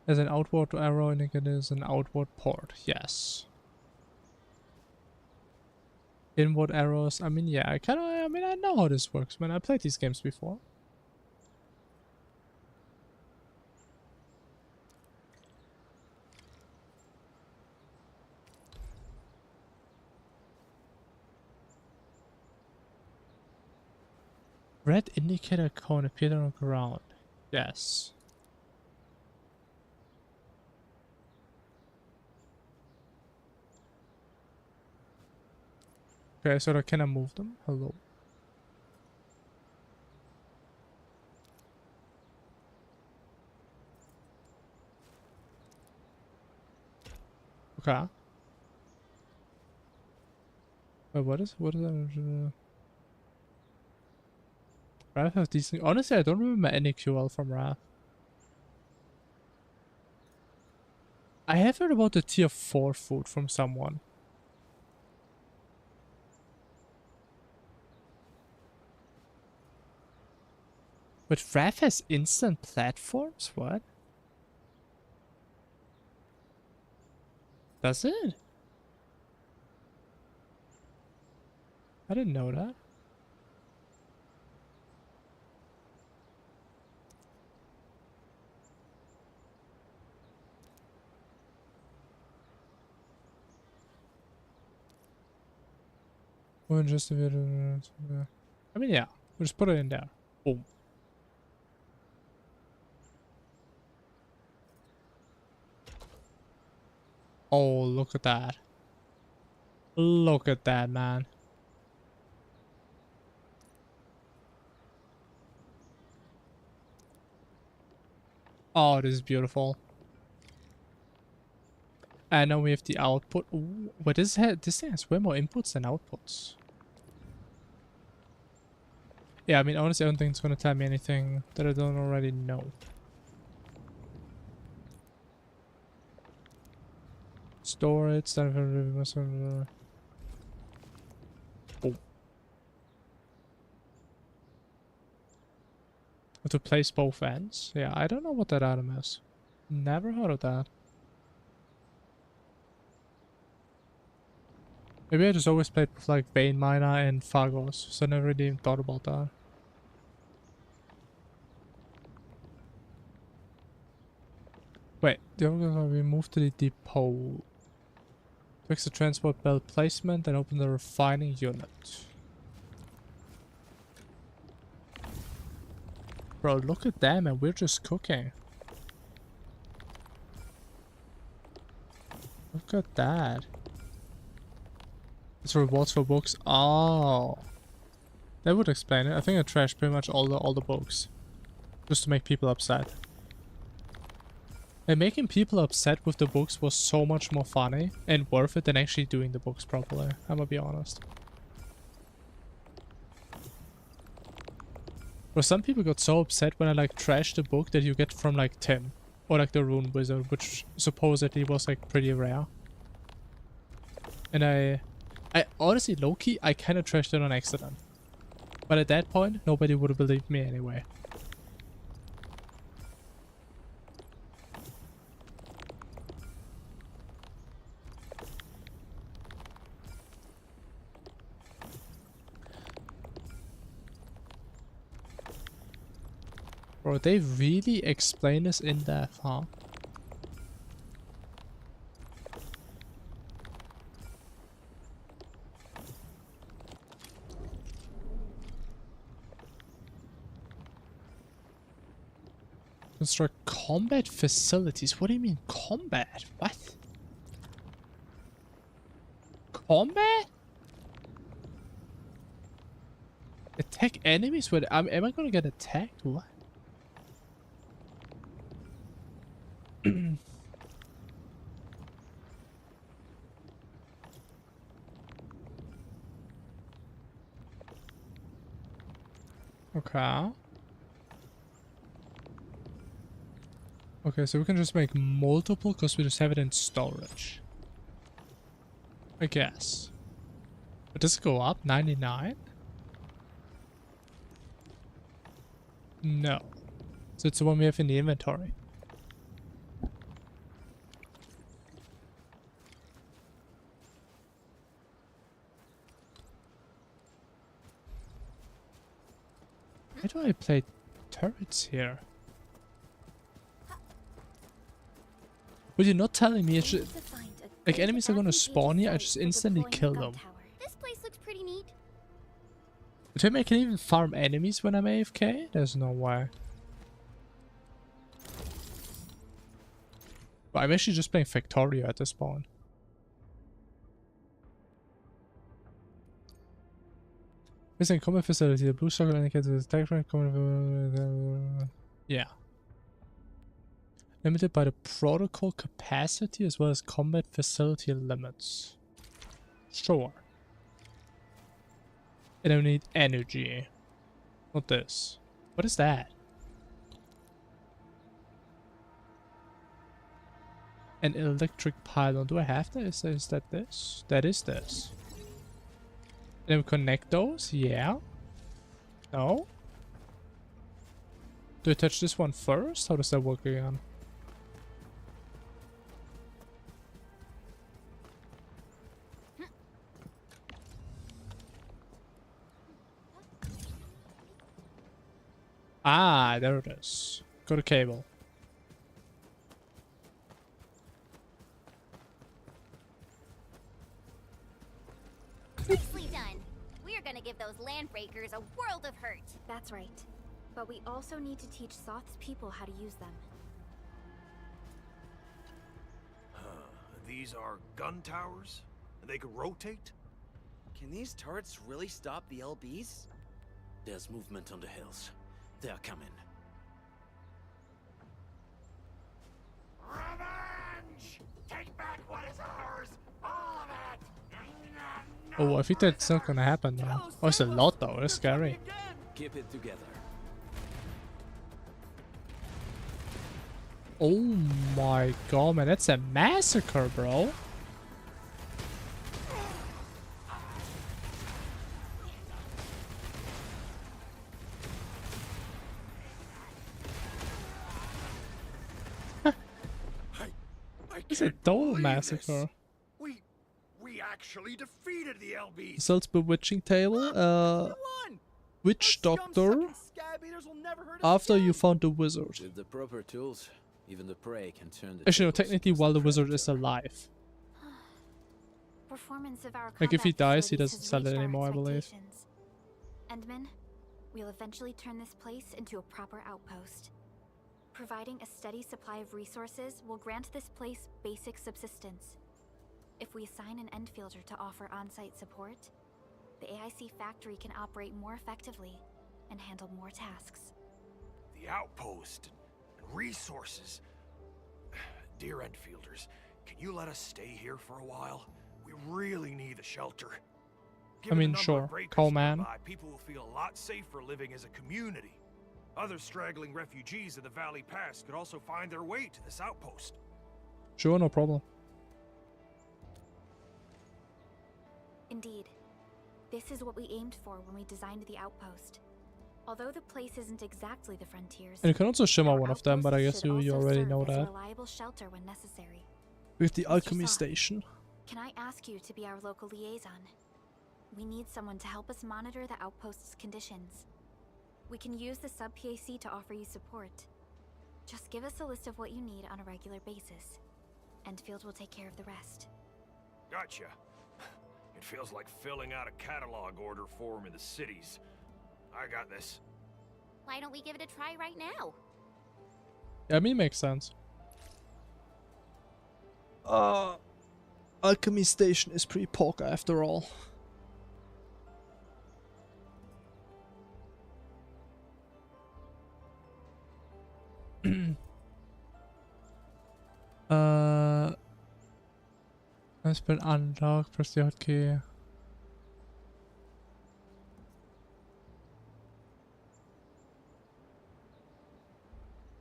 As an outward arrow indicates an outward port. Yes. Inward arrows. I mean, yeah, I know how this works, man. I played these games before. Red indicator cone appeared on the ground. Yes. Okay, so can I move them? Hello. Okay. Wait, what is that? Wrath has decent. Honestly, I don't remember any QL from Wrath. I have heard about the tier 4 food from someone. But Wrath has instant platforms? What? Does it? I didn't know that. Just a bit. I mean, yeah. We'll just put it in there. Boom. Oh, look at that. Look at that, man. Oh, this is beautiful. And now we have the output. Ooh, but this thing has way more inputs than outputs. Yeah, I mean, honestly, I don't think it's going to tell me anything that I don't already know. Storage, boom. To place both ends? Yeah, I don't know what that item is. Never heard of that. Maybe I just always played with like Vein Miner and Phagos, so I never really even thought about that. Wait, the other we move to the depot. Fix the transport belt placement and open the refining unit. Bro, look at them and we're just cooking. Look at that. It's rewards for books. Oh, that would explain it. I think I trashed pretty much all the books, just to make people upset. And making people upset with the books was so much more funny and worth it than actually doing the books properly. I'm gonna be honest. But some people got so upset when I like trashed the book that you get from like Tim, or like the Rune Wizard, which supposedly was like pretty rare. And I honestly, low-key, I kind of trashed it on accident. But at that point, nobody would have believed me anyway. Bro, they really explain this in depth, huh? Construct combat facilities. What do you mean combat? What? Combat? Attack enemies with am I gonna get attacked? What? Okay. Okay, so we can just make multiple because we just have it in storage. I guess. But does it go up? 99? No. So it's the one we have in the inventory. Why do I play turrets here? But you're not telling me it's just, like enemies are gonna spawn here, I just instantly kill them. This place looks pretty neat. Do I can even farm enemies when I'm AFK? There's no way. But I'm actually just playing Factorio at this point. Missing combat facility. The blue circle indicates the attack rank combat. Yeah. Limited by the protocol capacity as well as combat facility limits. Sure. And I need energy. Not this. What is that? An electric pylon. Do I have that? Is that this? That is this. Then we connect those? Yeah. No? Do I touch this one first? How does that work again? Ah, there it is. Go to cable. Nicely done. We are gonna give those landbreakers a world of hurt. That's right. But we also need to teach Soth's people how to use them. These are gun towers? And they could rotate? Can these turrets really stop the LBs? There's movement on the hills. They are coming. Revenge! Take back what is ours! All of it! Oh, I think that's not gonna happen now. Oh, it's a lot though. That's scary. Keep it together. Oh my god, man. That's a massacre, bro. It's a total massacre. We actually defeated the LBs. Results bewitching table. Witch doctor. After you found the wizard. With the proper tools, even the prey can turn the Actually, no, technically while the wizard is alive. Performance of our Like if he combat dies, he facilities doesn't has sell it reached our anymore, I believe. expectations. Endman, we'll eventually turn this place into a proper outpost. Providing a steady supply of resources will grant this place basic subsistence. If we assign an Endfielder to offer on-site support, the AIC factory can operate more effectively and handle more tasks. The outpost and resources. Dear Endfielders, can you let us stay here for a while? We really need the shelter. I mean, sure. Call man. People will feel a lot safer living as a community. Other straggling refugees of the Valley Pass could also find their way to this outpost. Sure, no problem. Indeed. This is what we aimed for when we designed the outpost. Although the place isn't exactly the frontiers, And you can also shimmer our one of them, but I guess outposts you should also already serve know as a that. reliable shelter when necessary. With the Mr. alchemy Soth, station. Can I ask you to be our local liaison? We need someone to help us monitor the outpost's conditions. We can use the sub-PAC to offer you support. Just give us a list of what you need on a regular basis. Endfield will take care of the rest. Gotcha. It feels like filling out a catalog order form in the cities. I got this. Why don't we give it a try right now? Yeah, I mean, makes sense. Alchemy Station is pretty pork after all. Let's put unlock, press the hotkey.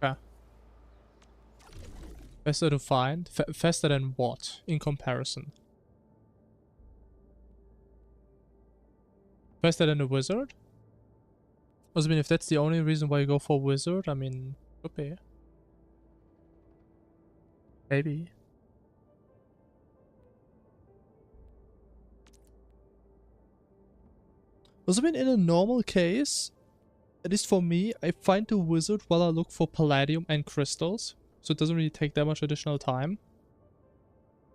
Okay. Faster to find? Faster than what, in comparison? Faster than a wizard? I mean, if that's the only reason why you go for wizard, I mean, could be. Maybe. Also, I mean, in a normal case, at least for me, I find the wizard while I look for palladium and crystals. So it doesn't really take that much additional time.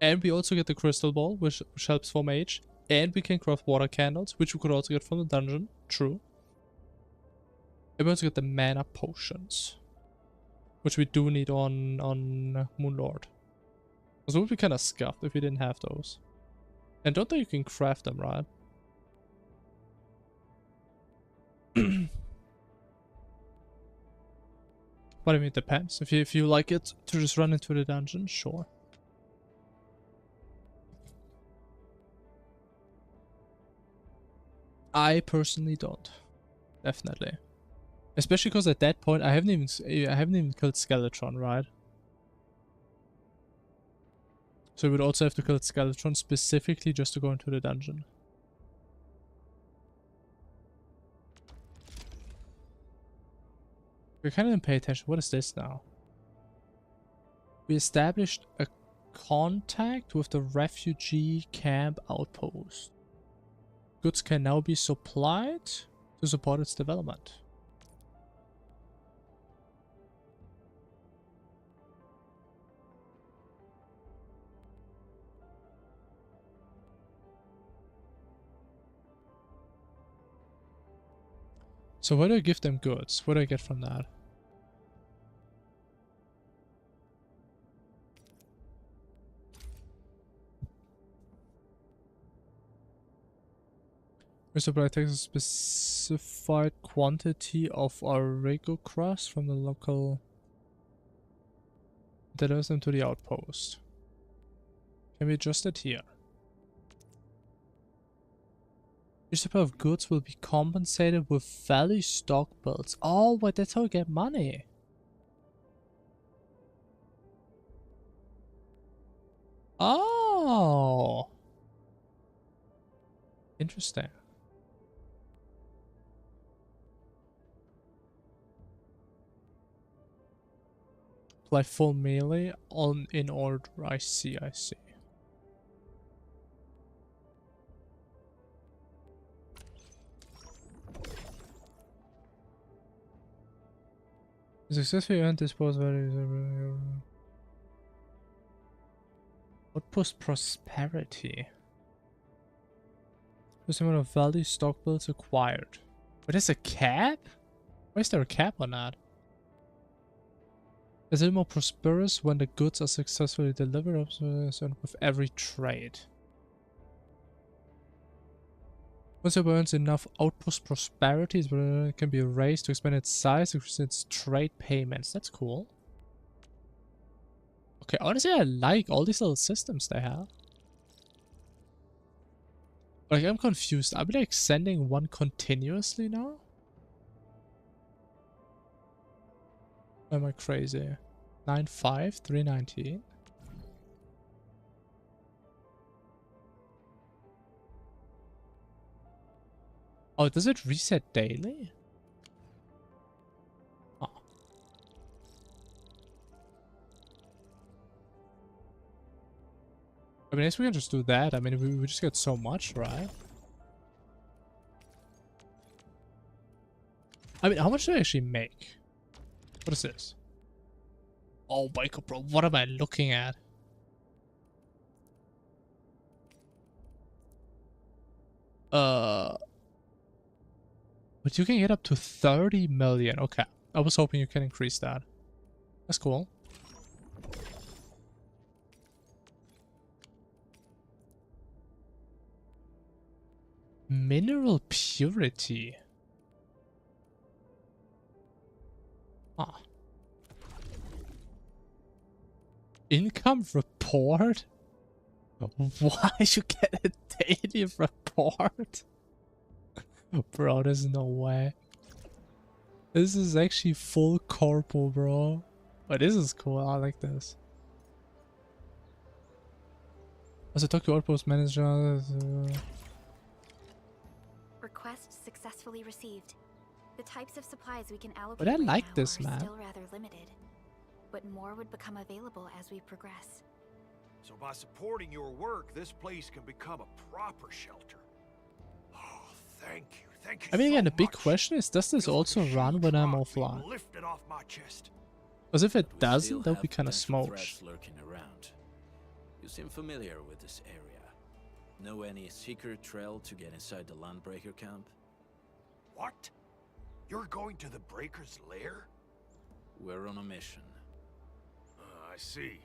And we also get the crystal ball, which helps for mage. And we can craft water candles, which we could also get from the dungeon. True. And we also get the mana potions, which we do need on Moonlord. So it would be kind of scuffed if we didn't have those. And don't think you can craft them, right? But I mean, it depends. If you like it to just run into the dungeon, sure. I personally don't. Definitely. Especially because at that point I haven't even killed Skeletron, right? So we would also have to kill Skeletron specifically just to go into the dungeon. We kind of didn't pay attention. What is this now? We established a contact with the refugee camp outpost. Goods can now be supplied to support its development. So where do I give them goods? What do I get from that? We supply takes a specified quantity of Origo crust from the local. Delivers them to the outpost. Can we adjust it here? Your supply of goods will be compensated with value stock builds. Oh, but that's how we get money. Oh. Interesting. Apply full melee on in order. I see, I see. Successfully earned dispose values. Outpost prosperity. There's amount of value stock builds acquired. But there's a cap? Why is there a cap on that? Is it more prosperous when the goods are successfully delivered with every trade? Once it earns enough outpost prosperity, it can be raised to expand its size, increase its trade payments. That's cool. Okay, honestly, I like all these little systems they have. Like, I'm confused. Are we like sending one continuously now? Am I crazy? 9.5, 319. Oh, does it reset daily? Oh. I mean, I guess we can just do that. I mean, we just get so much, right? I mean, how much do I actually make? What is this? Oh my god, bro, what am I looking at? But you can get up to 30 million. Okay, I was hoping you can increase that. That's cool. Mineral purity. Huh. Income report? Why you get a daily report? Bro, there's no way. This is actually full corpo, bro. But this is cool. I like this. Also, talk to Outpost manager. Request successfully received. The types of supplies we can allocate But I right like now this, are man. still rather limited, but more would become available as we progress. So by supporting your work, this place can become a proper shelter. Oh, thank you. Thank you I mean, again, so the big much. question is, does this also run when I'm offline? Lift it off my chest. Because if it But we doesn't, still that'll have be kind of potential smoke. threats lurking around. You seem familiar with this area. Know any secret trail to get inside the Landbreaker camp? What? You're going to the Breaker's lair? We're on a mission. I see.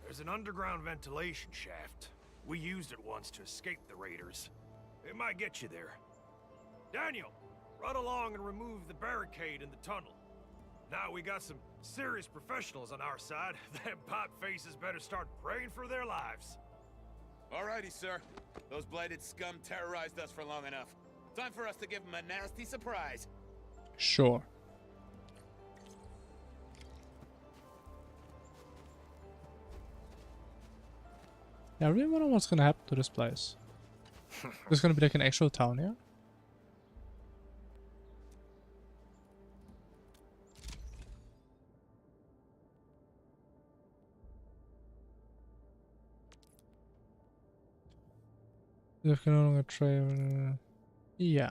There's an underground ventilation shaft. We used it once to escape the raiders. It might get you there. Daniel, run along and remove the barricade in the tunnel. Now we got some serious professionals on our side. Them pot faces better start praying for their lives. Alrighty, sir. Those blighted scum terrorized us for long enough. Time for us to give them a nasty surprise. Sure. Yeah, I really wonder what's gonna happen to this place. There's gonna be like an actual town here? You can no longer trade. Yeah.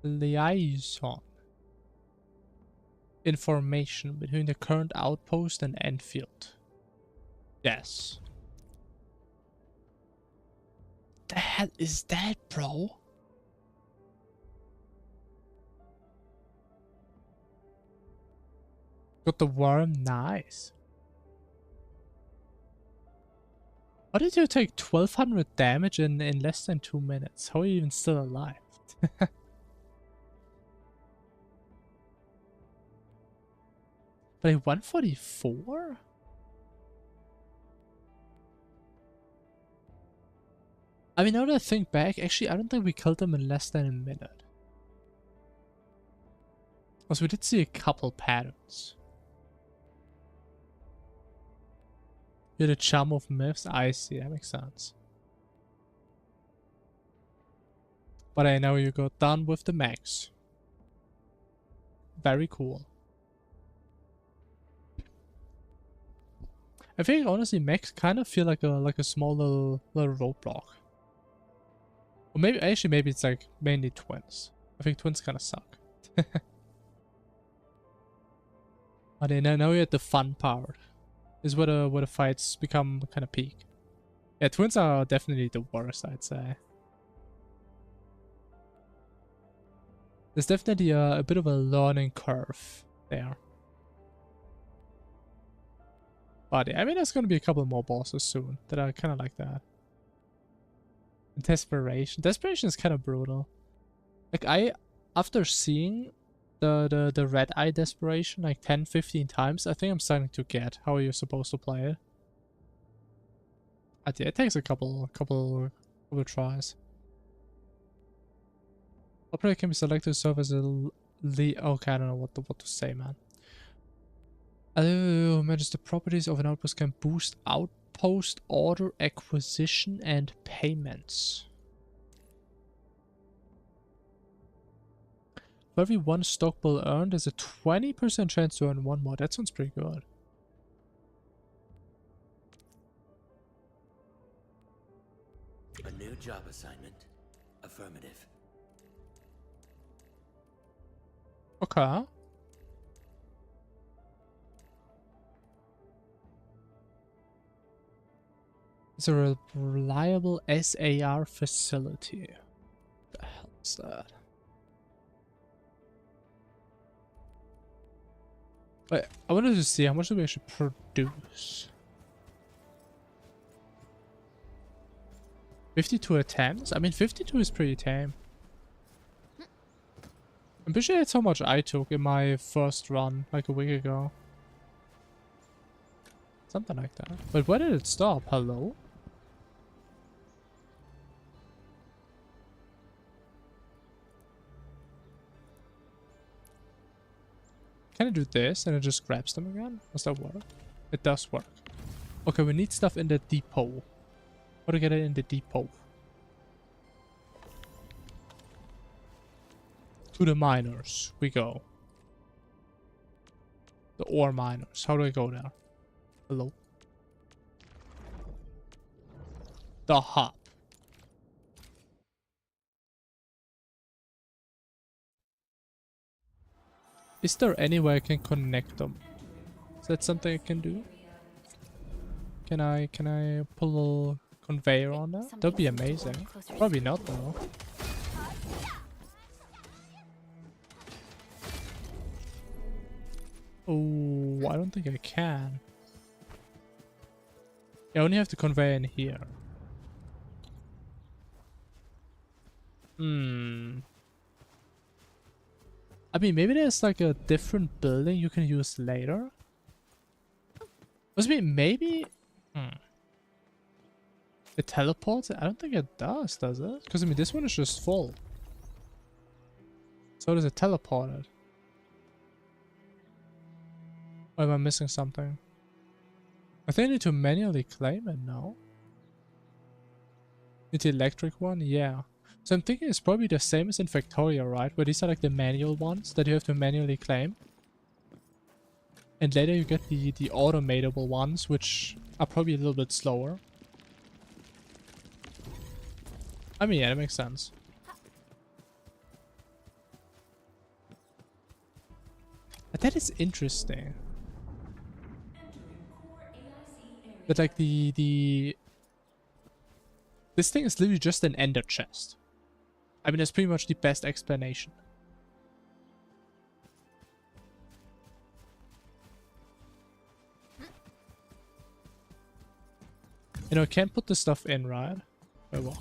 Liaison information between the current outpost and Endfield. Yes. The hell is that, bro? Got the worm, nice. How did you take 1200 damage in less than 2 minutes? How are you even still alive? Like 144? I mean, now that I think back, actually, I don't think we killed them in less than a minute. Because we did see a couple patterns. You're the chum of myths? I see, that makes sense. But I know you got done with the max. Very cool. I think honestly mechs kind of feel like a small little roadblock. Or maybe actually maybe it's like mainly twins. I think twins kind of suck. But then now you're at the fun part. Is where the fights become kind of peak. Yeah, twins are definitely the worst, I'd say. There's definitely a bit of a learning curve there. But yeah, I mean, there's gonna be a couple more bosses soon that are kind of like that. And Desperation. Desperation is kind of brutal. Like after seeing the red eye Desperation like 10-15 times, I think I'm starting to get how you're supposed to play it. But yeah, it takes a couple tries. Operator can be selected to serve as a lead. Okay, I don't know what to say, man. Manage the properties of an outpost can boost outpost order acquisition and payments. For every one stock bill earned, there's a 20% chance to earn one more. That sounds pretty good. A new job assignment. Affirmative. Okay. It's a reliable SAR facility. What the hell is that? Wait, I wanted to see how much do we actually produce. 52 attempts? I mean, 52 is pretty tame. I'm pretty sure that's how much I took in my first run, like a week ago. Something like that. But where did it stop? Hello? Can I do this and it just grabs them again? Does that work? It does work. Okay, we need stuff in the depot. How to get it in the depot? To the miners we go. The ore miners. How do I go there? Hello? The hub. Is there any way I can connect them? Is that something I can do? Can I pull a conveyor on that? That'd be amazing. Probably not though. Oh, I don't think I can. I only have to convey in here. I mean, maybe there's like a different building you can use later. Must be maybe. It teleports? I don't think it does it? Because I mean, this one is just full. So does it teleport it? Or am I missing something? I think I need to manually claim it now. Need the electric one? Yeah. So I'm thinking it's probably the same as in Factorio, right? Where these are like the manual ones that you have to manually claim. And later you get the automatable ones, which are probably a little bit slower. I mean, yeah, that makes sense. But that is interesting. That like this thing is literally just an ender chest. I mean, that's pretty much the best explanation. You know, I can't put the stuff in, right? Wait, what?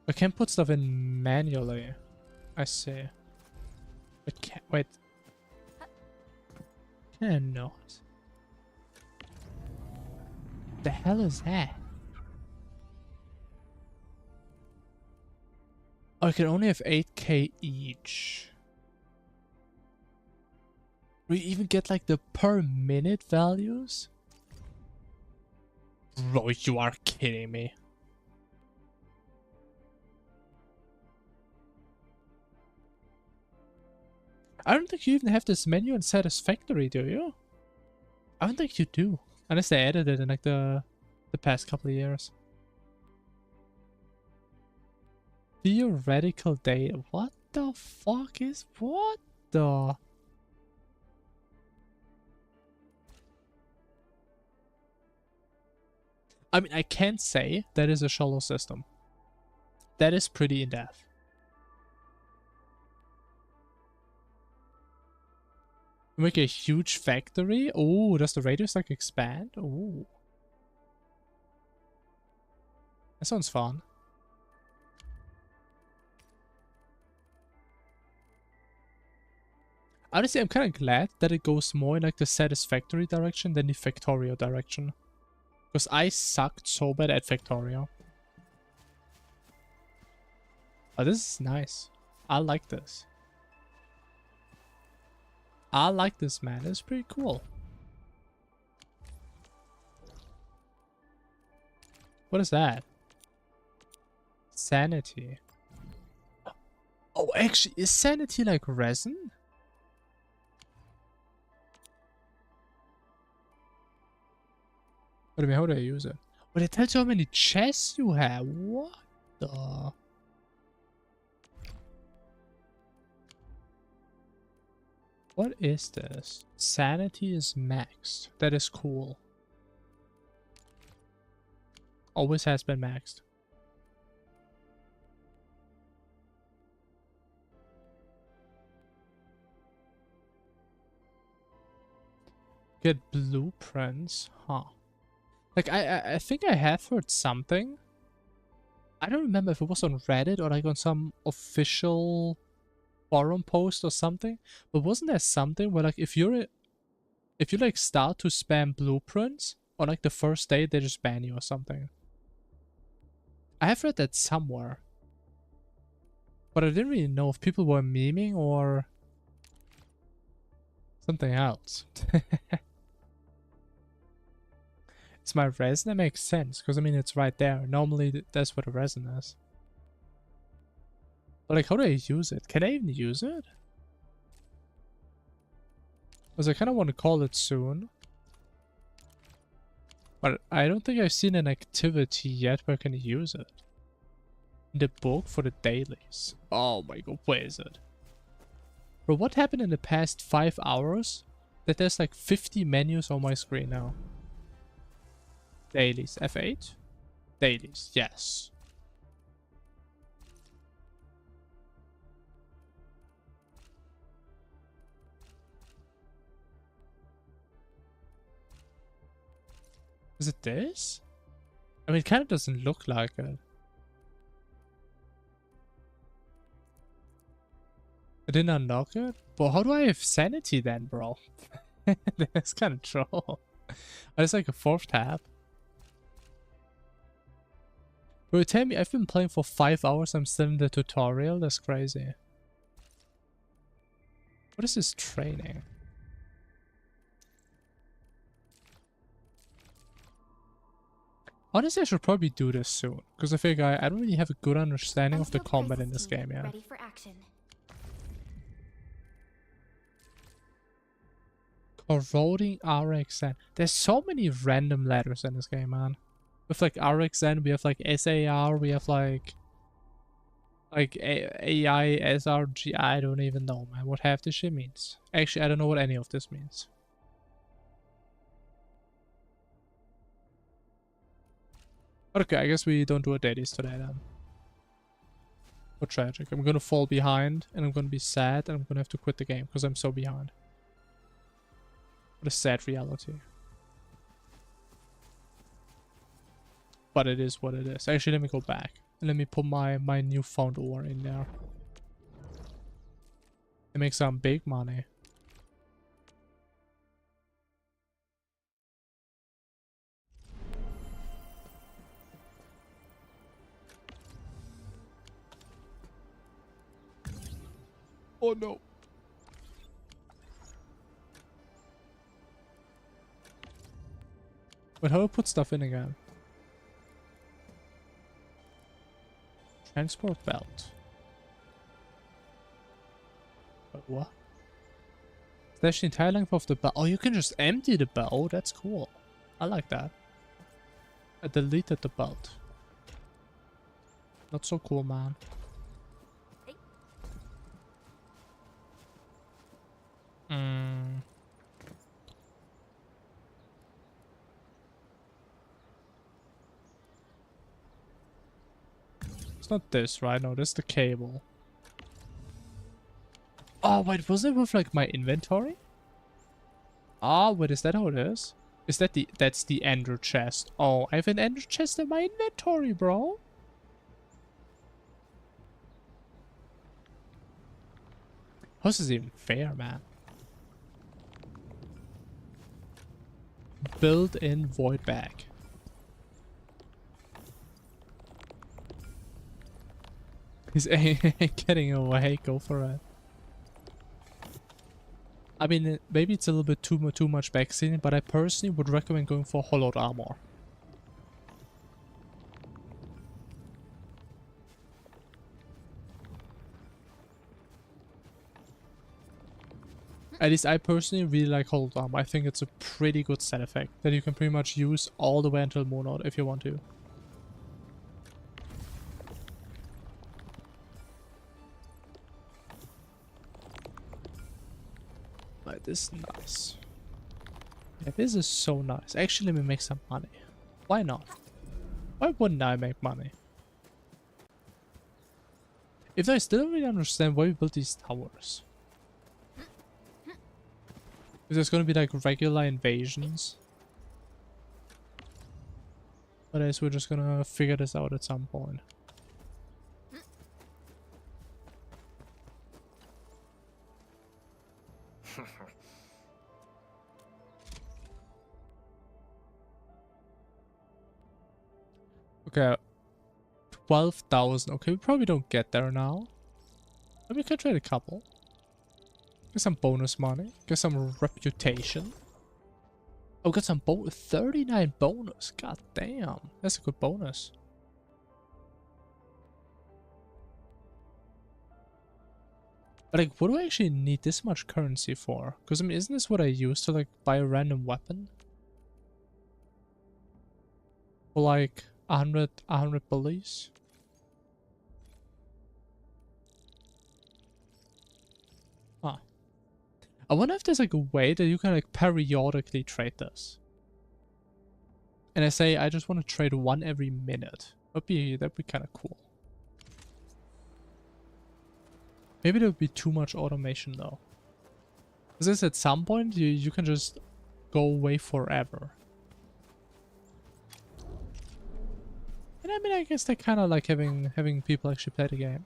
I can't put stuff in manually. I see. I can't. Wait. Can I not? The hell is that? Oh, I can only have 8k each. We even get like the per minute values? Bro, you are kidding me. I don't think you even have this menu in Satisfactory, do you? I don't think you do. Unless they added it in like the past couple of years. Theoretical data. What the fuck is... What the... I mean, I can't say that is a shallow system. That is pretty in-depth. Make a huge factory? Oh, does the radius like expand? Oh. That sounds fun. Honestly, I'm kind of glad that it goes more in like the Satisfactory direction than the Factorio direction. Because I sucked so bad at Factorio. Oh, this is nice. I like this. I like this, man. It's pretty cool. What is that? Sanity. Oh, actually, is sanity like resin? What do you mean, how do I use it? But it tells you how many chests you have. What the? What is this? Sanity is maxed. That is cool. Always has been maxed. Get blueprints, huh? Like I think I have heard something. I don't remember if it was on Reddit or like on some official forum post or something. But wasn't there something where like if you like start to spam blueprints on like the first day they just ban you or something? I have read that somewhere. But I didn't really know if people were memeing or something else. It's my resin, that makes sense, because I mean it's right there. Normally that's what a resin is. But like, how do I use it? Can I even use it? Because I kind of want to call it soon. But I don't think I've seen an activity yet where I can use it. In the book for the dailies. Oh my god, where is it? Bro, what happened in the past 5 hours that there's like 50 menus on my screen now? Dailies, F8? Dailies, yes. Is it this? I mean, it kind of doesn't look like it. I didn't unlock it? But how do I have sanity then, bro? That's kind of troll. Oh, it's like a 4th tab. Bro, tell me, I've been playing for 5 hours, I'm still in the tutorial? That's crazy. What is this training? Honestly, I should probably do this soon. Because I think I don't really have a good understanding of the combat in this game yet. Ready for action. Corroding RXN. There's so many random letters in this game, man. With like RXN, we have like SAR, we have like AI, SRG, I don't even know, man, what half this shit means. Actually, I don't know what any of this means. Okay, I guess we don't do a dailies today then. What tragic. I'm gonna fall behind, and I'm gonna be sad, and I'm gonna have to quit the game, because I'm so behind. What a sad reality. But it is what it is. Actually, let me go back. And let me put my newfound ore in there. And make some big money. Oh no. But how do I put stuff in again? Transport belt. But what? Slash the entire length of the belt. Oh, you can just empty the belt. Oh, that's cool. I like that. I deleted the belt. Not so cool, man. It's not this, right? No, this is the cable. Oh, wait, was it with like my inventory? Ah, wait, is that how it is? Is that that's the ender chest? Oh, I have an ender chest in my inventory, bro. How's this even fair, man? Built-in void bag. He's getting away. Go for it. I mean, maybe it's a little bit too much backseating, but I personally would recommend going for hollowed armor. At least I personally really like hold arm. I think it's a pretty good set effect that you can pretty much use all the way until Moon Out if you want to. Like, this is nice. Yeah, this is so nice. Actually, let me make some money. Why not? Why wouldn't I make money? If I still don't really understand why we built these towers. If there's gonna be like regular invasions. But I guess we're just gonna figure this out at some point. Okay. 12,000. Okay, we probably don't get there now. But we can trade a couple. Get some bonus money. Get some reputation. Oh, got some 39 bonus. God damn. That's a good bonus. But like, what do I actually need this much currency for? Because I mean, isn't this what I use to like buy a random weapon? For like 100 bullies? Huh. I wonder if there's like a way that you can like periodically trade this. And I say I just want to trade one every minute. That'd be kind of cool. Maybe there would be too much automation though. Because at some point you can just go away forever. And I mean, I guess they kind of like having people actually play the game.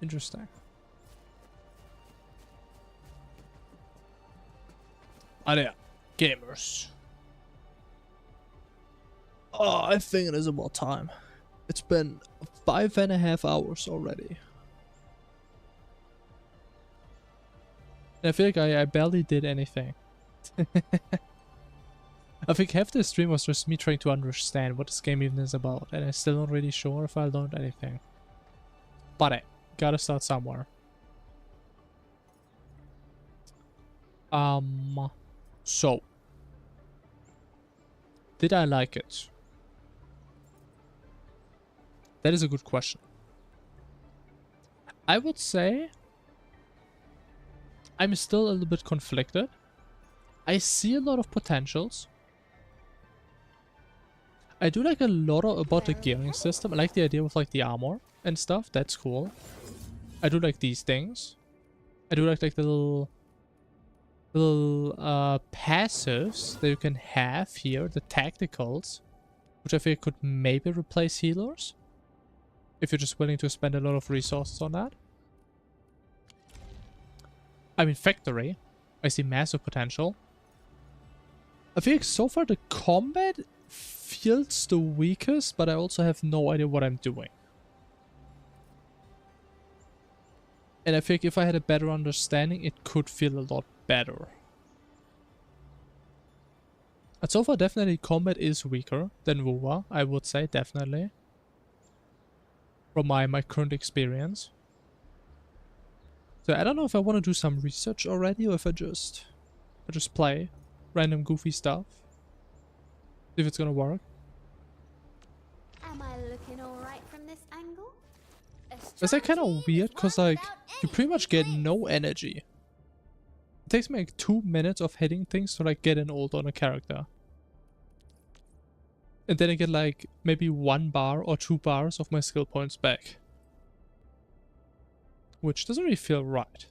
Interesting. Ah, there, gamers. Oh, I think it is about time. It's been 5.5 hours already. And I feel like I barely did anything. I think half the stream was just me trying to understand what this game even is about, and I'm still not really sure if I learned anything. But I gotta start somewhere. So did I like it? That is a good question. I would say I'm still a little bit conflicted. I see a lot of potentials. I do like a lot about the gearing system. I like the idea with like the armor and stuff. That's cool. I do like these things. I do like the little passives that you can have here, the tacticals, which I think could maybe replace healers if you're just willing to spend a lot of resources on that. I mean, factory, I see massive potential. I think so far the combat feels the weakest, but I also have no idea what I'm doing. And I think if I had a better understanding, it could feel a lot better. And so far, definitely combat is weaker than WoW, I would say, definitely. From my current experience. So I don't know if I want to do some research already, or if I just play random goofy stuff. See if it's gonna work. Am I looking alright from this angle? It's like kind of weird, because like you pretty much get no energy. It takes me like 2 minutes of hitting things to like get an ult on a character. And then I get like maybe 1 bar or 2 bars of my skill points back. Which doesn't really feel right.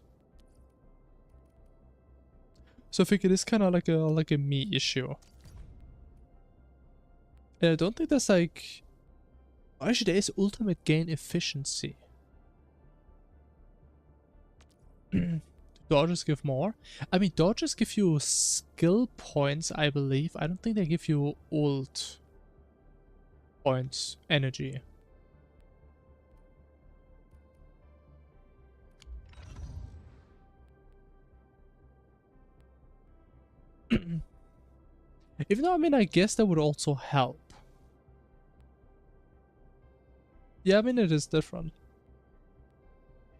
So I think it is kind of like a me issue. And I don't think there's like... Actually, there is ultimate gain efficiency. Dodges give more. I mean, dodges give you skill points, I believe. I don't think they give you ult points, energy. Even though, I mean, I guess that would also help. Yeah, I mean, it is different.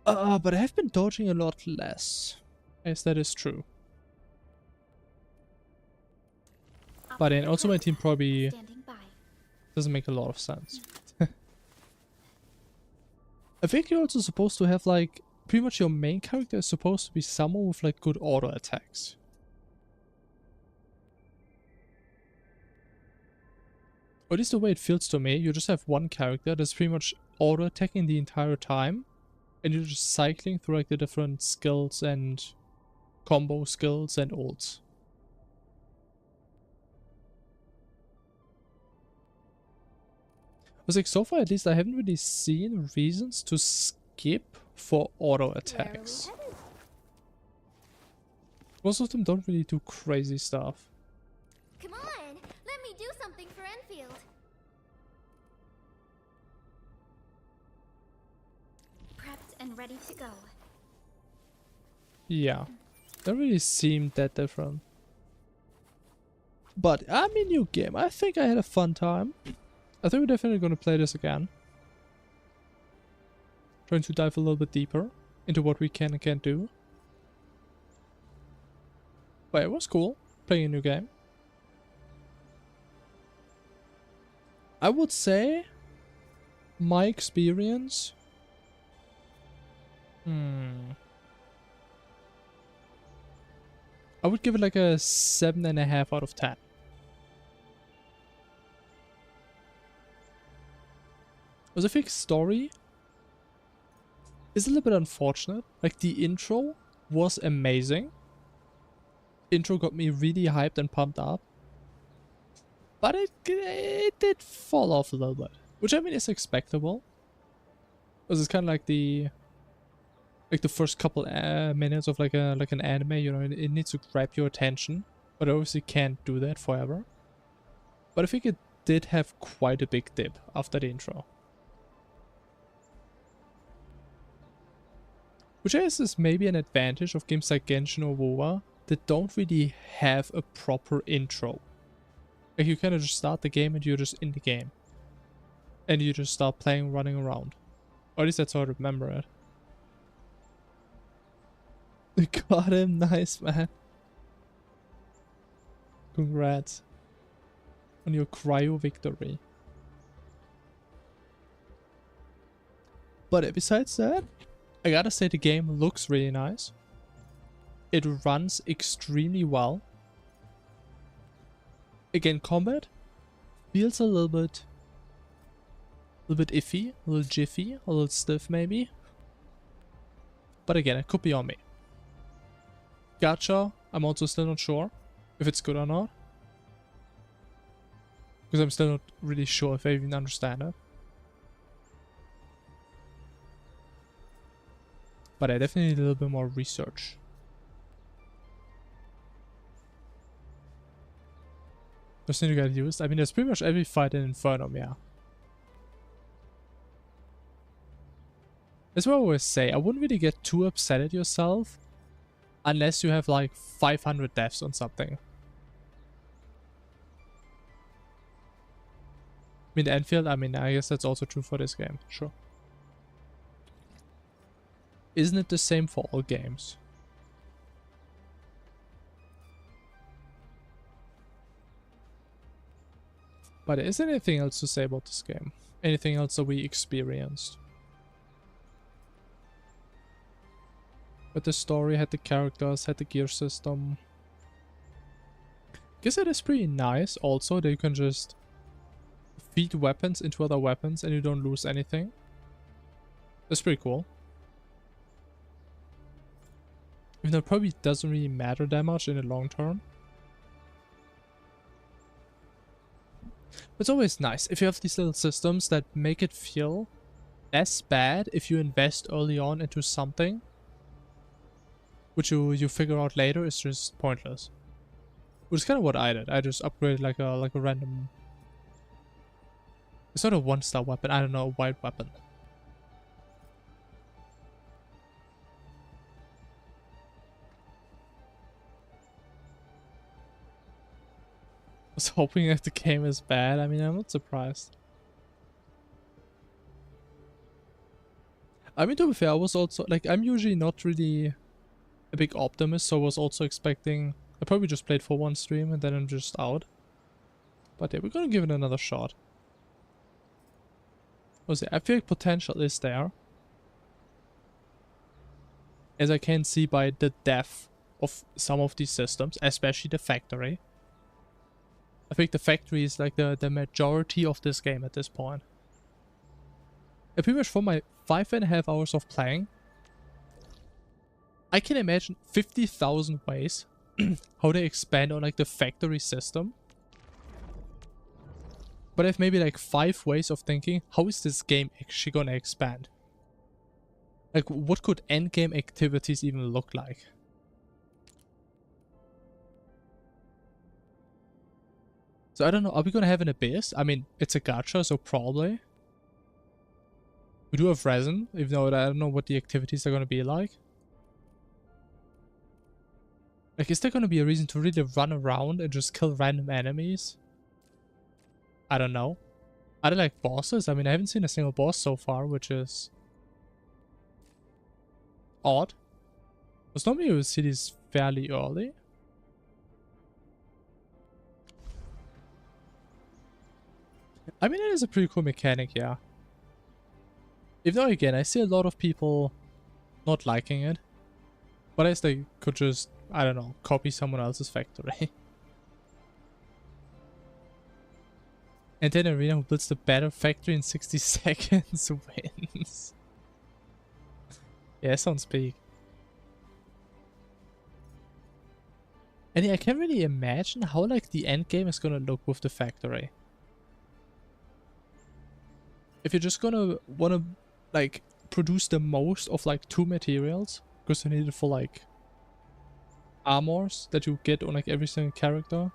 But I have been dodging a lot less. Yes, that is true. But then also my team probably doesn't make a lot of sense. I think you're also supposed to have like, pretty much your main character is supposed to be someone with like good auto attacks. Or at least the way it feels to me, you just have one character that's pretty much auto attacking the entire time. And you're just cycling through like the different skills and combo skills and ults. I was like, so far at least I haven't really seen reasons to skip for auto attacks. Most of them don't really do crazy stuff. Come on, let me do something for Enfield. Prepped and ready to go. Yeah, that really seemed that different. But I mean, new game. I think I had a fun time. I think we're definitely going to play this again. Trying to dive a little bit deeper into what we can and can't do. But it was cool playing a new game. I would say my experience. I would give it like a 7.5 out of 10. The fixed story is a little bit unfortunate. Like the intro was amazing. Intro got me really hyped and pumped up. But it did fall off a little bit. Which I mean is expectable. Because it's kind of like the first couple minutes of like an anime, you know, it needs to grab your attention. But it obviously can't do that forever. But I think it did have quite a big dip after the intro. Which I guess is maybe an advantage of games like Genshin or WoW that don't really have a proper intro. Like you kind of just start the game and you're just in the game. And you just start playing, running around. Or at least that's how I remember it. Got him, nice man. Congrats on your cryo victory. But besides that, I gotta say the game looks really nice. It runs extremely well. Again, combat feels a little bit iffy, a little jiffy, a little stiff maybe. But again, it could be on me. Gacha, I'm also still not sure if it's good or not. Because I'm still not really sure if I even understand it. But I definitely need a little bit more research. Just need to get used. I mean, there's pretty much every fight in Inferno, yeah. That's what I always say. I wouldn't really get too upset at yourself unless you have like 500 deaths on something. I mean, Endfield, I mean, I guess that's also true for this game. Sure. Isn't it the same for all games? But is there anything else to say about this game? Anything else that we experienced? But the story, had the characters, had the gear system. Guess it is pretty nice also that you can just feed weapons into other weapons and you don't lose anything. That's pretty cool. Even though it probably doesn't really matter that much in the long term. But it's always nice if you have these little systems that make it feel less bad if you invest early on into something which you figure out later is just pointless. Which is kind of what I did. I just upgraded like a random... It's not a 1-star weapon, I don't know, a white weapon. I was hoping that the game is bad. I mean, I'm not surprised. I mean, to be fair, I was also, like, I'm usually not really a big optimist, so I was also expecting, I probably just played for one stream and then I'm just out. But yeah, we're gonna give it another shot. I feel like potential is there. As I can see by the depth of some of these systems, especially the factory. I think the factory is like the majority of this game at this point. And pretty much for my 5.5 hours of playing, I can imagine 50,000 ways how they expand on like the factory system. But I have maybe like 5 ways of thinking, how is this game actually gonna expand? Like, what could endgame activities even look like? So I don't know, are we gonna have an abyss? I mean, it's a gacha, so probably. We do have resin, even though I don't know what the activities are gonna be like. Like, is there gonna be a reason to really run around and just kill random enemies? I don't know. Are there like bosses? I mean, I haven't seen a single boss so far, which is odd. Because normally you will see these fairly early. I mean, it is a pretty cool mechanic, yeah. Even though, again, I see a lot of people not liking it. But I guess they could just, I don't know, copy someone else's factory. And then Arena, who builds the better factory in 60 seconds, wins. Yeah, sounds big. And yeah, I can't really imagine how like the end game is gonna look with the factory. If you're just gonna wanna like produce the most of like 2 materials, because you need it for like armors that you get on like every single character.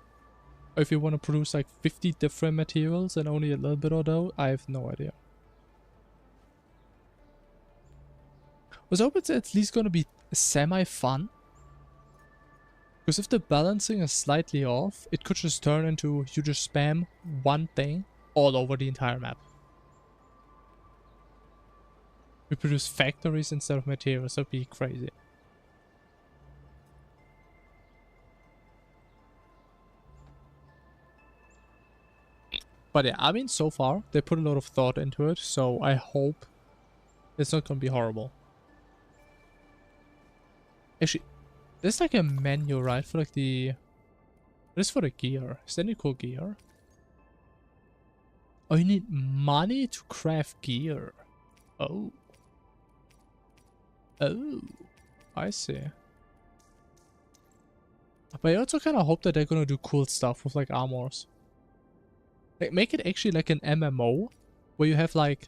Or if you want to produce like 50 different materials and only a little bit of those, I have no idea. I was hoping it's at least gonna be semi-fun. Because if the balancing is slightly off, it could just turn into you just spam one thing all over the entire map. We produce factories instead of materials, that'd be crazy. But yeah, I mean, so far, they put a lot of thought into it, so I hope it's not gonna be horrible. Actually, there's like a menu, right, for like the... What is for the gear? Is there any cool gear? Oh, you need money to craft gear. Oh. Oh. I see. But I also kind of hope that they're gonna do cool stuff with like armors. Like, make it actually like an MMO, where you have like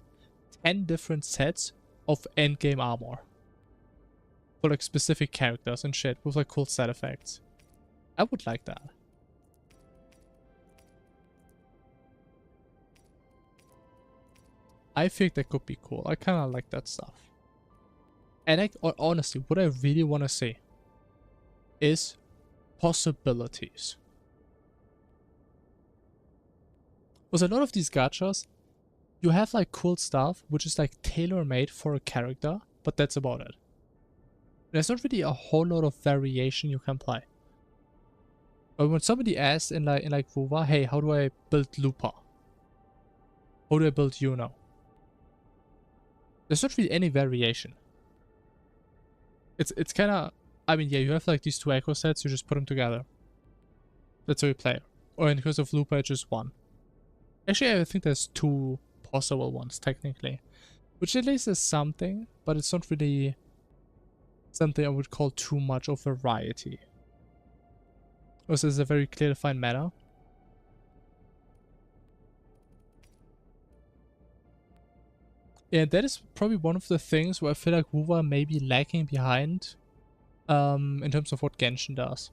10 different sets of endgame armor. For like specific characters and shit, with like cool side effects. I would like that. I think that could be cool. I kind of like that stuff. And honestly, what I really want to see is possibilities. With a lot of these gachas, you have like cool stuff which is like tailor-made for a character, but that's about it. There's not really a whole lot of variation you can play. But when somebody asks in like WoW, hey, how do I build Lupa? How do I build Yuno? There's not really any variation. It's kind of, I mean, yeah, you have like these 2 echo sets, you just put them together. That's how you play. Or in the case of Lupa, it's just one. Actually, I think there's 2 possible ones, technically. Which at least is something, but it's not really something I would call too much of variety. Also, there's a very clear defined meta. Yeah, that is probably one of the things where I feel like WoW may be lagging behind in terms of what Genshin does.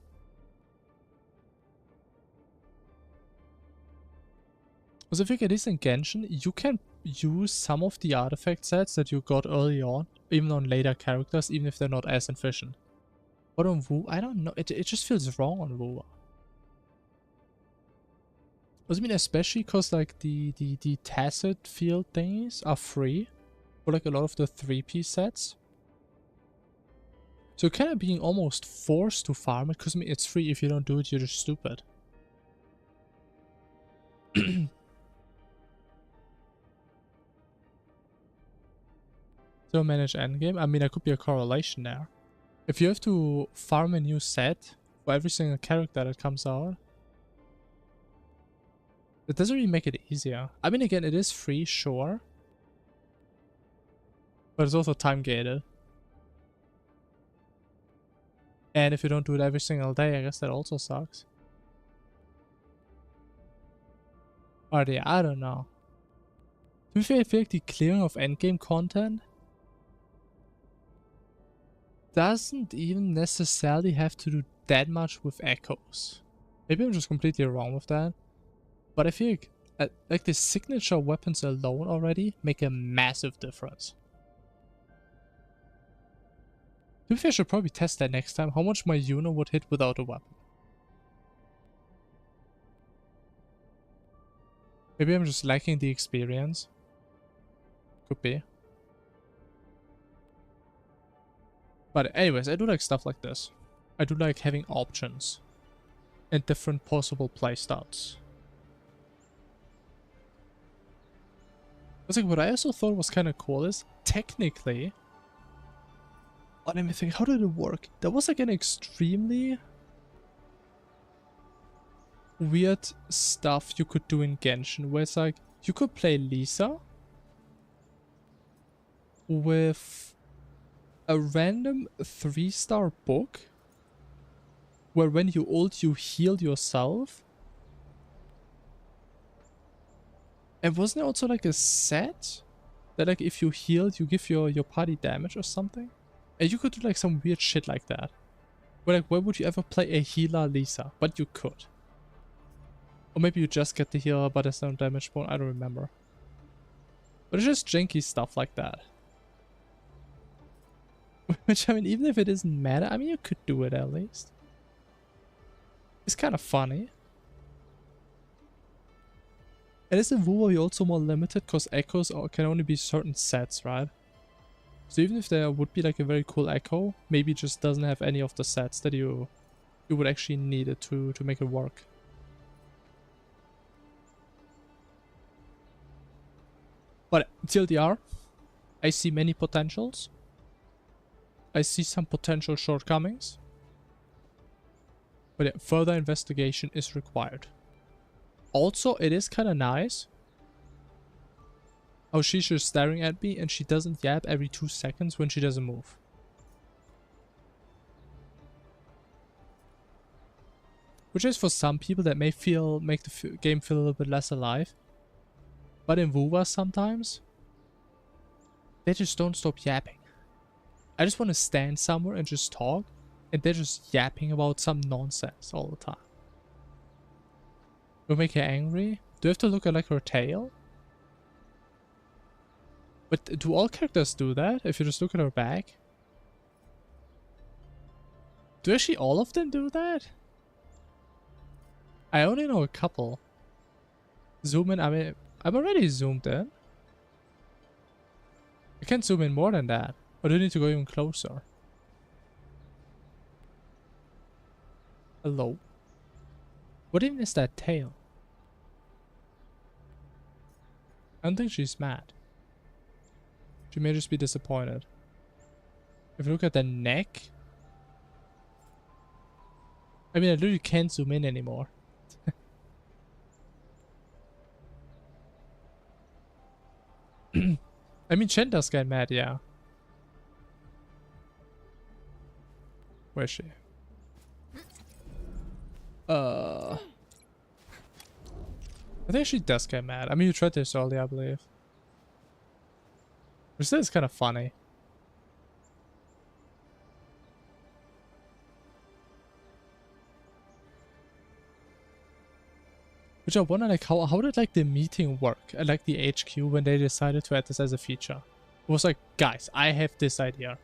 Because I think at least in Genshin, you can use some of the artifact sets that you got early on, even on later characters, even if they're not as efficient. But on WoW, I don't know, it just feels wrong on WoW. I mean, especially because like the tacit field thingies are free for like a lot of the 3-piece sets. So kind of being almost forced to farm it, because I mean, it's free. If you don't do it, you're just stupid. So manage endgame. I mean, there could be a correlation there. If you have to farm a new set for every single character that comes out, it doesn't really make it easier. I mean, again, it is free, sure. But it's also time gated. And if you don't do it every single day, I guess that also sucks. Or yeah, I don't know. To be fair, I feel like the clearing of endgame content doesn't even necessarily have to do that much with echoes. Maybe I'm just completely wrong with that. But I feel like the signature weapons alone already make a massive difference. To be fair, I should probably test that next time, how much my YOO would hit without a weapon. Maybe I'm just lacking the experience. Could be. But anyways, I do like stuff like this. I do like having options and different possible playstyles. It's like what I also thought was kind of cool is technically. Oh, let me think, how did it work? There was like an extremely weird stuff you could do in Genshin where it's like you could play Lisa with a random 3-star book where when you ult you heal yourself. And wasn't there also like a set that like if you healed you give your party damage or something? And you could do like some weird shit like that. But like, why would you ever play a healer Lisa? But you could. Or maybe you just get the healer but there's no damage bonus. I don't remember. But it's just janky stuff like that. Which, I mean, even if it isn't meta, I mean, you could do it at least. It's kind of funny. And isn't WoW also more limited because echoes can only be certain sets, right? So even if there would be like a very cool echo, maybe it just doesn't have any of the sets that you would actually need it to make it work. But TLDR, I see many potentials. I see some potential shortcomings. But yeah, further investigation is required. Also, it is kind of nice how she's just staring at me and she doesn't yap every 2 seconds when she doesn't move. Which is for some people that may make the game feel a little bit less alive. But in WoW sometimes, they just don't stop yapping. I just want to stand somewhere and just talk, and they're just yapping about some nonsense all the time. Will make her angry? Do I have to look at like her tail? But do all characters do that if you just look at her back? Do actually all of them do that? I only know a couple. Zoom in, I mean, I'm already zoomed in. I can't zoom in more than that. Or do I need to go even closer? Hello? What even is that tail? I don't think she's mad. She may just be disappointed. If you look at the neck... I mean, I literally can't zoom in anymore. I mean, Chen does get mad, yeah. Where is she? I think she does get mad. I mean, you tried this earlier, I believe. Which is kind of funny. Which I wonder, like, how did like the meeting work at like the HQ when they decided to add this as a feature? It was like, guys, I have this idea.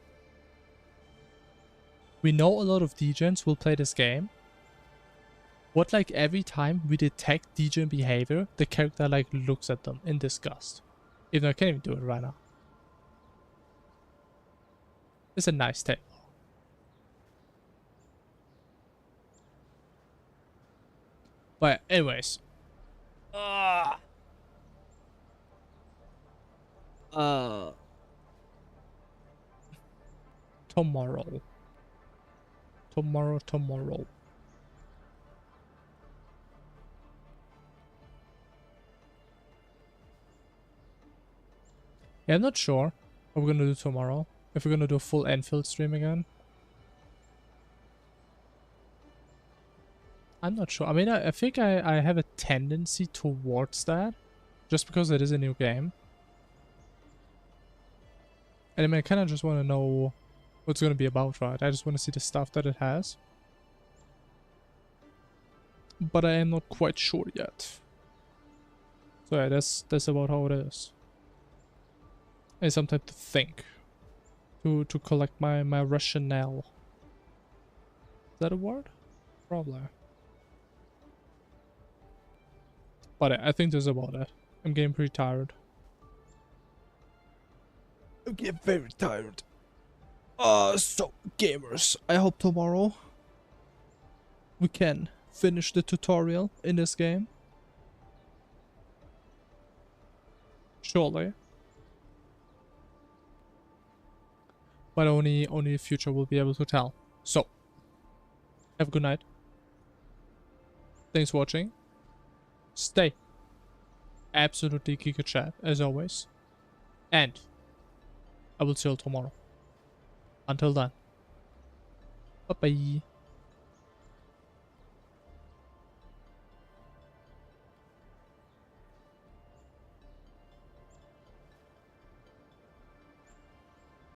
We know a lot of degens will play this game. What like every time we detect degen behavior, the character like looks at them in disgust. Even though I can't even do it right now. It's a nice table. But anyways. Tomorrow. Tomorrow. Yeah, I'm not sure what we're gonna do tomorrow. If we're gonna do a full Endfield stream again. I'm not sure. I mean, I think I have a tendency towards that. Just because it is a new game. And I mean, I kind of just want to know what's going to be about, right? I just want to see the stuff that it has. But I am not quite sure yet. So yeah, that's about how it is. I need some time to think. To collect my rationale. Is that a word? Probably. But I think that's about it. I'm getting pretty tired. I'm getting very tired. So gamers, I hope tomorrow we can finish the tutorial in this game. Surely. But only the future will be able to tell. So, have a good night. Thanks for watching. Stay absolutely GACHA as always. And I will see you all tomorrow. Until then. Bye bye.